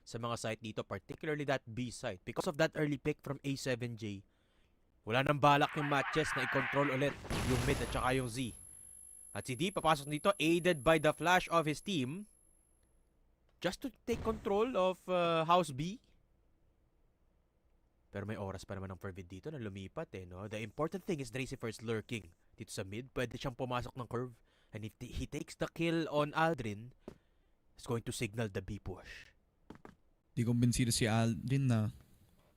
sa mga site dito, particularly that B site. Because of that early pick from A7J, wala nang balak yung MATTJESS na i-control ulit yung mid at saka yung Z. At si D papasok dito, aided by the flash of his team, just to take control of House B. Pero may oras pa naman ng FERVID dito na lumipat no? The important thing is ΔRAZYFER's lurking dito sa mid. Pwede siyang pumasok ng curve. And if he takes the kill on Aldrin, it's going to signal the B push.
Di kumbinsido si Aldrin na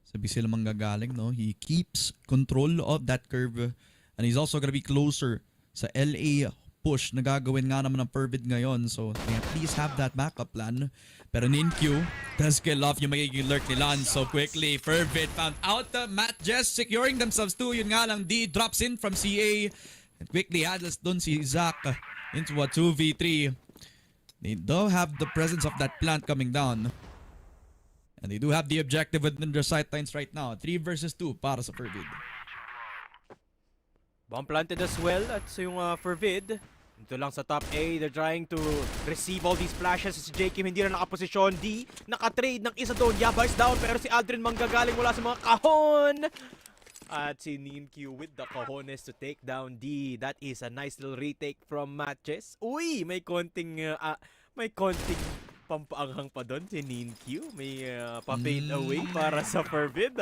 sabi sila manggagaling, no? He keeps control of that curve. And he's also gonna be closer sa LA push na gagawin nga naman ng FERVID ngayon. So, they at least have that backup plan. Pero Ninkyu does kill off yung magiging lurk ni Lance so quickly. FERVID found out MATTJESS securing themselves too. Yun nga lang, D drops in from CA. And quickly handles dun si Zach into a 2v3. They do have the presence of that plant coming down. And they do have the objective within their sightlines right now. 3 versus 2 para sa FERVID.
Bomb planted as well at yung FERVID. Dito lang sa top A, they're trying to receive all these flashes. Si J. Kim hindi na nakaposisyon. D, nakatrade ng isa doon. Yaba is down, pero si Aldrin manggagaling wala sa mga kahon. At si Ninkyu with the cojones to take down D. That is a nice little retake from MATTJESS. Uy, may konting pampaanghang pa doon si Ninkyu. May pa-fade away para sa FERVID.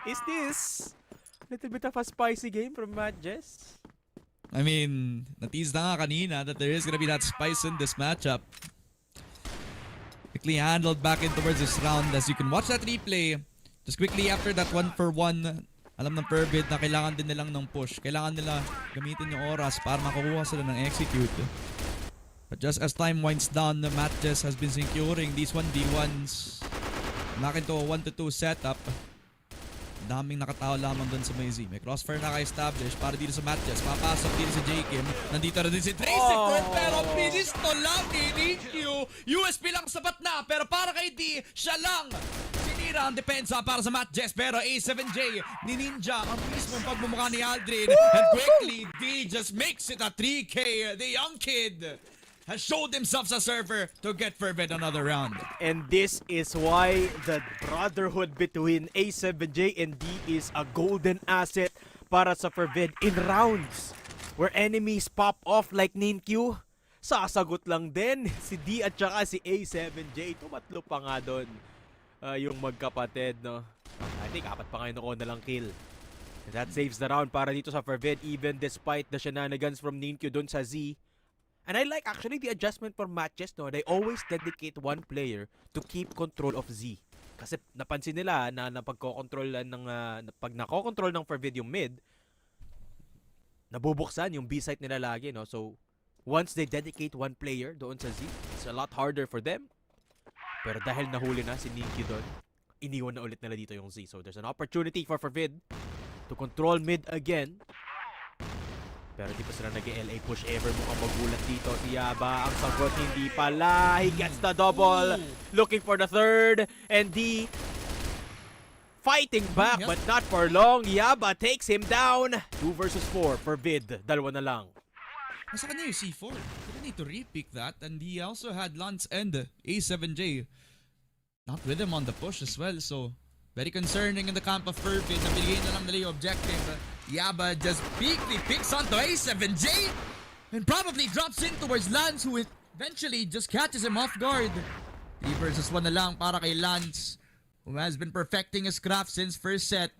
Is this a little bit of a spicy game from MATTJESS?
I mean, na-tease na nga kanina that there is gonna be that spice in this matchup. Quickly handled back in towards this round as you can watch that replay. Just quickly after that 1-for-1, alam ng FERVID na kailangan din nilang ng push. Kailangan nila gamitin yung oras para makukuha sila ng execute. But just as time winds down, the MATTJESS has been securing these 1v1s. Back into a 1-to-2 setup. Daming nakatao lamang dun sa may Z. May crossfire na ka-establish para dito sa MATTJESS. Papasok dito si J. Kim. Nandito na din si ΔRAZYFER. Pero pinisto lang ni Ninkyu. USP lang sapat na. Pero para kay D, siya lang. Sinira ang depensa para sa MATTJESS. Pero A7J, ni Ninja, ang mismong pagmumukha ni Aldrin. And quickly, D just makes it a 3K. The young kid has showed himself as a server to get FERVID another round.
And this is why the brotherhood between A7J and D is a golden asset para sa FERVID in rounds where enemies pop off like Ninkyu. Sasagot lang din si D at saka si A7J. Tumatlo pa nga doon yung magkapatid, no? I think apat pa ngayon na lang kill. And that saves the round para dito sa FERVID even despite the shenanigans from Ninkyu doon sa Z. And I like actually the adjustment for matches, no? They always dedicate one player to keep control of Z. Kasi napansin nila na napagkocontrol ng pag nakokontrol ng FERVID yung mid, nabubuksan yung B site nila lagi, no? So once they dedicate one player doon sa Z, it's a lot harder for them. Pero dahil nahuli na si Ninkyu doon, iniwan na ulit nila dito yung Z. So there's an opportunity for FERVID to control mid again. Pero di pa sila nag-LA push ever. Mukhang magulat dito si Yaba. Ang sagot hindi pala. He gets the double. Looking for the third. And D fighting back but not for long. Yaba takes him down. 2 versus 4 for Vid. Dalawa na lang.
Nasa kanya yung C4. Didn't need to repick that. And he also had Lance and A7J not with him on the push as well. So very concerning in the camp of FERVID. Nabigay na lang nila yung objective. Yaba just picks onto A7J and probably drops in towards Lance, who eventually just catches him off guard. 3 versus 1 na lang para kay Lance, who has been perfecting his craft since first set.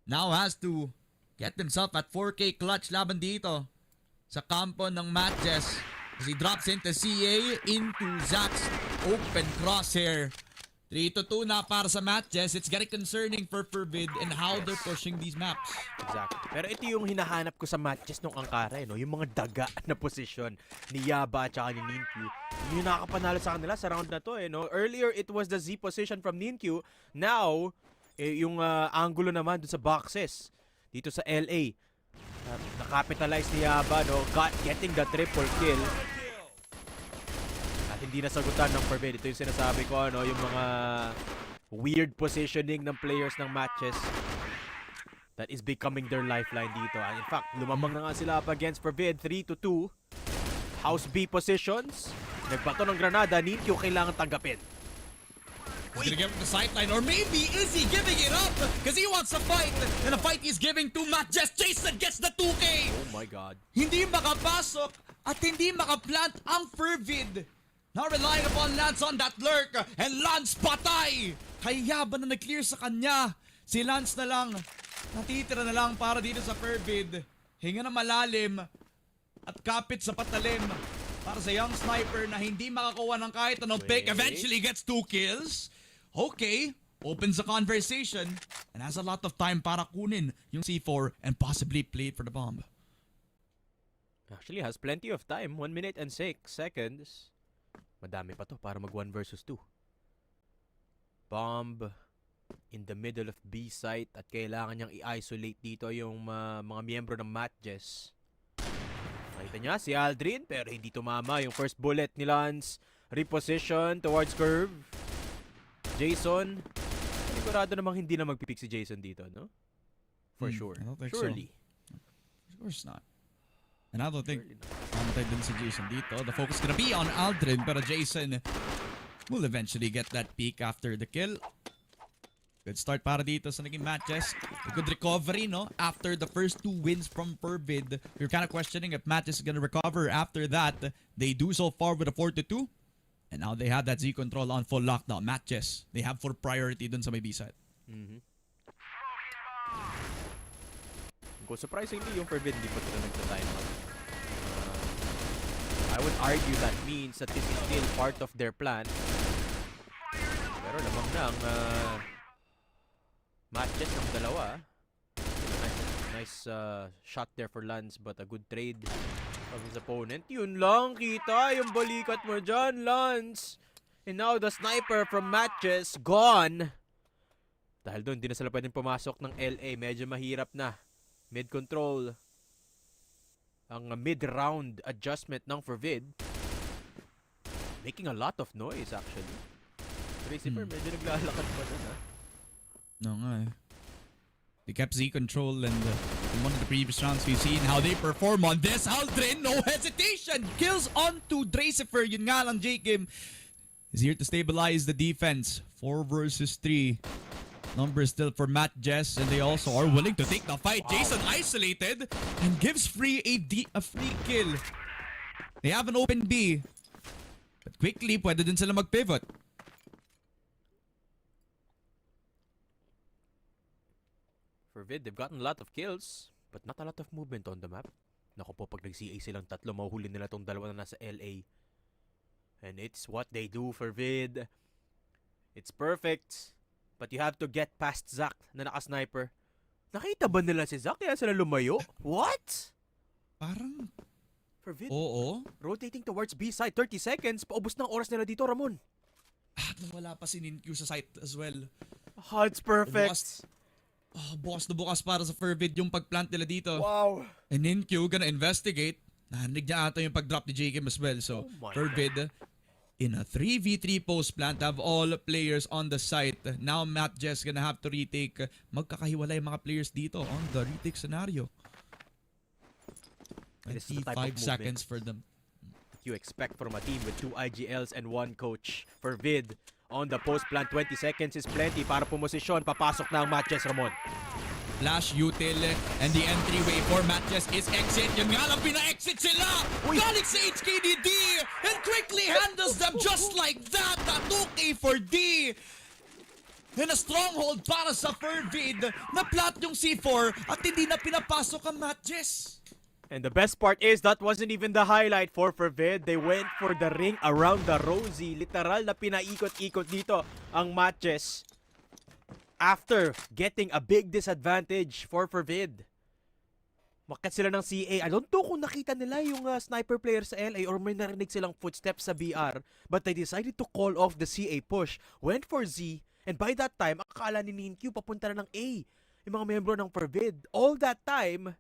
Now has to get himself at 4K clutch laban dito sa kampo ng MATTJESS as he drops into CA into Zach's open crosshair. 3-2 na para sa MATTJESS. It's getting concerning for FERVID and how they're pushing these maps.
Exactly. Pero ito yung hinahanap ko sa MATTJESS nung Angkara, no? Yung mga daga na posisyon ni Yaba at saka ni Ninkyu. Yung nakapanalo sa kanila sa round na to, no? Earlier, it was the Z position from Ninkyu. Now, yung angulo naman dun sa boxes dito sa LA. Nakapitalize ni Yaba, no? Getting the triple kill. Hindi nasagutan ng FERVID. Ito yung sinasabi ko, ano, yung mga weird positioning ng players ng matches that is becoming their lifeline dito. And in fact, lumamang na nga sila up against FERVID. 3-2. House B positions. Nagbato ng granada. Ninkyu kailangan tanggapin.
He's gonna get the sideline, or maybe is he giving it up? Because he wants a fight, and a fight he's giving to MATTJESS. Jason gets the 2K!
Oh my God.
Hindi makapasok at hindi makaplant ang FERVID. Now relying upon Lance on that lurk, and Lance patay! Kaya ba na nag-clear sa kanya? Si Lance na lang, natitira na lang para dito sa FERVID. Hinga na malalim at kapit sa patalim para sa young sniper na hindi makakuha ng kahit anong pick. Eventually gets 2 kills. Okay, opens the conversation and has a lot of time para kunin yung C4 and possibly play it for the bomb.
Actually has plenty of time. 1 minute and 6 seconds. Madami pa to para mag 1 versus 2. Bomb in the middle of B site at kailangan niyang i-isolate dito yung mga miyembro ng MATTJESS. Nakita niya si Aldrin pero hindi tumama yung first bullet ni Lance. Reposition towards curve. Jason. Sigurado namang hindi na magpipick si Jason dito, no? For sure.
I don't think
Surely.
So. Of course not. And I don't think mamatay din si Jason dito. The focus gonna be on Aldrin, pero Jason will eventually get that peak after the kill. Good start para dito sa naging MATTJESS. A good recovery, no? After the first 2 wins from FERVID. We're kind of questioning if MATTJESS is gonna recover after that. They do so far with a 4-2. And now they have that Z control on full lockdown. MATTJESS, they have full priority dun sa may B side.
Surprisingly, yung FERVID hindi pa sila nagta-time out. I would argue that means that this is still part of their plan. Pero lamang na ang MATTJESS ng dalawa. Nice shot there for Lance, but a good trade of his opponent. Yun lang, kita yung balikat mo dyan, Lance. And now the sniper from MATTJESS gone. Dahil doon, di na sila pwedeng pumasok ng LA. Medyo mahirap na. Mid-control. Ang mid-round adjustment ng FERVID. Making a lot of noise actually. Tracyper, medyo naglalakad pa dun, ha?
No nga eh. They kept Z control, and in one of the previous rounds, we've seen how they perform on this. Aldrin, no hesitation, kills onto Dracifer. Yun nga lang, Jakim is here to stabilize the defense. 4 versus 3. Number still for MATTJESS, and they also are willing to take the fight. Jason isolated and gives free a free kill. They have an open B, but quickly pwede din sila mag-pivot.
FERVID, they've gotten a lot of kills, but not a lot of movement on the map. Naku po, pag nag-CA silang tatlo, mahuhuli nila tong dalawa na nasa LA. And it's what they do, FERVID. It's perfect. But you have to get past Zach na naka-sniper. Nakita ba nila si Zach kaya sila lumayo? What?
Parang,
FERVID,
oo.
rotating towards B side, 30 seconds. Paubos ng oras nila dito, Ramon.
Wala pa si Ninkyu sa site as well.
It's perfect.
Bukas na bukas para sa FERVID yung pagplant nila dito.
Wow.
And Ninkyu gonna investigate. Narinig niya ata yung pag-drop ni JKM as well. So, FERVID in a 3v3 post plant have all players on the site. Now MATTJESS gonna have to retake. Magkakahiwalay mga players dito on the retake scenario. 25 seconds for them.
You expect from a team with 2 IGLs and 1 coach. FERVID on the post plant, 20 seconds is plenty para pumosisyon. Papasok na ang MATTJESS, Ramon.
Flash util, and the entryway for MATTJESS is exit. Yun nga lang, pina-exit sila! Galing sa HKDD! And quickly handles them just like that! At okay for D! And a stronghold para sa FERVID. Na-plat yung C4 at hindi na pinapasok ang MATTJESS.
And the best part is that wasn't even the highlight for FERVID. They went for the ring around the rosy. Literal na pinaikot-ikot dito ang MATTJESS. After getting a big disadvantage for FERVID. Makat sila ng CA. I don't know kung nakita nila yung sniper player sa LA or may narinig silang footsteps sa BR. But they decided to call off the CA push. Went for Z. And by that time, akala ni Ninkyu papunta na ng A. Yung mga membro ng FERVID. All that time,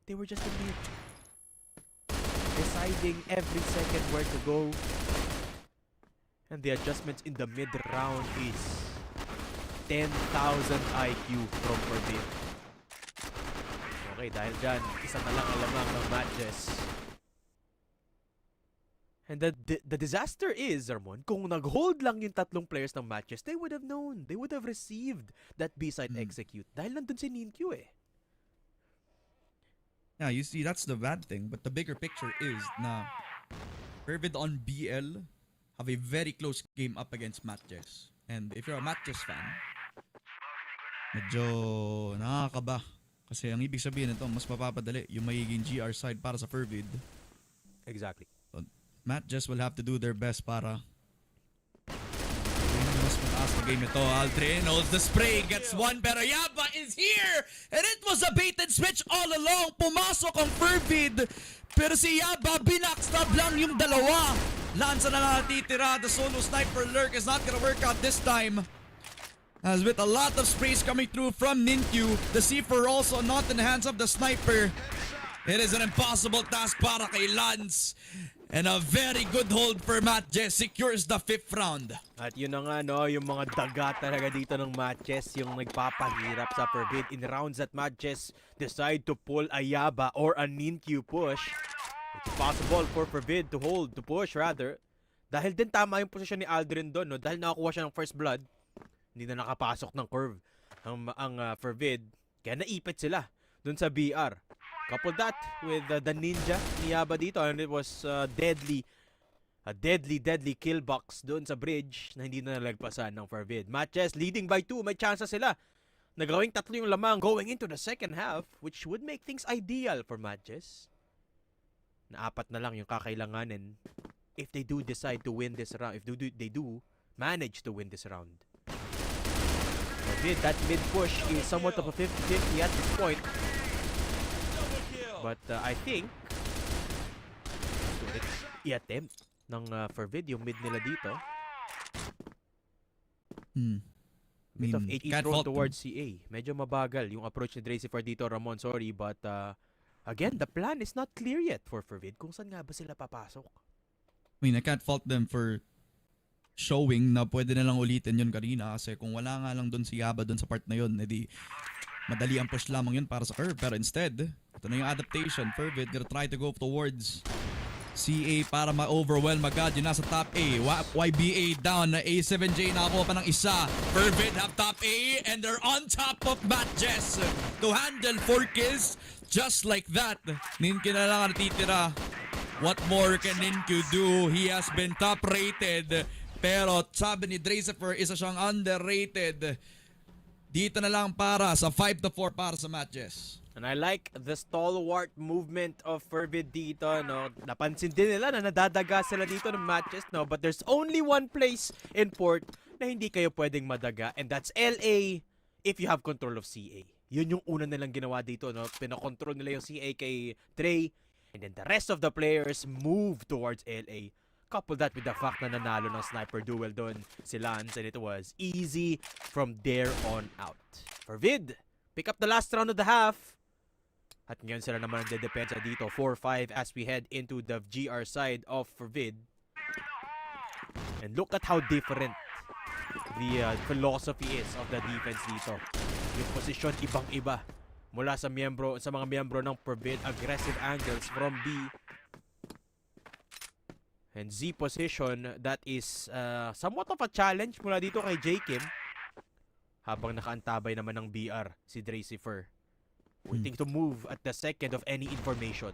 they were just in mid. Deciding every second where to go. And the adjustments in the mid-round is 10,000 IQ from FERVID. Okay, dahil dyan, isa na lang alamang ng MATTJESS. And the disaster is, Ramon, kung nag-hold lang yung tatlong players ng MATTJESS, they would have known. They would have received that B-side execute. Dahil nandun si Ninkyu eh.
Yeah, you see, that's the bad thing. But the bigger picture is na FERVID on BL have a very close game up against MATTJESS. And if you're a MATTJESS fan, medyo nakakaba. Kasi ang ibig sabihin nito, mas mapapadali yung magiging GR side para sa FERVID.
Exactly.
So, MATTJESS will have to do their best para mas mataas na game ito. Aldrin holds the spray, gets one, pero Yaba is here! And it was a bait and switch all along. Pumasok ang FERVID, pero si Yaba binackstab lang yung dalawa. Lansa na natitira. The solo sniper lurk is not gonna work out this time. As with a lot of sprays coming through from Ninkyu, the C4 also not in the hands of the sniper. It is an impossible task para kay Lance. And a very good hold for MATTJESS secures the 5th round.
At yun na nga, no, yung mga daga talaga dito ng MATTJESS, yung nagpapahirap sa FERVID in rounds that MATTJESS decide to pull a Yaba or a Ninkyu push. It's possible for FERVID to push rather. Dahil din tama yung posisyon ni Aldrin doon, no? Dahil nakakuha siya ng first blood, hindi na nakapasok ng curve ang FERVID. Kaya naipit sila doon sa BR. Couple that with the ninja ni Yaba dito, and it was a deadly kill box doon sa bridge na hindi na nalagpasan ng FERVID. MATTJESS leading by 2, may chance sila. Nagawing 3 yung lamang going into the second half, which would make things ideal for MATTJESS. Na 4 na lang yung kakailanganin if they do decide to win this round, if they do manage to win this round. FERVID, that mid push is somewhat of a 50-50 at this point. But I think i-attempt ng FERVID yung mid nila dito. Bit of HE thrown towards CA. Medyo mabagal yung approach ni Dracifer dito, Ramon. Sorry, but again, the plan is not clear yet for FERVID kung saan nga ba sila papasok.
I mean, I can't fault them for showing na pwede na lang ulitin yun kanina kasi kung wala nga lang doon si Yaba doon sa part na yun, edi madali ang push lamang yun para sa Curve. Pero instead, ito na yung adaptation. FERVID gonna try to go towards CA para ma-overwhelm agad. Yun nasa top A. YBA down. A7J nakakuha pa ng isa. FERVID have top A and they're on top of MATTJESS to handle 4 kills just like that. Ninkyu na lang ang natitira. What more can Ninkyu do? He has been top rated. Pero sabi ni ㍍Match, isa siyang underrated. Dito na lang para sa 5-4 para sa MATTJESS.
And I like the stalwart movement of FERVID dito, no? Napansin din nila na nadadaga sila dito ng matches, no? But there's only one place in port na hindi kayo pwedeng madaga, and that's LA if you have control of CA. Yun yung una nilang ginawa dito, no? Pinakontrol nila yung CA kay Trey, and then the rest of the players move towards LA. Couple that with the fact na nanalo ng sniper duel doon si Lance, and it was easy from there on out. FERVID, pick up the last round of the half. At ngayon sila naman ang dedepensa dito, 4-5 as we head into the GR side of FERVID. And look at how different the philosophy is of the defense dito. Yung position ibang-iba mula sa mga miyembro ng FERVID. Aggressive angles from B. And Z position that is somewhat of a challenge mula dito kay J Kim. Habang nakaantabay naman ng BR si ㍍Match. Waiting to move at the second of any information.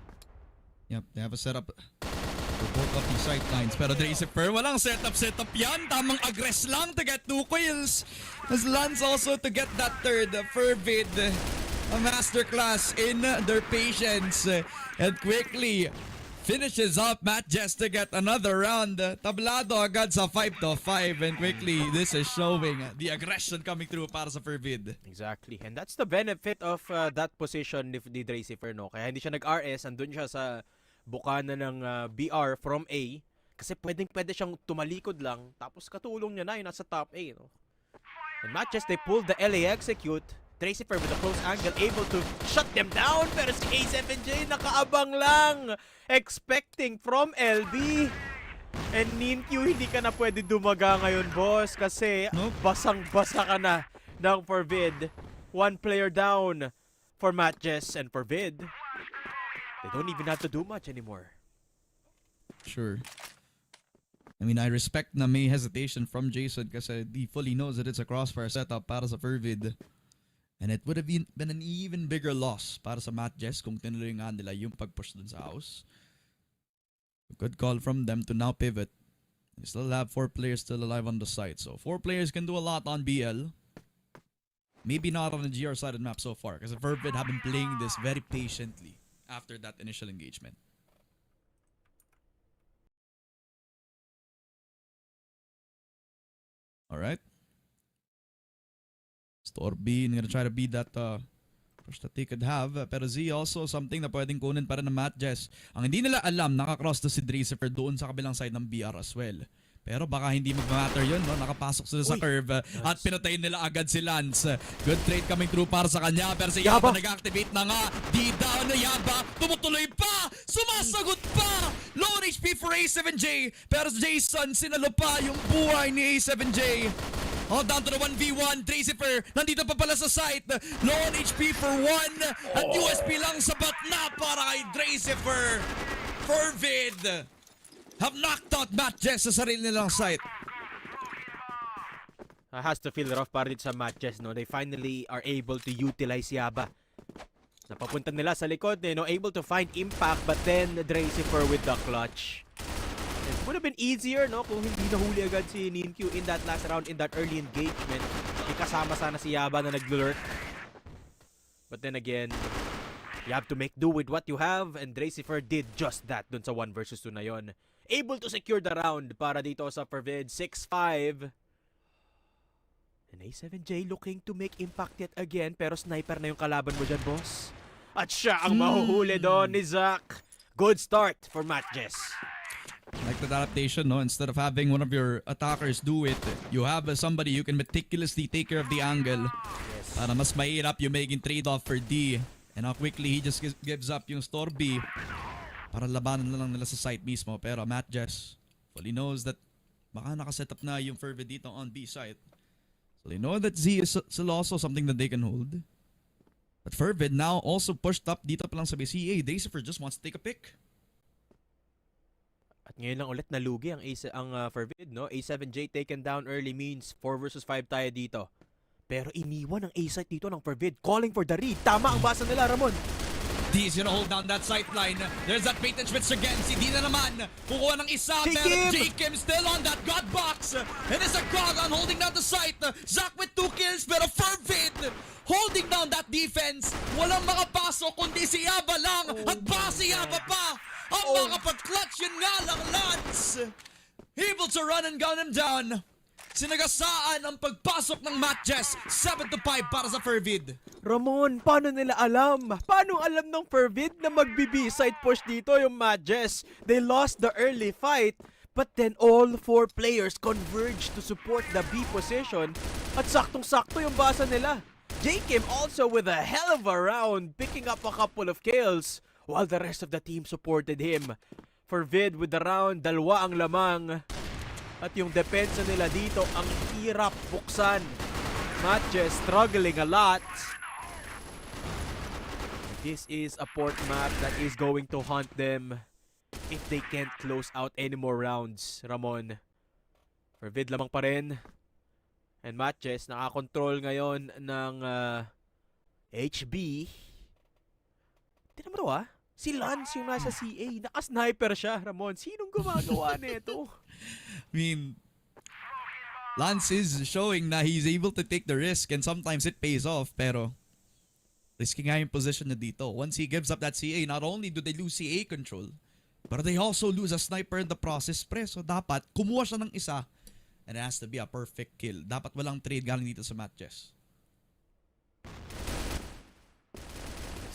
Yep, they have a setup for both of these sight lines. Pero ㍍Match, walang setup yan. Tamang aggress lang to get 2 kills. As Lance also to get that third. FERVID, a masterclass in their patience. And quickly finishes up MATTJESS to get another round. Tablado agad sa 5-5, and quickly this is showing the aggression coming through para sa FERVID.
Exactly. And that's the benefit of that position ni ㍍Match, no? Kaya hindi siya nag-RS, andun siya sa bukana ng BR from A. Kasi pwede siyang tumalikod lang, tapos katulong niya na yung nasa top A, no? And MATTJESS, they pulled the LA execute. ㍍Match with a close angle, able to shut them down. Pero si A7J nakaabang lang, expecting from LB. And Ninkyu, hindi ka na pwede dumaga ngayon, boss, kasi basang-basa ka na ng FERVID. 1 player down for MATTJESS, and FERVID, they don't even have to do much anymore.
Sure. I mean, I respect na may hesitation from Jason kasi he fully knows that it's a CROSSFIRE setup para sa FERVID. And it would have been an even bigger loss para sa MATTJESS kung tinuloy nga nila yung pag-push dun sa house. A good call from them to now pivot. They still have 4 players still alive on the site. So 4 players can do a lot on BL. Maybe not on the GR sided map so far because FERVID have been playing this very patiently after that initial engagement. Alright. Storby gonna try to beat that push that they could have. Pero Z also something na pwedeng kunin pa rin ng MATTJESS. Ang hindi nila alam, nakakross to si ㍍Match doon sa kabilang side ng BR as well. Pero baka hindi mag-matter yun, no? Nakapasok sila sa curve at pinatayin nila agad si Lance. Good trade coming through para sa kanya. Pero si Yaba nag-activate na nga. D-down na Yaba. Tumutuloy pa! Sumasagot pa! Low HP for A7J. Pero Jason, sinalo pa yung buhay ni A7J. Oh, down to the 1v1. ㍍Match nandito pa pala sa site. Low on HP for 1. At USP lang sa batna para kay ㍍Match. FERVID have knocked out MATTJESS sa sarili nilang site.
Has to feel rough para dito sa MATTJESS, no? They finally are able to utilize Yaba. Napapunta nila sa likod, no? Able to find impact, but then ㍍Match with the clutch. It would have been easier, no, kung hindi nahuli agad si Ninkyu in that last round, in that early engagement. May kasama sana si Yaba na nag-lurk. But then again, you have to make do with what you have, and ㍍Match did just that dun sa 1 versus 2 na yon. Able to secure the round para dito sa FERVID, 6-5. And A7J looking to make impact yet again, pero sniper na yung kalaban mo dyan, boss. At siya ang mahuhuli doon ni Zach. Good start for MATTJESS.
Like that adaptation, no? Instead of having one of your attackers do it, you have somebody you can meticulously take care of the angle.
Yes.
Para mas mahirap yung making trade-off for D. And how quickly he just gives up yung Storby para labanan na lang nila sa site mismo. Pero MATTJESS fully knows that baka nakaset up na yung FERVID dito on B site. So they know that Z is still also something that they can hold. But FERVID now also pushed up dito pa lang sa BCA. Dacifer just wants to take a pick.
At ngayon lang ulit nalugi ang FERVID, no? A7J taken down early means 4 versus 5 tayo dito. Pero iniwan ang A-site dito ng FERVID, calling for the read. Tama ang basa nila, Ramon.
D is gonna hold down that sight line. There's that bait and switch again. Si D na naman. Kukuha ng isa. Pero J-Kim still on that god box. And it's a Grogan holding down the sight. Zach with 2 kills. Pero FERVID holding down that defense. Walang makapasok kundi si Yaba lang. At pa si Yaba pa. Ang makapag-clutch yun nga lang, Lance. Able to run and gun him down. Sinagasaan ang pagpasok ng MATTJESS. 7-5 para sa FERVID.
Ramon, paano nila alam? Paano alam ng FERVID na magbi-B-side push dito yung MATTJESS? They lost the early fight, but then all 4 players converged to support the B position. At saktong-sakto yung basa nila. J-Kim also with a hell of a round, picking up a couple of kills, while the rest of the team supported him. FERVID with the round, 2 ang lamang. At yung depensa nila dito, ang hirap buksan. MATTJESS struggling a lot. This is a port map that is going to haunt them if they can't close out any more rounds, Ramon. FERVID lamang pa rin. And MATTJESS nakakontrol ngayon ng HB. Tignan mo to, si Lance yung nasa CA. Naka-sniper siya, Ramon. Sinong gumagawa nito?
I mean, Lance is showing na he's able to take the risk and sometimes it pays off, pero risky nga yung position na dito. Once he gives up that CA, not only do they lose CA control, but they also lose a sniper in the process, pre. So dapat kumuha siya ng isa and it has to be a perfect kill. Dapat walang trade galing dito sa MATTJESS.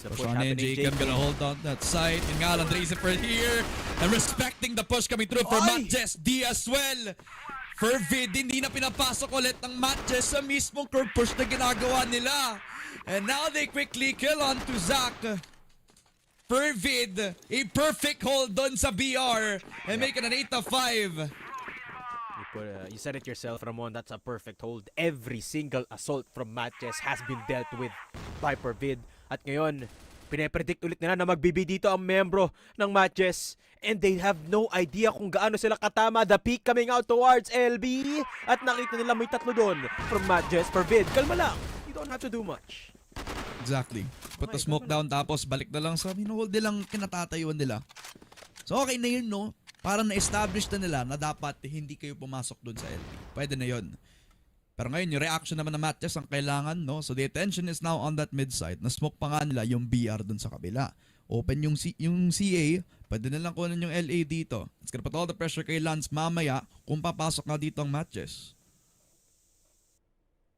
Push on in, Jacob gonna hold on that side. Yung nga lang, ̍Match here. And respecting the push coming through for MATTJESS. D as well. FERVID, hindi na pinapasok ulit ng MATTJESS sa mismong curve push na ginagawa nila. And now they quickly kill on to Zach. FERVID, a perfect hold on sa BR. And make it an 8-5.
You said it yourself, Ramon. That's a perfect hold. Every single assault from MATTJESS has been dealt with by FERVID. At ngayon, pinapredict ulit nila na magbibi dito ang membro ng MATTJESS. And they have no idea kung gaano sila katama. The peak coming out towards LB. At nakita nila may 3 doon from MATTJESS. FERVID, kalma lang. You don't have to do much.
Exactly. Put the smoke down tapos balik na lang sa hold nilang kinatatayuan nila. So okay na yun, no? Parang na-establish na nila na dapat hindi kayo pumasok doon sa LB. Pwede na yun. Pero ngayon, yung reaction naman ng MATTJESS ang kailangan, no? So the attention is now on that mid side. Na-smoke pa nga nila yung BR dun sa kabila. Open yung CA, pwede na lang kunin yung LA dito. It's gonna put all the pressure kay Lance mamaya kung papasok nga dito ang MATTJESS.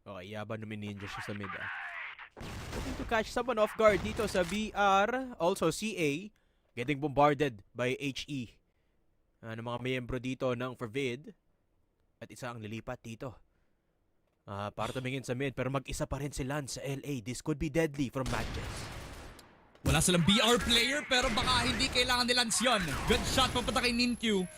Okay, Yaba numininja siya sa mid. Looking to catch someone off guard dito sa BR. Also CA, getting bombarded by HE. Ng mga miyembro dito ng FERVID. At isa ang lilipat dito. Para tumingin sa mid, pero mag-isa pa rin si Lance sa LA. This could be deadly from MATTJESS.
Wala silang BR player, pero baka hindi kailangan ni Lance yun. Good shot papunta kay Ninkyu.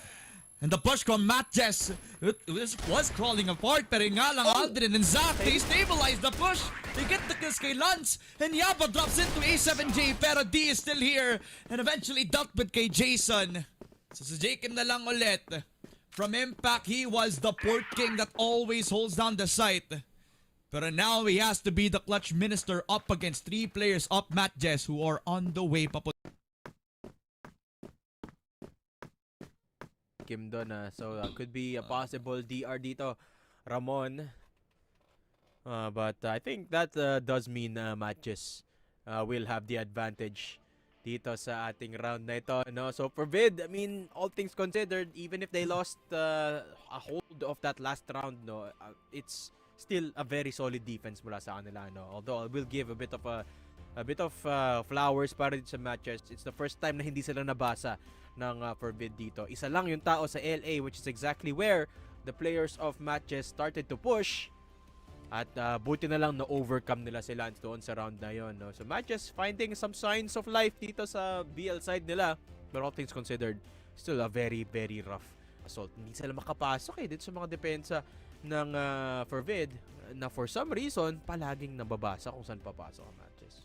And the push from MATTJESS, it was crawling apart, pero nga lang Aldrin and Zach, they stabilize the push. They get the kills kay Lance, and Yaba drops into A7J, pero D is still here. And eventually dealt with kay Jason. So si Jacob na lang ulit. From Impact, he was the port king that always holds down the site. But now he has to be the clutch minister up against 3 players up MATTJESS who are on the way papunta.
Kim doon, so could be a possible DR dito, Ramon. But I think that does mean MATTJESS will have the advantage dito sa ating round na ito, no? So FERVID, I mean, all things considered, even if they lost a hold of that last round, no, it's still a very solid defense mula sa kanila, no? Although I will give a bit of flowers para dito sa MATTJESS. It's the first time na hindi sila nabasa ng FERVID dito. Isa lang yung tao sa LA, which is exactly where the players of MATTJESS started to push. At buti na lang na-overcome nila si Lance doon sa round na yon, no? So MATTJESS finding some signs of life dito sa BL side nila. But all things considered, still a very, very rough assault. Hindi sila makapasok dito sa mga depensa ng FERVID na for some reason, palaging nababasa kung saan papasok ang MATTJESS.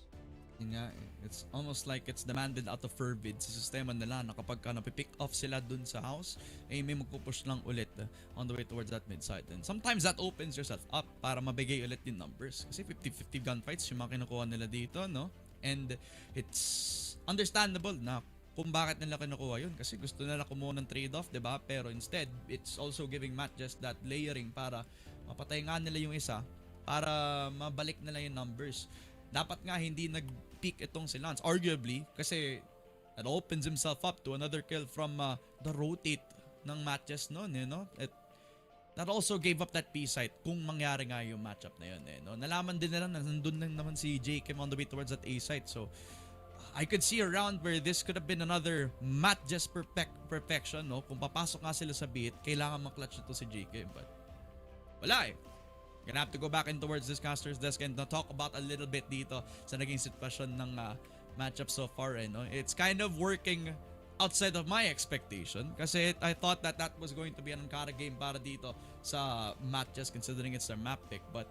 Yun nga, it's almost like it's demanded out of FERVID sa sistema nila na kapag ka napipick off sila dun sa house, eh may magpupush lang ulit on the way towards that mid side. And sometimes that opens yourself up para mabigay ulit yung numbers. Kasi 50-50 gunfights yung mga kinukuha nila dito, no? And it's understandable na kung bakit nila kinukuha yun. Kasi gusto nila kumuha ng trade-off, diba? Pero instead, it's also giving MATTJESS that layering para mapatay nga nila yung isa para mabalik nila yung numbers. Dapat nga hindi nag-peak itong si Lance. Arguably, kasi it opens himself up to another kill from the rotate ng MATTJESS noon, you know? That also gave up that P site kung mangyari nga yung matchup na yun. No? Nalaman din nila na nandun lang naman si JK on the way towards that A site. So, I could see a round where this could have been another MATTJESS perfection. No? Kung papasok nga sila sa beat, kailangan maklatch ito si JK. But, wala eh. Gonna have to go back in towards this caster's desk and talk about a little bit dito sa naging sitwasyon ng matchup so far. No? It's kind of working outside of my expectation kasi I thought that was going to be an Ankara game para dito sa MATTJESS considering it's their map pick. But,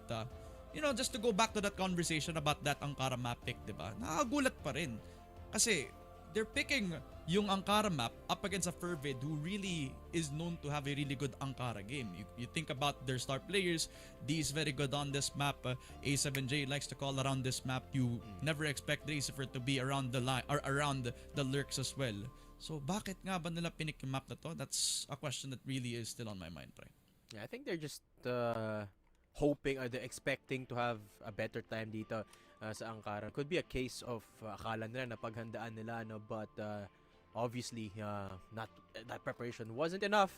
you know, just to go back to that conversation about that Ankara map pick, diba? Nakakagulat pa rin. Kasi they're picking yung Ankara map up against a FERVID who really is known to have a really good Ankara game. You think about their star players, D is very good on this map, A7J likes to call around this map. You never expect Racifer to be around the line or around the lurks as well. So bakit nga ba nila pinik yung map na to? That's a question that really is still on my mind, pre.
Yeah, I think they're just hoping or they're expecting to have a better time dito sa Ankara. Could be a case of akala nila na paghandaan nila, no? But obviously not that preparation wasn't enough.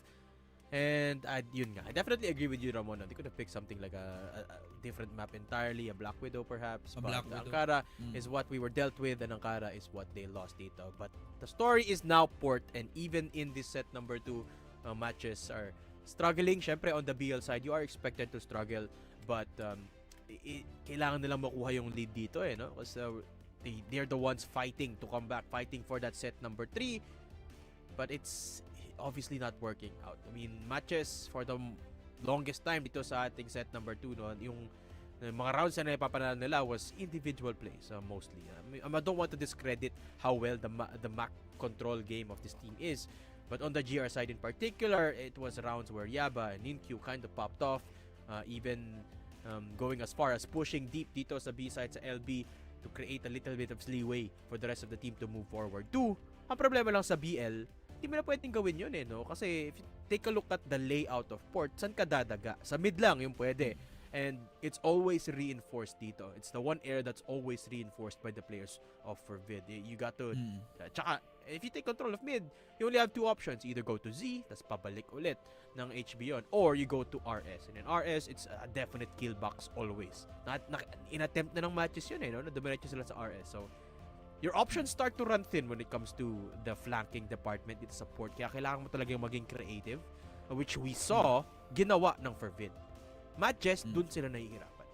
And yun nga, I definitely agree with you, Ramon. They could have picked something like a different map entirely, a Black Widow perhaps. But Ankara is what we were dealt with, and Ankara is what they lost dito. But the story is now port, and even in this set number 2, matches are struggling. Syempre on the BL side, you are expected to struggle, but kailangan nilang makuha yung lead dito, no? Because they're the ones fighting to come back, fighting for that set number 3, but it's obviously not working out. I mean, MATTJESS for the longest time dito sa ating set number 2, no, yung mga rounds na napapanalo nila was individual plays mostly. I don't want to discredit how well the Mac control game of this team is, but on the GR side in particular, it was rounds where Yaba and Ninkyu kind of popped off, even going as far as pushing deep dito sa B side sa LB to create a little bit of leeway for the rest of the team to move forward. Ang problema lang sa BL, hindi mo na pwedeng gawin yun, no? Kasi if you take a look at the layout of port, saan ka dadaga? Sa mid lang yung pwede. And it's always reinforced dito. It's the one area that's always reinforced by the players of FERVID. You got to... Tsaka, if you take control of mid, you only have two options. Either go to Z, tas pabalik ulit ng HB yun, or you go to RS. And in RS, it's a definite kill box always. In-attempt na ng matches yun, no? Nadiretso sila sa RS. So, your options start to run thin when it comes to the flanking department dito sa port. Kaya kailangan mo talagang maging creative, which we saw ginawa ng FERVID. MATTJESS, dun sila nahihirapan.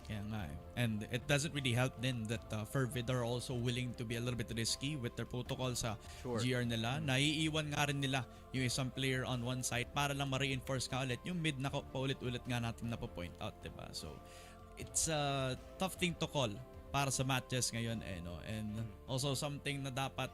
Kaya nga eh. And it doesn't really help then that FERVID are also willing to be a little bit risky with their protocol sa GR nila. Naiiwan nga rin nila yung isang player on one side para lang ma-reinforce ka ulit yung mid na paulit-ulit nga natin napo-point out, diba? So, it's a tough thing to call para sa MATTJESS ngayon, no? And also something na dapat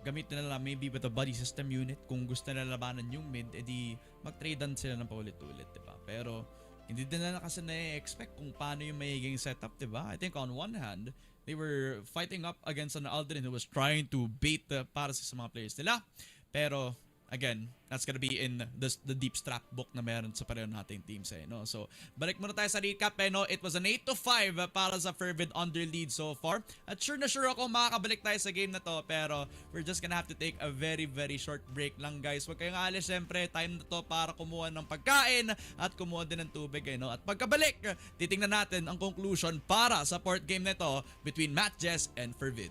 gamitin nila maybe with a buddy system unit. Kung gusto nila labanan yung mid, edi mag-tradean sila ng paulit-ulit, diba? Pero hindi din nila kasi na-expect kung paano yung magiging setup, diba? I think on one hand, they were fighting up against an Aldrin who was trying to bait para sa mga players nila. Pero again, that's gonna be in the deep strat book na meron sa pareho nating teams, no? So, balik muna tayo sa recap, no? It was an 8-5 para sa FERVID under lead so far. At sure na sure ako makakabalik tayo sa game na to, pero we're just gonna have to take a very, very short break lang, guys. Huwag kayong alis, syempre, time na to para kumuha ng pagkain at kumuha din ng tubig, no? At pagkabalik, titingnan natin ang conclusion para sa port game na to between MATTJESS and FERVID.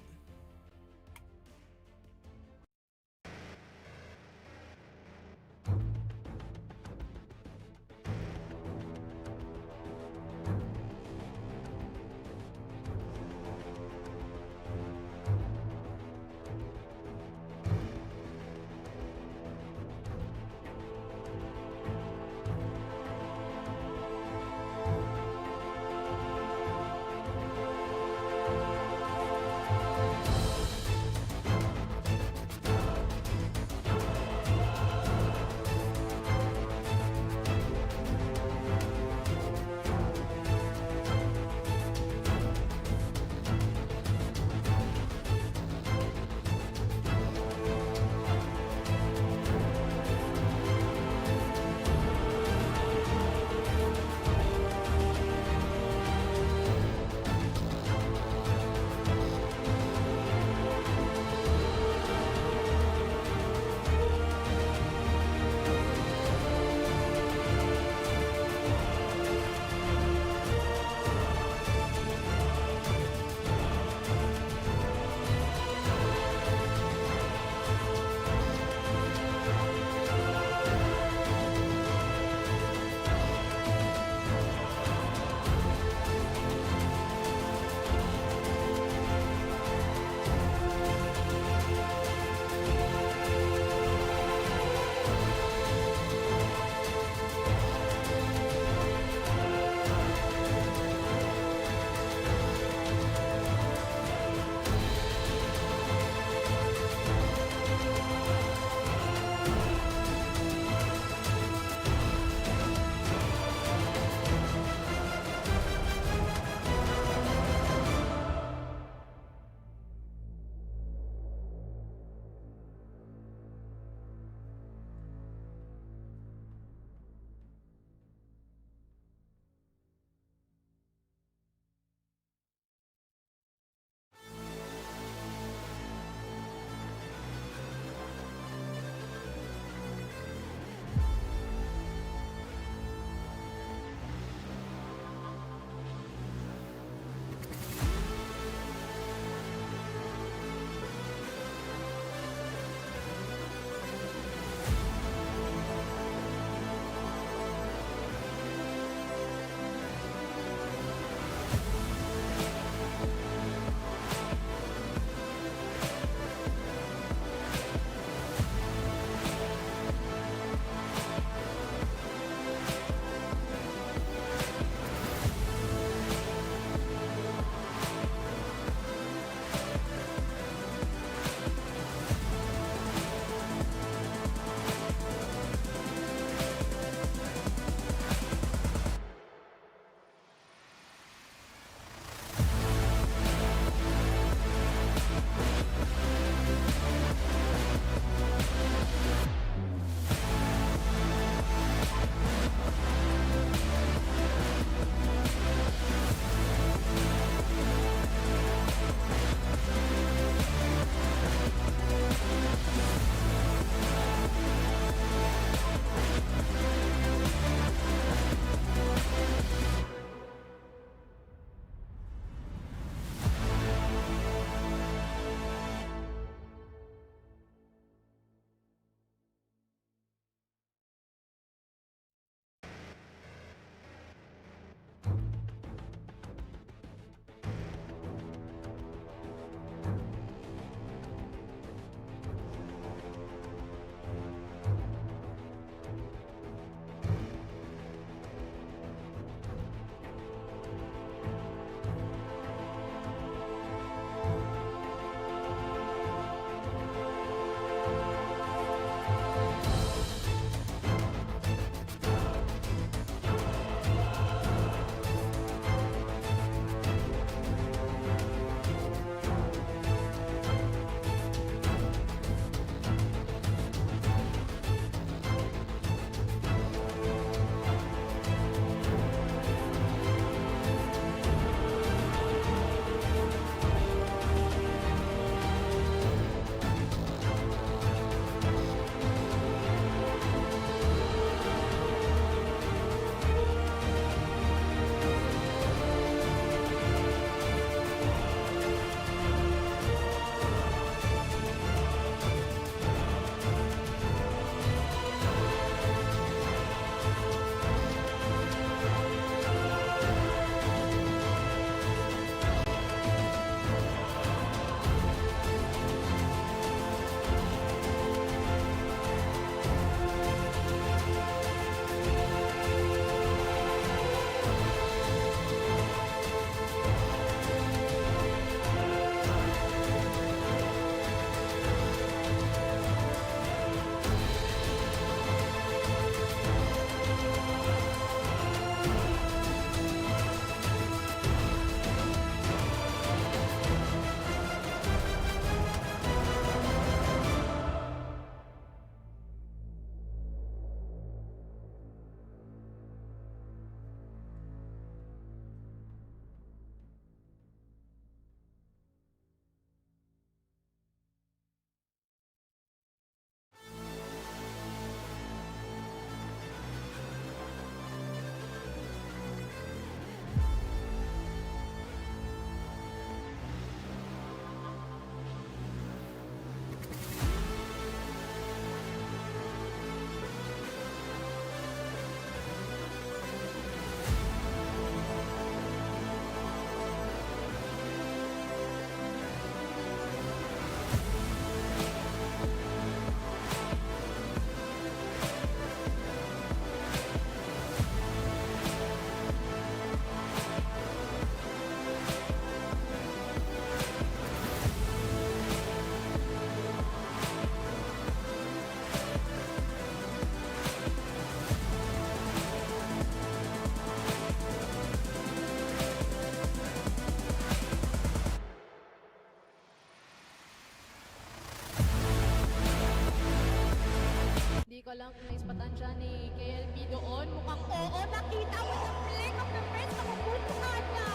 Di ko lang kung naispatan siya ni KLB doon. Mukhang oo, nakita mo sa flick of the wrist. Nakapulpungan niya.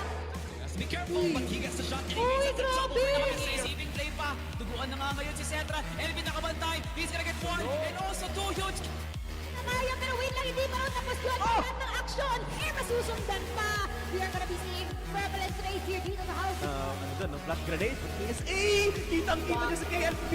Be careful, but he gets the shot. And he
Uy,
makes it the trouble.
grabe!
Receiving play pa. Duguan na nga ngayon si Cetra. Elvin nakabantay. He's gonna get one. And also two huge.
Nakaya, pero wait lang, hindi pa rin tapos yun. Lahat ng aksyon, masusundan pa. We are gonna be seeing prevalent race here dito sa house.
Ano doon, no? Flash grenade. PSA! Kitang-kita niya sa KLP.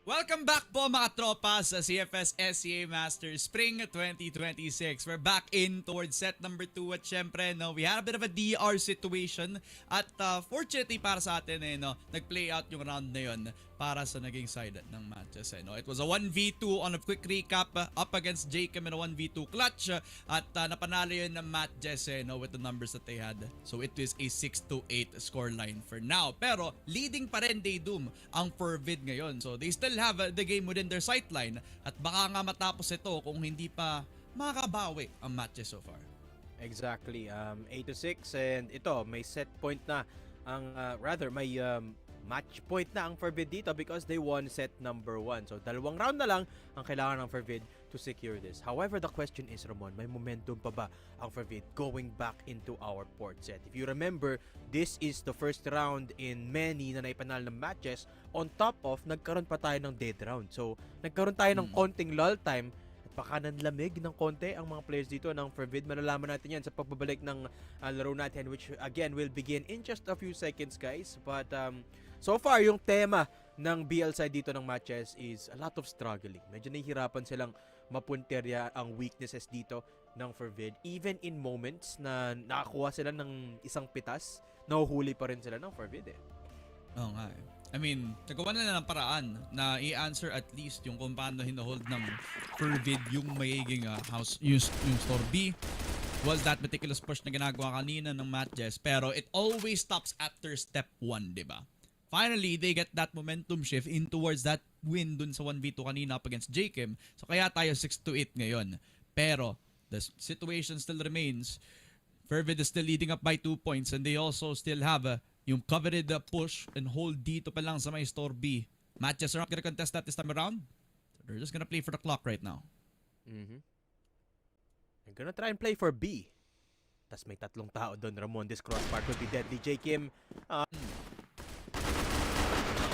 Welcome back po mga tropa sa CFS SCA Masters Spring 2026. We're back in towards set number 2 at syempre no, we had a bit of a DR situation at fortunately para sa atin nag-play out yung round na yun para sa naging side ng matches. It was a 1v2 on a quick recap up against Jacob in a 1v2 clutch at napanalo yun ng MATTJESS with the numbers that they had. So it was a 6-8 scoreline for now. Pero leading pa rin Day Doom ang FERVID ngayon. So they still have the game within their sightline at baka nga matapos ito kung hindi pa makabawi ang MATTJESS so far.
Exactly. 8-6 and ito may set point na ang may match point na ang FERVID dito because they won set number 1. So dalawang round na lang ang kailangan ng FERVID to secure this. However, the question is, Ramon, may momentum pa ba ang FERVID going back into our port set? If you remember, this is the first round in many na naipanal ng matches. On top of, nagkaroon pa tayo ng dead round. So nagkaroon tayo ng konting lull time at baka nanlamig ng konti ang mga players dito ng FERVID. Malalaman natin yan sa pagbabalik ng laro natin, which again will begin in just a few seconds, guys. But So far, yung tema ng BL side dito ng matches is a lot of struggling. Medyo nahihirapan silang mapunterya ang weaknesses dito ng FERVID. Even in moments na nakakuha sila ng isang pitas, nahuhuli pa rin sila ng FERVID eh.
Oo nga eh. I mean, nagawa na ng paraan na i-answer at least yung kung paano hinohold ng FERVID yung magiging house, yung store B. Was that meticulous push na ginagawa kanina ng MATTJESS, pero it always stops after step 1, di ba? Finally, they get that momentum shift in towards that win dun sa 1v2 kanina up against JKIM. So kaya tayo 6-8 ngayon. Pero the situation still remains. FERVID is still leading up by 2 points and they also still have yung coveted push and hold dito pa lang sa may store B. MATTJESS are not gonna contest that this time around. They're just gonna play for the clock right now.
They're gonna try and play for B. Tas may tatlong tao doon. Ramon, this crossfire could be deadly. JKIM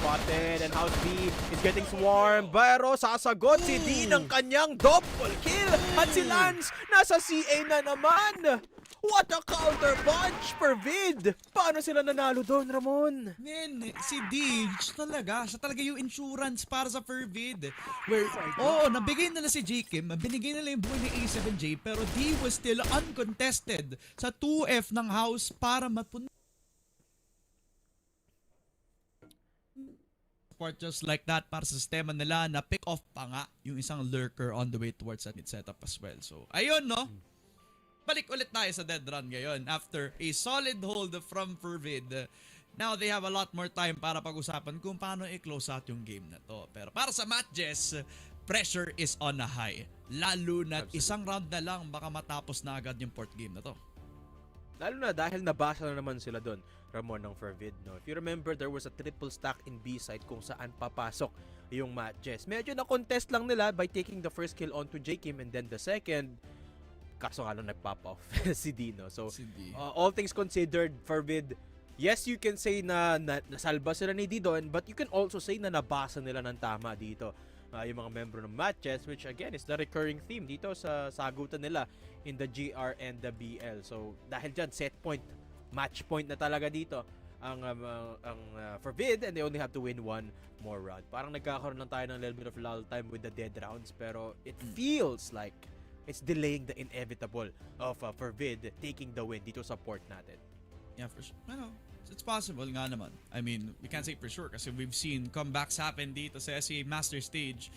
spotted and House B is getting swarmed. Pero sasagot si D ng kanyang double kill. At si Lance nasa CA na naman. What a counter punch for Vid! Paano sila nanalo doon, Ramon?
Man, si D, siya talaga yung insurance para sa FERVID. Where, nabigay nila si JKIM, binigay nila yung buhay ni A7J, pero D was still uncontested sa 2F ng house para mapunta. Just like that para sa sistema nila na pick off pa nga yung isang lurker on the way towards that mid setup as well. So, ayun no? Balik ulit tayo sa dead run ngayon after a solid hold from FERVID. Now they have a lot more time para pag-usapan kung paano i-close out yung game na to. Pero para sa MATTJESS, pressure is on a high. Lalo na isang round na lang baka matapos na agad yung port game na to.
Lalo na dahil nabasa na naman sila doon, Ramon, ng FERVID. No? If you remember, there was a triple stack in B side kung saan papasok yung MATTJESS. Medyo na-contest lang nila by taking the first kill onto JKIM and then the second. Kaso nga lang nag-pop off si Dino. So, all things considered, FERVID, yes, you can say na nasalba sila ni Didon, but you can also say na nabasa nila ng tama dito. Yung mga membro ng MATTJESS, which again is the recurring theme dito sa sagutan nila in the GR and the BL. So, dahil dyan, set point, match point na talaga dito ang FERVID, and they only have to win one more round. Parang nagkakaroon lang tayo ng little bit of lull time with the dead rounds, pero it feels like it's delaying the inevitable of FERVID taking the win dito sa port natin.
Yeah, for sure. Ano, it's possible nga naman. I mean, we can't say for sure kasi we've seen comebacks happen dito sa SEA Master Stage.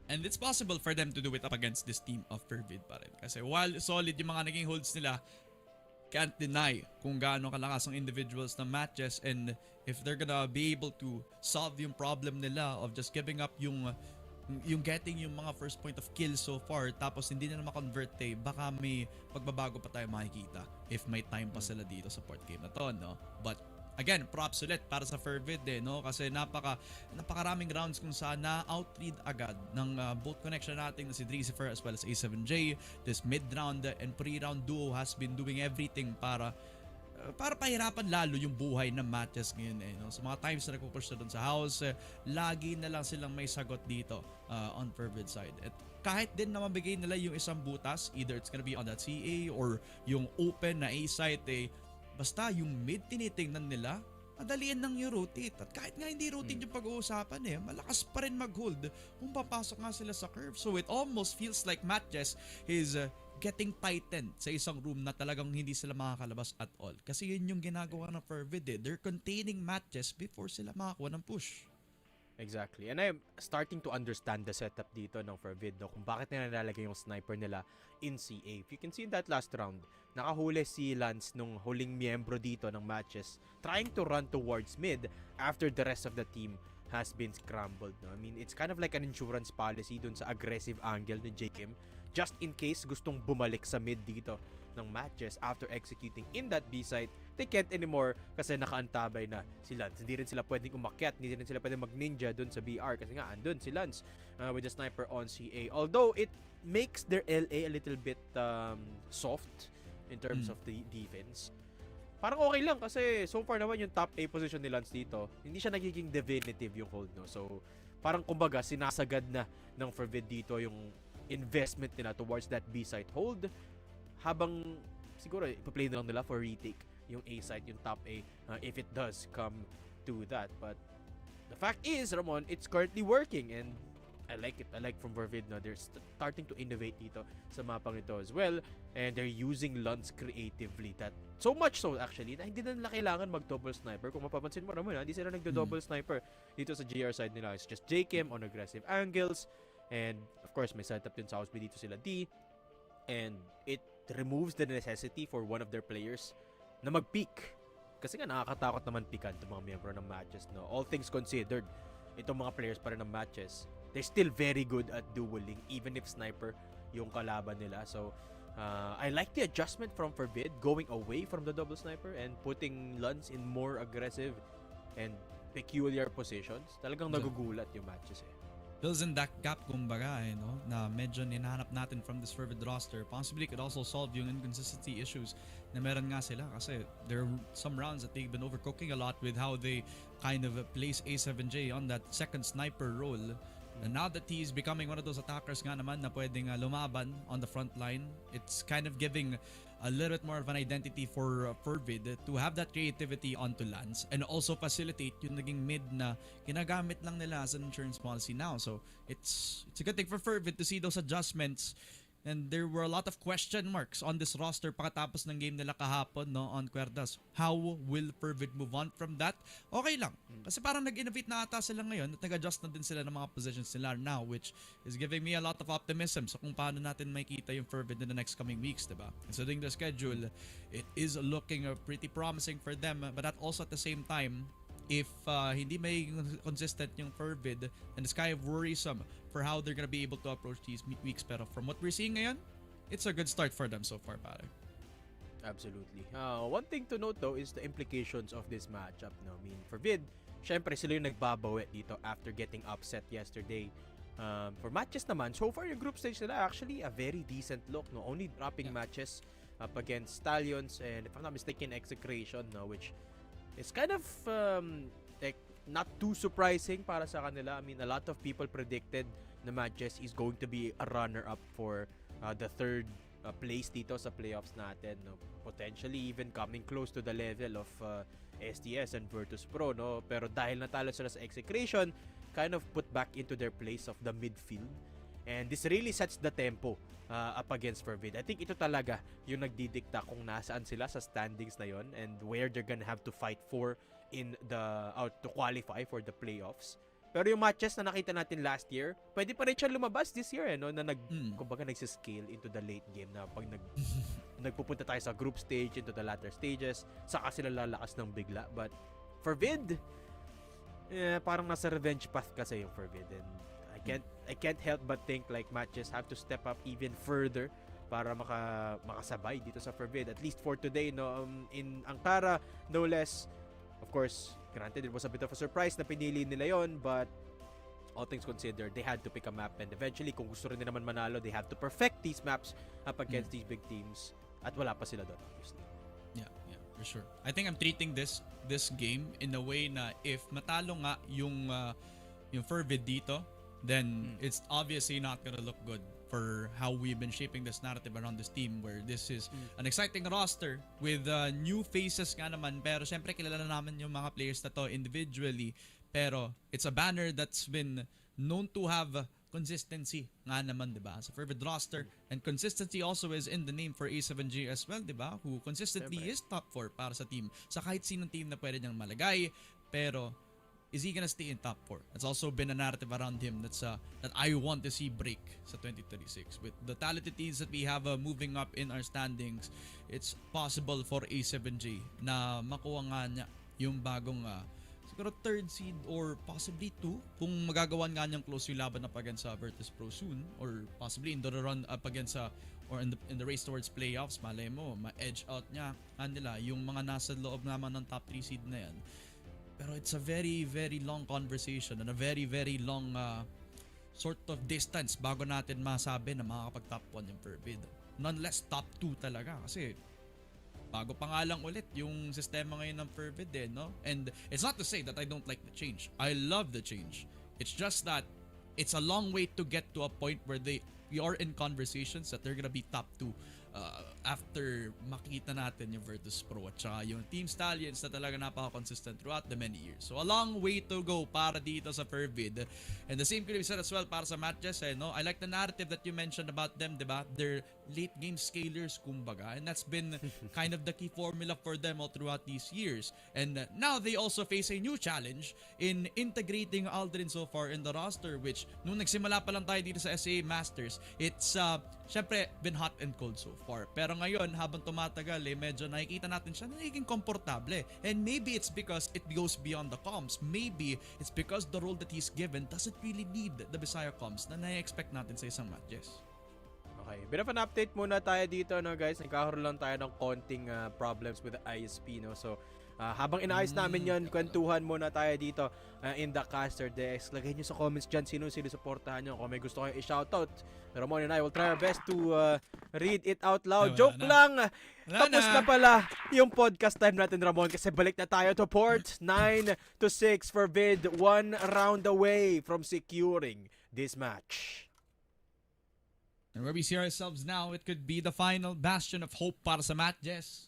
And it's possible for them to do it up against this team of FERVID pa rin. Kasi while solid yung mga naging holds nila, can't deny kung gaano kalakas ang individuals ng MATTJESS, and if they're gonna be able to solve yung problem nila of just giving up yung getting yung mga first point of kill so far tapos hindi na ma-convert baka may pagbabago pa tayo makikita if may time pa sila dito sa port game na to, no? But again, props ulit para sa FERVID no? Kasi napakaraming rounds kung saan na-outread agad ng both connection natin na si Dricifer as well as A7J. This mid-round and pre-round duo has been doing everything para pahirapan lalo yung buhay ng MATTJESS ngayon no? Sa mga times na nagpupush na doon sa house, lagi na lang silang may sagot dito on FERVID side. At kahit din na mabigay nila yung isang butas, either it's gonna be on that CA or yung open na A site basta yung mid tinitingnan nila, madalian nang yung rotate. At kahit nga hindi rotate yung pag-uusapan malakas pa rin mag-hold kung papasok nga sila sa curve. So it almost feels like MATTJESS is getting tightened sa isang room na talagang hindi sila makakalabas at all. Kasi yun yung ginagawa ng FERVID. They're containing MATTJESS before sila makakuha ng push.
Exactly. And I'm starting to understand the setup dito ng FERVID, no? Kung bakit nila nilalagay yung sniper nila in CA. If you can see in that last round, nakahuli si Lance nung huling miyembro dito ng MATTJESS trying to run towards mid after the rest of the team has been scrambled. No? I mean, it's kind of like an insurance policy dun sa aggressive angle ni JKIM just in case gustong bumalik sa mid dito ng MATTJESS after executing in that B site. They can't anymore kasi nakaantabay na si Lance. Hindi rin sila pwedeng umakyat, hindi rin sila pwedeng mag-ninja dun sa BR kasi nga andun si Lance with the sniper on CA. Although it makes their LA a little bit soft in terms of the defense. Parang okay lang kasi so far naman yung top A position ni Lance dito, hindi siya nagiging definitive yung hold, no? So parang kumbaga sinasagad na ng FERVID dito yung investment nila towards that B site hold, habang siguro ipa-play na lang nila for retake yung A site, yung top A if it does come to that. But the fact is, Ramon, it's currently working and I like it. I like from FERVID, no, they're starting to innovate dito sa mapang ito as well, and they're using Luns creatively. That so much so actually na hindi na nila kailangan mag-double sniper. Kung mapapansin mo naman, hindi sila nagdo-double sniper dito sa GR side nila. It's just JKM on aggressive angles, and of course may setup din sa house B dito sila D, and it removes the necessity for one of their players na mag-peek. Kasi nga nakakatakot naman pikan itong mga miyembro ng matches, no? All things considered, itong mga players pa rin ng matches, they're still very good at dueling even if sniper yung kalaban nila. So I like the adjustment from FERVID going away from the double sniper and putting Luns in more aggressive and peculiar positions. Talagang nagugulat yung matches eh.
Fills in that gap kumbaga no, na medyo ninahanap natin from this FERVID roster. Possibly could also solve yung inconsistency issues na meron nga sila kasi there are some rounds that they've been overcooking a lot with how they kind of place A7J on that second sniper role. And now that he's becoming one of those attackers nga naman na pwedeng lumaban on the front line, it's kind of giving a little bit more of an identity for FERVID to have that creativity onto lands and also facilitate yung naging mid na ginagamit lang nila as an insurance policy now. So it's a good thing for FERVID to see those adjustments. And there were a lot of question marks on this roster pagkatapos ng game nila kahapon, no, on Querdas. How will FERVID move on from that? Okay lang. Kasi parang nag-innovate na ata sila ngayon at nag-adjust na din sila ng mga positions nila now, which is giving me a lot of optimism sa kung paano natin makita yung FERVID in the next coming weeks, diba? Considering the schedule, it is looking pretty promising for them. But that also at the same time, if hindi may consistent yung FERVID, and it's kind of worrisome for how they're gonna be able to approach these weeks. Pero from what we're seeing ngayon, it's a good start for them so far, pare.
Absolutely. One thing to note though is the implications of this matchup. No? I mean, FERVID, syempre sila yung nagbabawi dito after getting upset yesterday. For matches naman, so far yung group stage nila actually a very decent look. No? Only dropping matches up against Stallions and if I'm not mistaken, Execration, no? Which is kind of like not too surprising para sa kanila. I mean, a lot of people predicted na MATTJESS is going to be a runner-up for the third place dito sa playoffs natin. No? Potentially even coming close to the level of STS and Virtus Pro. No? Pero dahil natalo sila sa Execration, kind of put back into their place of the midfield. And this really sets the tempo up against FERVID. I think ito talaga yung nagdidikta kung nasaan sila sa standings na yon and where they're gonna have to fight for in the to qualify for the playoffs. Pero yung matches na nakita natin last year, pwede pa rin siya lumabas this year, no? Na kumbaga nagsiscale into the late game na pag nagpupunta tayo sa group stage, into the latter stages, saka sila lalakas ng bigla. But FERVID, parang nasa revenge path kasi yung FERVID, and I can't help but think like matches have to step up even further para makasabay dito sa FERVID, at least for today, no? In Ankara, no less. Of course, granted, it was a bit of a surprise na pinili nila yon, but all things considered, they had to pick a map, and eventually, kung gusto rin naman manalo, they have to perfect these maps up against these big teams, at wala pa sila doon, obviously.
Yeah, for sure. I think I'm treating this game in a way na if matalo nga yung FERVID dito, then it's obviously not gonna look good for how we've been shaping this narrative around this team, where this is an exciting roster with new faces nga naman, pero syempre kilala naman yung mga players na to individually, pero it's a banner that's been known to have consistency nga naman, diba? Sa FERVID roster, and consistency also is in the name for A7G as well, diba? Who consistently is top 4 para sa team, sa kahit sinong team na pwede niyang malagay, pero is he gonna stay in top 4? It's also been a narrative around him that I want to see break sa 2036. With the talented teams that we have moving up in our standings, it's possible for A7J na makuha nga niya yung bagong siguro third seed or possibly 2 kung magagawan nga niyang close yung laban up against Virtus Pro soon, or possibly in the run up against or in the race towards playoffs. Malay mo, ma-edge out niya kanila yung mga nasa loob naman ng top 3 seed na yan. Pero it's a very, very long conversation and a very, very long sort of distance bago natin masabi na makakapag-top 1 yung FERVID. Nonetheless, top 2 talaga kasi bago pa nga lang ulit yung sistema ngayon ng FERVID, no? And it's not to say that I don't like the change. I love the change. It's just that it's a long way to get to a point where we are in conversations that they're gonna be top 2 after makita natin yung Virtus Pro at saka yung Team Stallions na talaga napaka-consistent throughout the many years. So a long way to go para dito sa FERVID. And the same could be said as well para sa MATTJESS. No? I like the narrative that you mentioned about them, diba? They're late game scalers, kumbaga. And that's been kind of the key formula for them all throughout these years. And now they also face a new challenge in integrating Aldrin so far in the roster, which nung nagsimula pa lang tayo dito sa SA Masters, it's syempre been hot and cold so far. Pero ngayon, habang tumatagal, medyo nakikita natin siya na nagiging komportable. And maybe it's because it goes beyond the comms. Maybe it's because the role that he's given doesn't really need the Bisaya comms na na-expect natin sa isang MATTJESS.
Okay, bit of an update muna tayo dito, no guys. Nagkakaroon lang tayo ng konting problems with the ISP, no. So habang inaayos namin yon, kwentuhan muna tayo dito in the caster desk. Lagay nyo sa comments dyan sino sinusuportahan nyo. Kung may gusto kayo i-shoutout, Ramon and I will try our best to read it out loud. Joke lang! Tapos na pala yung podcast time natin, Ramon, kasi balik na tayo to port. 9-6 for Vid, 1 round away from securing this match.
And where we see ourselves now, it could be the final bastion of hope para sa MATTJESS.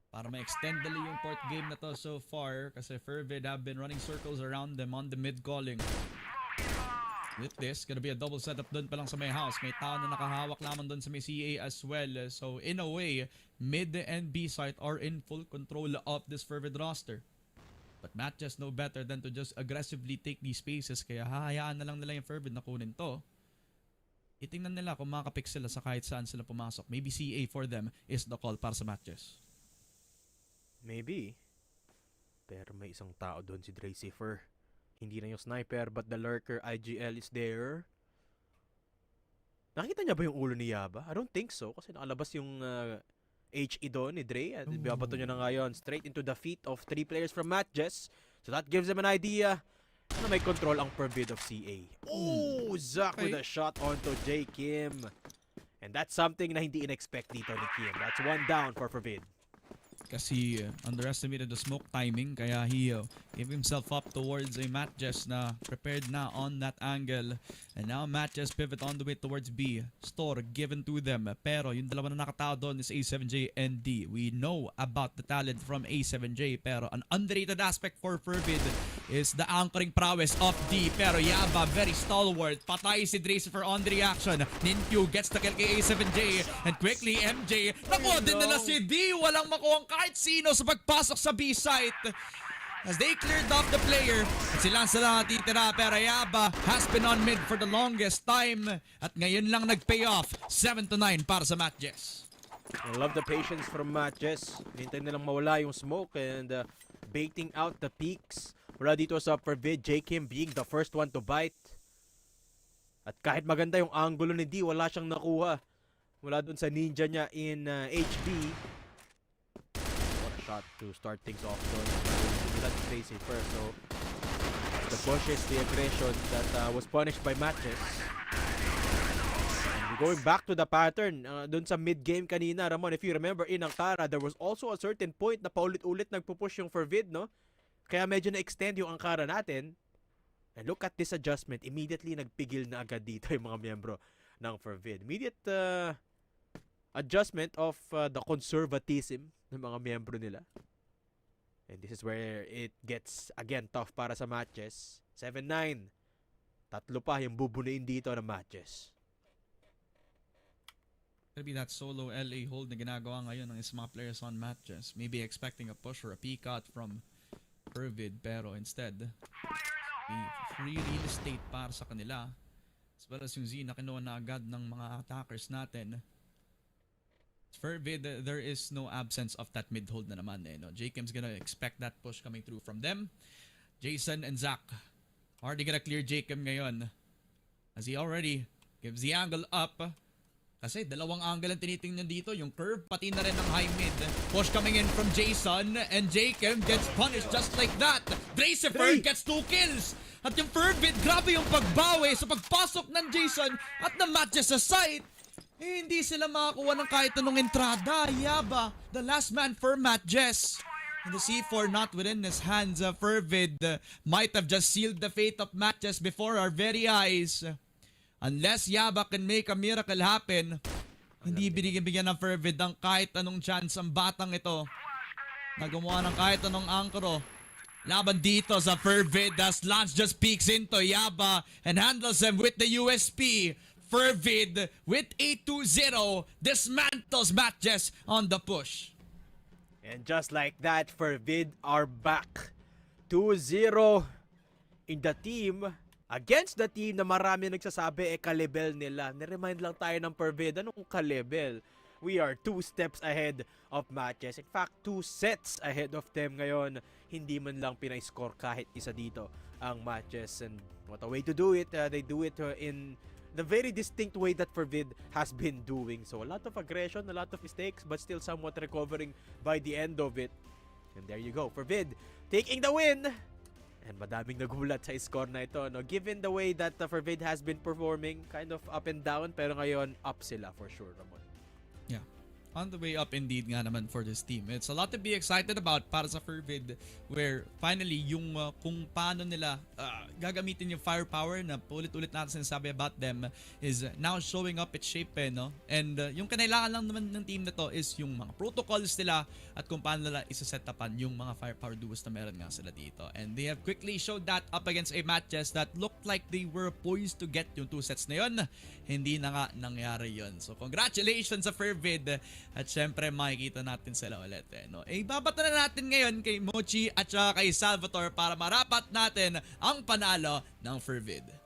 Para ma-extend dali yung port game na to so far kasi FERVID have been running circles around them on the mid calling. With this, gonna be a double setup dun pa lang sa may house. May tao na nakahawak lamang dun sa may CA as well. So in a way, mid and B site are in full control of this FERVID roster. But MATTJESS know better than to just aggressively take these spaces, kaya hahayaan na lang nila yung FERVID na kunin to. Itingnan nila kung makapik sila sa kahit saan sila pumasok. Maybe CA for them is the call para sa MATTJESS.
Maybe. Pero may isang tao doon, si Dracifer. Hindi na yung sniper, but the lurker IGL is there. Nakita niya ba yung ulo ni Yaba? I don't think so, kasi nakalabas yung HE doon ni Dre. At biyabato niya na ngayon straight into the feet of 3 players from MATTJESS. So that gives them an idea na may control ang FERVID of CA. Oh, Zack with a shot onto J. Kim. And that's something na hindi in-expect dito ni Kim. That's 1 down for FERVID.
Kasi underestimated the smoke timing, kaya he gave himself up towards a MATTJESS na prepared na on that angle. And now MATTJESS pivot on the way towards B. Store given to them. Pero yung dalawa na nakatao doon is A7J and D. We know about the talent from A7J, pero an underrated aspect for FERVID is the anchoring prowess of D. Pero Yaba, very stalwart. Patay si Dracifer on the reaction. Nintyu gets the kill kay A7J. And quickly, MJ, nakuha din nila si D. Walang makuha kahit sino sa pagpasok sa B-site. As they cleared off the player, at sila lang natitira, pero Yaba has been on mid for the longest time. At ngayon lang nag-pay off. 7-9 para sa MATTJESS.
I love the patience from MATTJESS. Hinintay nilang mawala yung smoke and baiting out the peaks. Wala dito sa FERVID, J. Kim being the first one to bite. At kahit maganda yung angulo ni D, wala siyang nakuha. Wala dun sa ninja niya in HB. What a shot to start things off doon. That's crazy first. So the push is the aggression that was punished by MATTJESS. And going back to the pattern, dun sa mid-game kanina, Ramon, if you remember in Ankara, there was also a certain point na paulit-ulit nagpupush yung FERVID, no? Kaya medyo na-extend yung Ankara natin. And look at this adjustment. Immediately nagpigil na agad dito yung mga miyembro ng FERVID. Immediate adjustment of the conservatism ng mga miyembro nila. And this is where it gets again tough para sa MATTJESS. 7-9. Tatlo pa yung bubunuin dito ng MATTJESS.
Maybe that solo LA hold na ginagawa ngayon ng isang mga players on MATTJESS. Maybe expecting a push or a peek out from FERVID, pero instead free real estate para sa kanila, as well as yung Z na kinuha na agad ng mga attackers natin. FERVID, there is no absence of that mid hold na naman no? Jakim's gonna expect that push coming through from them. Jason and Zach already gonna clear Jakim ngayon as he already gives the angle up. Kasi dalawang angle ang tinitingnan dito, yung curve pati na rin ng high mid. Push coming in from Jason and Jacob gets punished just like that. Dracifer gets 2 kills. At yung FERVID, grabe yung pagbawi sa pagpasok ng Jason at ng MATTJESS sa site. Hindi sila makakuha ng kahit anong entrada. Yaba, the last man for MATTJESS. And the C4 not within his hands. FERVID might have just sealed the fate of MATTJESS before our very eyes. Unless Yaba can make a miracle happen, Hindi binigyan ng FERVID ng kahit anong chance ang batang ito na gumawa ng kahit anong angkro. Laban dito sa FERVID as Lance just peeks into Yaba and handles them with the USP. FERVID with a 2-0 dismantles MATTJESS on the push.
And just like that, FERVID are back. 2-0 in the team against the team na marami nagsasabi ka-level nila. Niremind lang tayo ng FERVID, anong ka-level? We are 2 steps ahead of MATTJESS. In fact, 2 sets ahead of them ngayon. Hindi man lang pinay-score kahit isa dito ang MATTJESS. And what a way to do it. They do it in the very distinct way that FERVID has been doing. So a lot of aggression, a lot of mistakes, but still somewhat recovering by the end of it. And there you go, FERVID taking the win. And madaming nagulat sa score na ito, no? Given the way that FERVID has been performing, kind of up and down, pero ngayon up sila for sure, Ramon.
Yeah. On the way up indeed nga naman for this team. It's a lot to be excited about para sa FERVID, where finally yung kung paano nila gagamitin yung firepower na ulit-ulit natin sinasabi about them is now showing up its shape, no? And yung kailangan lang naman ng team na to is yung mga protocols nila at kung paano nila isa-set-upan yung mga firepower duos na meron nga sila dito. And they have quickly showed that up against a MATTJESS that looked like they were poised to get yung 2 sets na yun. Hindi na nga nangyari yun. So congratulations sa FERVID. At syempre makikita natin sila ulit, no? Babato na natin ngayon kay Mochi at saka kay Salvatore para marapat natin ang panalo ng FERVID.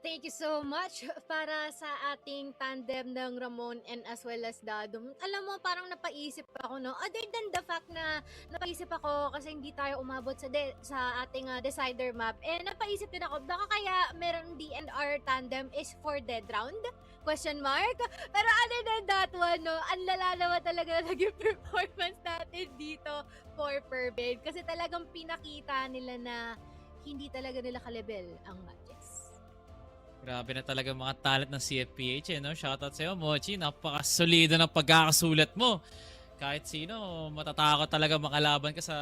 Thank you so much para sa ating tandem ng Ramon and as well as Dado. Alam mo, parang napaisip ako, no? Other than the fact na napaisip ako kasi hindi tayo umabot sa ating decider map, napaisip din ako, baka kaya meron DNR tandem is for dead round? Question mark? Pero other than that one, no, ang lala naman talaga na naging performance natin dito for FERVID kasi talagang pinakita nila na hindi talaga nila ka-level ang MATTJESS.
Grabe na talaga mga talent ng CFPH, no? Shoutout sa'yo, Mochi. Napakasolido ng pagkakasulat mo. Kahit sino, matatakot talaga makalaban ka sa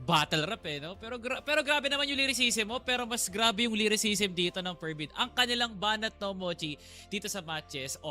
battle rap, no? Pero grabe naman yung lyricism mo, pero mas grabe yung lyricism dito ng FERVID. Ang kanilang banat, no, Mochi, dito sa MATTJESS,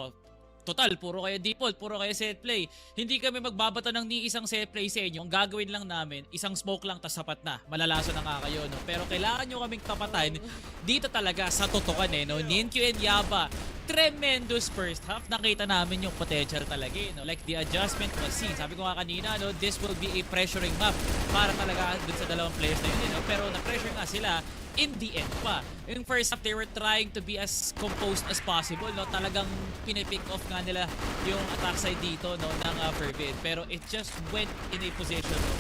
total, puro kayo default, puro kayo set play. Hindi kami magbabato ng ni isang set play sa inyo. Ang gagawin lang namin, isang smoke lang, tas sapat na. Malalaso na nga kayo, no? Pero kailangan nyo kaming tapatan dito talaga sa totokan, no? Ninkyu and Yaba, tremendous first half. Nakita namin yung potential talaga, no? Like the adjustment was seen. Sabi ko nga kanina, no? This will be a pressuring map para talaga dun sa dalawang players na yun, no? Pero na-pressure nga sila in the end pa. In first half, they were trying to be as composed as possible, no? Talagang pinipick off nga nila yung attack side dito, no, ng FERVID. Pero it just went in a position, no,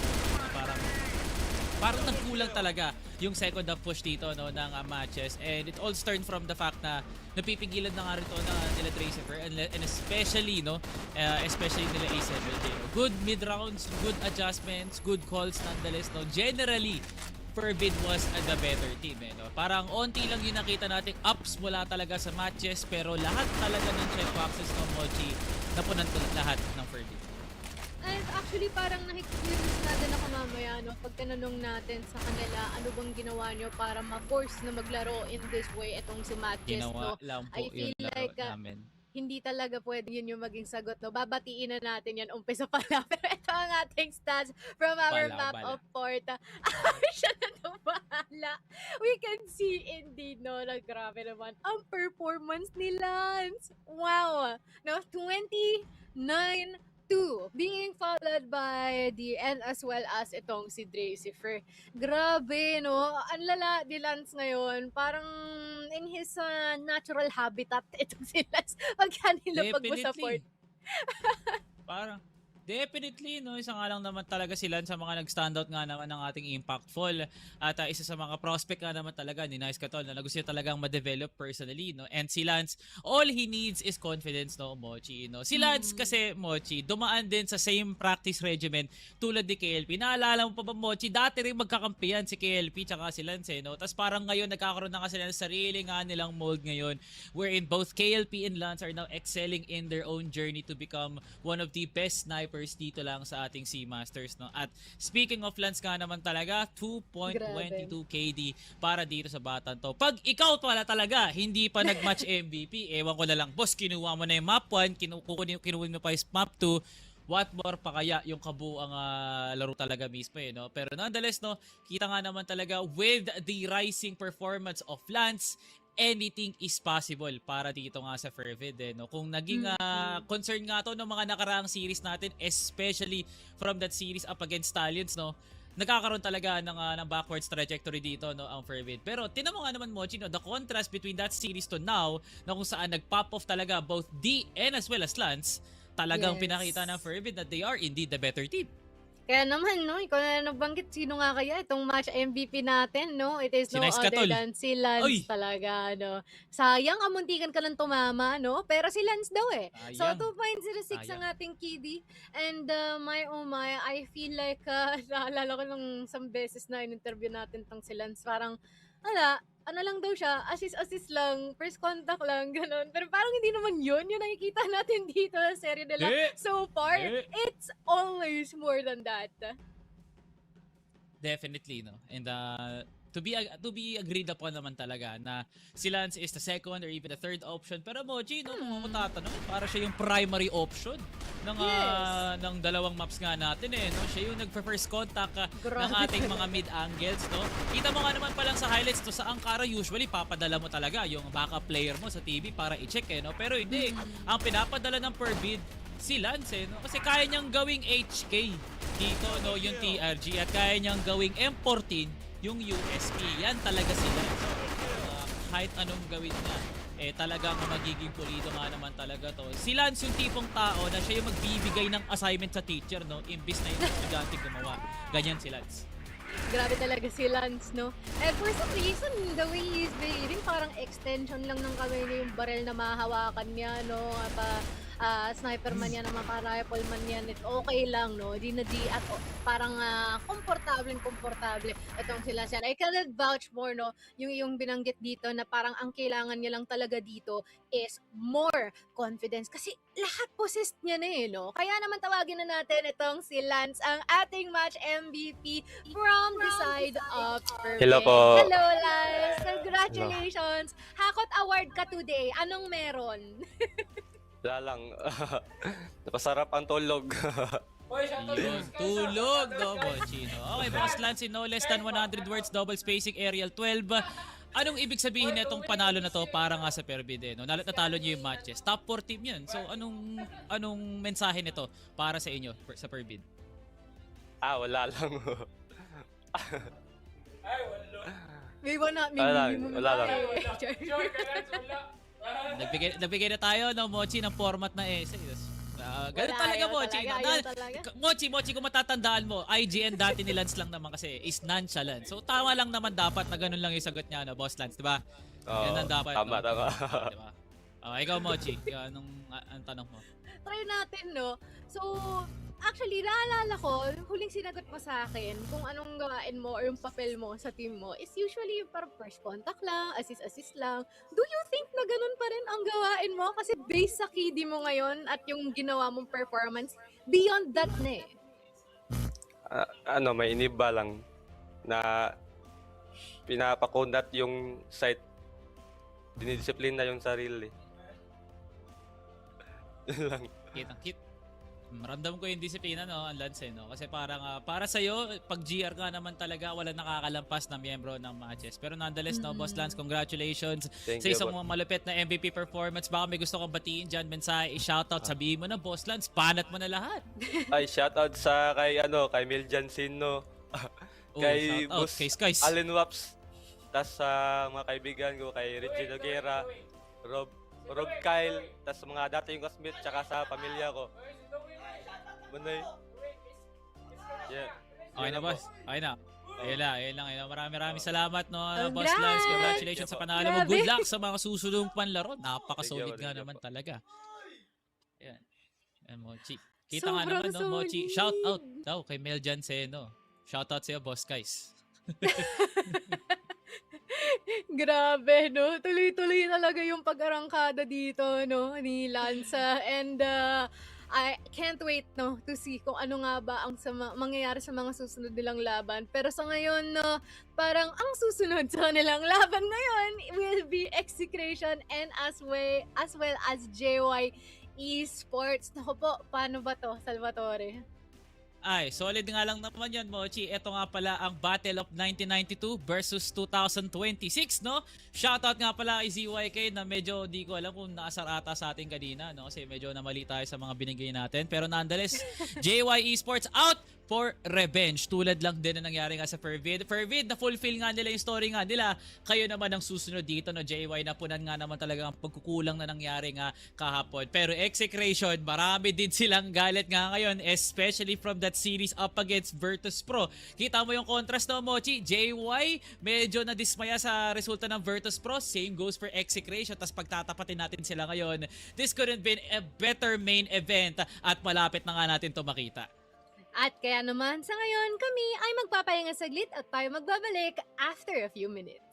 parang nagkulang talaga yung second half push dito, no, ng MATTJESS. And it all started from the fact na napipigilan na nga rito na nila Tracer and especially, no, especially nila A7. Good mid-rounds, good adjustments, good calls nonetheless, no. Generally, FERVID was the better team, no? Parang onti lang yung nakita nating ups mula talaga sa MATTJESS, pero lahat talaga ng checkboxes ng Mochi napunan lahat ng FERVID.
And actually parang nakikirinis na din ako mamaya, no, pag tinanong natin sa kanila ano bang ginawa nyo para ma-force na maglaro in this way itong si MATTJESS,
Ginawa
no?
lang po
I feel
yung laro
like
namin.
hindi talaga pwede yun yung maging sagot, no? Babatiin na natin yan umpisa pa lang. Pero ito ang ating stats from our map of port. Siya na ito bahala. We can see indeed, no, na grabe naman ang performance ni Lance. Wow! No, 29-2 being followed by the and as well as itong si Dracifer. Grabe, no? Ang lala ni Lance ngayon. Parang in his natural habitat itong si Lance. Pagka nilapag mo sa port.
Parang definitely, no, isa nga lang naman talaga sila sa mga nag-standout nga naman ng ating impactful at isa sa mga prospect nga naman talaga ni Nice Katol na gusto niya talagang ma-develop personally, no. And si Lance, all he needs is confidence, no, Mochi, no. Si Lance kasi, Mochi, dumaan din sa same practice regimen tulad ni KLP. Naalala mo pa ba, Mochi, dati rin magkakampiyan si KLP tsaka si Lance, no. Tapos parang ngayon nagkakaroon na kasi ng sarili nga nilang mold ngayon wherein both KLP and Lance are now excelling in their own journey to become one of the best snipers keepers dito lang sa ating Seamasters, no? At speaking of lands nga naman talaga, 2.22 KD para dito sa batang to. Pag ikaw pala talaga hindi pa nag-match MVP, ewan ko na lang, boss, kinuha mo na yung map 1, kinuha mo pa yung map 2, what more pa kaya yung kabuang laro talaga mismo, eh, no? Pero nonetheless, no, kita nga naman talaga with the rising performance of Lance, anything is possible para dito nga sa FERVID, eh, no? Kung naging concern nga to ng mga nakaraang series natin, especially from that series up against Stallions, no, nagkakaroon talaga ng backwards trajectory dito, no, ang FERVID. Pero tinan mo nga naman, Mochi, no, the contrast between that series to now, na kung saan nag-pop off talaga both D and as well as Lance, talagang pinakita ng FERVID that they are indeed the better team.
Kaya naman, no, ikaw na nabanggit, sino nga kaya itong match MVP natin, no? It is no other than si Lance talaga, no? Sayang, amuntikan ka lang tumama, no? Pero si Lance daw, eh. So, 2.06 ang ating KD. And my oh my, I feel like, naalala ko nung isang beses na in-interview natin tong si Lance, parang, ano lang daw siya, assist lang, first contact lang, ganun. Pero parang hindi naman yun, yung nakikita natin dito sa serye nila so far. It's always more than that.
Definitely, no. And to be agreed upon naman talaga na si Lance is the second or even the third option. Pero Moji, no, kung ako tatanong, para siya yung primary option ng dalawang maps nga natin, eh, no. Siya yung nagpa-first contact ng ating mga mid angles, no. Kita mo nga naman pa lang sa highlights to, sa Ankara usually papadala mo talaga yung backup player mo sa TV para i-check, eh, no. Pero hindi, ang pinapadala ng FERVID si Lance, eh, no? Kasi kaya niyang gawing HK dito, no, yung TRG, at kaya niyang gawing M14 yung USP. Yan talaga si Lance. Kahit anong gawin niya, eh, talagang magiging pulido nga naman talaga to. Si Lance yung tipong tao na siya yung magbibigay ng assignment sa teacher, no, imbis na yung estudyante gumawa. Ganyan si Lance.
Grabe talaga si Lance, no? And for some reason, the way he's behaving, parang extension lang ng kamay niya yung barrel na mahawakan niya, no? Sniper man yan, maka-rifle man yan, okay lang, no? Di at parang komportable itong sila siya. I cannot vouch more, no? Yung binanggit dito na parang ang kailangan niya lang talaga dito is more confidence. Kasi lahat possessed niya na, eh, no? Kaya naman tawagin na natin itong si Lance, ang ating match MVP from the side of FERVID.
Hello po.
Hello, Lance. Congratulations. Hakot Award ka today. Anong meron?
Wala lang. Napasarap ang tulog.
Yun, tulog, no, Bochino. Okay, boss Lance, in no less than 100 words, double spacing, aerial 12. Anong ibig sabihin na itong panalo na to para nga sa FERVID, eh, no? Natalo niyo yung matches. Top 4 team yun. So, anong mensahe nito para sa inyo, sa FERVID?
Wala lang. Wala lang.
Nagbigay na tayo, no, Mochi, ng format na essays. Ganun talaga, Mochi. Mochi, kung matatandaan mo, IGN dati ni Lance lang naman kasi is nonchalant. So, tama lang naman dapat na ganun lang yung sagot niya, no, Boss Lance, diba? Ganun dapat.
Tama.
Diba? Ikaw, Mochi, anong tanong mo?
Try natin, no? So, actually, naalala ko, huling sinagot mo sa akin kung anong gawain mo or yung papel mo sa team mo is usually yung parang first contact lang, assist lang. Do you think na ganun pa rin ang gawain mo? Kasi based sa KD mo ngayon at yung ginawa mong performance, beyond that na, eh.
May iniba lang na pinapakundat yung site. Dinidisiplina yung sarili. Yun lang.
Maramdam ko yung disiplina, no, ang Lance, no? Kasi parang para sa'yo, pag GR ka naman talaga, wala nakakalampas na miyembro ng matches. Pero nonetheless, no, Boss Lance, congratulations sa isang malupit na MVP performance. Baka may gusto kong batiin dyan, mensahe, i-shoutout, sabihin mo na, Boss Lance, panat mo na lahat.
Ay, shoutout sa kay Miljan Sino, kay Boss Allen Waps, tas sa mga kaibigan ko, kay Reggie Noguera, Rob Kyle, tas mga dati yung classmate, tsaka sa pamilya ko. Manay. Yeah.
Okay na, boss. Okay na. Ayun lang. Maraming salamat, no, Boss Lance. Congratulations sa panalo mo. Good luck sa mga susunod panlaro. Napaka-solid nga naman talaga. Ayan, Mochi. Kita nga naman, no, Mochi. Shout out daw kay Mel Janseno. Shout out sa'yo, Boss Guys.
Grabe, no? Tuloy-tuloy talaga yung pag-arangkada dito, no, ni Lanza. And I can't wait no to see kung ano nga ba ang mangyayari sa mga susunod nilang laban. Pero sa ngayon no, parang ang susunod sa nilang laban ngayon will be Execration and as well as JY ESPORTS. Naku po, paano ba to, Salvatore?
Ay, solid nga lang naman yan, Mochi. Ito nga pala ang Battle of 1992 versus 2026, no? Shoutout nga pala kay ZYK na medyo di ko alam kung naasar ata sa atin kanina, no? Kasi medyo namali tayo sa mga binigay natin. Pero nonetheless, JY Esports out for revenge. Tulad lang din na nangyari nga sa FERVID. FERVID, na-fulfill nga nila yung story nga nila. Kayo naman ang susunod dito, no? JY, napunan nga naman talaga ang pagkukulang na nangyari nga kahapon. Pero Execration, marami din silang galit nga ngayon, especially from that series up against Virtus Pro. Kita mo yung contrast, no, Mochi? JY, medyo nadismaya sa resulta ng Virtus Pro. Same goes for Execration. Tapos pagtatapatin natin sila ngayon, this couldn't been a better main event at malapit na nga natin to makita.
At kaya naman, sa ngayon, kami ay magpapahinga saglit at tayo magbabalik after a few minutes.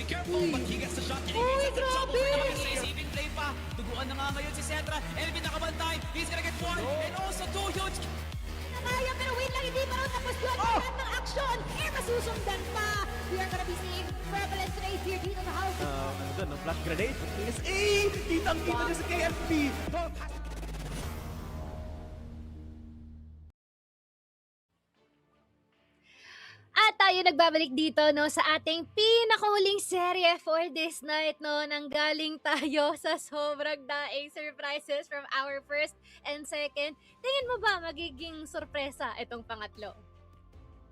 Be careful, but he gets the shot and he gets the double. Even play pa. Tuguan na nga ngayon si Cetra. And pinakabantay. He's gonna get one. And also two huge.
Kaya pero wait lang, hindi pa rin tapos yun. Lahat ng action, masusundan pa. We are gonna be seeing prevalence race here dito sa house.
Ano doon, flash grenade? PSA! Kitang-kita niya sa KFP!
At tayo nagbabalik dito no sa ating pinakahuling serye for this night no. Nanggaling tayo sa sobrang daing surprises from our first and second. Tingin mo ba magiging sorpresa itong pangatlo?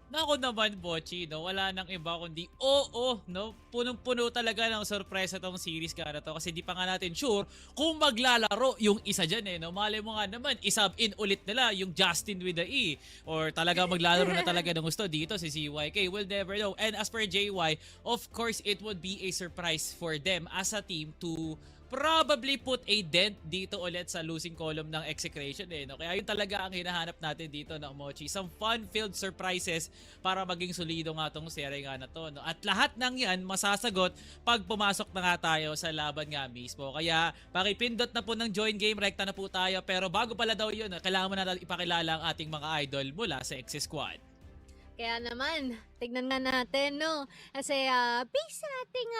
Nako naman, Bochi, no? Wala nang iba kundi oo, no? Punong-puno talaga ng sorpresa tong series ka na to kasi di pa nga natin sure kung maglalaro yung isa dyan eh, no? Malay mo nga naman, isub in ulit nila yung Justin with the E or talaga maglalaro na talaga ng gusto dito si CYK. We'll never know. And as per JY, of course, it would be a surprise for them as a team to probably put a dent dito ulit sa losing column ng Execration eh, no? Kaya yun talaga ang hinahanap natin dito ng Mochi. Some fun-filled surprises para maging solido nga tong serye nga na to, no? At lahat ng yan masasagot pag pumasok na nga tayo sa laban nga mismo. Kaya pakipindot na po ng join game, rekta na po tayo. Pero bago pala daw yun, kailangan mo na natin ipakilala ang ating mga idol mula sa Exe Squad.
Kaya naman, tignan nga natin, no? Kasi, based sa ating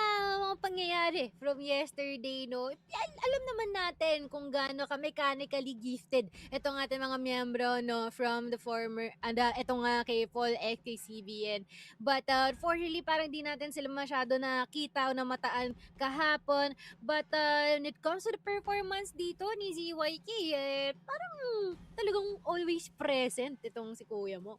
mga pangyayari from yesterday, no? Alam naman natin kung gaano ka mechanically gifted itong ating mga miyembro, no? From the former, itong kay Paul X, kay CBN. But, unfortunately, parang di natin sila masyado nakita o namataan kahapon. But, when it comes to the performance dito ni ZYK, parang talagang always present itong si kuya mo.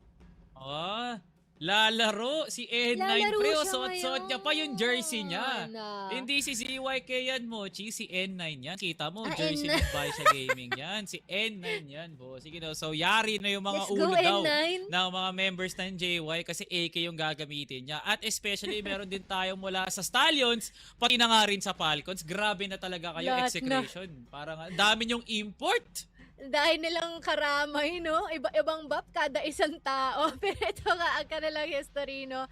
Lalaro si N9
Lalaro
pre,
siya
suot-suot niya pa yung jersey niya.
ngayon.
Hindi si ZYK yan, Mochi, si N9 yan. Kita mo, jersey
N9.
ng Baisha Gaming yan. Si N9 yan, bo. Sige no, so yari na yung mga
Let's go,
ulo daw
N9.
ng mga members ng JY kasi AK yung gagamitin niya. At especially, meron din tayo mula sa Stallions, pati na nga rin sa Falcons. Grabe na talaga kayo,
Lahat
Execration. Parang dami yung import.
Dahil nilang karamay, no? Iba-ibang buff kada isang tao. Pero ito nga, ang kanilang history, no?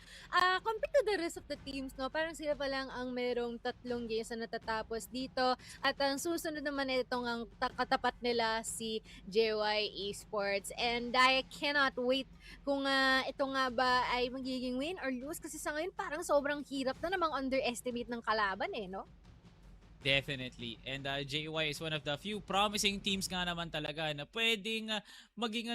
Compared to the rest of the teams, no? Parang sila pa lang ang merong 3 games na natatapos dito. At ang susunod naman itong ang katapat nila si JY Esports. And I cannot wait kung ito nga ba ay magiging win or lose. Kasi sa ngayon, parang sobrang hirap na namang underestimate ng kalaban, eh, no?
Definitely. And JY is one of the few promising teams nga naman talaga na pwedeng maging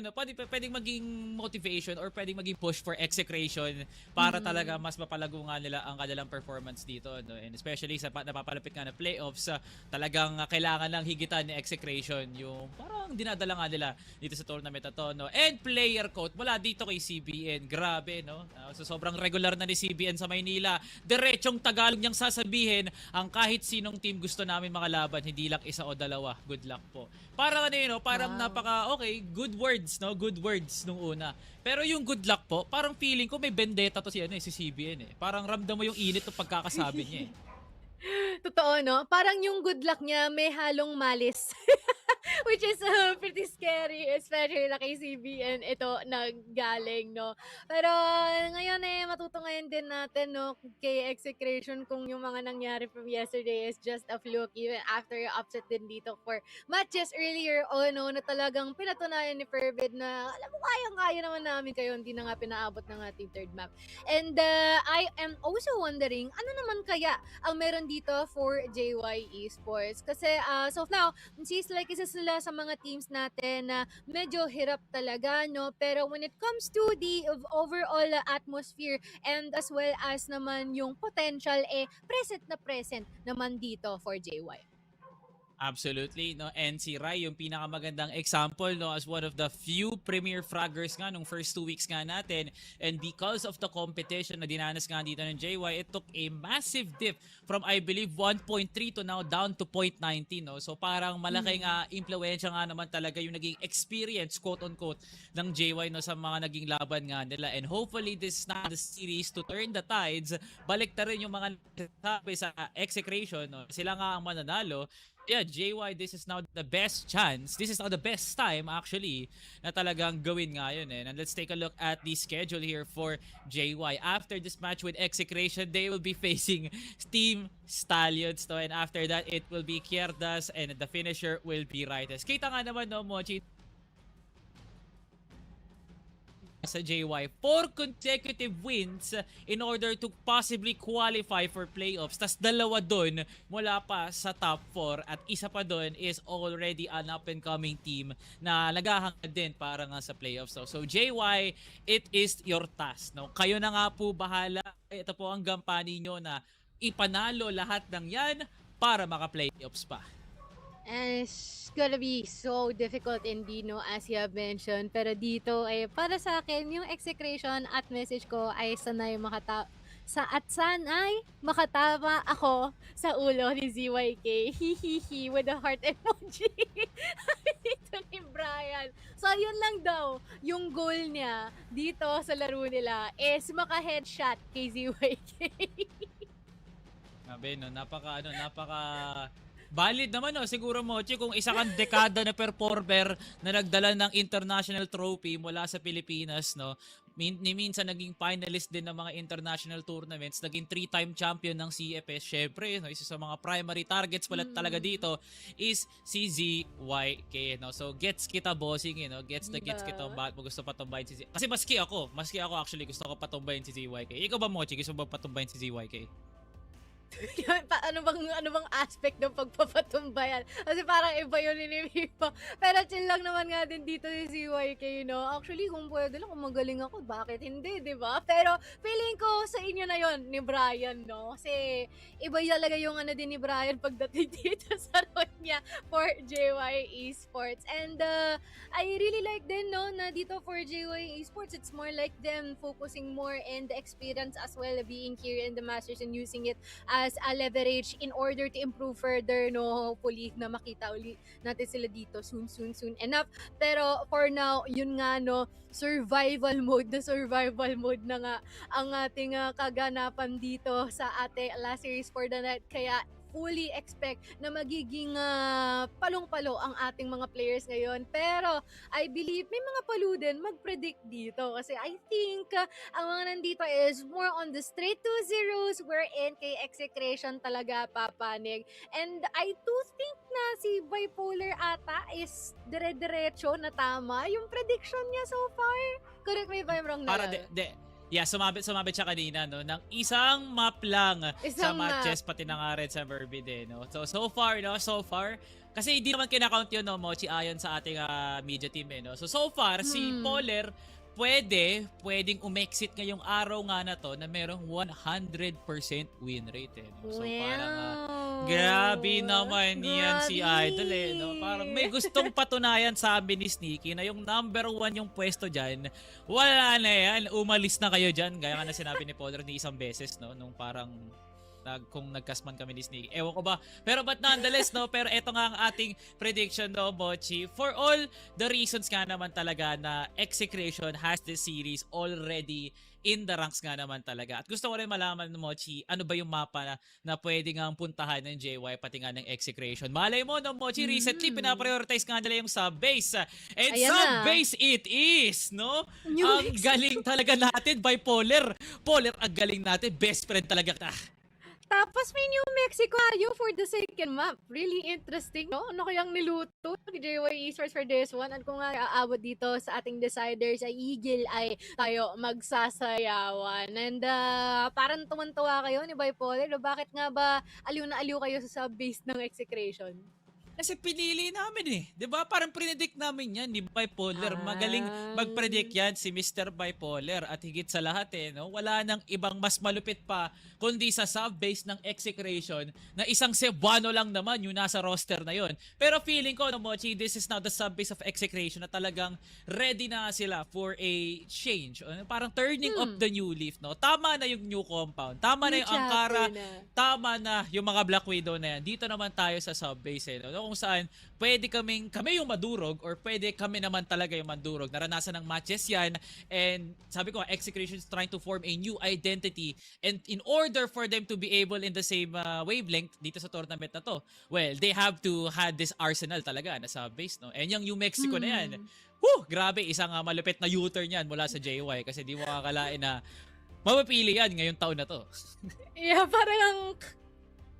pwedeng maging motivation or pwedeng maging push for Execration para talaga mas mapalago nga nila ang kanilang performance dito, no? And especially sa napapalapit nga na playoffs, talagang kailangan lang higitan ni Execration yung parang dinadala nga nila dito sa tournament na to, no? And player quote mula dito kay CBN. Grabe, no? So sobrang regular na ni CBN sa Maynila. Diretsong Tagalog niyang sasabihin ang kahit sinong team gusto namin makalaban, hindi lang isa o dalawa. Good luck po. Parang ano yun, no? Parang napaka okay, good words, no? Good words nung una. Pero yung good luck po, parang feeling ko may vendetta to si CBN eh. Parang ramdam mo yung init ng pagkakasabi niya eh.
Totoo, no? Parang yung good luck niya may halong malis. Which is pretty scary, especially na kay CBN ito naggaling, no? Pero ngayon matutungayan din natin, no, kay Execration kung yung mga nangyari from yesterday is just a fluke even after yung upset din dito for matches earlier on, no, na talagang pinatunayan ni FERVID na alam mo, kaya naman namin kayo, hindi na nga pinaabot ng ating third map. And I am also wondering, ano naman kaya ang meron dito for JY Esports? Kasi so now, seems like isa sila sa mga teams natin na medyo hirap talaga, no? Pero when it comes to the overall atmosphere and as well as naman yung potential, present naman dito for JY.
Absolutely, no? And si Rai, yung pinakamagandang example, no, as one of the few premier fraggers nga nung first 2 weeks nga natin. And because of the competition na dinanas nga dito ng JY, it took a massive dip from, I believe, 1.3 to now down to 0.19, no? So parang malaking impluensya nga naman talaga yung naging experience, quote-unquote, ng JY, no, sa mga naging laban nga nila. And hopefully, this is not the series to turn the tides. Balik na rin yung mga sabi sa Execration, no? Sila nga ang mananalo. Yeah, JY, this is now the best chance. This is now the best time actually na talagang gawin nga yun eh. And let's take a look at the schedule here for JY. After this match with Execration, they will be facing Team Stallions to, and after that it will be Querdas and the finisher will be Rightes. Kita nga naman no, Mochi, sa JY, 4 consecutive wins in order to possibly qualify for playoffs. Tas dalawa dun mula pa sa top 4 at isa pa dun is already an up and coming team na naghahangad din para nga sa playoffs. So JY, it is your task. No? Kayo na nga po bahala. Ito po ang gampanin nyo na ipanalo lahat ng yan para maka-playoffs pa.
And it's gonna be so difficult indeed, no, as you have mentioned. Pero dito, para sa akin, yung execration at message ko ay sanay makatama ako sa ulo ni ZYK. Hihihi with a heart emoji. Dito ni Brian. So, yun lang daw. Yung goal niya dito sa laro nila is maka-headshot kay ZYK.
Sabi, no, napaka valid naman no, siguro Mochi kung isa kang dekada na performer na nagdala ng international trophy mula sa Pilipinas, no. Minsan naging finalist din ng mga international tournaments, naging 3-time champion ng CFS. Syempre, no, isa sa mga primary targets pala talaga dito is si ZYK, no. So gets kita bossing, no. Gets kita bakit mo gusto patumbayin si ZYK. Kasi maski ako actually gusto ko patumbayin si ZYK. Ikaw ba Mochi, gusto mo ba patumbayin si ZYK?
ano bang aspect ng pagpapatumbayan? Kasi parang iba yun ni mo. Pero chill lang naman nga din dito si ZYK, no? Actually, kung pwede lang, kung magaling ako, bakit hindi, di ba? Pero feeling ko sa inyo na yon ni Brian, no? Kasi iba talaga yung din ni Brian pagdating dito sa role niya for JY Esports. And I really like din, no, na dito for JY Esports, it's more like them focusing more in the experience as well, being here in the Masters and using it as a leverage in order to improve further, no. Hopefully na makita uli natin sila dito soon enough. Pero for now, yun nga, no, survival mode na nga ang ating kaganapan dito sa ating last series for the night. Kaya fully expect na magiging palong-palo ang ating mga players ngayon. Pero I believe may mga palo din mag-predict dito. Kasi I think ang mga nandito is more on the straight to zeros wherein kay Execration talaga papanig. And I do think na si Bipolar ata is dire-diretso na tama yung prediction niya so far. Correct me if I'm wrong na.
Yeah, sumabit siya kanina, no, ng isang map lang sa matches, pati na nga rin sa FERVID, eh, no. So far, kasi hindi naman kinakount yun, no, Mochi, ayon sa ating media team, eh, no. So far, si Poler, pwedeng umexit ngayong araw nga na to na merong 100% win rate, eh, no? So parang grabe naman yan si Idol, eh, no? Parang may gustong patunayan sa amin ni Sneaky na yung number 1 yung pwesto dyan, wala na yan, umalis na kayo dyan. Gaya nga na sinabi ni Poler ni isang beses, no, nung parang kung nagkasman kami ni Sneaky. Ewan ko ba. Pero but nonetheless, no, pero eto nga ang ating prediction, no, Mochi. For all the reasons nga naman talaga na Execration has this series already in the ranks nga naman talaga. At gusto ko rin malaman, Mochi, ano ba yung mapa na pwede nga puntahan ng JY pati nga ng Execration. Malay mo, no, Mochi, recently pinaprioritize nga nila yung sub-base. And sub-base it is, no? Ang galing talaga natin, Bipolar. Poler, ang galing natin. Best friend talaga.
Tapos may New Mexico tayo for the second map. Really interesting, no? Ano kayang niluto ni JY Esports for this one? At kung nga aabot dito sa ating deciders ay Eagle ay tayo magsasayawan. And parang tumantawa kayo ni Bipolar. Bakit nga ba aliw na aliw kayo sa sub-base ng Execration?
Kasi pinili namin eh. 'Di ba? Parang predict namin 'yan ni Bipolar. Magaling mag-predict 'yan si Mr. Bipolar at higit sa lahat eh, no? Wala nang ibang mas malupit pa kundi sa sub-base ng Execration na isang Cebuano lang naman yung nasa roster na 'yon. Pero feeling ko, no, Mochi, this is now the sub-base of Execration na talagang ready na sila for a change. Parang turning of the new leaf, no? Tama na yung new compound. Tama na yung Ankara. Tama na yung mga Black Widow na yan. Dito naman tayo sa sub-base, eh, no? no, kung saan pwede kami yung madurog or pwede kami naman talaga yung madurog. Naranasan ng matches yan, and sabi ko, Execration is trying to form a new identity, and in order for them to be able in the same wavelength dito sa tournament na to, well, they have to had this arsenal talaga na sa base, no? And yung New Mexico na yan, grabe, isang malupit na U-turn yan mula sa JY, kasi di mo kakalain na mapapili yan ngayong taon na to.
Yeah,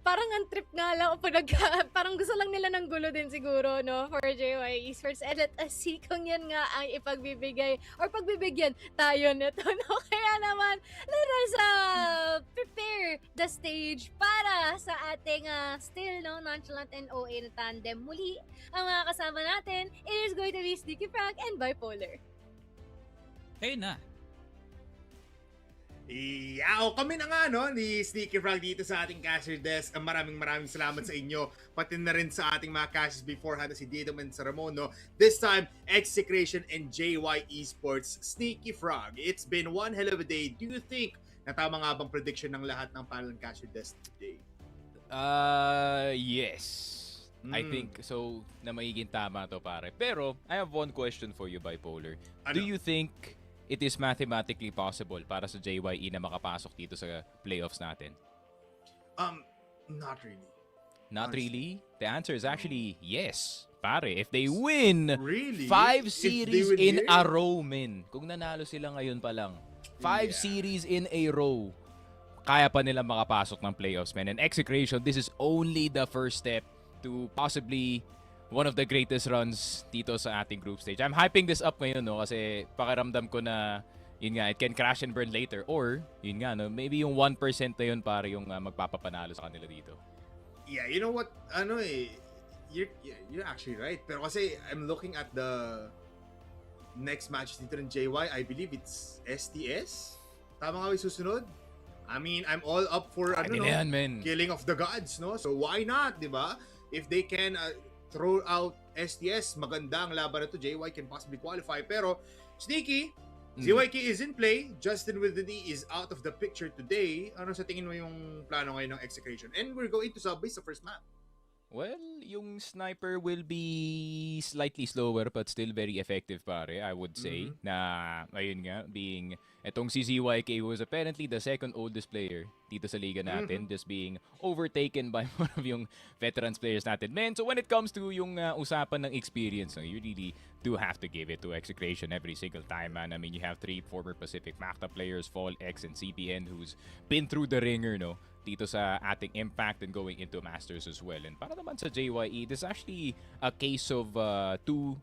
parang ang trip nga lang pag parang gusto lang nila ng gulo din siguro, no, for JY Esports. And let us see kung yan nga ang ipagbibigay or pagbibigyan tayo nito, no? Kaya naman, let us prepare the stage para sa ating still, no, nonchalant and OA na tandem. Muli, ang mga kasama natin, it is going to be Sneaky Frog and Bipolar.
Kayo na.
Kami na nga, no, ni Sneaky Frog dito sa ating cashier desk. Maraming salamat sa inyo. Pati na rin sa ating mga cashiers beforehand, si Didom and sa Ramon, no. This time, Execration and JY Esports. Sneaky Frog, it's been one hell of a day. Do you think na tama nga bang prediction ng lahat ng panel cashier desk today?
Yes. I think so na magiging tama to, pare. Pero, I have one question for you, Bipolar.
Ano?
Do you think it is mathematically possible para sa JYE na makapasok dito sa playoffs natin?
Not really.
Not really? The answer is actually yes. Pare, if they win
Really?
5
If
series
they win
in
here?
a row, men. Kung nanalo sila ngayon pa lang. 5 series in a row. Kaya pa nila makapasok ng playoffs, men. And Execration, this is only the first step to possibly one of the greatest runs dito sa ating group stage. I'm hyping this up ngayon, no, kasi pakiramdam ko na yun nga, it can crash and burn later, or yun nga, no, maybe yung 1% na yun para yung magpapapanalo sa kanila dito.
Yeah, you know what? You're actually right. Pero kasi I'm looking at the next match dito ng JY. I believe it's STS. Tama nga ba yung susunod? I mean, I'm all up for killing of the gods, no? So why not, di ba? If they can throw out STS, magandang laban na to. JY can possibly qualify. Pero, Sneaky, JYK is in play. Justin with the D is out of the picture today. Ano sa tingin mo yung plano ngayon ng Execration? And we're going to sub-base sa first map.
Well, yung sniper will be slightly slower but still very effective, pare, I would say. Na, ayun nga, being etong si ZYK was apparently the second oldest player dito sa liga natin, just being overtaken by one of yung veterans players natin. Man, so when it comes to yung usapan ng experience, you really do have to give it to Execration every single time, man. I mean, you have 3 former Pacific Macta players, Fall, X, and CPN, who's been through the ringer, no, dito sa ating impact and going into Masters as well. And para naman sa JYE, this is actually a case of two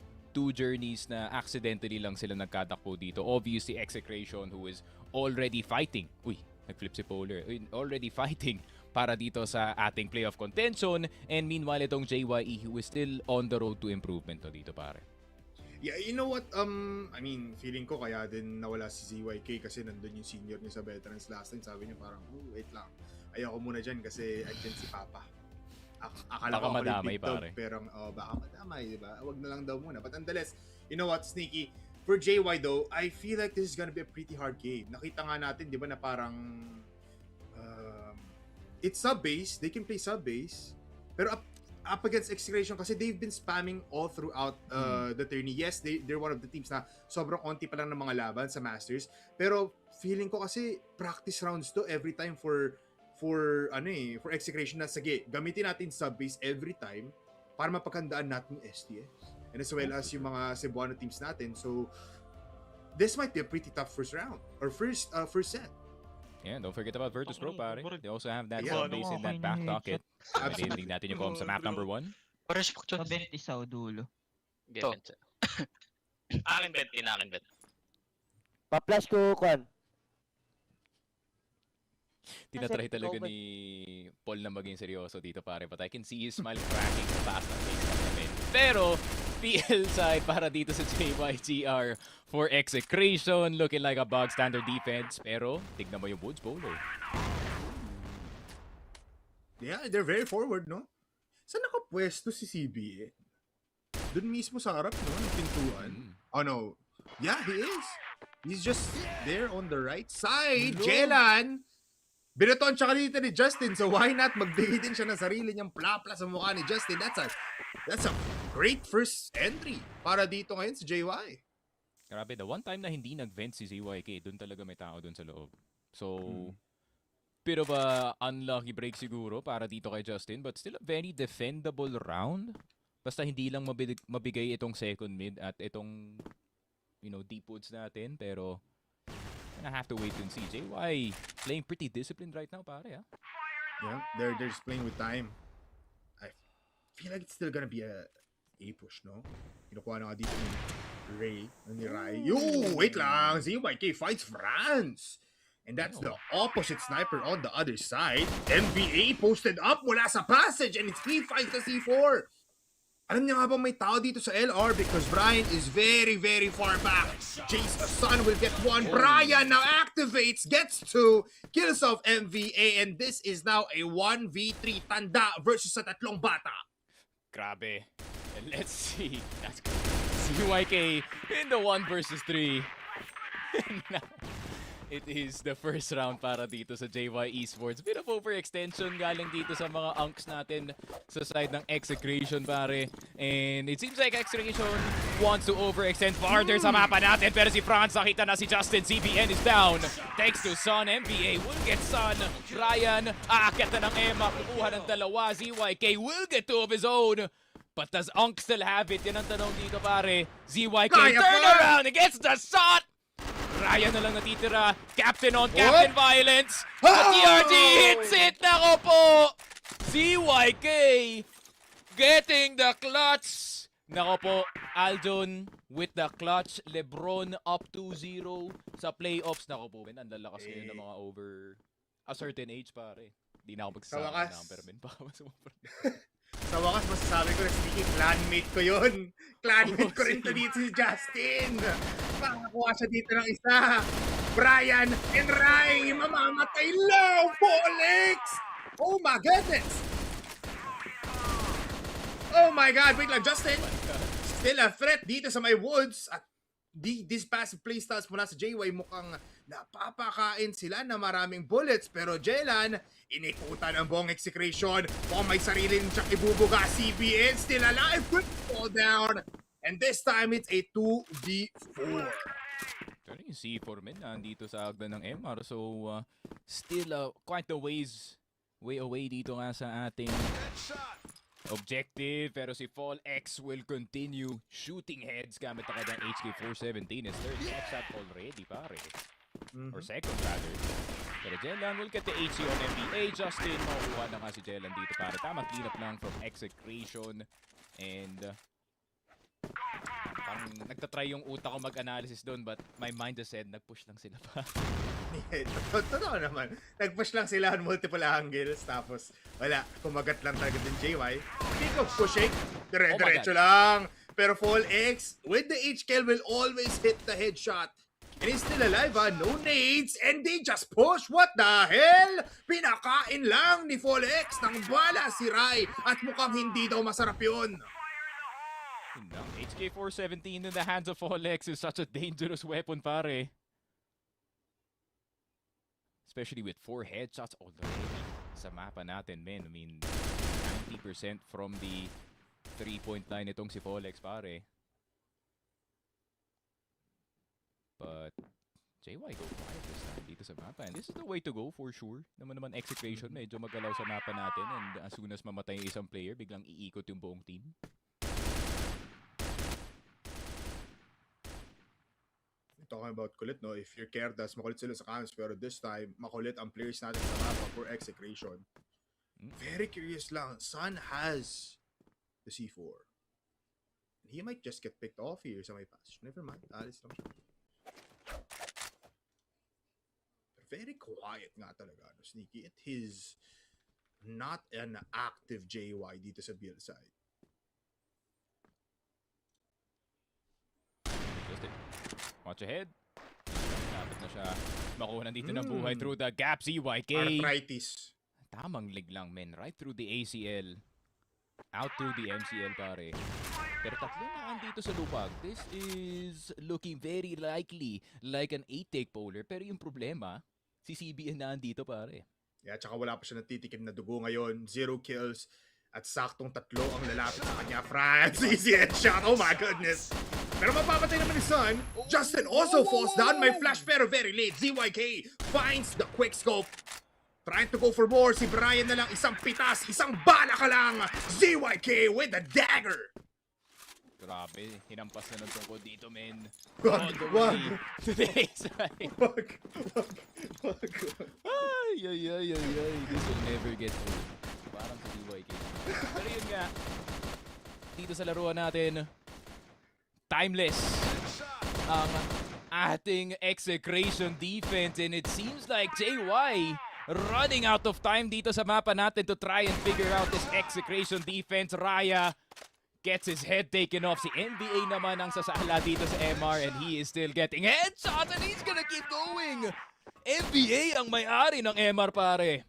journeys na accidentally lang sila nagkatakbo dito. Obviously, Execration, who is already fighting. Uy, nag-flip si Polar. Already fighting para dito sa ating playoff contention. And meanwhile, itong JYE, who is still on the road to improvement dito, pare.
Yeah, you know what? I mean, feeling ko kaya din nawala si ZYK kasi nandun yung senior niya sa veterans last time. Sabi niya parang, wait lang. Ayoko muna dyan kasi andyan si Papa. Akala
baka
ko
madamay,
dog,
pare.
pero baka madamay, di ba? Wag na lang daw muna. But nonetheless, you know what, Sneaky? For JY though, I feel like this is gonna be a pretty hard game. Nakita nga natin, di ba, na parang it's sub-base. They can play sub-base. Pero up against Execration kasi they've been spamming all throughout the tourney. Yes, they're one of the teams na sobrang konti pa lang ng mga laban sa Masters. Pero feeling ko kasi practice rounds to every time for Execration na sige, gamitin natin sub-base every time para mapaghandaan natin yung STS. And as well as yung mga Cebuano teams natin. So, this might be a pretty tough first round or first set.
Yeah, don't forget about Virtus Pro, pare. They also have that sub-base in that back pocket. Tingnan natin yung sa map number 1.
Mabilis isa o dulo.
Akin bet.
Pa-flash ko, Kwan.
Tinatry talaga ni Paul na maging seryoso dito, pare. But I can see his smile cracking sa taas ng face namin. Pero, PL side para dito sa JYGR for Execration. Looking like a bog standard defense. Pero, tignan mo yung Woods Bowler.
Yeah, they're very forward, no? Saan nakapwesto si CB? Doon mismo sa harap, no? Yung pintuan. Oh, no. Yeah, he is. He's just there on the right side. Jelan! Binaton siya dito ni Justin, so why not magbigay din siya ng sarili niyang plapla sa mukha ni Justin. That's a That's a great first entry para dito ngayon sa JY.
Grabe, the one time na hindi nag-vent si ZYK, dun talaga may tao dun sa loob. So, bit of a unlucky break siguro para dito kay Justin, but still a very defendable round. Basta hindi lang mabigay itong second mid at itong, deep woods natin, pero gonna have to wait and see. JY playing pretty disciplined right now, pare, ha?
Yeah, they're just playing with time. I feel like it's still gonna be a push, no? Kinukuha na nga dito ni Rai. Wait lang! ZYK fights France! And that's the opposite sniper on the other side. MVA posted up mula sa passage and he fights the C4. Alam niya nga bang may tao dito sa LR because Brian is very, very far back. Jace Sun will get one. Brian now activates, gets two, kills off MVA, and this is now a 1v3 tanda versus sa tatlong bata.
Grabe. And let's see. That's good. ZYK in the 1 versus 3. Now, it is the first round para dito sa JY Esports. Bit of overextension galing dito sa mga unks natin sa side ng Execration, pare. And it seems like Execration wants to overextend farther sa mapa natin. Pero si Franz, nakita na si Justin. CBN is down. Thanks to Sun. MBA will get Sun. Ryan, aakyat na ng Emma. Kukuha ng dalawa. ZYK will get 2 of his own. But does Unk still have it? Yan ang tanong dito, pare. ZYK turn around and gets the shot! Ryan na lang natitira. Captain on Captain violence. The TRG hits it! Nako po! ZYK getting the clutch. Nako po, Aldon with the clutch. Lebron up 2-0 sa playoffs. Nako po, ang lalakas ngayon ng mga over a certain age, pare. Hindi na ako magsasabi ng number, men. Baka
Sa wakas, masasabi ko na speaking, clanmate ko yun. Clanmate ko rin to dito si Justin. Makakuha siya dito ng isa. Brian and Rai, mamamatay low. Polix! Oh my goodness! Oh my God, wait lang, Justin. Still a threat dito sa may woods. At these passive playstyles mula sa JY mukhang napapakain sila na maraming bullets. Pero Jelan, inikutan ang buong Execration. Mukhang may sarili niyang ibubuga. CBN still alive. Quick fall down. And this time it's a 2v4.
Pero yung C4 men nandito sa agdan ng MR. So still quite a way away dito nga sa ating objective. Pero si Fall X will continue shooting heads gamit ang kanyang HK417. His third headshot already, pare. Or second rather. Pero Jelan will get the HC on NBA. Justin, makukuha na nga si Jelan dito, pare. Tamang cleanup lang from Execration. And parang nagtatry yung utak ko mag-analysis doon, but my mind just said nag-push lang sila pa.
Totoo naman. Nag-push lang sila on multiple angles. Tapos wala, kumagat lang talaga din JY. Speak of pushing, dire-diretso lang. Pero Fall X with the HKL will always hit the headshot. And he's still alive, ha? No nades, and they just push. What the hell? Pinakain lang ni Fall X ng bala si Rai. At mukhang hindi daw masarap yun.
HK417 in the hands of Fall X is such a dangerous weapon, pare. Especially with 4 headshots already sa mapa natin, men. I mean, 90% from the 3-point line itong si Fall X, pare. But JY go quiet this time dito sa mapa. And this is the way to go for sure. Naman Execration, medyo magalaw sa mapa natin. And as soon as mamatay yung isang player, biglang iikot yung buong team.
Talking about kulit, no? If you're Querdas, makulit sila sa cams. Pero this time, makulit ang players natin sa mapa for Execration. Very curious lang. Sun has the C4. He might just get picked off here sa may passage. Never mind. Alis lang siya. Very quiet nga talaga, no, Sneaky. It is not an active JY dito sa build side.
Watch ahead. Dapat na siya makuha nandito ng buhay through the gap. ZYK.
Arthritis.
Tamang lig lang, men. Right through the ACL. Out through the MCL, pare. Pero tatlo na andito sa lupag. This is looking very likely like an 8-take polar. Pero yung problema, si CBN na andito, pare.
Yeah, tsaka wala pa siya natitikim na dugo ngayon. 0 kills. At saktong tatlo ang lalapit sa kanya. France, easy headshot. Oh my goodness. Pero mapapatay naman ni Sun. Justin also falls down. May flash pero very late. ZYK finds the quick scope. Trying to go for more. Si Brian na lang. Isang pitas. Isang bala ka lang. ZYK with the dagger.
Grabe, hinampas na ng tungkod dito, men.
Wag. Wag.
Ay. This will never get old. Parang sa DYK. Pero yun nga, dito sa laruan natin, timeless ang ating Execration defense, and it seems like JY running out of time dito sa mapa natin to try and figure out this Execration defense. Raya gets his head taken off. Si NBA naman ang sasala dito sa MR, and he is still getting headshots, and he's gonna keep going. NBA ang may-ari ng MR, pare.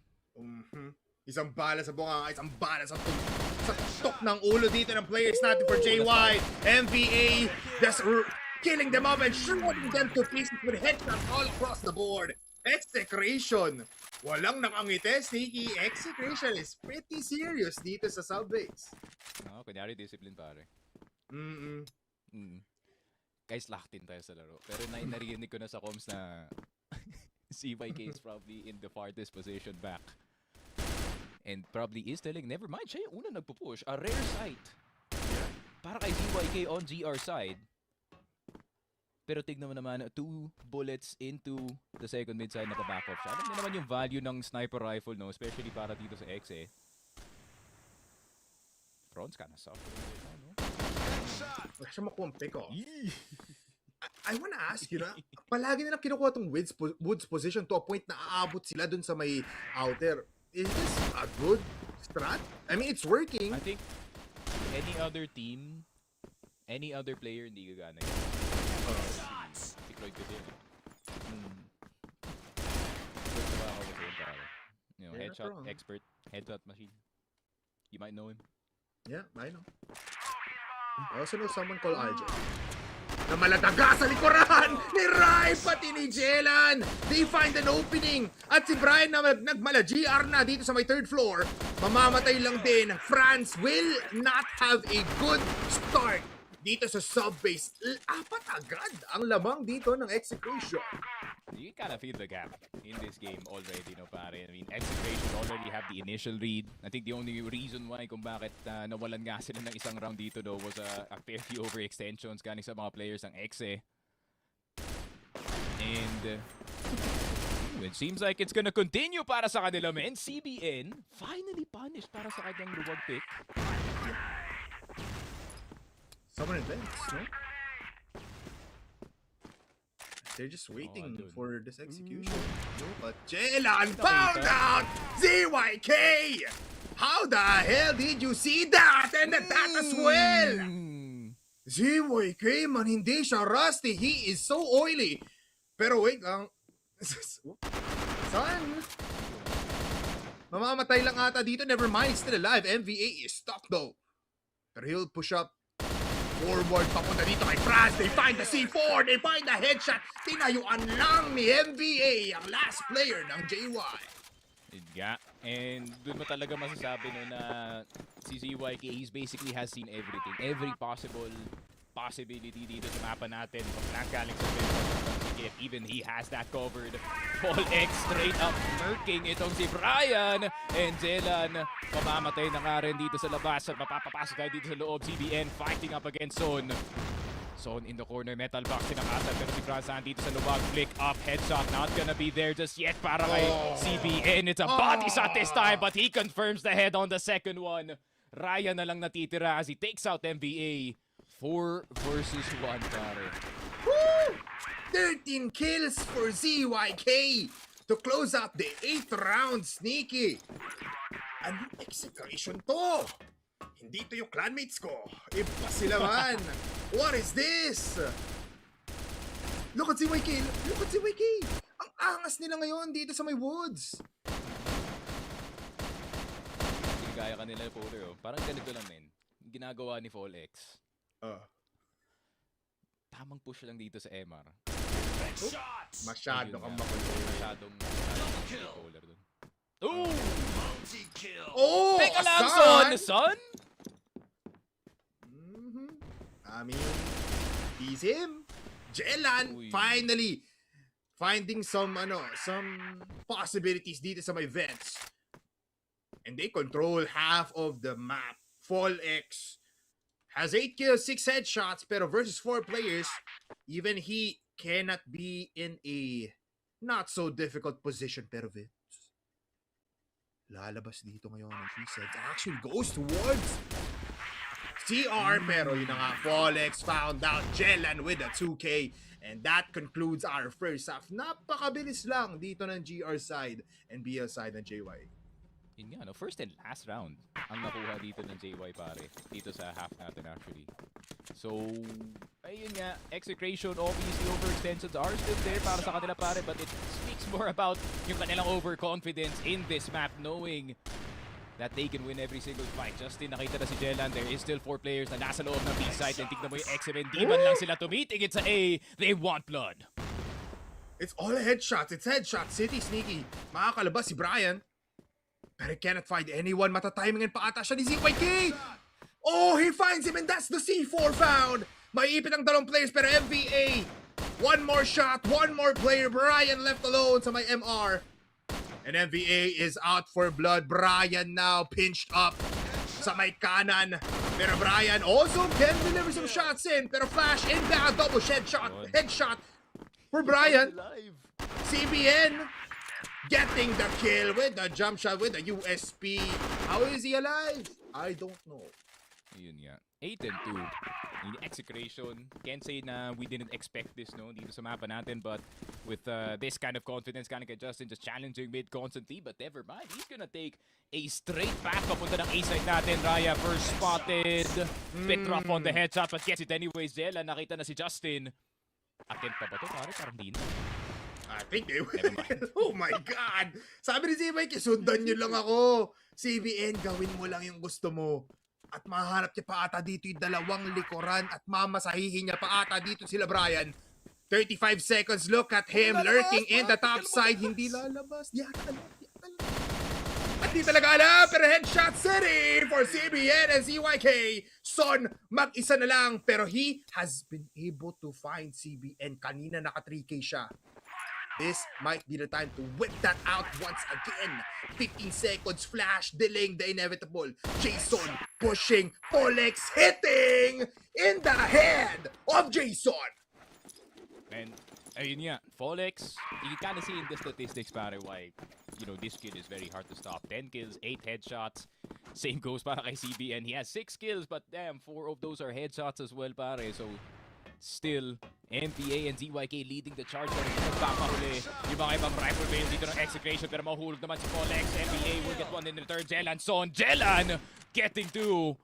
Isang bala sa bunga, isang bala sa tok ng ulo dito ng players natin for JY. MVA just killing them off and shooting them to pieces with headshots all across the board. Execration. Walang nakangiti, sneaky. Execration is pretty serious dito sa subbase.
Kunyari discipline, pare. Guys, laktin tayo sa laro. Pero narinig ko na sa comms na CYK is probably in the farthest position back. And probably is telling, never mind, siya yung una nagpo-push. A rare sight. Para kay CYK on GR side. Pero tignan mo naman, 2 bullets into the second mid side na pa-back off siya. Alam niyo naman yung value ng sniper rifle, no? Especially para dito sa X, eh. Franz kind of suffering right now, no?
Wala siya makuha ang pick off. I wanna ask you na, palagi nilang kinukuha tong Woods position to a point na aabot sila dun sa may outer. Is this a good strat? I mean, it's working.
I think any other team, any other player, hindi gagana yun. Si Cloyd kasi yun. Headshot expert, headshot machine. You might know him.
Yeah, I know. I also know someone called ALG. Na malataga sa likuran ni Rai pati ni Jelan. They find an opening. At si Brian na nagmala GR na dito sa may third floor. Mamamatay lang din. France will not have a good start dito sa subbase. Apat agad ang lamang dito ng Execration.
You kind of feel the gap in this game already, no, pare. I mean, Execration already have the initial read. I think the only reason why kung bakit nawalan nga sila ng isang round dito, though, was a fair few overextensions galing sa mga players ng Exe. And it seems like it's gonna continue para sa kanila, men. CBN finally punished para sa kanyang luwag pick.
Someone advanced, no? They're just waiting for this execution. But Jelan found out ZYK! How the hell did you see that? And that as well! ZYK, man, hindi siya rusty. He is so oily. Pero wait lang. Saan? Mamamatay lang ata dito. Never mind, he's still alive. MVA is stuck though. Pero he'll push up forward, papunta dito kay France. They find the C4. They find the headshot. Tinayuan lang ni MVA, ang last player ng JY.
Yeah, and dun mo talaga masasabi no na si ZYK, he's basically has seen everything. Every possible possibility dito sa mapa natin. Pag galing sa bench, even he has that covered. Paul X straight up murking itong si Brian. And Jelan, mamamatay na nga rin dito sa labas. At mapapapasok tayo dito sa loob. CBN fighting up against Son. Son in the corner, metal box sinakasan. Pero si Franz dito sa lubag. Flick up, headshot. Not gonna be there just yet para kay CBN. It's a body shot this time, but he confirms the head on the second one. Ryan na lang natitira as he takes out MVA. 4 versus 1, pare.
Woo! 13 kills for ZYK to close out the 8th round, sneaky. Anong Execration to? Hindi to yung clanmates ko. Iba sila man. What is this? Look at ZYK. Look at ZYK. Ang angas nila ngayon dito sa may woods.
Gaya kanila yung polar, oh. Parang ganito lang, men. Ginagawa ni Fall X. Tamang push lang dito sa MR.
Masyado kang makulit.
Masyadong polar dun. Ooh!
Oh!
Teka lang,
Son!
son!
I mean, he's him. Jelan finally finding some possibilities dito sa may vents. And they control half of the map. Fall X has 8 kills, 6 headshots, pero versus 4 players, even he cannot be in a not so difficult position. Pero Vince, lalabas dito ngayon and he said actually goes towards CR, pero yun na nga, Folex found out Jelan with a 2K. And that concludes our first half. Napakabilis lang dito ng GR side and BL side ng JY.
Yun nga, no? First and last round ang nakuha dito ng JY, pare. Dito sa half natin, actually. So, ayun nga, Execration, obviously, overextensions are still there para sa kanila, pare. But it speaks more about yung kanilang overconfidence in this map, knowing that they can win every single fight. Justin, nakita na si Jelan. There is still 4 players na nasa loob ng B side. And tignan mo yung XM, di man lang sila tumitingin sa A. They want blood.
It's all headshots. It's headshots. City sneaky. Makakalabas si Brian. Pero cannot find anyone. Matatimingen pa ata siya ni ZYK. Oh, he finds him and that's the C4 found. Maiipit ang dalawang players pero MVA. One more shot. One more player. Brian left alone sa may MR. And MVA is out for blood. Brian now pinched up sa may kanan. Pero Brian also can deliver some shots in. Pero flash inbound. Double headshot for Brian. CBN getting the kill with the jump shot with the USP. How is he alive? I don't know.
Yun nga. 8-2. In Execration, can't say na we didn't expect this, no, dito sa mapa natin, but with this kind of confidence, kind of get Justin just challenging mid constantly, but never mind. He's gonna take a straight path papunta ng A-side natin. Raya first spotted. Bit rough on the headshot, but gets it anyways. Jella, nakita na si Justin. Attempt pa ba ito? Parang di na.
I think they will. Oh my God! Sabi ni ZYK, sundan nyo lang ako. CBN, gawin mo lang yung gusto mo. At mahanap niya pa ata dito yung dalawang likuran at mamasahihin niya pa ata dito sila Brian. 35 seconds, look at him lurking in the top side. Hindi lalabas. At di talaga alam, pero headshot city for CBN and ZYK. Son, mag-isa na lang, pero he has been able to find CBN. Kanina naka 3K siya. This might be the time to whip that out once again. 15 seconds, flash, delaying the inevitable. Jason pushing, Folex hitting in the head of Jason.
And ayun nga, Folex, you can kind of see in the statistics pare why, you know, this kid is very hard to stop. 10 kills, 8 headshots. Same goes para kay CBN. He has 6 kills, but damn, 4 of those are headshots as well pare. So still, MPA and ZYK leading the charge. Pero hindi nagpapahuli yung mga ibang rifle bail dito ng Execration. Pero mahulog naman si Folex. MPA will get one in return. Jelan, Son, Jelan getting two.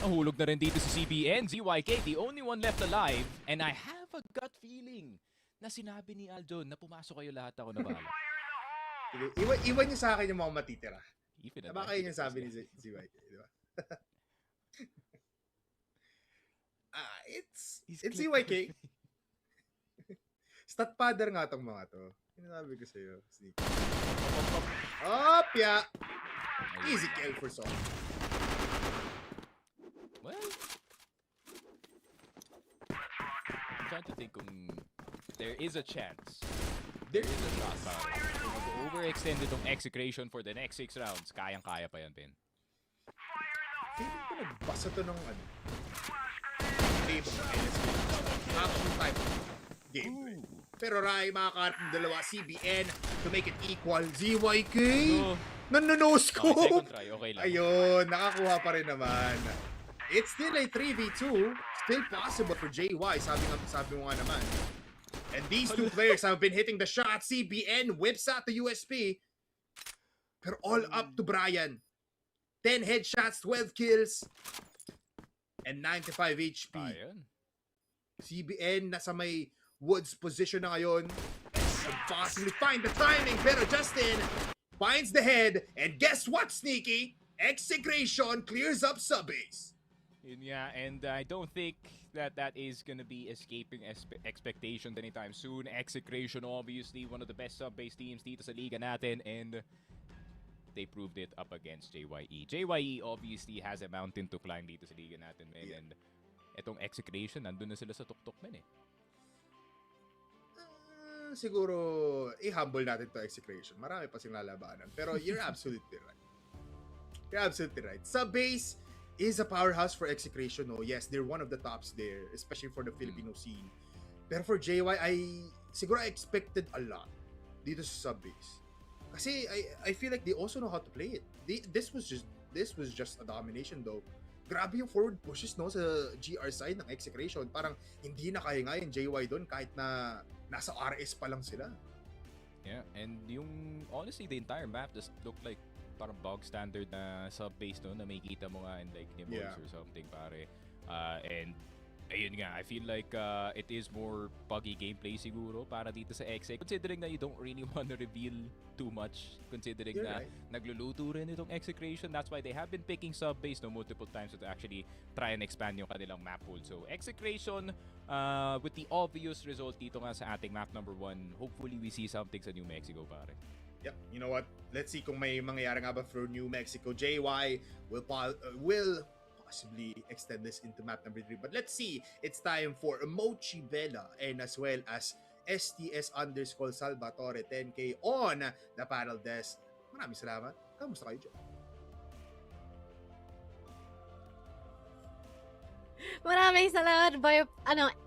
Mahulog na rin dito si CBN. ZYK, the only one left alive. And I have a gut feeling na sinabi ni Aljon na pumasok kayo lahat, ako na bala.
Iwan niyo sa akin yung mga matitira. Tama kayo yung sabi ni ZYK, di ba? It's ZYK. Stat padder nga tong mga to. Sinasabi ko sa'yo. Yeah. Easy kill for Son.
Well, I'm trying to think kung there is a chance. There is a shot para overextended tong Execration for the next 6 rounds. Kayang-kaya pa yan, Pin.
Feeling ko nagbasa to ng action type gameplay. Pero Rai, makakarap ng dalawa, CBN to make it equal. ZYK nanoscope.
Okay lang.
Ayun, nakakuha pa rin naman. It's still a 3v2, still possible for JY, sabi mo nga naman. And these two players have been hitting the shot. CBN whips out the USP, pero all up to Brian. 10 headshots, 12 kills, and 95 HP.
Ayun.
CBN nasa may Woods position na ngayon. Could possibly find the timing, pero Justin finds the head, and guess what, Sneaky? Execration clears up sub-base.
Yun nga, and I don't think that is gonna be escaping expectations anytime soon. Execration, obviously, one of the best sub-base teams dito sa liga natin, and they proved it up against JYE. JYE obviously has a mountain to climb dito sa liga natin, man. And etong Execration, nandun na sila sa tuktok, man eh.
Siguro, i-humble natin to Execration. Marami pa silang lalabanan. Pero you're absolutely right. You're absolutely right. Sa base is a powerhouse for Execration. No? Yes, they're one of the tops there, especially for the Filipino scene. Pero for JY, siguro I expected a lot dito sa sub-base. Kasi I feel like they also know how to play it. This was just a domination though. Grabe yung forward pushes no sa GR side ng Execration. Parang hindi na kaya nga yung JY doon kahit na nasa RS pa lang sila.
Yeah, and honestly, the entire map just looked like parang bog standard na sub-base no, na may kita mo nga in like Nibbles or something, pare. And ayun nga, I feel like it is more buggy gameplay siguro para dito sa XA. Considering na you don't really want to reveal too much, considering na nagluluto rin itong Execration. That's why they have been picking sub-base no multiple times to actually try and expand yung kanilang map pool. So Execration, with the obvious result dito nga sa ating map number 1, hopefully we see something sa New Mexico, pare.
Yep, you know what? Let's see kung may mangyayari nga ba for New Mexico. JY will possibly extend this into map number 3. But let's see. It's time for Mochi Vela and as well as STS_Salvatore 10K on the panel desk. Maraming salamat. Kamusta kayo dyan?
Maraming salamat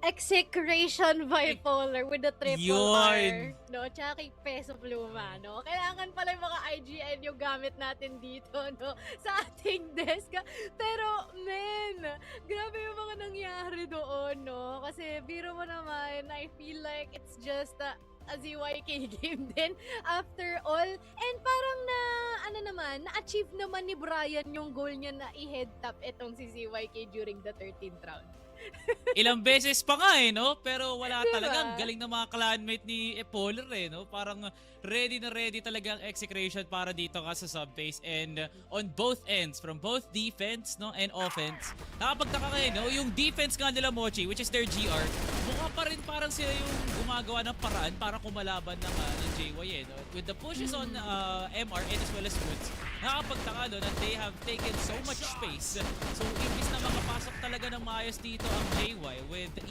Execration Bipolar with the triple R. No, tsaka kay Peso Pluma, no? Kailangan pala yung mga IGN yung gamit natin dito, no? Sa ating desk. Pero, men, grabe yung mga nangyari doon, no? Kasi, biro mo naman, I feel like it's just a ZYK game din after all. And parang na-achieve naman ni Brian yung goal niya na i-head top itong si ZYK during the 13th round.
Ilang beses pa nga eh, no? Pero wala talagang galing ng mga clanmate ni Epoler eh, no? Parang ready na ready talaga ang Execration para dito ka sa sub-base. And on both ends, from both defense no and offense, nakapagtaka kayo, no? Yung defense nga nila Mochi, which is their GR, mukha pa rin parang sila yung gumagawa ng paraan para kumalaban ng JY eh, no? With the pushes on MR and as well as Woods, nakapagtaka no, that they have taken so much space. So imbis na makapasok talaga ng maayos dito ang JY with the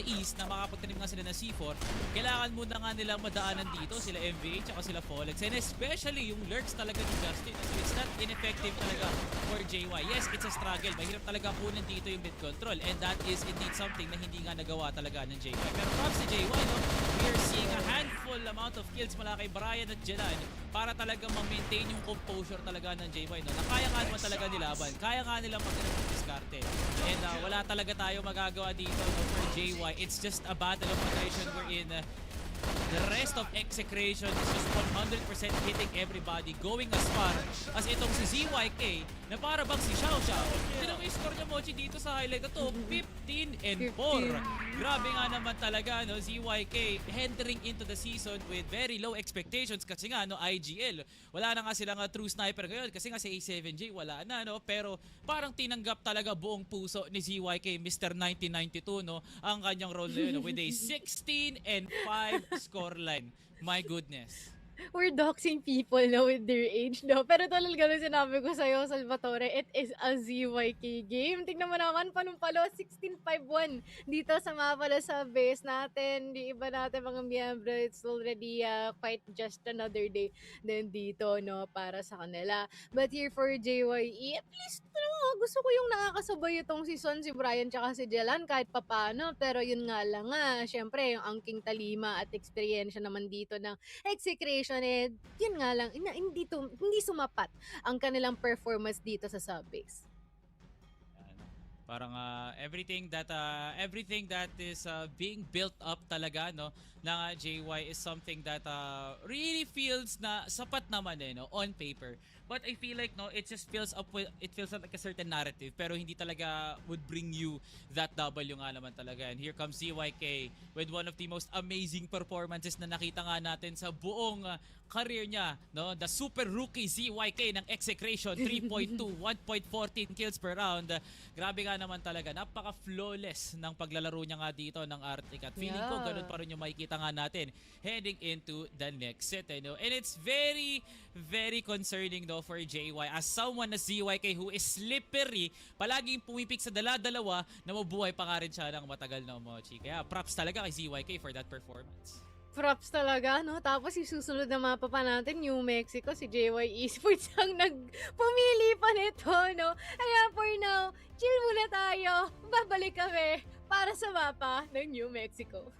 ease na makapagtanim nga sila ng C4, kailangan muna nga nilang madaanan dito sila MVH at sila Folex, and especially yung lurks talaga ni Justin. So it's not ineffective talaga for JY. Yes, it's a struggle. Mahirap talaga kunin dito yung mid control, and that is indeed something na hindi nga nagawa talaga ng JY. Pero props si JY, no? We are seeing a handful amount of kills mula kay Brian at Jelan para talaga ma-maintain yung composure talaga ng JY, no? Na kaya nga naman talaga nilaban. Kaya nga nilang mag-diskarte. And wala talaga tayo magagawa dito, no, for JY. It's just a battle of attrition wherein the rest of Execration is just 100% hitting everybody, going as far as itong si ZYK na para bang si Xiao Xiao. Tignan mo yung score niya, Mochi, dito sa highlight na to, 15-4. Grabe nga naman talaga, no, ZYK entering into the season with very low expectations kasi nga, no, IGL. Wala na nga silang true sniper ngayon kasi nga si A7J wala na, no, pero parang tinanggap talaga buong puso ni ZYK, Mr. 1992, no, ang kanyang role na yun, no, with a 16-5 scoreline. My goodness.
We're doxing people now with their age, no? Pero talaga na sinabi ko sa'yo, Salvatore, it is a ZYK game. Tingnan mo naman, panumpalo, 16-5-1 dito sa mapala sa base natin. Di iba natin mga miyembro, it's already quite just another day din dito, no? Para sa kanila. But here for JYE, at least, gusto ko yung nakakasabay itong season si Brian tsaka si Jelan kahit papano. Pero yun nga lang syempre, yung angking talima at experience naman dito ng Execration, yun nga lang, hindi sumapat ang kanilang performance dito sa sub-base.
Parang everything that is being built up talaga, no, ng JY is something that really feels na sapat naman no, on paper. But I feel like, no, it feels like a certain narrative pero hindi talaga would bring you that W nga naman talaga. And here comes ZYK with one of the most amazing performances na nakita nga natin sa buong career niya, no? The super rookie ZYK ng Execration, 3.2, 1.14 kills per round. Grabe nga naman talaga. Napaka-flawless ng paglalaro niya nga dito ng Arctic. At feeling ko, ganun pa rin yung makikita nga natin heading into the next set. No? And it's very, very concerning no, for JY as someone na ZYK who is slippery, palaging pumipik sa dala-dalawa na mabuhay pa nga rin siya ng matagal na Mochi. Kaya props talaga kay ZYK for that performance.
Props talaga, no? Tapos susunod na mapa pa natin, New Mexico, si JY Esports ang nagpumili pa nito, no? Kaya for now, chill muna tayo. Babalik kami para sa mapa ng New Mexico.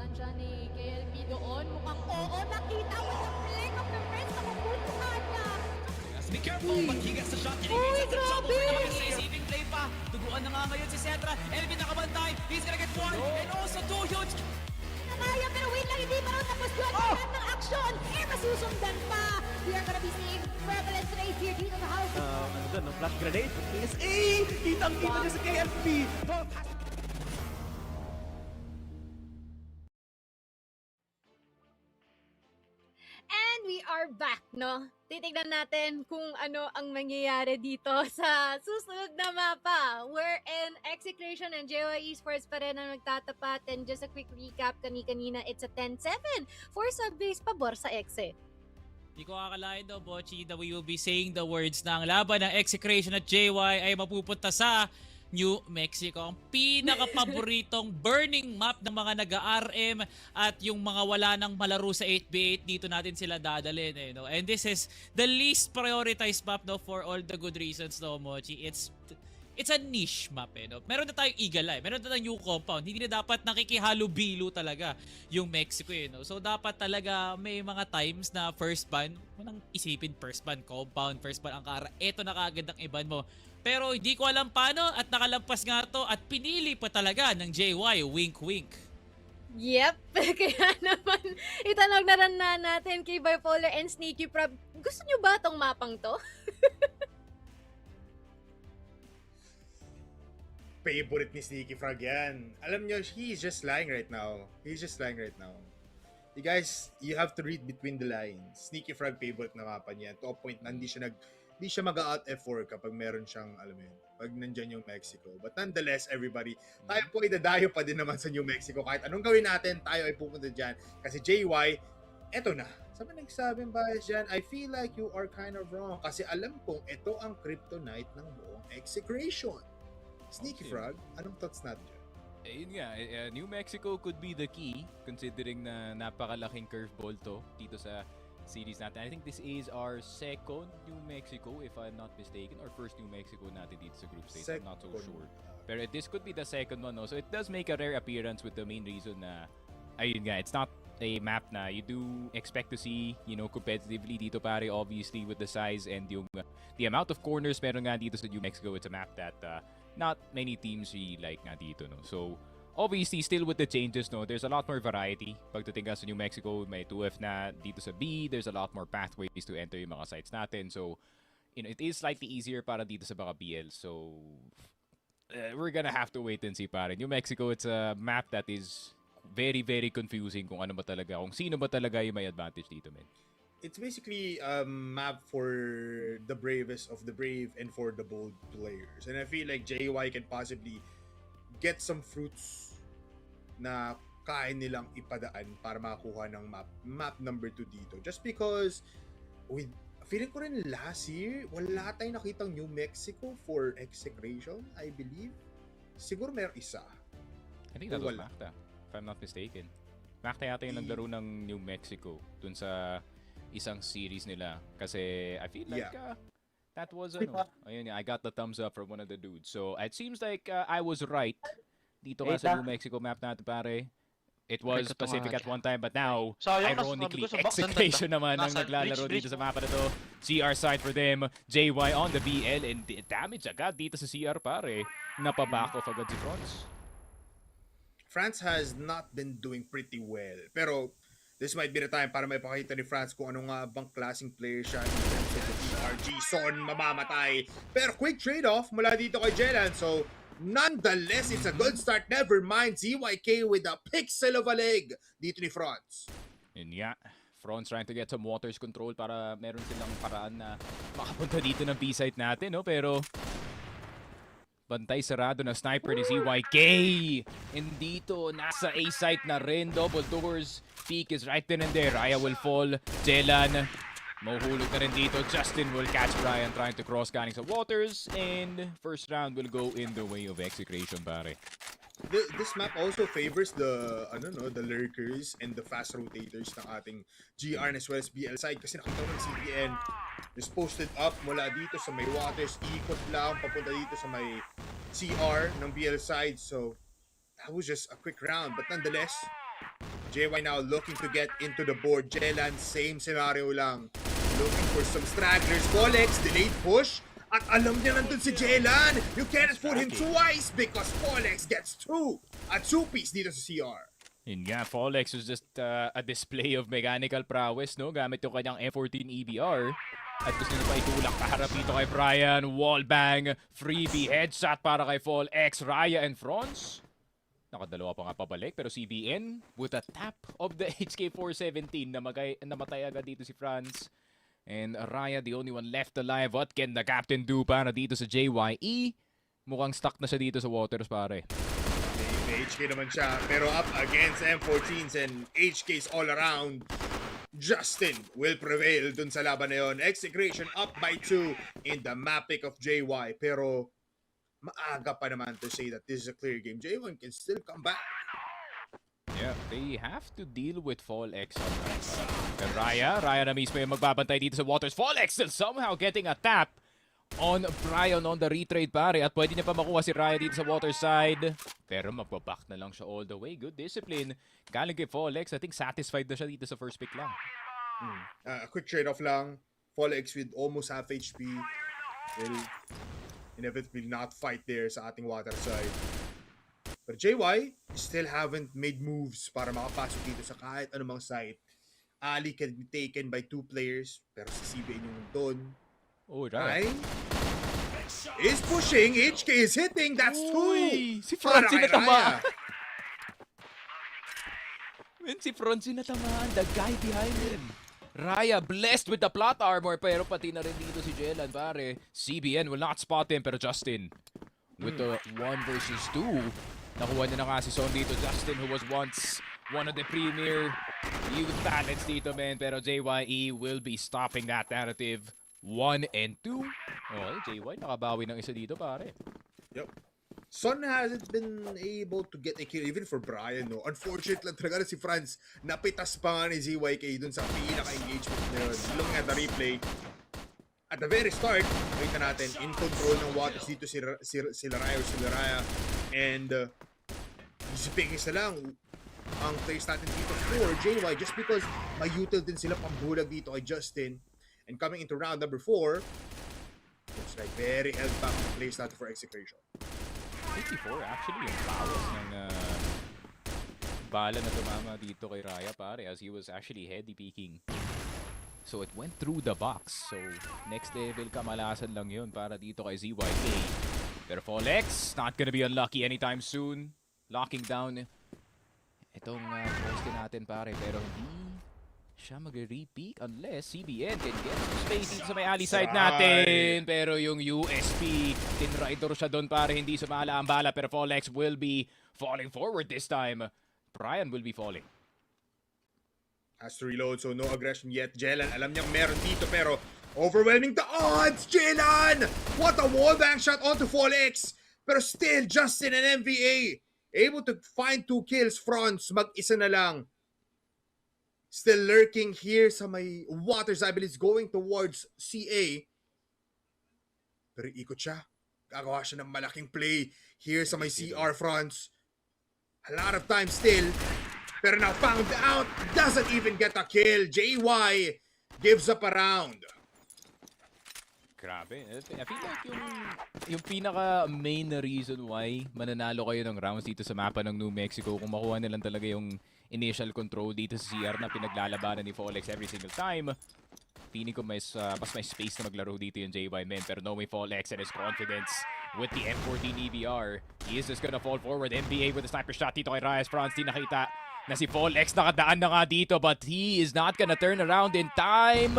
tansya ni KLB doon. Mukhang oo, nakita mo sa flick of the wrist. Nakukultuhan niya.
Be careful, but he gets the shot.
Uy, grabe!
Receiving play pa. Tuguan na nga ngayon si Cetra. Elvin nakabantay. He's gonna get one. And also two huge.
Nakaya, pero wait lang, hindi pa raw tapos yun. Lahat ng action. Masusundan pa. We are gonna be seeing prevalence race here dito sa house.
Ano doon, no? Flash grenade. PSA! Kitang-kita niya sa KLP.
And we are back, no? Titignan natin kung ano ang mangyayari dito sa susunod na mapa. Wherein Execration and JY Esports pa rin ang nagtatapat. And just a quick recap, kanina it's a 10-7 for sub-base pabor sa Exe.
Di ko akalain daw, Bochi, that we will be saying the words na ang laban ng Execration at JY ay mapupunta sa New Mexico. Ang pinaka-paboritong burning map ng mga nag-RM at yung mga wala nang malaro sa 8v8, dito natin sila dadalhin. Eh, no? And this is the least prioritized map, no, for all the good reasons, no, Mochi. It's a niche map, eh, no? Meron na tayong Eagle Eye, meron na tayong new compound. Hindi na dapat nakikihalo-bilo talaga yung Mexico, eh, no? So dapat talaga may mga times na first ban, walang isipin first ban, compound, first ban, Angkara, eto na kaagad ang iban mo. Pero hindi ko alam paano at nakalampas nga to at pinili pa talaga ng JY, wink wink.
Yep, kaya naman itanong na rin na natin kay Bipolar and Sneaky Prab, gusto nyo ba tong mapang to?
Favorite ni Sneaky Frog yan. Alam nyo, he's just lying right now. He's just lying right now. You guys, you have to read between the lines. Sneaky Frog favorite na mapa niya. To a point na hindi siya mag-out F4 kapag meron siyang, alam mo yun, pag nandyan yung Mexico. But nonetheless, everybody, tayo po idadayo pa din naman sa New Mexico. Kahit anong gawin natin, tayo ay pupunta dyan. Kasi JY, eto na. Sabi nagsabing bias dyan, I feel like you are kind of wrong. Kasi alam kong ito ang kryptonite ng buong Execration. Sneaky Frog, anong thoughts natin dyan?
Yun nga, New Mexico could be the key considering na napakalaking curveball to dito sa series natin. I think this is our second New Mexico if I'm not mistaken, or first New Mexico natin dito sa group stage. I'm not so sure. Pero this could be the second one, no? So it does make a rare appearance with the main reason na ayun nga, it's not a map na you do expect to see, you know, competitively dito pare, obviously with the size and yung the amount of corners meron nga dito sa New Mexico. It's a map that not many teams really like nga dito, no? So obviously, still with the changes, no, there's a lot more variety. Pagdating ka sa New Mexico, may 2F na dito sa B. There's a lot more pathways to enter yung mga sites natin. So, you know, it is slightly easier para dito sa mga BL. So, we're gonna have to wait and see, pare. New Mexico, it's a map that is very, very confusing kung ano ba talaga, kung sino ba talaga yung may advantage dito, man.
It's basically a map for the bravest of the brave and for the bold players. And I feel like JY can possibly get some fruits na kaya nilang ipadaan para makakuha ng map number 2 dito. Just because feeling ko rin last year, wala tayong nakitang New Mexico for Execration, I believe. Siguro mayroong isa.
I think that was Macta, if I'm not mistaken. Macta yata yung naglaro ng New Mexico dun sa isang series nila. Kasi I feel like that was ayun, I got the thumbs up from one of the dudes. So it seems like I was right dito nga sa New Mexico map natin, pare. It was Pacific at one time, but now, ironically, Execration naman ang naglalaro dito sa mapa na to. CR side for them, JY on the BL, and damage agad dito sa CR, pare. Napaback off agad si France.
France has not been doing pretty well. Pero, this might be the time para may pakita ni France kung anong bang klaseng player siya in terms of the DRG. Son, mamamatay. Pero quick trade-off mula dito kay Jelan. So, nonetheless, it's a good start. Never mind, ZYK with a pixel of a leg dito ni France.
Yun nga. France trying to get some waters control para meron silang paraan na makapunta dito ng B-site natin, no? Pero bantay sarado na sniper ni ZYK. And dito, nasa A-site na rin. Double doors. Peak is right then and there. Raya will fall. Jelan mahuhulog na rin dito. Justin will catch Brian trying to cross canning sa waters. And first round will go in the way of Execration, pare.
This map also favors the the lurkers and the fast rotators ng ating GR as well as BL side. Kasi nakita mo ng CTN is posted up mula dito sa may waters. Ikot lang papunta dito sa may CR ng BL side. So that was just a quick round. But nonetheless, JY now looking to get into the board. Jelan, same scenario lang. Looking for some stragglers. Folex, delayed push. At alam niya nandun si Jelan. You can't fool him twice because Folex gets 2 at 2-piece dito sa CR.
Yun nga, Folex was just a display of mechanical prowess, no? Gamit yung kanyang F14 EBR. At gusto niya pa itulak kaharap dito kay Brian. Wallbang, freebie, headshot para kay Folex, Raya and Franz. Nakadalawa pa nga pabalik, pero CBN with a tap of the HK417 namatay agad dito si Franz. And Raya, the only one left alive. What can the captain do para dito sa JYE? Mukhang stuck na siya dito sa waters, pare.
HK naman siya, pero up against M14s and HKs all around. Justin will prevail dun sa laban na yun. Execration up by 2 in the map pick of JY, pero maaga pa naman to say that this is a clear game. J1 can still come back.
Yeah, they have to deal with Folex on that side. And Raya na mismo yung magbabantay dito sa waters. Folex still somehow getting a tap on Brian on the retrade, pare. At pwede niya pa makuha si Raya dito sa water side. Pero magbaback na lang siya all the way. Good discipline. Galing kay Folex. I think satisfied na siya dito sa first pick lang.
A quick trade-off lang. Folex with almost half HP will inevitably not fight there sa ating water side. But JY still haven't made moves para makapasok dito sa kahit anumang site. Ali can be taken by 2 players, pero si CBN yung doon.
Oh, right.
Is pushing, HK is hitting, that's 2!
Si Franz natamaan. Si Franz natamaan, the guy behind him. Raya blessed with the plot armor, pero pati na rin dito si Jelan, pare. CBN will not spot him, pero Justin with the 1 versus 2. Nakuha niya na nga si Son dito. Justin, who was once one of the premier youth talents dito, man. Pero JYE will be stopping that narrative. 1 and 2. Okay, JY nakabawi ng isa dito, pare.
Yep. Son hasn't been able to get a kill even for Brian, no? Unfortunate lang talaga na si Franz. Napitas pa nga ni ZYK dun sa pinaka-engagement na yun. Looking at the replay, at the very start, nakita natin, in control ng waters dito si Raya. And, isipin isa lang, ang place natin dito for JY just because may util din sila pambulag dito kay Justin. And coming into round number 4, looks like very held back ang place natin for Execration.
54 actually yung bawas ng bala na tumama dito kay Raya, pare, as he was actually heady peeking. So it went through the box. So next level kamalasan lang yun para dito kay ZYK. Pero Folex, not gonna be unlucky anytime soon. Locking down itong poste natin, pare, pero hindi siya mag-repeat unless CBN can get some space dito sa may alley side natin. Pero yung USP, tinrider siya doon, pare, hindi sumala ang bala. Pero Folex will be falling forward this time. Brian will be falling.
Has to reload, so no aggression yet. Jelan, alam niyang meron dito, pero overwhelming the odds! Jelan! What a wallbang shot onto Folex! Pero still, Justin and MVA able to find 2 kills. Franz, mag-isa na lang. Still lurking here sa may waters. I believe it's going towards CA. Pero ikot siya. Gagawa siya ng malaking play here sa may CR Franz. A lot of time still. Pero now found out. Doesn't even get a kill. JY gives up a round.
Grabe. I feel like yung pinaka main na reason why mananalo kayo ng rounds dito sa mapa ng New Mexico kung makuha nilang talaga yung initial control dito sa CR na pinaglalabanan ni Folex every single time. Feeling ko mas may space na maglaro dito yung JY, men. Pero knowing Folex and his confidence with the M14 EBR, he is just gonna fall forward. NBA with a sniper shot dito kay Reyes. Franz, di nakita na si Folex nakadaan na nga dito, but he is not gonna turn around in time.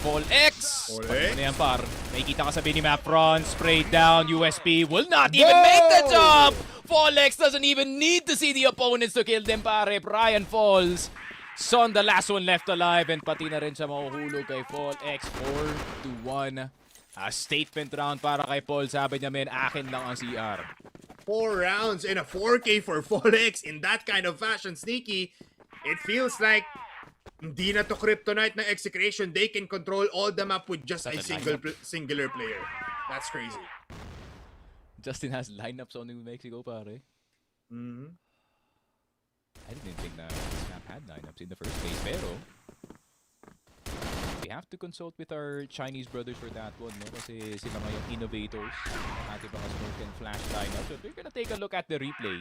Folex! Ano yan, par? Nakikita ka sa minimap. Franz sprayed down. USP will not even make the jump! Folex doesn't even need to see the opponents to kill them, pare. Brian falls. Son, the last one left alive. And pati na rin siya mahuhulog kay Folex. 4-1. A statement round para kay Paul. Sabi niya, men, akin lang ang CR.
4 rounds and a 4K for Folex in that kind of fashion, Sneaky. It feels like hindi na to kryptonite ng Execration. They can control all the map with just a singular player. That's crazy.
Justin has lineups on New Mexico, pare. I didn't think na Snap had lineups in the first place, pero we have to consult with our Chinese brothers for that one, no? Kasi sila ngayong innovators ng ating mga smoke and flash lineup. So we're gonna take a look at the replay.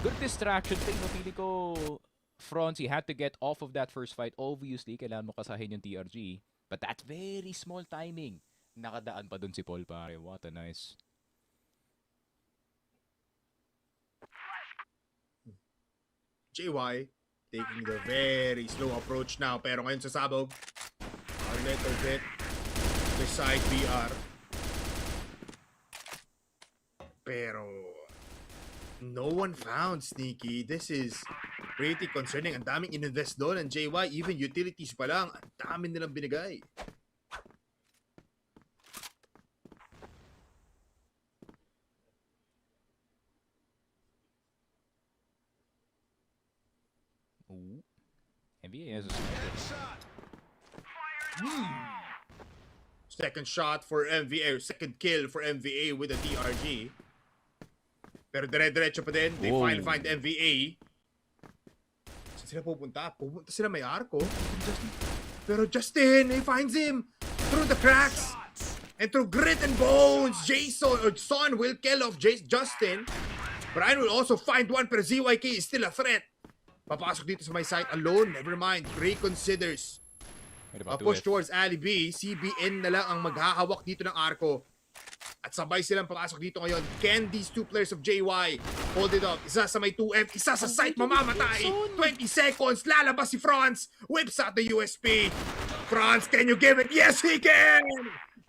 Good distraction play, no? Pili ko, Franz, he had to get off of that first fight. Obviously, kailangan mo kasahin yung TRG. But that very small timing. Nakadaan pa dun si Paul, pare. What a nice...
JY taking the very slow approach now, pero ngayon sa sabog, a little bit beside BR. Pero no one found Sneaky. This is pretty concerning. Ang daming ininvest doon ng JY. Even utilities pa lang, ang dami nilang binigay.
Ooh. NBA has a sniper.
Second shot for MVA, or second kill for MVA with a DRG. Pero dire-diretso pa din. They finally find MVA. Saan sila pupunta? Pupunta sila may arco. Pero Justin, he finds him through the cracks. And through grit and bones, Son will kill off Justin. Brian will also find one, pero ZYK is still a threat. Papasok dito sa my site alone. Never mind. Reconsiders. Push towards Ali B. CBN na lang ang maghahawak dito ng arco. At sabay silang papasok dito ngayon. Can these two players of JY hold it up? Isa sa may 2M, isa sa site mamamatay. 20 seconds, lalabas si Franz. Whips out the USP. Franz, can you give it? Yes, he can!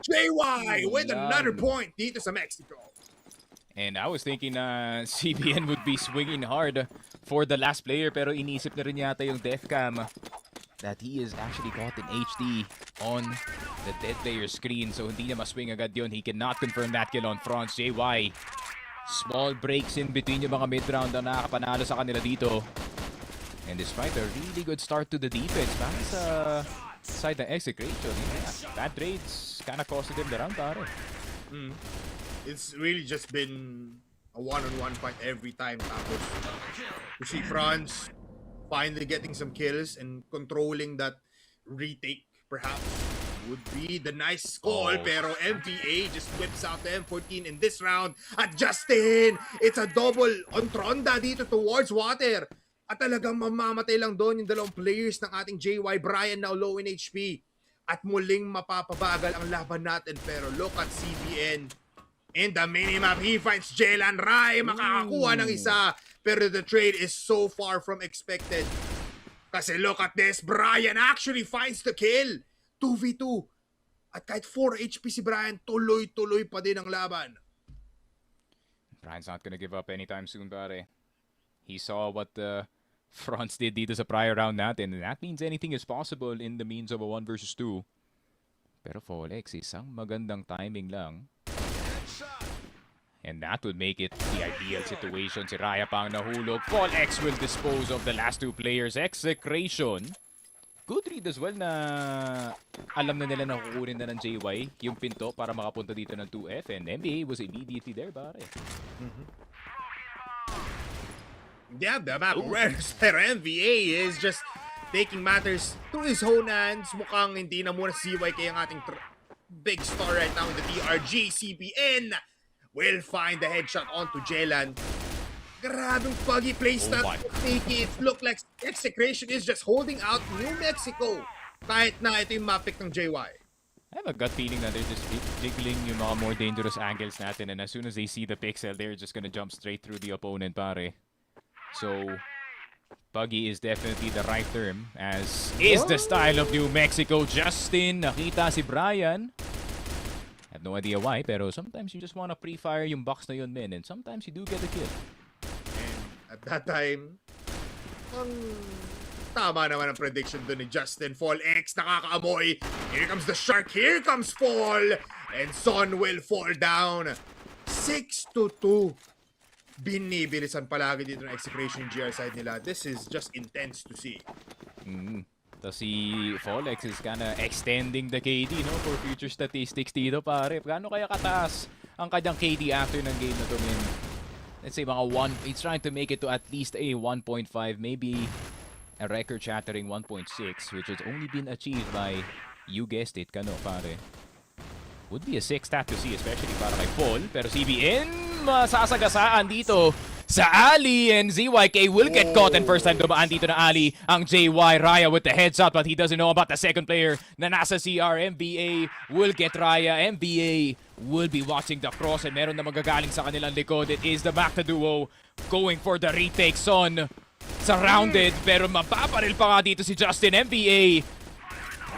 JY with another point dito sa Mexico.
And I was thinking CBN would be swinging hard for the last player, pero inisip na rin yata yung Defcam that he is actually caught in HD on the dead player screen. So hindi na maswing agad yun. He cannot confirm that kill on Franz. JY. Small breaks in between yung mga mid-round na nakapanalo sa kanila dito. And despite a really good start to the defense, para sa side ng Execration, bad trades kinda costed him the round, pare.
It's really just been a one-on-one fight every time. Tapos, you see Franz finally getting some kills and controlling that retake, perhaps, would be the nice call. Pero MVA just whips out the M14 in this round. At Justin, it's a double on Tronda dito towards water. At talagang mamamatay lang doon yung dalawang players ng ating JY. Brian now low in HP. At muling mapapabagal ang laban natin. Pero look at CBN. In the minimap, he finds Jalen Rai. Makakakuha ng isa. Pero the trade is so far from expected. Kasi look at this. Brian actually finds the kill. 2v2. At kahit 4 HP si Brian, tuloy-tuloy pa din ang laban.
Brian's not gonna give up anytime soon, pare. He saw what the Franz did dito sa prior round natin. And that means anything is possible in the means of a 1 versus 2. Pero Folex, isang magandang timing lang. And that would make it the ideal situation. Si Raya pang nahulog. Folex will dispose of the last two players. Execration. Good read as well na alam na nila na kukunin na ng JY yung pinto para makapunta dito ng 2F. And NBA was immediately there, pare.
Yeah, the map awareness. Pero MVA is just taking matters to his own hands. Mukhang hindi na muna si CYK ang ating big star right now in the TRG. CBN will find the headshot onto Jalen. Grabing puggy place that Sneaky. It looked like Execration is just holding out New Mexico. Kahit na ito yung map pick ng JY.
I have a gut feeling that they're just jiggling yung mga more dangerous angles natin, and as soon as they see the pixel, they're just gonna jump straight through the opponent, pare. So, puggy is definitely the right term, as is the style of New Mexico. Justin, nakita si Brian. I have no idea why, pero sometimes you just wanna pre-fire yung box na yun, men, and sometimes you do get a kill.
At that time, tama naman ang prediction doon ni Justin. Fall X, nakakaamoy. Here comes the shark. Here comes Fall. And Son will fall down. 6-2. Binibilisan palagi dito ng Execration GR side nila. This is just intense to see.
Tapos si Folex is kinda extending the KD, no, for future statistics dito, pare. Gaano kaya kataas ang kanyang KD after ng game na to, men? let's say he's trying to make it to at least a 1.5, maybe a record-shattering 1.6, which has only been achieved by, you guessed it, Kano, pare. Would be a sick stat to see, especially para kay Paul. Pero CBN, masasagasaan dito sa Ali, and ZYK will get caught, and first time dumaan dito na Ali ang JY. Raya with the headshot, but he doesn't know about the second player na nasa CR. MBA will get Raya. MBA will be watching the cross, and meron na magagaling sa kanilang likod. It is the Macta duo going for the retake. Son surrounded, pero mapaparil pa nga dito si Justin. MBA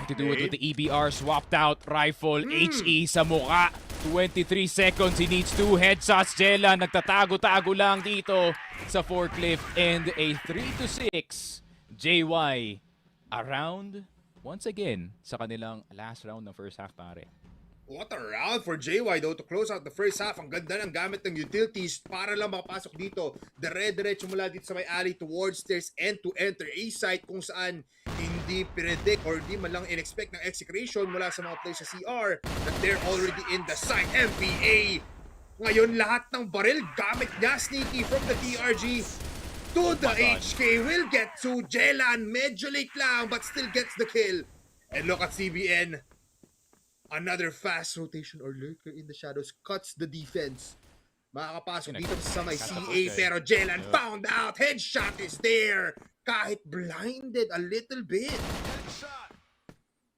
to do it with the EBR, swapped out rifle, HE sa mukha. 23 seconds, he needs 2 headshots. Jella nagtatago-tago lang dito sa forklift, and a 3-6 JY around once again sa kanilang last round ng first half, pare.
What a round for JY though to close out the first half. Ang ganda ng gamit ng utilities para lang makapasok dito. Dire-diretso mula dito sa may alley towards stairs and to enter a site kung saan hindi predict or di man lang in-expect ng Execration mula sa mga players sa CR that they're already in the site. MPA! Ngayon lahat ng baril gamit niya. Sneaky from the TRG to the HK will get to Jelan. Medyo late lang but still gets the kill. And look at CBN. Another fast rotation or lurker in the shadows cuts the defense. Makakapasok dito sa may CA pero Jelan found out. Headshot is there. Kahit blinded a little bit.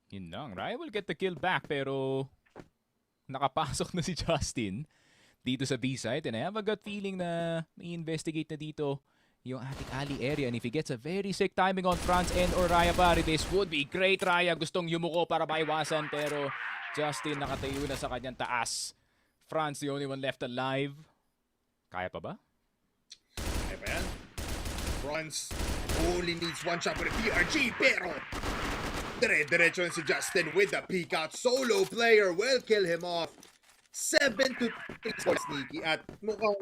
Yun lang. Raya will get the kill back pero nakapasok na si Justin dito sa B-site, and I have a gut feeling na may investigate na dito yung ating alley area, and if he gets a very sick timing on Franz and or Raya, pare, this would be great. Raya gustong yumuko para maiwasan pero Justin nakatayo na sa kanyang taas. Franz the only one left alive. Kaya pa ba?
Kaya pa yan? Franz only needs one shot for the TRG pero dire-diretso si Justin with the peek out. Solo player will kill him off. 7-3 for Sneaky at mukhang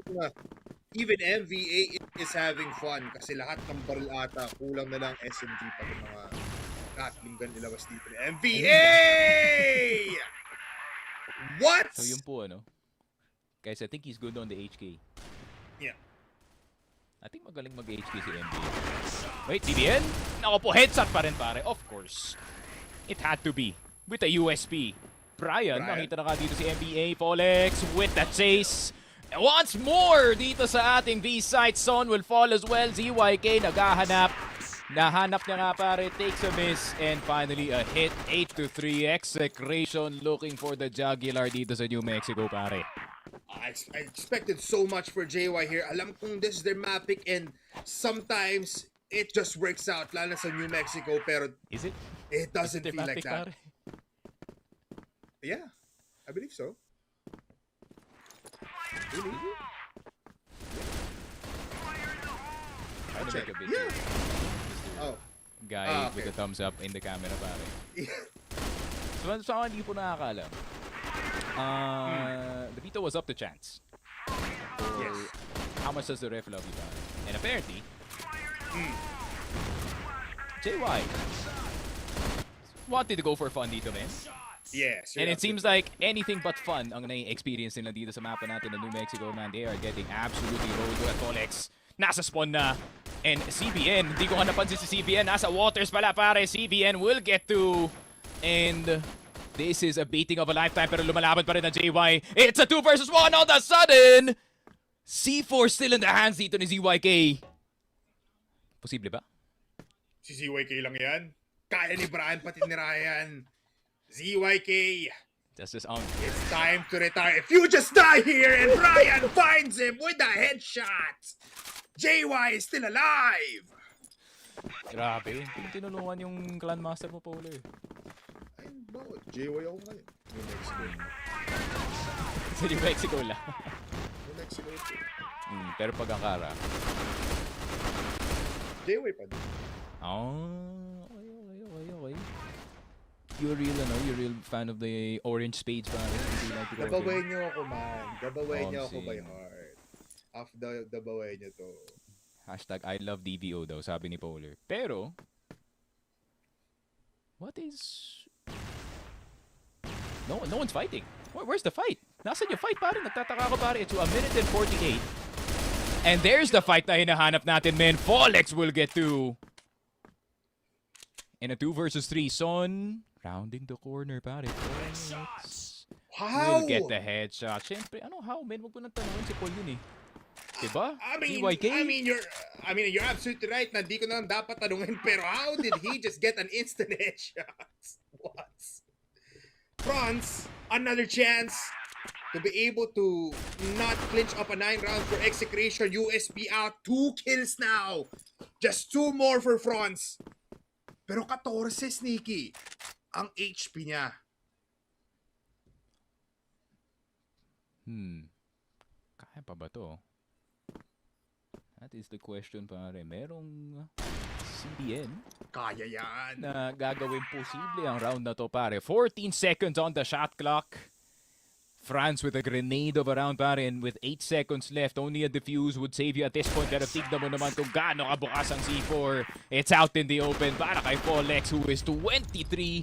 even MVA is having fun kasi lahat ng baril ata kulang na lang SMG pa ng mga Gatling gun ilabas dito ni MVA! What?
So yun po, ano? Guys, I think he's good on the HK.
Yeah.
I think magaling mag-HK si MVA. Wait, CBN? Nako po, headshot pa rin, pare. Of course. It had to be. With the USP. Brian, nakita na ka dito si MBA. Polex with the chase. Once more dito sa ating B-side. Son will fall as well. ZYK naghahanap. Nahanap niya nga, pare. Takes a miss. And finally a hit. 8-3. Execration looking for the jugular dito sa New Mexico, pare.
I expected so much for JY here. Alam kong this is their map pick and sometimes it just works out. Lalo sa New Mexico pero
is it?
It doesn't feel like that.
Pare?
Yeah, I believe so. Really?
Check.
Yeah. Oh.
Guy with the thumbs up in the camera, pare. So hindi po nakakaalam. The veto was up to chance. Or how much does the ref love you, pare? And apparently, JY wanted to go for fun dito, man.
Yes.
And it seems like anything but fun ang nai-experience nila dito sa mapa natin ng New Mexico, man. They are getting absolutely rolled with Polex. Nasa spawn na. And CBN, hindi ko nga napansin si CBN. Nasa waters pala, pare. CBN will get to. And this is a beating of a lifetime, pero lumalaban pa rin na JY. It's a 2 versus 1 all of a sudden. C4 still in the hands dito ni ZYK. Posible ba?
Si ZYK lang yan. Kaya ni Brian pati ni Ryan. ZYK.
Justice on.
It's time to retire. If you just die here and Brian finds him with a headshot. JY is still alive.
Grabe. Tinulungan yung clan master mo, Paul.
Ay, bakit? JY ako ngayon. New Mexico.
Sa New Mexico lang.
New Mexico.
Pero pag Ankara.
JY pa din.
Oh, okay. You're real fan of the orange spades, pare.
Dabaway niyo ako, man. Dabaway niyo ako by heart. Dabaway niyo to.
Hashtag I love DVO daw, sabi ni Polar. Pero, what is... No one's fighting. Where's the fight? Nasaan yung fight, pare? Nagtataka ako, pare. It's 1 minute and 48. And there's the fight na hinahanap natin, men. Folex will get through. In a 2 versus 3, Son rounding the corner, pare. Folex will get the headshot. Siyempre, how, men? Wag mo nang tanungin si Paul yun eh. Diba? JYK?
You're absolutely right na di ko na dapat tanungin, pero how did he just get an instant headshot? What? France, another chance to be able to not clinch up a 9 rounds for Execration. USP out, 2 kills now. Just 2 more for France. Pero 14, Sneaky, ang HP niya.
Kaya pa ba to? That is the question, pare. Merong CDN
Kaya yan.
na gagawin posible ang round na to, pare. 14 seconds on the shot clock. France with a grenade of a round, pare, and with 8 seconds left, only a defuse would save you at this point. Pero tignan mo naman kung gaano kabukas ang C4. It's out in the open para kay Folex, who is 23-7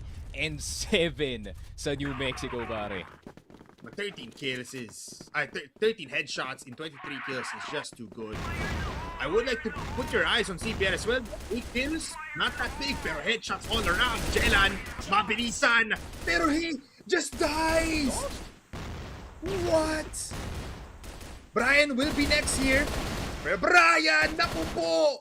sa New Mexico, pare.
But 13 kills is... 13 headshots in 23 kills is just too good. I would like to put your eyes on CPL as well. 8 kills, not that big, pero headshots all around. Jelan, mabilisan, pero he just dies! What? Brian will be next here. Pero Brian, naku po!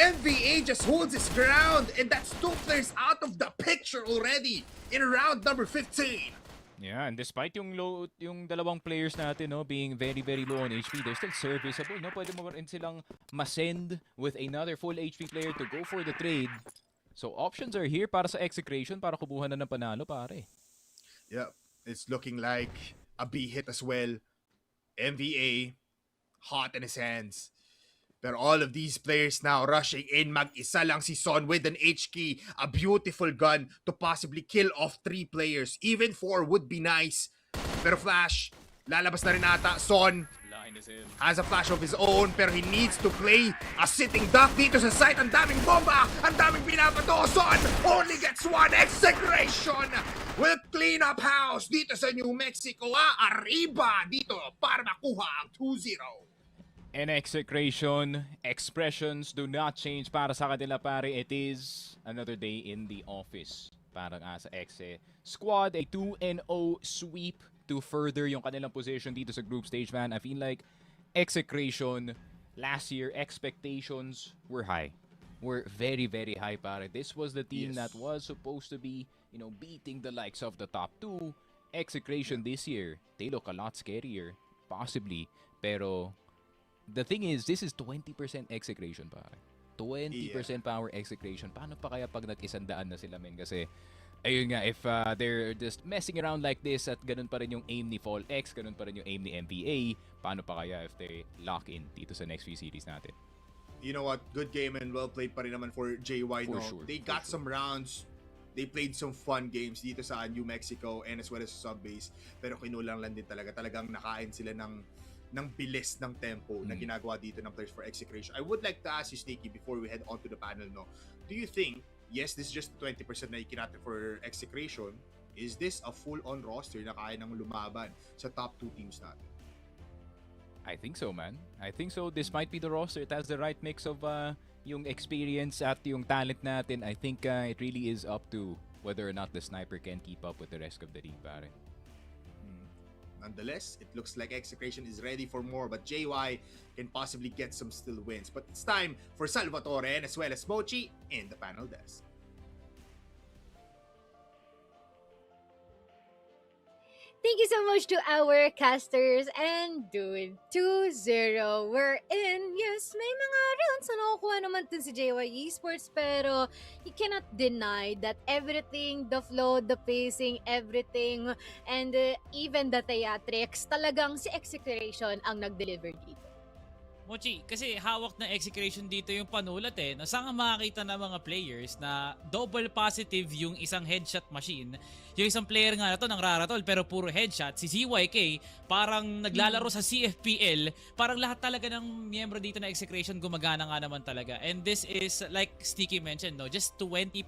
MVA just holds his ground, and that's 2 players out of the picture already in round number 15.
Yeah, and despite yung dalawang players natin, no, being very, very low on HP, they're still serviceable, no? Pwede mo rin silang masend with another full HP player to go for the trade. So options are here para sa Execration para kubuhan na ng panalo, pare.
Yep, it's looking like a B hit as well. MVA, hot in his hands. But all of these players now rushing in. Mag-isa lang si Son with an H-key. A beautiful gun to possibly kill off 3 players. Even 4 would be nice. Pero Flash, lalabas na rin ata. Son has a flash of his own, pero he needs to play a sitting duck dito sa site. Ang daming bomba, ang daming binabato. Son only gets 1. Execration will clean up house dito sa New Mexico. Arriba dito para makuha ang 2-0.
And Execration, expressions do not change para sa kanila, pare. It is another day in the office. Para nga sa Exe squad, a 2-0 sweep to further yung kanilang position dito sa group stage, man. I feel like Execration last year, expectations were high. Were very, very high, pare. This was the team that was supposed to be, beating the likes of the top 2. Execration this year, they look a lot scarier, possibly. Pero the thing is, this is 20% Execration, pare. 20% power Execration. Paano pa kaya pag nag-100 na sila, men? Kasi, ayun nga, if they're just messing around like this at ganun pa rin yung aim ni Folex, ganun pa rin yung aim ni MVA, paano pa kaya if they lock in dito sa next few series natin?
You know what? Good game and well played pa rin naman for JY.
For
no?
sure,
They got some rounds. They played some fun games dito sa New Mexico and as well as sub-base. Pero kinulang lang din talaga. Talagang nakain sila ng bilis ng tempo na ginagawa dito ng players for Execration. I would like to ask you, Sneaky, before we head on to the panel, no? Do you think, yes, this is just 20% na ikinate for Execration, is this a full-on roster na kaya nang lumaban sa top 2 teams natin?
I think so, man. I think so. This might be the roster. It has the right mix of yung experience at yung talent natin. I think it really is up to whether or not the sniper can keep up with the rest of the league, pare.
Nonetheless, it looks like Execration is ready for more, but JY can possibly get some still wins. But it's time for Salvatore and as well as Mochi in the panel desk.
Thank you so much to our casters and dude, 2-0, we're in. Yes, may mga rounds na nakukuha naman dun si JY Esports, pero you cannot deny that everything, the flow, the pacing, everything, and even the theatrics, talagang si Execration ang nag-deliver dito.
Mochi, kasi hawak ng Execration dito yung panulat eh. Saan ka makakita ng mga players na double positive yung isang headshot machine. Yung isang player nga na to nang raratol pero puro headshot. Si JYK parang naglalaro sa CFPL. Parang lahat talaga ng miyembro dito na Execration gumagana nga naman talaga. And this is like Sticky mentioned, no, just 20%.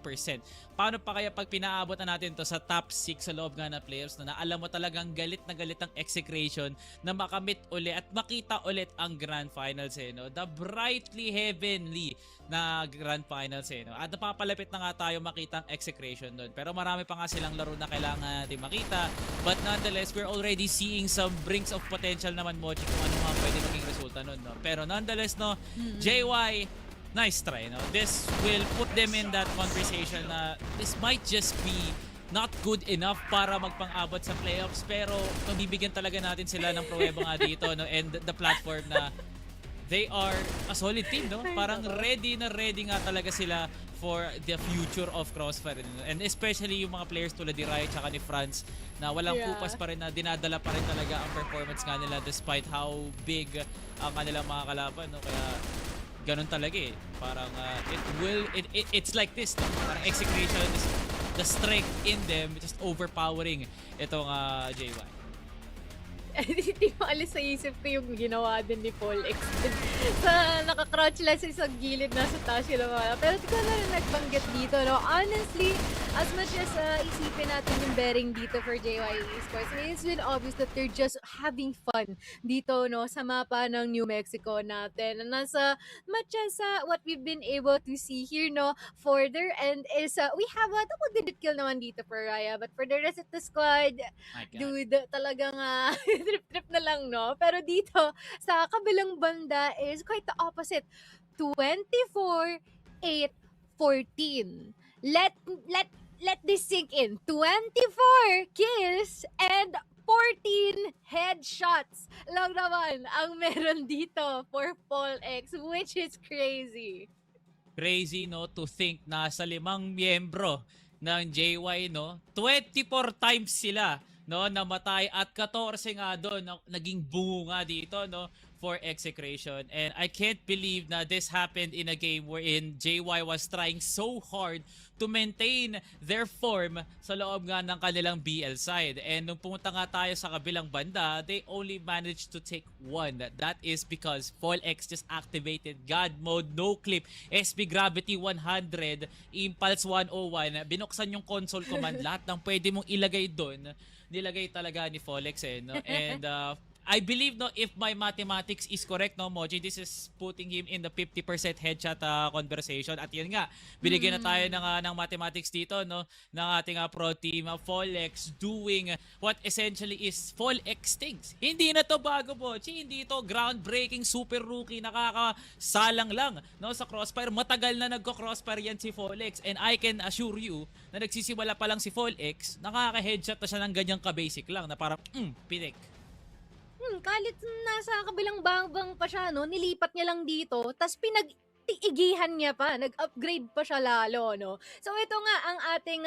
Paano pa kaya pag pinaabot na natin to sa top 6 sa loob nga na players na alam mo talagang galit na galit ang Execration na makamit uli at makita ulit ang Grand Final finals no? The brightly heavenly na grand finals no? At napapalapit na nga tayo makita ang execration doon. Pero marami pa nga silang laro na kailangan natin makita. But nonetheless, we're already seeing some brinks of potential naman, Mochi, kung ano nga pwede maging resulta nun, no? Pero nonetheless, no, JY, nice try, no? This will put them in that conversation na this might just be not good enough para magpang-abot sa playoffs, pero mabibigyan talaga natin sila ng pruweba nga dito, no? And the platform na they are a solid team, no? Parang ready na ready nga talaga sila for the future of CROSSFIRE. And especially yung mga players tulad ni Riot tsaka ni Franz na walang kupas pa rin, na dinadala pa rin talaga ang performance nga nila despite how big ang kanilang mga kalaban, no? Kaya ganun talaga eh. Parang it's like this, no? Parang Execration is the strength in them just overpowering itong JY.
Hindi mo alis sa isip ko yung ginawa din ni Paul X. Sa naka-crouch lang sa isang gilid, nasa taas sila mga. Pero ikaw na rin nagbanggit dito, no? Honestly, as much as isipin natin yung bearing dito for JY ESPORTS, it's been obvious that they're just having fun dito, no? Sa mapa ng New Mexico natin. Nasa much as what we've been able to see here, no? For their end is, we have a double-digit kill naman dito for Raya. But for the rest of the squad, dude, talagang trip-trip na lang, no? Pero dito, sa kabilang banda is quite the opposite. 24-8-14. Let this sink in. 24 kills and 14 headshots lang naman ang meron dito for Paul X, which is crazy.
Crazy, no? To think na sa 5 miyembro ng JY, no? 24 times sila, no, namatay, at 14 nga doon naging bungo nga dito, no, for Execration. And I can't believe na this happened in a game wherein JY was trying so hard to maintain their form sa loob nga ng kanilang BL side. And nung pumunta nga tayo sa kabilang banda, they only managed to take 1. That is because Paul X just activated God Mode, No Clip, SB Gravity 100, Impulse 101. Binuksan yung console command, lahat ng pwede mong ilagay doon, nilagay talaga ni Paul X, no? And I believe, no, if my mathematics is correct, no, Moji, this is putting him in the 50% headshot conversation. At yun nga, binigyan na tayo ng mathematics dito, no, ng ating pro team, Folex, doing what essentially is Folex things. Hindi na to bago, Moji. Hindi to groundbreaking super rookie, nakakasalang lang, no, sa Crossfire. Matagal na nagko-Crossfire yan si Folex. And I can assure you na nagsisimula pa lang si Folex, nakaka-headshot na siya ng ganyang ka-basic lang na parang, pinik.
Kalit nasa kabilang bangbang pa siya, no? Nilipat niya lang dito, tas pinag-igihan niya pa, nag-upgrade pa siya lalo, no? So ito nga ang ating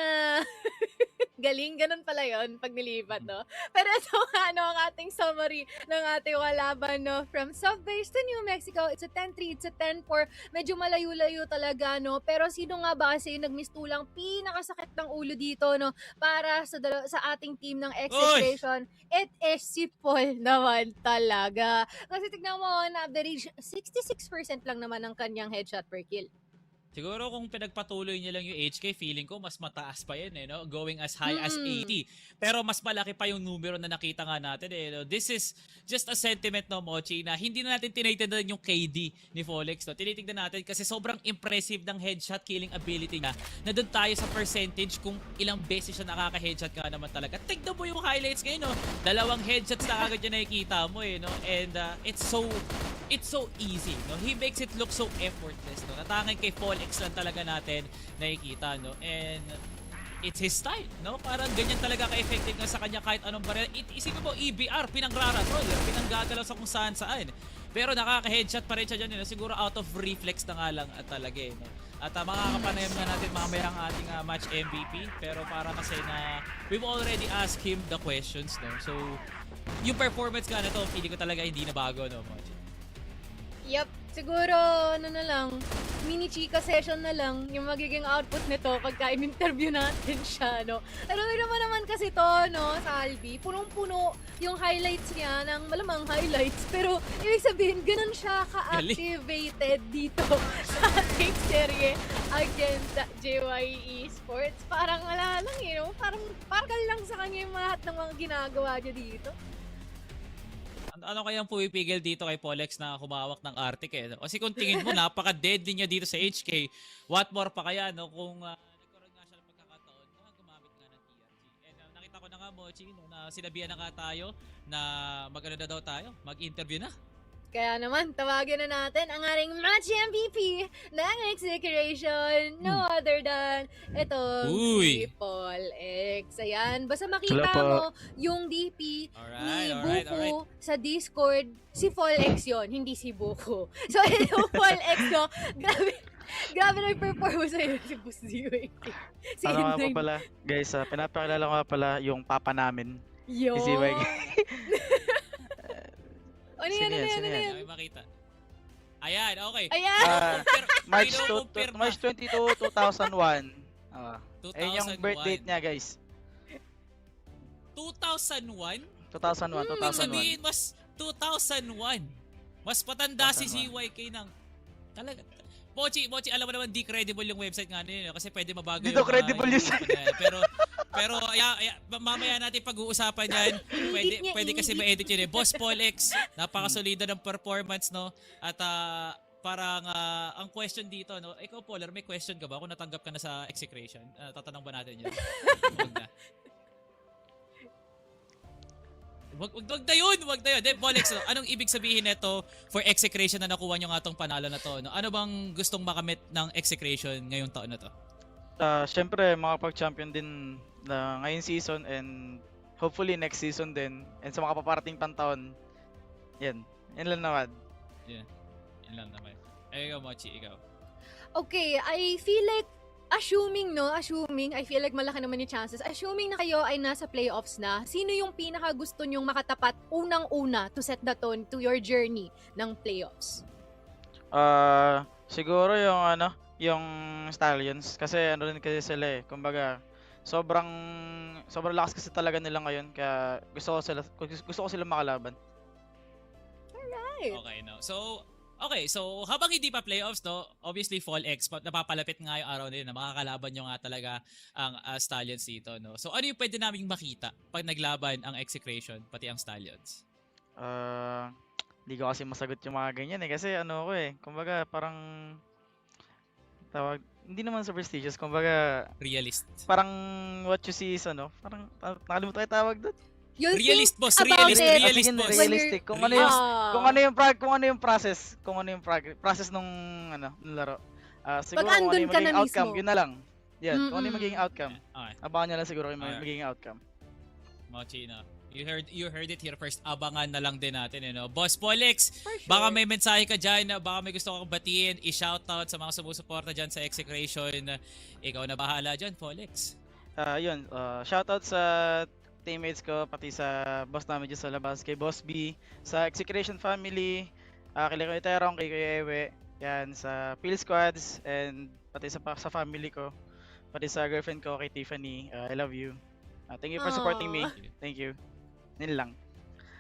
galing, ganun pala yun pag nilipat, no? Pero ito nga, no, ang ating summary ng ating laban, no? From South Base to New Mexico, it's a 10-3, it's a 10-4. Medyo malayo-layo talaga, no? Pero sino nga ba kasi nagmistulang pinakasakit ng ulo dito, no? Para sa ating team ng Execration, it is si Paul naman talaga. Kasi tignan mo, na average 66% lang naman ang kanyang headshot per kill.
Siguro kung pinagpatuloy niya lang yung HK, feeling ko mas mataas pa yun, no? Going as high as 80. Pero mas malaki pa yung numero na nakita nga natin, no? This is just a sentiment, no, Mochi, na hindi na natin tinitignan yung KD ni Folex, no? Tinitignan natin kasi sobrang impressive ng headshot killing ability niya, na doon tayo sa percentage kung ilang beses siya nakaka-headshot ka naman talaga. Tignan mo yung highlights ngayon, no? 2 headshots na agad yung nakikita mo, no? And it's so easy, no? He makes it look so effortless, no? Natangay kay Paul X lang talaga natin nakikita, no? And it's his style, no? Parang ganyan talaga ka-effective nga sa kanya kahit anong barrel. Isipin mo, EBR, pinangraratrol, pinanggagalaw sa kung saan. Pero nakaka-headshot pa rin siya dyan, no? Siguro out of reflex na nga lang at talaga, no? At makakapanayam na natin mamaya ang ating match MVP. Pero para kasi na we've already asked him the questions, no? So, yung performance ka na to, feeling ko talaga hindi na bago, no, Mochi?
Yep, siguro ano na lang, mini chika session na lang yung magiging output nito pagka in-interview natin siya, no? Pero naman kasi to, no, sa Albi, punong-puno yung highlights niya ng malamang highlights. Pero ibig sabihin, ganun siya ka-activated dito sa ating serye against JY ESPORTS. Parang wala lang, Parang lang sa kanya yung lahat ng mga ginagawa niya dito.
ano kayang pumipigil dito kay Polex na humawak ng Arctic eh? No? Kasi kung tingin mo, napaka-deadly niya dito sa HK, what more pa kaya, no? Kung nagkaroon nga siya ng pagkakataon na gumamit nga ng TRG. And nakita ko na nga, Mochi, no, na sinabihan na nga tayo na mag-ano na daw tayo, mag-interview na.
Kaya naman, tawagin na natin ang ating match MVP ng Execration. No other than itong si Paul X. Ayan, basta makita mo yung DP ni Buko sa Discord, si Paul X yun, hindi si Buko. So, ito Paul X, no? Grabe na yung performance sa'yo si Boss ZY. Si
Ano nga pa pala, guys, pinapakilala ko nga pala yung papa namin.
Yo!
Si ZY.
Ano yan?
Ay, makita. Ayan, okay.
Ayan!
March 22, 2001. Ayun yung birth date niya, guys.
2001?
2001.
Ibig sabihin, mas 2001. Mas patanda si ZYK ng... Talaga. Mochi, alam mo naman di credible yung website nga nila kasi pwede mabago
Dito credible yung
pero mamaya natin pag-uusapan yan. Pwede kasi ma-edit yun eh. Boss Paul X, napakasolida ng performance, no? At parang ang question dito, no? Ikaw, Polar, may question ka ba kung natanggap ka na sa Execration? Tatanong ba natin yun? Huwag na. Wag na yun. Bolex, anong ibig sabihin nito for Execration na nakuha nyo nga tong panalo na to? No? Ano bang gustong makamit ng Execration ngayong taon na to?
Siyempre, makapag-champion din na ngayong season and hopefully next season din. And sa mga paparating pang taon, yan lang naman.
Yan lang naman. Ikaw, Mochi, ikaw.
Okay, I feel like assuming, I feel like malaki naman yung chances. Assuming na kayo ay nasa playoffs na, sino yung pinaka gusto nyong makatapat unang-una to set the tone to your journey ng playoffs?
Siguro yung Stallions kasi ano rin kasi sila eh. Kumbaga, sobrang lakas kasi talaga nila ngayon kaya gusto ko sila makalaban.
Alright.
Okay, so habang hindi pa playoffs, no, obviously Fall X, napapalapit nga yung araw nila na makakalaban nyo nga talaga ang Stallions dito, no. So ano yung pwede naming makita pag naglaban ang Execration pati ang Stallions?
Hindi ko kasi masagot yung mga ganyan eh kasi kumbaga parang hindi naman superstitious, kumbaga
realist.
Parang what you see is parang nakalimutan ko yung tawag doon.
Realist boss, realist boss.
Realistic. Kung ano yung process nung laro. Siguro kung ano yung magiging outcome, yun na lang. Yan, kung ano yung magiging outcome. Abangan nyo lang siguro yung magiging outcome.
Mochi, no. You heard it here first. Abangan na lang din natin, Boss Polex, baka may mensahe ka dyan, baka may gusto kang batiin, i-shoutout sa mga sumusuporta dyan sa Execration. Ikaw na bahala dyan, Polex.
Shoutout sa teammates ko, pati sa boss namin dyan sa labas, kay Boss B, sa Execration family, kay Kuya Terong, kay Kuya Ewe, yan, sa Phil Squads, and pati sa family ko, pati sa girlfriend ko, kay Tiffany, I love you. Thank you for supporting me. Thank you. Yun lang.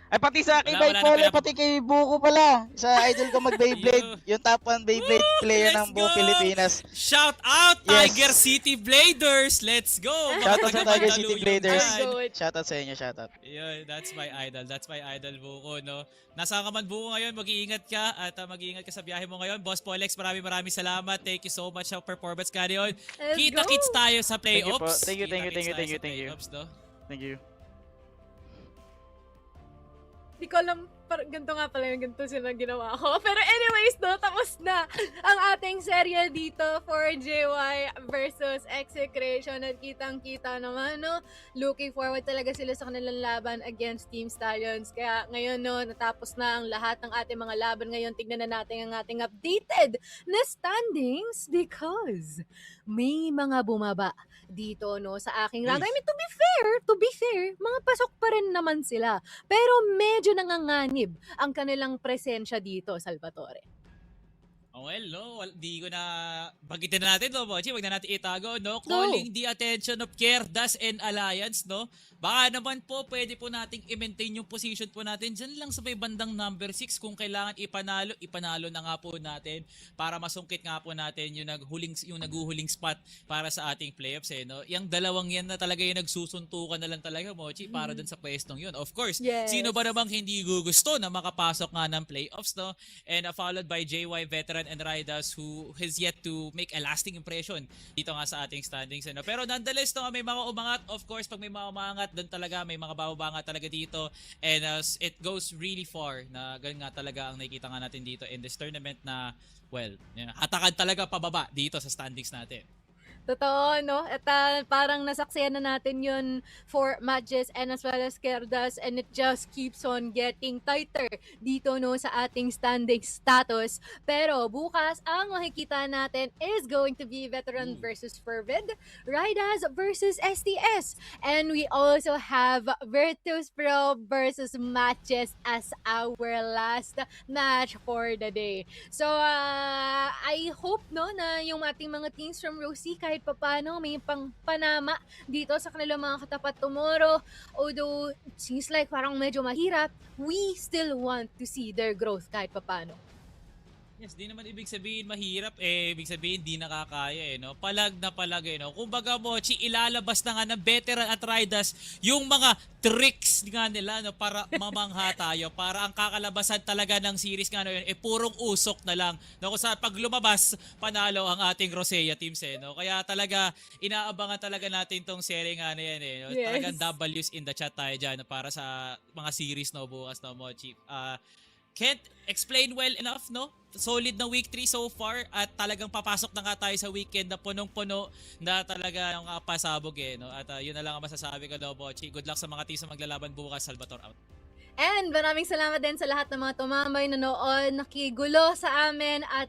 Ay, pati sa kay Bipolar, pati kay Buko pala. Sa idol ko mag-Beyblade. Yung top 1 Beyblade player ng buong Pilipinas.
Shout out, Tiger City Bladers! Let's go!
Shout out sa Tiger City Bladers. Shout out sa inyo, shout out.
Yeah, that's my idol, Buko, no? Nasaan ka man, Buko, ngayon? Mag-iingat ka at mag-iingat ka sa biyahe mo ngayon. Boss Polex, maraming salamat. Thank you so much sa performance ka ngayon. Kita-kits tayo sa playoffs.
Thank you. Thank you.
Di ko alam, ganito nga pala yung ganito silang ginawa ko. Pero anyways, tapos na ang ating serye dito for JY versus Execration. At kitang-kita naman, looking forward talaga sila sa kanilang laban against Team Stallions. Kaya ngayon, natapos na ang lahat ng ating mga laban ngayon. Tignan na natin ang ating updated na standings because may mga bumaba dito sa aking rank. I mean, to be fair, mga pasok pa rin naman sila. Pero medyo nanganganib ang kanilang presensya dito, Salvatore.
Well, no, di ko na bagitin na natin, no, Mochi, wag na natin itago, no? Calling the attention of Querdas and Alliance, no? Baka naman po, pwede po nating i-maintain yung position po natin dyan lang sa may bandang number 6. Kung kailangan ipanalo na nga po natin para masungkit nga po natin yung naghuhuling spot para sa ating playoffs, eh, no? Yung dalawang yan na talaga yung nagsusuntukan na lang talaga, Mochi, para dun sa pwestong yun. Of course, sino ba namang hindi gugusto na makapasok nga ng playoffs, no? And followed by JY Veteran and Raidas, who has yet to make a lasting impression dito nga sa ating standings. Ano? Pero nonetheless, no, may mga umangat. Of course, pag may mga umangat, doon talaga may mga bababa nga talaga dito. And it goes really far na ganun nga talaga ang nakikita nga natin dito in this tournament na, well, hatakan talaga pababa dito sa standings natin.
Totoo, no? At parang nasaksiyan na natin yun for matches and as well as Querdas, and it just keeps on getting tighter dito, no, sa ating standing status. Pero bukas, ang makikita natin is going to be Veteran versus FERVID, Raidas versus STS, and we also have Virtus Pro versus Matches as our last match for the day. So, I hope, no, na yung ating mga teams from Rosie kahit papano may panama dito sa kanilang mga katapat tomorrow. Although it seems like parang medyo mahirap, we still want to see their growth kahit papano.
Yes, di naman ibig sabihin mahirap, ibig sabihin di nakakaya, no? Palag na palag, no? Kumbaga, Mochi, ilalabas na nga ng Veteran at Raidas yung mga tricks nga nila, no? Para mamangha tayo, para ang kakalabasan talaga ng series nga, no? Purong usok na lang, no? Kung sa pag lumabas, panalo ang ating Rosea teams, no? Kaya talaga, inaabangan talaga natin tong serie nga na yan, no?
Yes.
Talagang W's in the chat tayo dyan, no? Para sa mga series, no? Bukas, no, Mochi. Can't explain well enough, no? Solid na week 3 so far at talagang papasok na nga tayo sa weekend na punong-puno na talaga yung pasabog, no? At yun na lang ang masasabi ko, no, Bochi. Good luck sa mga teams na maglalaban bukas. Salvatore out.
And maraming salamat din sa lahat ng mga tumambay, nanood, nakigulo sa amin at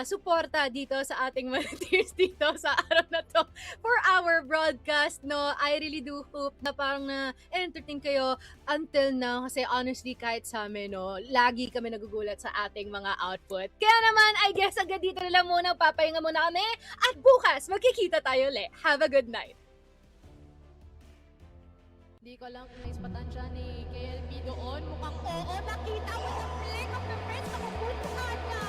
suporta dito sa ating mga teams dito sa araw na to for our broadcast, no. I really do hope na parang na-entertain kayo until now kasi honestly kahit sa amin, no, lagi kami nagugulat sa ating mga output. Kaya naman, I guess agad dito na lang muna, papahinga muna kami at bukas magkikita tayo ulit. Have a good night. Di ko lang kung naispatan siya ni KLB doon. Mukhang oo, nakita mo yung flick of the wrist. Nakapultukan niya.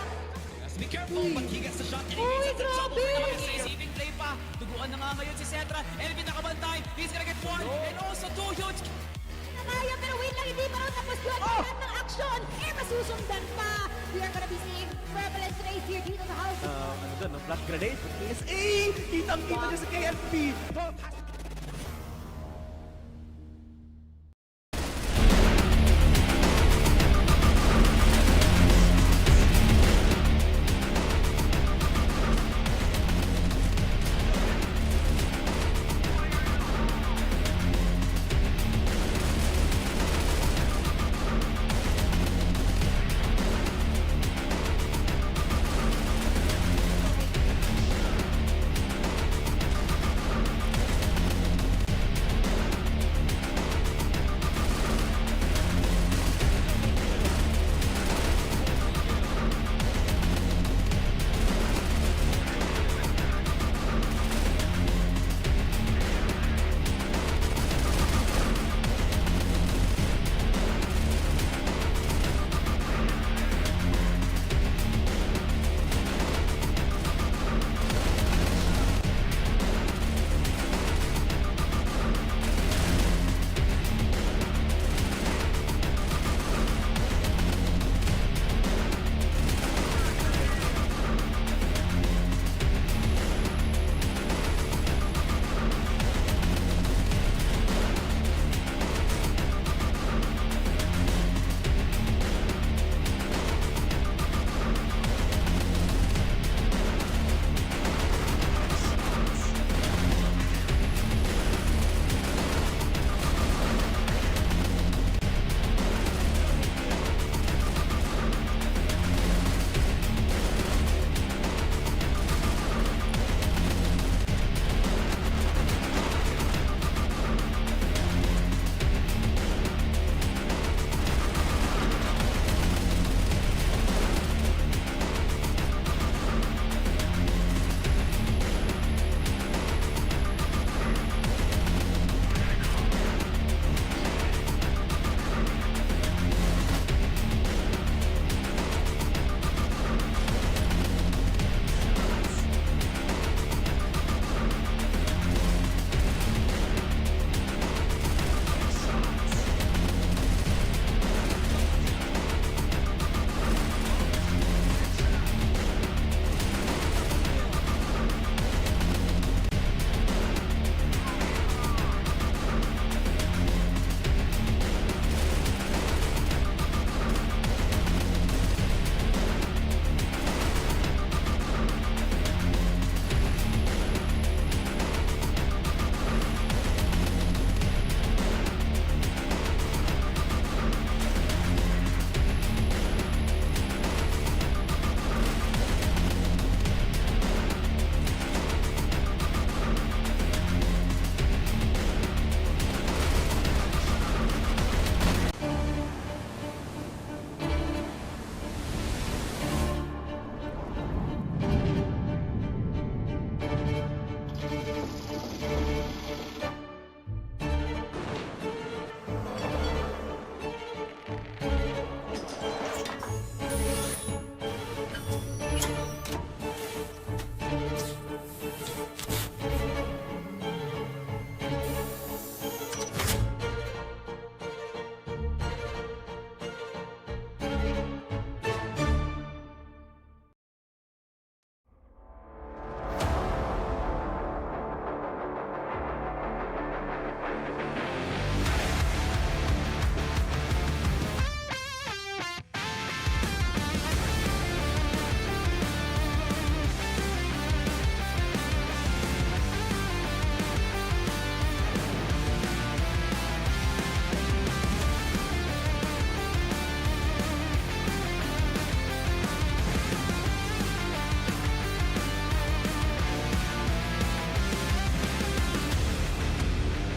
Be careful, but he gets the shot and he misses it. Trouble na naman sa receiving play pa. Tuguan na nga ngayon si Cetra. Elvin nakabantay. He's gonna get one. And also two huge.
Nakaya, pero wait lang, hindi pa rin tapos yun. Lahat ng action, masusundan pa. We are gonna be seeing prevalence race here dito sa house.
Ano doon, no? Flash grenade. PSA! Kitang-kita niya sa KLP.